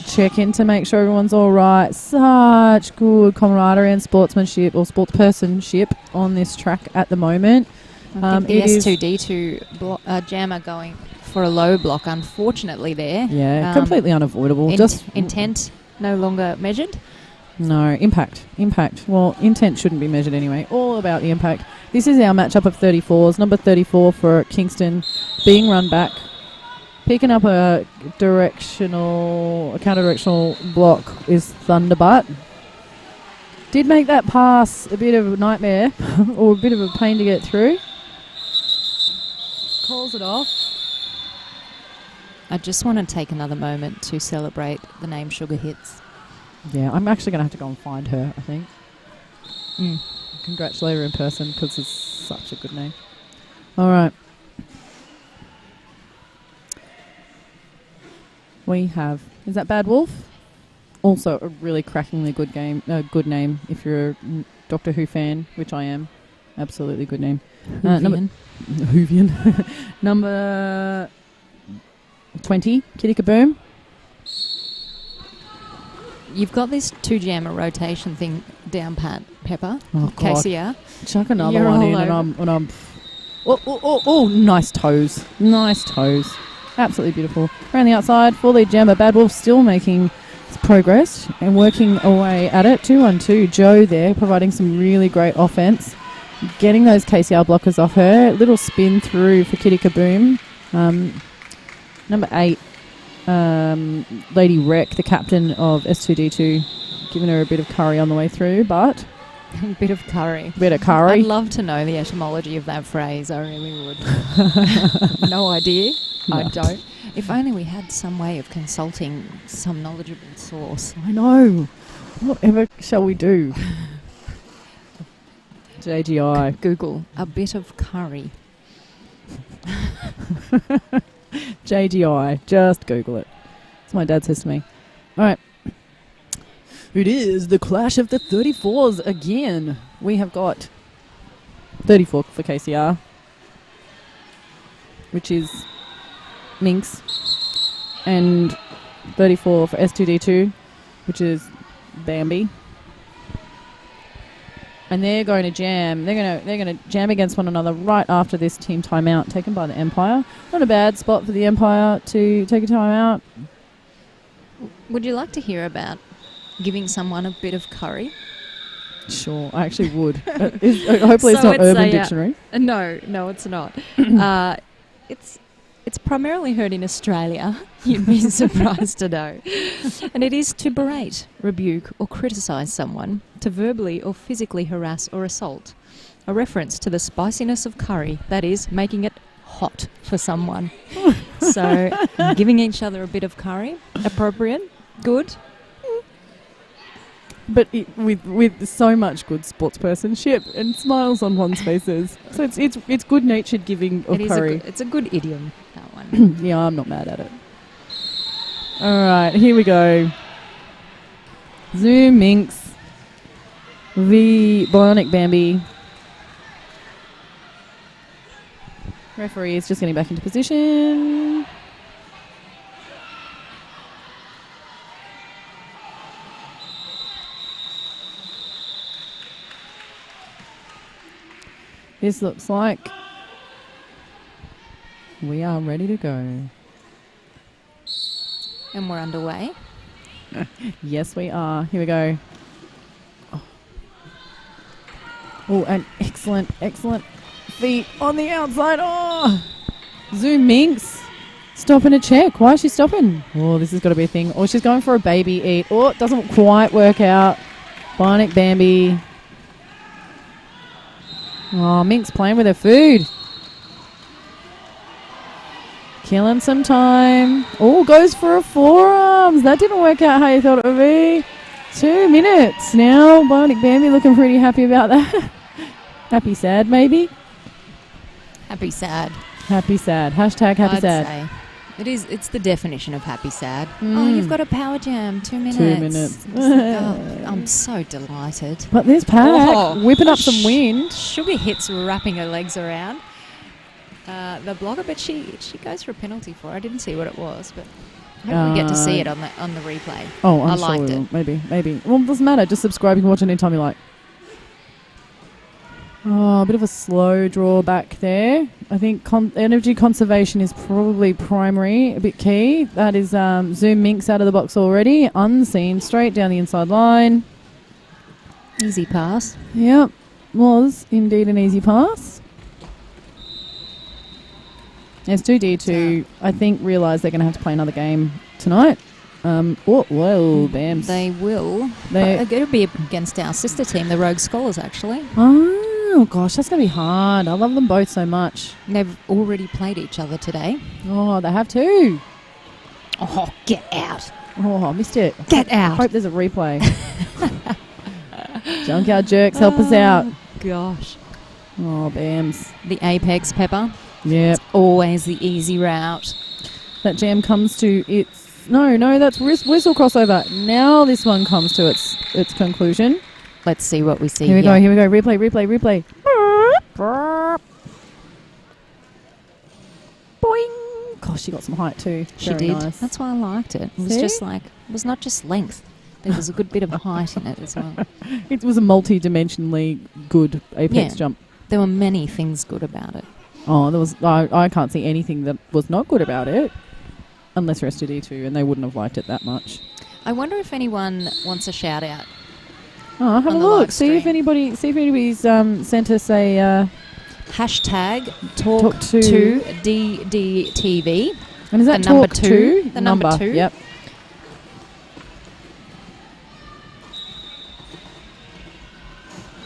Check in to make sure everyone's all right. Such good camaraderie and sportsmanship or sportspersonship on this track at the moment. I think the S2D2 jammer going for a low block, unfortunately there. Yeah, completely unavoidable. Just intent no longer measured. No, impact. Well, intent shouldn't be measured anyway. All about the impact. This is our matchup of 34s. Number 34 for Kingston being run back. Picking up a counter-directional block is Thunderbutt. Did make that pass a bit of a nightmare or a bit of a pain to get through. Calls it off. I just want to take another moment to celebrate the name Sugar Hits. Yeah, I'm actually going to have to go and find her, I think. Congratulate her in person because it's such a good name. All right. We have... Is that Bad Wolf? Also a really crackingly good good name if you're a Doctor Who fan, which I am. Absolutely good name. Whovian. Number 20, Kitty Kaboom. You've got this 2-jammer rotation thing down pat, Pepper. Oh, God. KCR. Chuck another one in and I'm... Oh, nice toes. Nice toes. Absolutely beautiful. Around the outside, 4-lead jammer. Bad Wolf still making progress and working away at it. 2-1-2. Joe there providing some really great offense. Getting those KCR blockers off her. Little spin through for Kitty Kaboom. Number 8, Lady Wreck, the captain of S2D2, giving her a bit of curry on the way through, but... A bit of curry. Bit of curry. I'd love to know the etymology of that phrase. I really would. No idea. No. I don't. If only we had some way of consulting some knowledgeable source. I know. Whatever shall we do? JGI. Google a bit of curry. JGI. Just Google it. That's what my dad says to me. All right. It is the clash of the 34s again. We have got 34 for KCR, which is Minx, and 34 for S2D2, which is Bambi. And they're going to jam. They're going to jam against one another right after this team timeout taken by the Empire. Not a bad spot for the Empire to take a timeout. Would you like to hear about giving someone a bit of curry? Sure, I actually would. Hopefully it's not Urban Dictionary. No, it's not. It's primarily heard in Australia, you'd be surprised to know. And it is to berate, rebuke or criticise someone, to verbally or physically harass or assault. A reference to the spiciness of curry, that is, making it hot for someone. So, giving each other a bit of curry, appropriate, good. But with so much good sportspersonship and smiles on one's faces. So it's good-natured giving of curry. It's a good idiom, that one. Yeah, I'm not mad at it. All right, here we go. Zoom Minx. The Bionic Bambi. Referee is just getting back into position. This looks like we are ready to go. And we're underway. Yes, we are. Here we go. Oh. Oh, and excellent feet on the outside. Oh, Zoom Minx stopping a check. Why is she stopping? Oh, this has got to be a thing. Oh, she's going for a baby eat. Oh, it doesn't quite work out. Bionic Bambi. Oh, Minx playing with her food. Killing some time. Oh, goes for a forearms. That didn't work out how you thought it would be. 2 minutes. Now, Bionic Bambi looking pretty happy about that. Happy sad, maybe? Happy sad. Happy sad. Hashtag happy I'd sad. say. It's the definition of happy sad. Oh, you've got a power jam. 2 minutes. 2 minutes. Oh, I'm so delighted. But this pack whipping up some wind. Sugar hits wrapping her legs around the blocker, but she goes for a penalty for it. I didn't see what it was, but I hope we get to see it on the replay. Oh, I I'm liked sure we it. will. Maybe. Well, it doesn't matter. Just subscribe. You can watch it anytime you like. Oh, a bit of a slow draw back there. I think energy conservation is probably primary, a bit key. That is Zoom Minx out of the box already. Unseen, straight down the inside line. Easy pass. Yep, was indeed an easy pass. S2D2, I think, realise they're going to have to play another game tonight. Well, Bams. They will. They're going to be against our sister team, the Rogue Scholars, actually. Oh, gosh, that's going to be hard. I love them both so much. They've already played each other today. Oh, they have too. Oh, get out. Oh, I missed it. Get out. Hope there's a replay. Junkyard Jerks, help us out. Gosh. Oh, Bams. The Apex Pepper. Yep. It's always the easy route. That jam comes to its... No, that's whistle crossover. Now this one comes to its conclusion. Let's see what we see here. Here we go. Replay. Boing. Gosh, she got some height too. She Very did. nice. That's why I liked it. It was just like, it was not just length. There was a good bit of height in it as well. It was a multi-dimensionally good Apex jump. There were many things good about it. Oh, there was. I can't see anything that was not good about it, unless you're S2D2, and they wouldn't have liked it that much. I wonder if anyone wants a shout out. Oh, have a look. See if anybody's sent us a hashtag talk to DDTV. And is that the number two? The number two. Yep.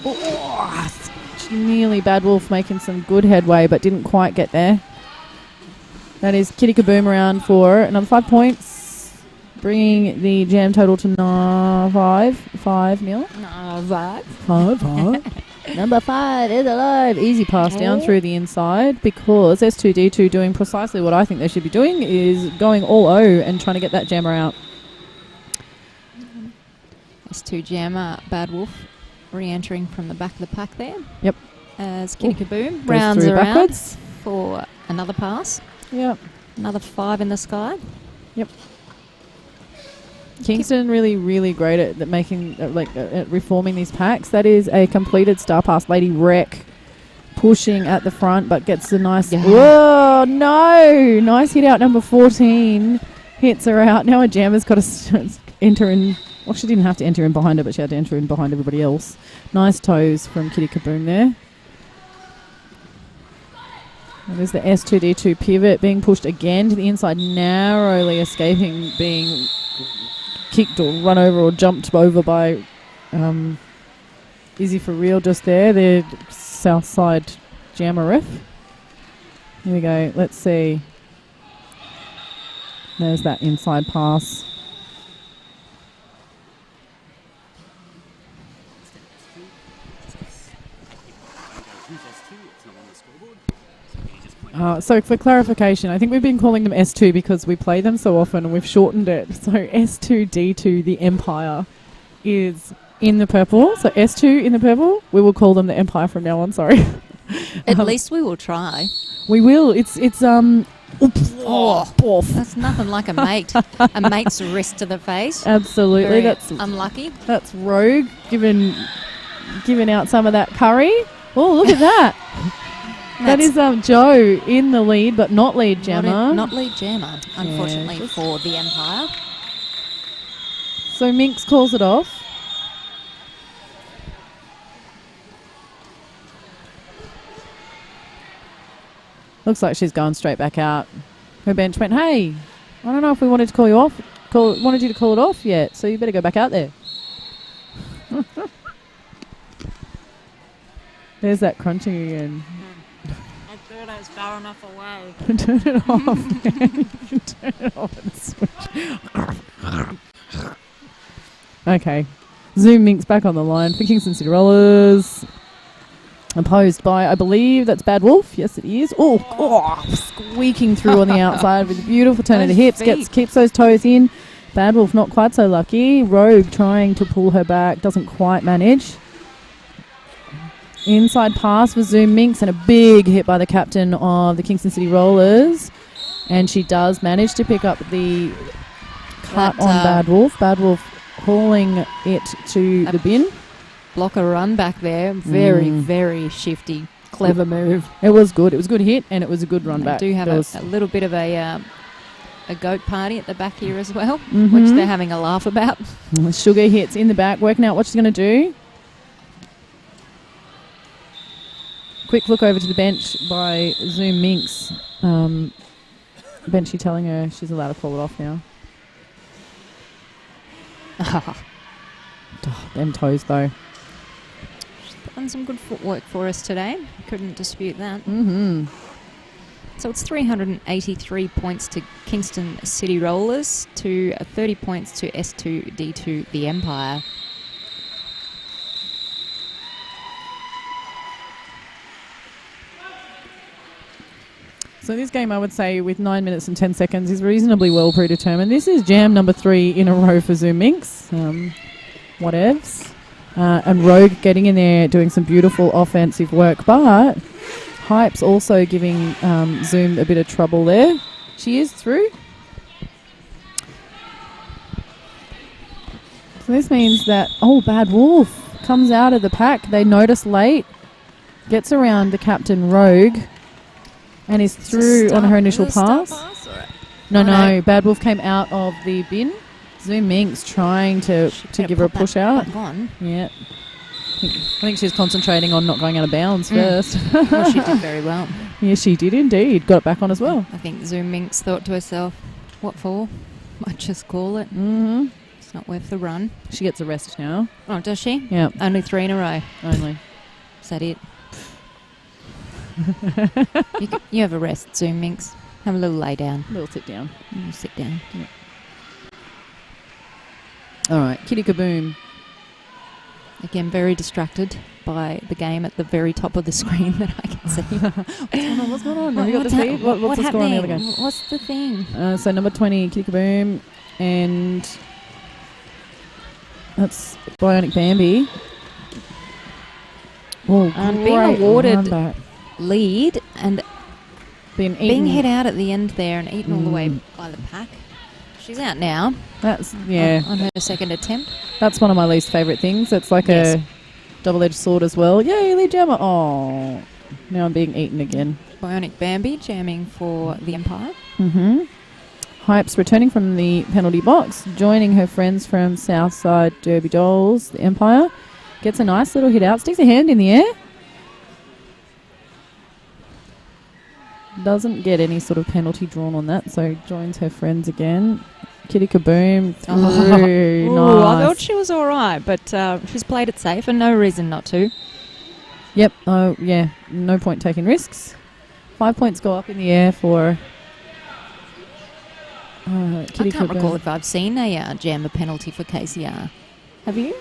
Oh, nearly Bad Wolf making some good headway, but didn't quite get there. That is Kitty Kaboom around for another 5 points, bringing the jam total to 5-0. Number 5 is alive. Easy pass down through the inside, because S2D2 doing precisely what I think they should be doing, is going all O and trying to get that jammer out. S2 jammer, Bad Wolf, re-entering from the back of the pack there. Yep. As Kitty Kaboom rounds around backwards for another pass. Yep. Another 5 in the sky. Yep. Kingston really great at making at reforming these packs. That is a completed star pass. Lady Wreck pushing at the front, but gets a nice. Yeah. Whoa! No, nice hit out. Number 14 hits her out. Now a jammer's got to enter in. Well, she didn't have to enter in behind her, but she had to enter in behind everybody else. Nice toes from Kitty Kaboom there. And there's the S2D2 pivot being pushed again to the inside, narrowly escaping being kicked or run over or jumped over by Izzy for real just there, the Southside jammer ref. Here we go, let's see. There's that inside pass. So for clarification, I think we've been calling them S2 because we play them so often and we've shortened it. So S2D2, the Empire, is in the purple. So S2 in the purple, we will call them the Empire from now on, sorry. At least we will try. We will. It's oops. That's nothing like a mate. A mate's wrist to the face. Absolutely. Very that's unlucky. That's Rogue giving out some of that curry. Oh, look at that. That is Joe in the lead, but not lead jammer. Not lead jammer, unfortunately, for the Empire. So Minx calls it off. Looks like she's going straight back out. Her bench went, hey, I don't know if we wanted to call you off. Wanted you to call it off yet, so you better go back out there. There's that crunching again. I thought I was far enough away. Turn it off. Turn it off and switch. Okay. Zoom Minx back on the line for Kingston City Rollers. Opposed by, I believe, that's Bad Wolf. Yes, it is. Oh, squeaking through on the outside with a beautiful turn of the hips. Keeps those toes in. Bad Wolf not quite so lucky. Rogue trying to pull her back. Doesn't quite manage. Inside pass for Zoom Minx and a big hit by the captain of the Kingston City Rollers. And she does manage to pick up the cut on Bad Wolf. Bad Wolf hauling it to the bin. Blocker run back there. Very, very shifty. Clever move. It was good. It was a good hit and it was a good run back. They do have a little bit of a goat party at the back here as well, which they're having a laugh about. Sugar hits in the back, working out what she's going to do. Quick look over to the bench by Zoom Minx. Benchy telling her she's allowed to call it off now. Them toes though. Done some good footwork for us today. Couldn't dispute that. So it's 383 points to Kingston City Rollers to 30 points to S2D2 the Empire. So this game, I would say, with 9 minutes and 10 seconds, is reasonably well predetermined. This is jam number 3 in a row for Zoom Minx. Whatevs. And Rogue getting in there, doing some beautiful offensive work. But Hype's also giving Zoom a bit of trouble there. She is through. So this means that, Bad Wolf comes out of the pack. They notice late. Gets around the captain Rogue. And is through on her initial pass. No. Bad Wolf came out of the bin. Zoom Minx trying to give her a push out. Yeah. I think she's concentrating on not going out of bounds first. Well, she did very well. Yes, she did indeed. Got it back on as well. I think Zoom Minx thought to herself, what for? Might just call it. It's not worth the run. She gets a rest now. Oh, does she? Yeah. Only 3 in a row. Only. Is that it? You have a rest, Zoom Minx. Have a little lay down. A little sit down. Sit down. Yeah. All right, Kitty Kaboom. Again, very distracted by the game at the very top of the screen that I can see. What's going on? Have you got the feed? What's the score on the other game? What's the thing? So number 20, Kitty Kaboom, and that's Bionic Bambi. And being awarded lead and being hit out at the end there and eaten all the way by the pack. She's out now. That's on her second attempt. That's one of my least favourite things. It's like a double-edged sword as well. Yay, lead jammer! Oh, now I'm being eaten again. Bionic Bambi jamming for the Empire. Hype's returning from the penalty box, joining her friends from Southside Derby Dolls, the Empire. Gets a nice little hit out, sticks a hand in the air. Doesn't get any sort of penalty drawn on that, so joins her friends again. Kitty Kaboom through. Nice. I thought she was all right, but she's played it safe and no reason not to. Yep. Oh, yeah. No point taking risks. 5 points go up in the air for Kitty I can't Kaboom. recall if I've seen a jam a penalty for KCR. Have you?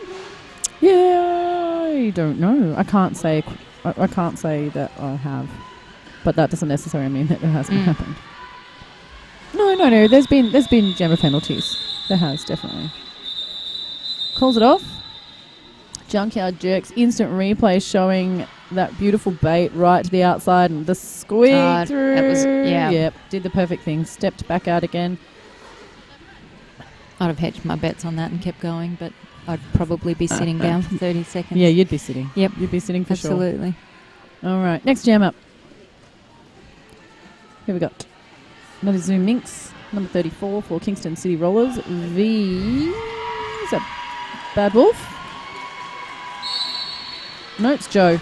Yeah, I don't know. I can't say that I have. But that doesn't necessarily mean that it hasn't happened. No. There's been jammer penalties. There has, definitely. Calls it off. Junkyard Jerks. Instant replay showing that beautiful bait right to the outside and the squeak through. That was, Yep. Did the perfect thing. Stepped back out again. I'd have hedged my bets on that and kept going, but I'd probably be sitting down for 30 seconds. Yeah, you'd be sitting. Yep. You'd be sitting for Absolutely. sure. All right. Next jam up. Here we got another Zoom Minx, number 34 for Kingston City Rollers. Is that Bad Wolf? No, it's Joe.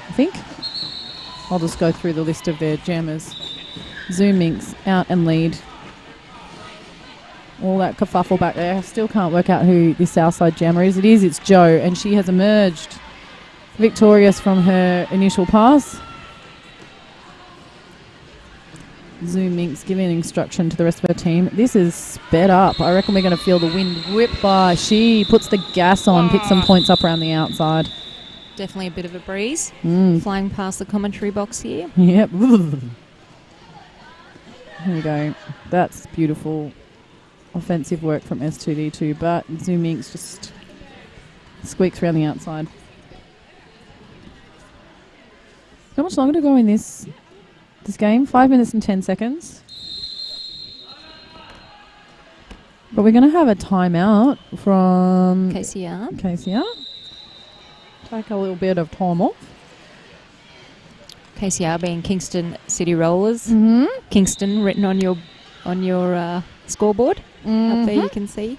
I think. I'll just go through the list of their jammers. Zoom Minx out and lead. All that kerfuffle back there. I still can't work out who this Southside jammer is. It's Jo, and she has emerged victorious from her initial pass. Zoom Minx giving instruction to the rest of her team. This is sped up. I reckon we're going to feel the wind whip by. She puts the gas on, picks some points up around the outside. Definitely a bit of a breeze. Mm. Flying past the commentary box here. Yep. Here we go. That's beautiful offensive work from S2D2, but Zoom Minx just squeaks around the outside. How much longer to go in this game? 5 minutes and 10 seconds. But we're going to have a timeout from KCR. Take a little bit of time off. KCR being Kingston City Rollers. Mm-hmm. Kingston written on your scoreboard. Up there you can see.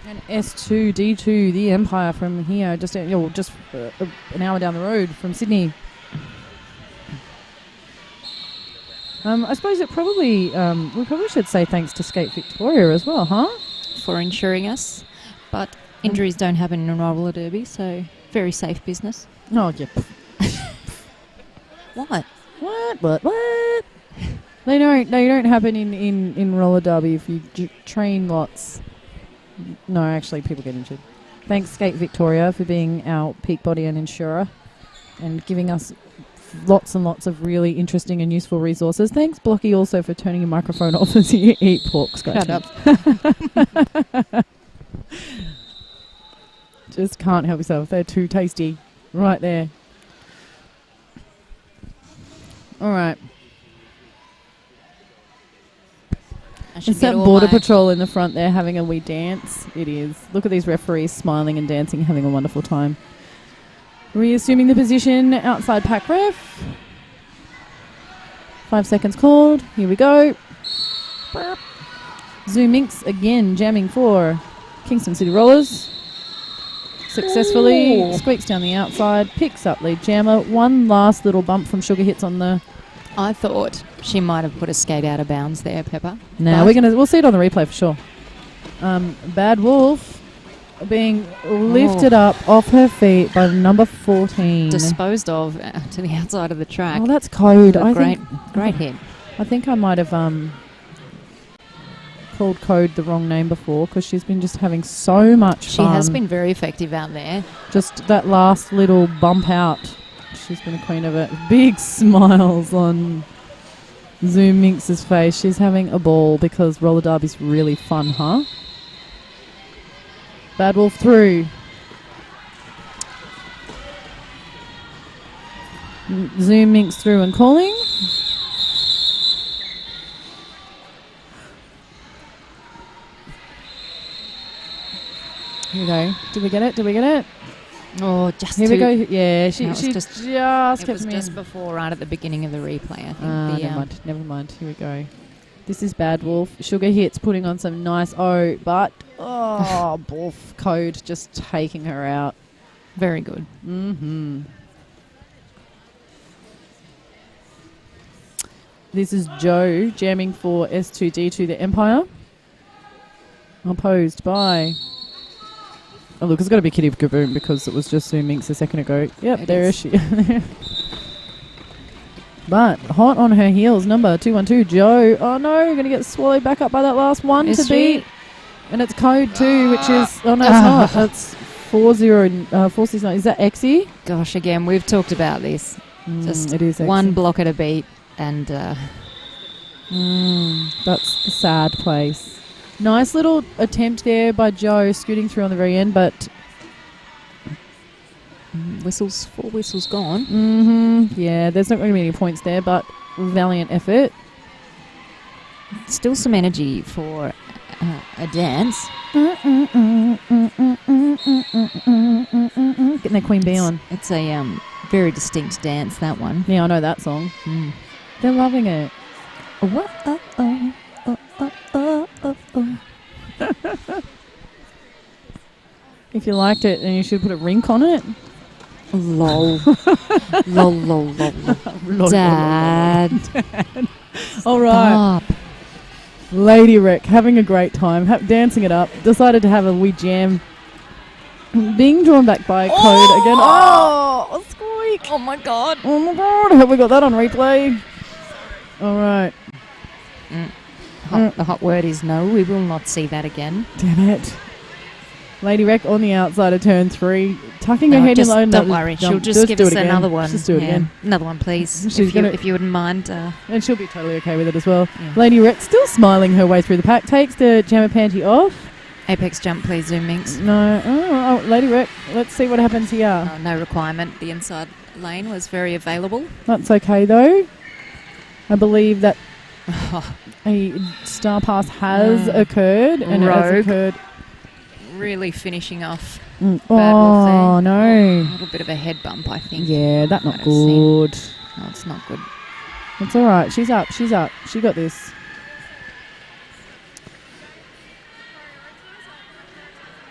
And S2D2, the Empire from here, just an hour down the road from Sydney. I suppose it probably we probably should say thanks to Skate Victoria as well, huh? For insuring us, but injuries don't happen in roller derby, so very safe business. Oh yeah. What? What? They don't happen in roller derby if you train lots. No, actually, people get injured. Thanks, Skate Victoria, for being our peak body and insurer and giving us lots and lots of really interesting and useful resources. Thanks, Blocky, also for turning your microphone off as you eat pork scratch. Shut up. Just can't help yourself. They're too tasty. Right there. All right. It's that Border Patrol in the front there having a wee dance. It is. Look at these referees smiling and dancing, having a wonderful time. Reassuming the position outside pack ref. 5 seconds called. Here we go. Zoom Minx again jamming for Kingston City Rollers. Successfully squeaks down the outside, picks up lead jammer. One last little bump from Sugar Hits on the... I thought she might have put a skate out of bounds there, Pepper. No, we'll see it on the replay for sure. Bad Wolf being lifted up off her feet by number 14. Disposed of to the outside of the track. Oh, that's Code. Great hit. I think I might have called Code the wrong name before because she's been just having so much fun. She has been very effective out there. Just that last little bump out. She's been a queen of it. Big smiles on Zoom Minx's face. She's having a ball because roller derby's really fun, huh? Bad Wolf through. Zoom Minx through and calling. Here we go. Did we get it? Oh, just here we go. Yeah, she just kept was me just in. before, right at the beginning of the replay. I think. Never mind. Here we go. This is Bad Wolf. Sugar Hits putting on some nice but Wolf Code just taking her out. Very good. Mm-hmm. This is Jo jamming for S2D2 the Empire. Opposed by... Oh, look, it's got to be Kitty Kaboom because it was just Zoom Minx a second ago. Yep, there is she. But hot on her heels, number 212, Jo. Oh, no, going to get swallowed back up by that last one to beat. And it's Code 2, which is... Oh, no, it's not. That's 469. Is that Exie? Gosh, again, we've talked about this. Just it is one blocker to beat and... that's the sad place. Nice little attempt there by Jo, scooting through on the very end, but... Four whistles gone. Mm-hmm. Yeah, there's not going to be any points there, but valiant effort. Still some energy for a dance. Getting their Queen Bee on. It's a very distinct dance, that one. Yeah, I know that song. They're loving it. If you liked it, then you should put a rink on it. Lol. Lol, lol, lol, lol. Dad. All right. Stop. Lady Rec having a great time, dancing it up. Decided to have a wee jam. Being drawn back by Code again. Oh, squeak! Oh my god. Oh my god! I hope we got that on replay. All right. The hot word is no. We will not see that again. Damn it. Lady Rec on the outside of turn 3, tucking her head in low. Don't worry, she'll just give us another one. Just do it again. Another one, please. She's If you wouldn't mind. And she'll be totally okay with it as well. Yeah. Lady Rec still smiling her way through the pack, takes the jammer panty off. Apex jump, please, Zoom Minx. No. Oh, Lady Rec, let's see what happens here. No requirement. The inside lane was very available. That's okay though. I believe that a star pass has occurred, and it has occurred. Really finishing off. Oh, Bad no. A little bit of a head bump, I think. Yeah, that's not Might have seen. good. No, it's not good. It's all right. She's up. She got this.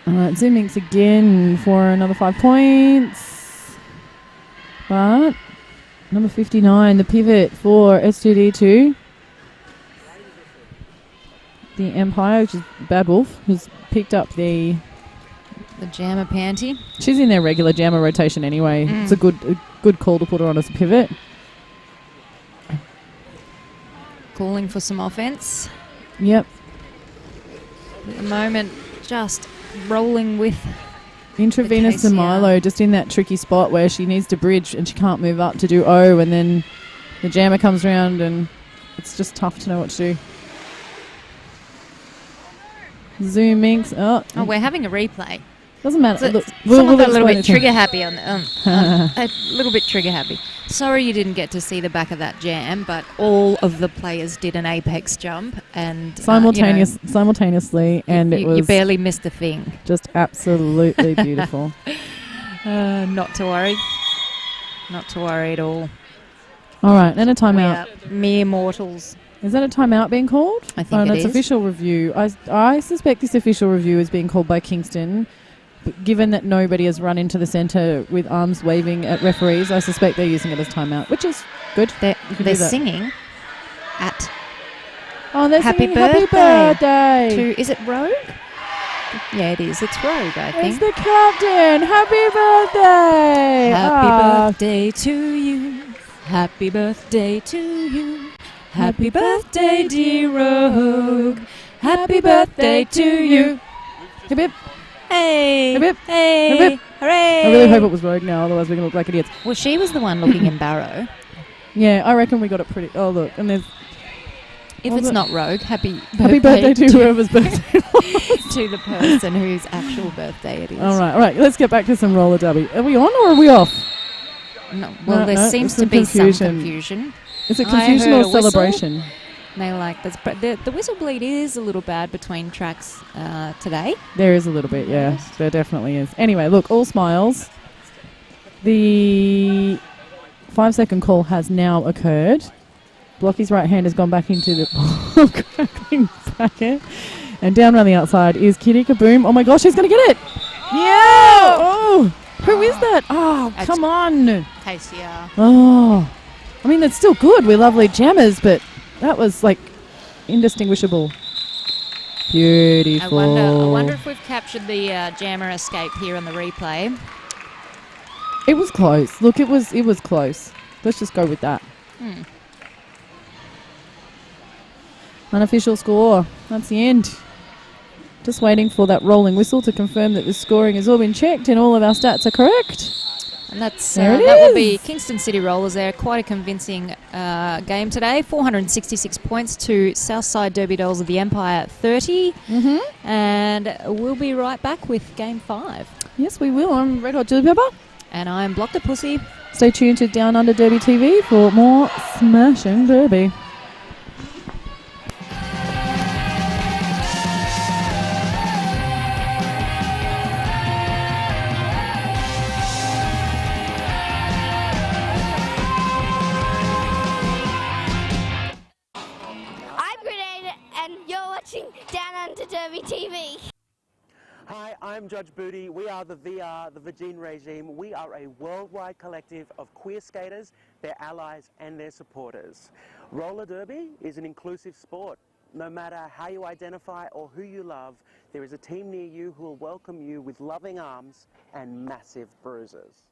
All right, Zoomix again for another 5 points. But number 59, the pivot for S2D2. The Empire, which is Bad Wolf, who's picked up the jammer panty. She's in their regular jammer rotation anyway. It's a good call to put her on as a pivot. Calling for some offense. Yep. At the moment, just rolling with Intravenous to Milo, just in that tricky spot where she needs to bridge and she can't move up to do O, and then the jammer comes around and it's just tough to know what to do. Zoom Minx. Oh, we're having a replay. Doesn't matter. So Look, someone got a little explain bit it to trigger you. happy on a little bit trigger happy. Sorry you didn't get to see the back of that jam, but all of the players did an apex jump and simultaneously, and it was you barely missed a thing. Just absolutely beautiful. Not to worry. Not to worry at all. All right, and a timeout. We are mere mortals. Is that a timeout being called? I think it's official review. I suspect this official review is being called by Kingston. But given that nobody has run into the centre with arms waving at referees, I suspect they're using it as timeout, which is good. They're singing at they're Happy singing Happy Birthday. to, is it Rogue? Yeah, it is. It's Rogue, I think. It's the captain. Happy birthday. Happy birthday to you. Happy birthday to you. Happy birthday, dear Rogue. Happy birthday to you. Hip hip. Hey. Hip hip. Hey. Hip hip. Hooray. I really hope it was Rogue now, otherwise we're going to look like idiots. Well, she was the one looking in Barrow. Yeah, I reckon we got it pretty... Oh, look, and there's... If it's not Rogue, happy birthday to whoever's birthday to the person whose actual birthday it is. All right, let's get back to some roller derby. Are we on or are we off? No, well, there seems to be some confusion. Is it confusion or celebration? They like this, but the whistle bleed is a little bad between tracks today. There is a little bit, yeah. There definitely is. Anyway, look, all smiles. The 5-second call has now occurred. Blocky's right hand has gone back into the ball crackling bracket. And down around the outside is Kitty Kaboom. Oh my gosh, she's going to get it! Yeah! Oh! Who is that? Oh, come on! KCR. Oh. I mean, that's still good. We're lovely jammers, but that was like indistinguishable. Beautiful. I wonder if we've captured the jammer escape here on the replay. It was close. Look, it was close. Let's just go with that. Unofficial score. That's the end. Just waiting for that rolling whistle to confirm that the scoring has all been checked and all of our stats are correct. And that's There it that will is. be Kingston City Rollers there. Quite a convincing game today. 466 points to Southside Derby Dolls of the Empire 30. And we'll be right back with Game 5. Yes, we will. I'm Red Hot Chili Pepper. And I'm Block the Pussy. Stay tuned to Downunder Derby TV for more Smashing Derby. I'm Grenade and you're watching Downunder Derby TV. Hi, I'm Judge Booty. We are the VR, the Virgin Regime. We are a worldwide collective of queer skaters, their allies and their supporters. Roller derby is an inclusive sport. No matter how you identify or who you love, there is a team near you who will welcome you with loving arms and massive bruises.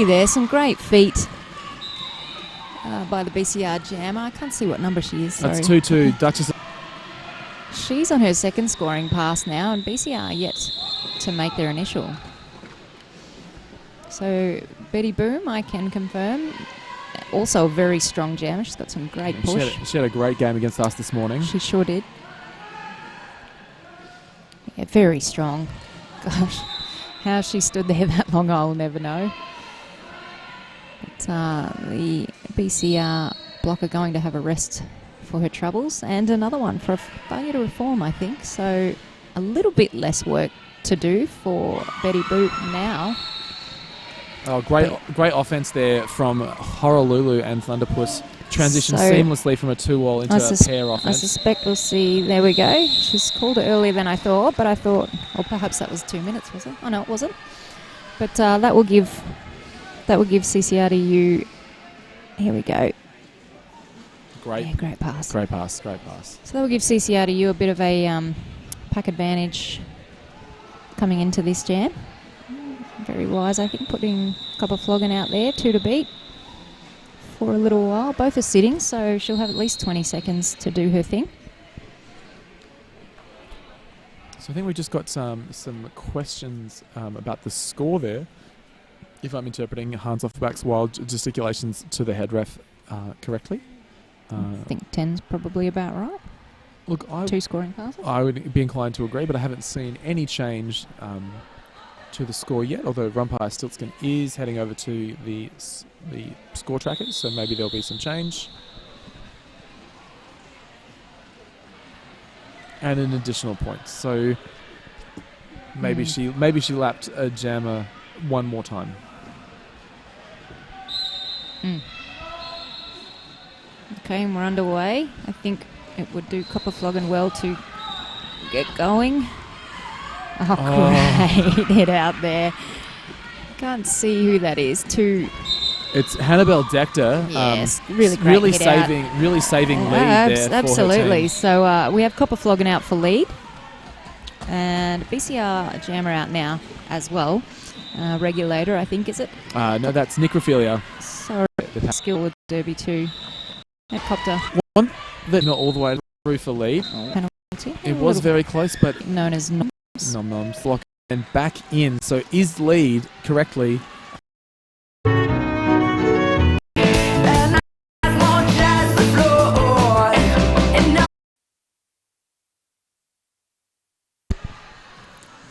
you there. Some great feet by the BCR jammer. I can't see what number she is. Sorry. That's 2-2. Duchess. She's on her second scoring pass now, and BCR yet to make their initial. So Betty Boom, I can confirm, also a very strong jammer. She's got some great push. She had a great game against us this morning. She sure did. Yeah, very strong. Gosh, how she stood there that long, I'll never know. But the BCR blocker going to have a rest for her troubles, and another one for a failure to reform, I think. So a little bit less work to do for Betty Boot now. Oh, great offense there from Honolulu and Thunderpuss. Transition seamlessly from a 2-wall into a pair offense. I suspect we'll see. There we go. She's called it earlier than I thought, but I thought, or perhaps that was 2 minutes, was it? Oh no, it wasn't. But that will give CCRDU. Here we go. Great pass. Great pass. So that will give CCRDU a bit of a pack advantage coming into this jam. Very wise, I think, putting Copper Flogging out there, 2 to beat for a little while. Both are sitting, so she'll have at least 20 seconds to do her thing. So I think we just got some questions about the score there. If I'm interpreting Hans Offenbach's wild gesticulations to the head ref correctly. I think 10's probably about right. Look, 2 scoring passes. I would be inclined to agree, but I haven't seen any change to the score yet, although umpire Stiltskin is heading over to the score trackers, so maybe there'll be some change. And an additional point. So maybe she lapped a jammer one more time. Okay, and we're underway. I think it would do Copper Flogging well to get going. Oh, great hit out there. Can't see who that is. It's Hannibal Dector. Yes, really great really hit saving lead there. Absolutely. So we have Copper Flogging out for lead, and BCR jammer out now as well. Regulator, I think, is it? No, that's Necrophilia. Sorry, skill with Derby 2. Helicopter. One that not all the way through for lead. Penalty. It was very close, but known as Noms. Noms. Block and back in. So is lead correctly?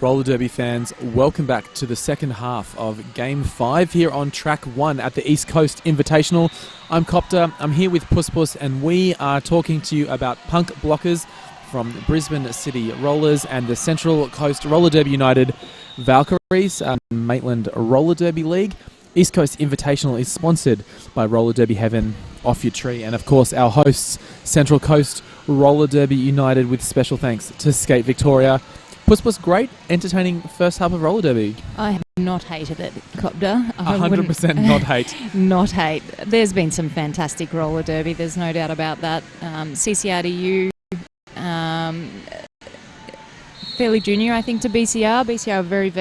Roller Derby fans, welcome back to the second half of Game 5 here on Track 1 at the East Coast Invitational. I'm Copter, I'm here with Puss Puss, and we are talking to you about punk blockers from Brisbane City Rollers and the Central Coast Roller Derby United Valkyries, Maitland Roller Derby League. East Coast Invitational is sponsored by Roller Derby Heaven, Off Your Tree, and of course our hosts, Central Coast Roller Derby United, with special thanks to Skate Victoria. Puss, great, entertaining first half of Roller Derby. I have not hated it, Copter. 100% not hate. Not hate. There's been some fantastic Roller Derby, there's no doubt about that. CCRDU, fairly junior, I think, to BCR. BCR very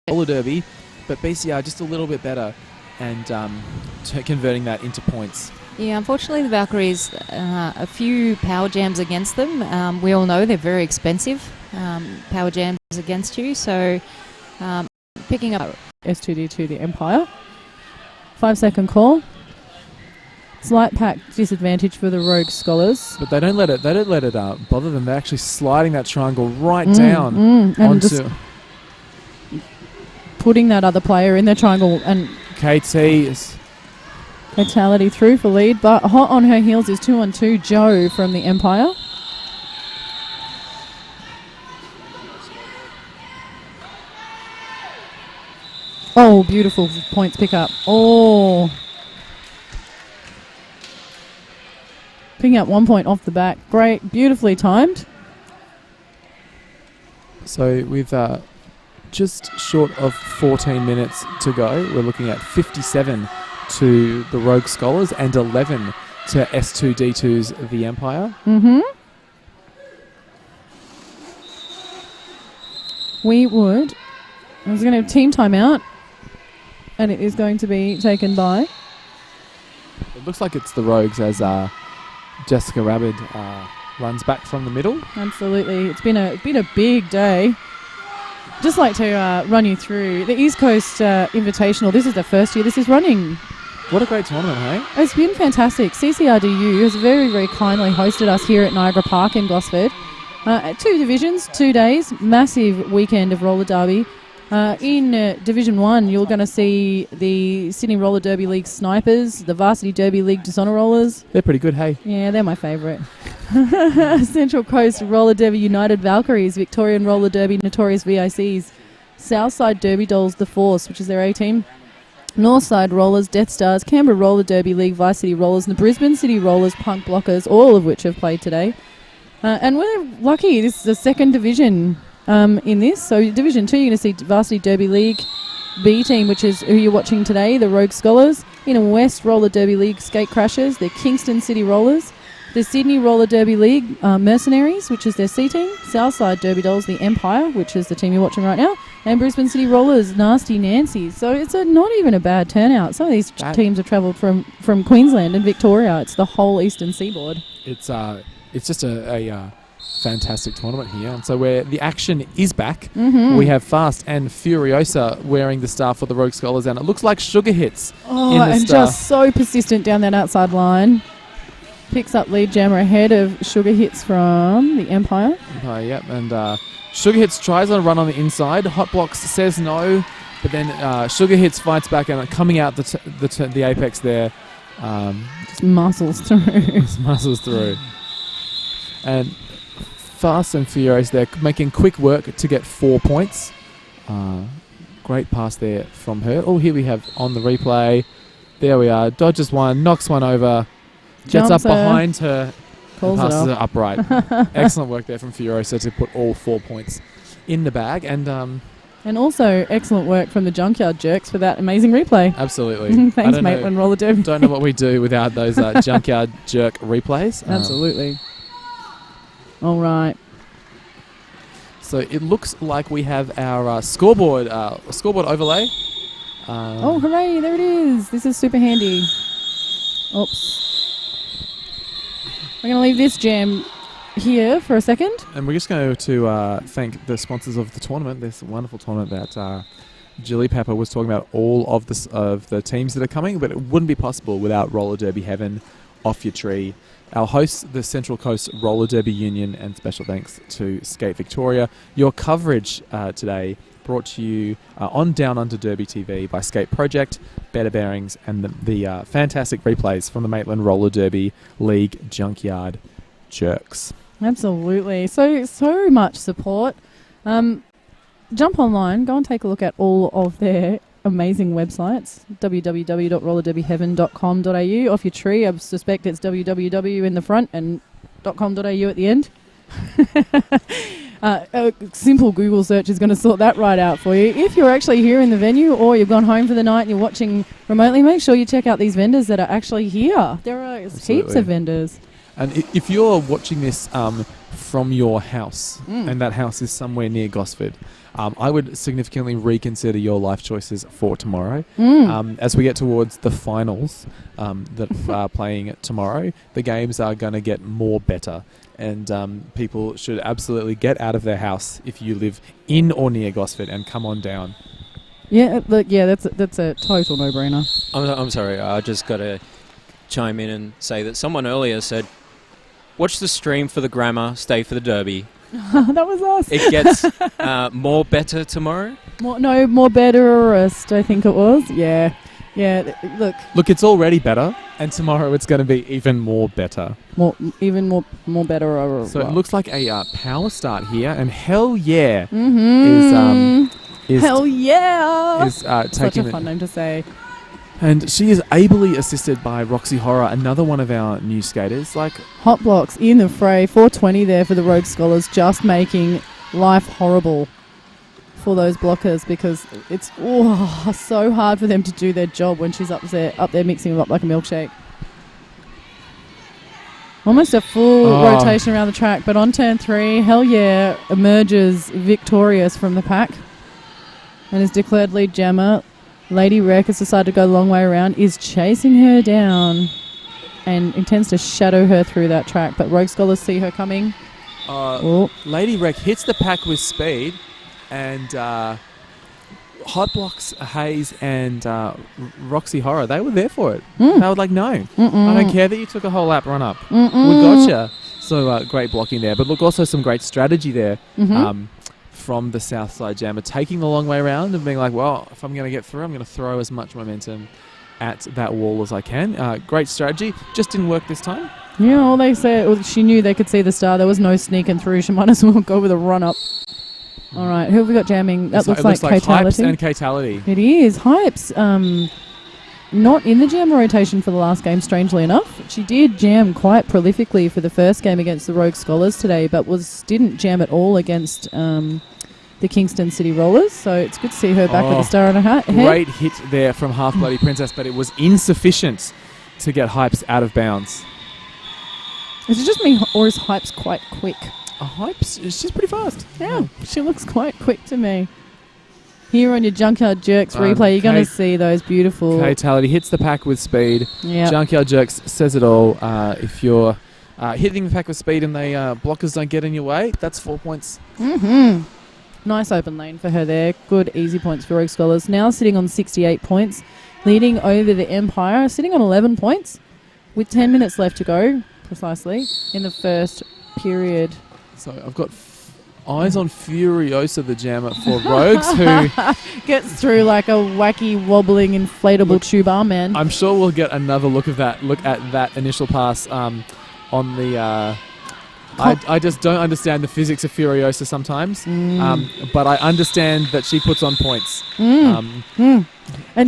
Roller Derby, but BCR just a little bit better, and converting that into points. Yeah, unfortunately the Valkyries, a few power jams against them. We all know they're very expensive. Power jams against you, so picking up S2D to the Empire. 5-second call. Slight pack disadvantage for the Rogue Scholars, but they don't let it bother them. They're actually sliding that triangle right down and onto just putting that other player in their triangle, and KT is fatality through for lead. But hot on her heels is 2-on-2 Joe from the Empire. Oh, beautiful points pick up. Oh. Picking up 1 point off the back. Great. Beautifully timed. So with just short of 14 minutes to go, we're looking at 57 to the Rogue Scholars and 11 to S2D2's The Empire. Mm-hmm. I was going to have team timeout. and it is going to be taken by. It looks like it's the Rogues as Jessica Rabid runs back from the middle. Absolutely. It's been a big day. Just like to run you through the East Coast Invitational. This is the first year this is running. What a great tournament, hey? It's been fantastic. CCRDU has very, very kindly hosted us here at Niagara Park in Gosford. 2 divisions, 2 days, massive weekend of roller derby. In Division 1, you're going to see the Sydney Roller Derby League Snipers, the Varsity Derby League Dishonour Rollers. They're pretty good, hey? Yeah, they're my favourite. Central Coast Roller Derby United Valkyries, Victorian Roller Derby Notorious VICs, Southside Derby Dolls The Force, which is their A-team, Northside Rollers, Death Stars, Canberra Roller Derby League, Vice City Rollers, and the Brisbane City Rollers, Punk Blockers, all of which have played today. And we're lucky, this is the second division in this. So Division 2, you're going to see Varsity Derby League B team, which is who you're watching today, the Rogue Scholars. In a West Roller Derby League Skate Crashers, the Kingston City Rollers. The Sydney Roller Derby League Mercenaries, which is their C team. Southside Derby Dolls, the Empire, which is the team you're watching right now. And Brisbane City Rollers, Nasty Nancy. So it's not even a bad turnout. Some of these teams have travelled from Queensland and Victoria. It's the whole eastern seaboard. It's just a fantastic tournament here. And so where the action is back, we have Fast and Furiosa wearing the star for the Rogue Scholars. And it looks like Sugar Hits in the and star. just so persistent down that outside line. Picks up lead jammer ahead of Sugar Hits from the Empire. Yep, and Sugar Hits tries on a run on the inside. Hot Blocks says no, but then Sugar Hits fights back and coming out the apex there. Just muscles through. Muscles through. And Fast and Furious there making quick work to get 4 points. Great pass there from her. Oh, here we have on the replay. There we are. Dodges one, knocks one over. Gets up behind her and passes it upright. Excellent work there from Furiosa to put all 4 points in the bag. And also excellent work from the Junkyard Jerks for that amazing replay. Absolutely. Thanks, Maitland Roller Derby. Don't know what we do without those Junkyard Jerk replays. Absolutely. All right. So it looks like we have our scoreboard overlay. Oh, hooray, there it is. This is super handy. Oops. We're going to leave this jam here for a second. And we're just going to thank the sponsors of the tournament. This wonderful tournament that Jilly Pepper was talking about, all of the teams that are coming, but it wouldn't be possible without Roller Derby Heaven, Off Your Tree. Our hosts, the Central Coast Roller Derby Union, and special thanks to Skate Victoria. Your coverage today brought to you on Downunder Derby TV by Skate Project, Better Bearings, and the fantastic replays from the Maitland Roller Derby League Junkyard Jerks. Absolutely. So much support. Jump online, go and take a look at all of their amazing websites. www.rollerderbyheaven.com.au. Off Your Tree, I suspect it's www in the front and .com.au at the end. A simple Google search is going to sort that right out for you. If you're actually here in the venue or you've gone home for the night and you're watching remotely, make sure you check out these vendors that are actually here. There are heaps of vendors. And if you're watching this from your house, and that house is somewhere near Gosford, I would significantly reconsider your life choices for tomorrow. As we get towards the finals that are playing tomorrow, the games are going to get more better. And people should absolutely get out of their house if you live in or near Gosford and come on down. Yeah, that's a total no-brainer. I'm sorry, I just got to chime in and say that someone earlier said, watch the stream for the grammar, stay for the derby. That was us. It gets more better tomorrow? More betterist, I think it was. Yeah, look, it's already better, and tomorrow it's going to be even more better. More better. So it looks like a power start here, and hell yeah is hell yeah is such taking a fun name to say. And she is ably assisted by Roxy Horror, another one of our new skaters. Hot Blocks in the fray, 420 there for the Rogue Scholars, just making life horrible for those blockers because it's so hard for them to do their job when she's up there mixing them up like a milkshake. Almost a full rotation around the track, but on turn 3, hell yeah, emerges victorious from the pack and is declared lead jammer. Lady Wreck has decided to go the long way around, is chasing her down and intends to shadow her through that track. But Rogue Scholars see her coming. Lady Wreck hits the pack with speed, and Hot Blocks, Hayes, and Roxy Horror, they were there for it. They were like, no, I don't care that you took a whole lap run up. We gotcha. So great blocking there. But look, also some great strategy there from the Southside Jammer, taking the long way around and being like, well, if I'm going to get through, I'm going to throw as much momentum at that wall as I can. Great strategy. Just didn't work this time. Yeah, all they said, she knew they could see the star. There was no sneaking through. She might as well go with a run-up. All right, who have we got jamming? That looks like Hypes Katality. and Katality. It is. Hypes, not in the jam rotation for the last game, strangely enough. She did jam quite prolifically for the first game against the Rogue Scholars today, but didn't jam at all against the Kingston City Rollers. So it's good to see her back with a star on her head. Great hit there from Half Bloody Princess, but it was insufficient to get Hypes out of bounds. Is it just me, or is Hypes quite quick? Hypes, she's pretty fast. Yeah, she looks quite quick to me. Here on your Junkyard Jerks replay, you're going to see those beautiful... Katality hits the pack with speed. Yep. Junkyard Jerks says it all. If you're hitting the pack with speed and they blockers don't get in your way, that's 4 points. Nice open lane for her there. Good easy points for Rogue Scholars. Now sitting on 68 points, leading over the Empire, sitting on 11 points with 10 minutes left to go, precisely, in the first period. So I've got eyes on Furiosa the Jammer for Rogues, who gets through like a wacky wobbling inflatable tube arm man. I'm sure we'll get another look at that initial pass on the I just don't understand the physics of Furiosa sometimes, but I understand that she puts on points. And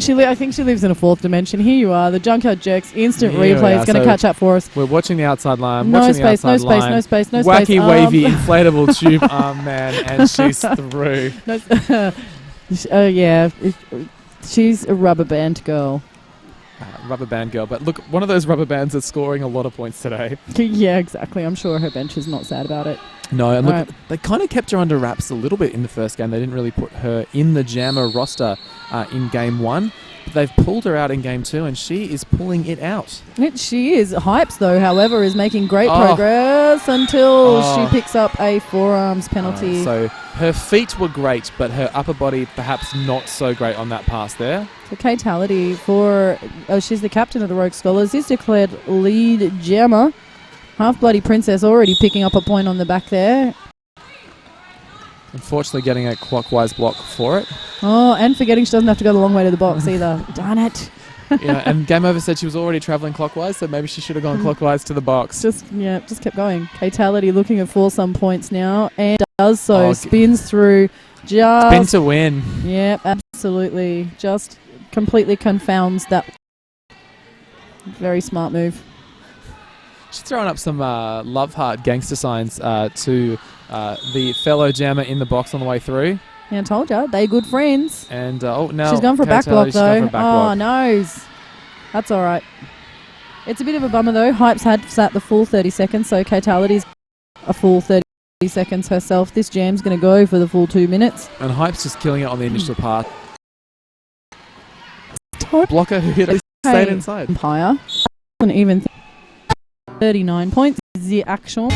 I think she lives in a fourth dimension. Here you are, the Junkyard Jerks instant replay is going to catch up for us. We're watching the outside line. No space. Wacky, wavy, inflatable tube arm man, and she's through. Yeah, she's a rubber band girl. Rubber band girl, but look, one of those rubber bands that's scoring a lot of points today. Yeah, exactly. I'm sure her bench is not sad about it. No, and look, they kind of kept her under wraps a little bit in the first game. They didn't really put her in the Jammer roster in game one, but they've pulled her out in game two, and she is pulling it out. She is. Hypes, though, however, is making great progress until she picks up a forearms penalty. So her feet were great, but her upper body perhaps not so great on that pass there. So Katality she's the captain of the Rogue Scholars, is declared lead Jammer. Half Bloody Princess already picking up a point on the back there. Unfortunately getting a clockwise block for it. And forgetting she doesn't have to go the long way to the box either. Darn it. Yeah, and Game Over said she was already travelling clockwise, so maybe she should have gone clockwise to the box. Just kept going. Katality looking at foursome points now, and does so. Spins through. Spin to win. Yeah, absolutely. Just completely confounds that. Very smart move. She's throwing up some love heart gangster signs to the fellow Jammer in the box on the way through. Yeah, I told you, they good friends. And now she's gone for a back block though. Nose. That's all right. It's a bit of a bummer though. Hypes had sat the full 30 seconds, so Katality's a full 30 seconds herself. This jam's going to go for the full 2 minutes. And Hype's just killing it on the initial part. Blocker who hit it stayed inside. Empire. An even 39 points. The actual.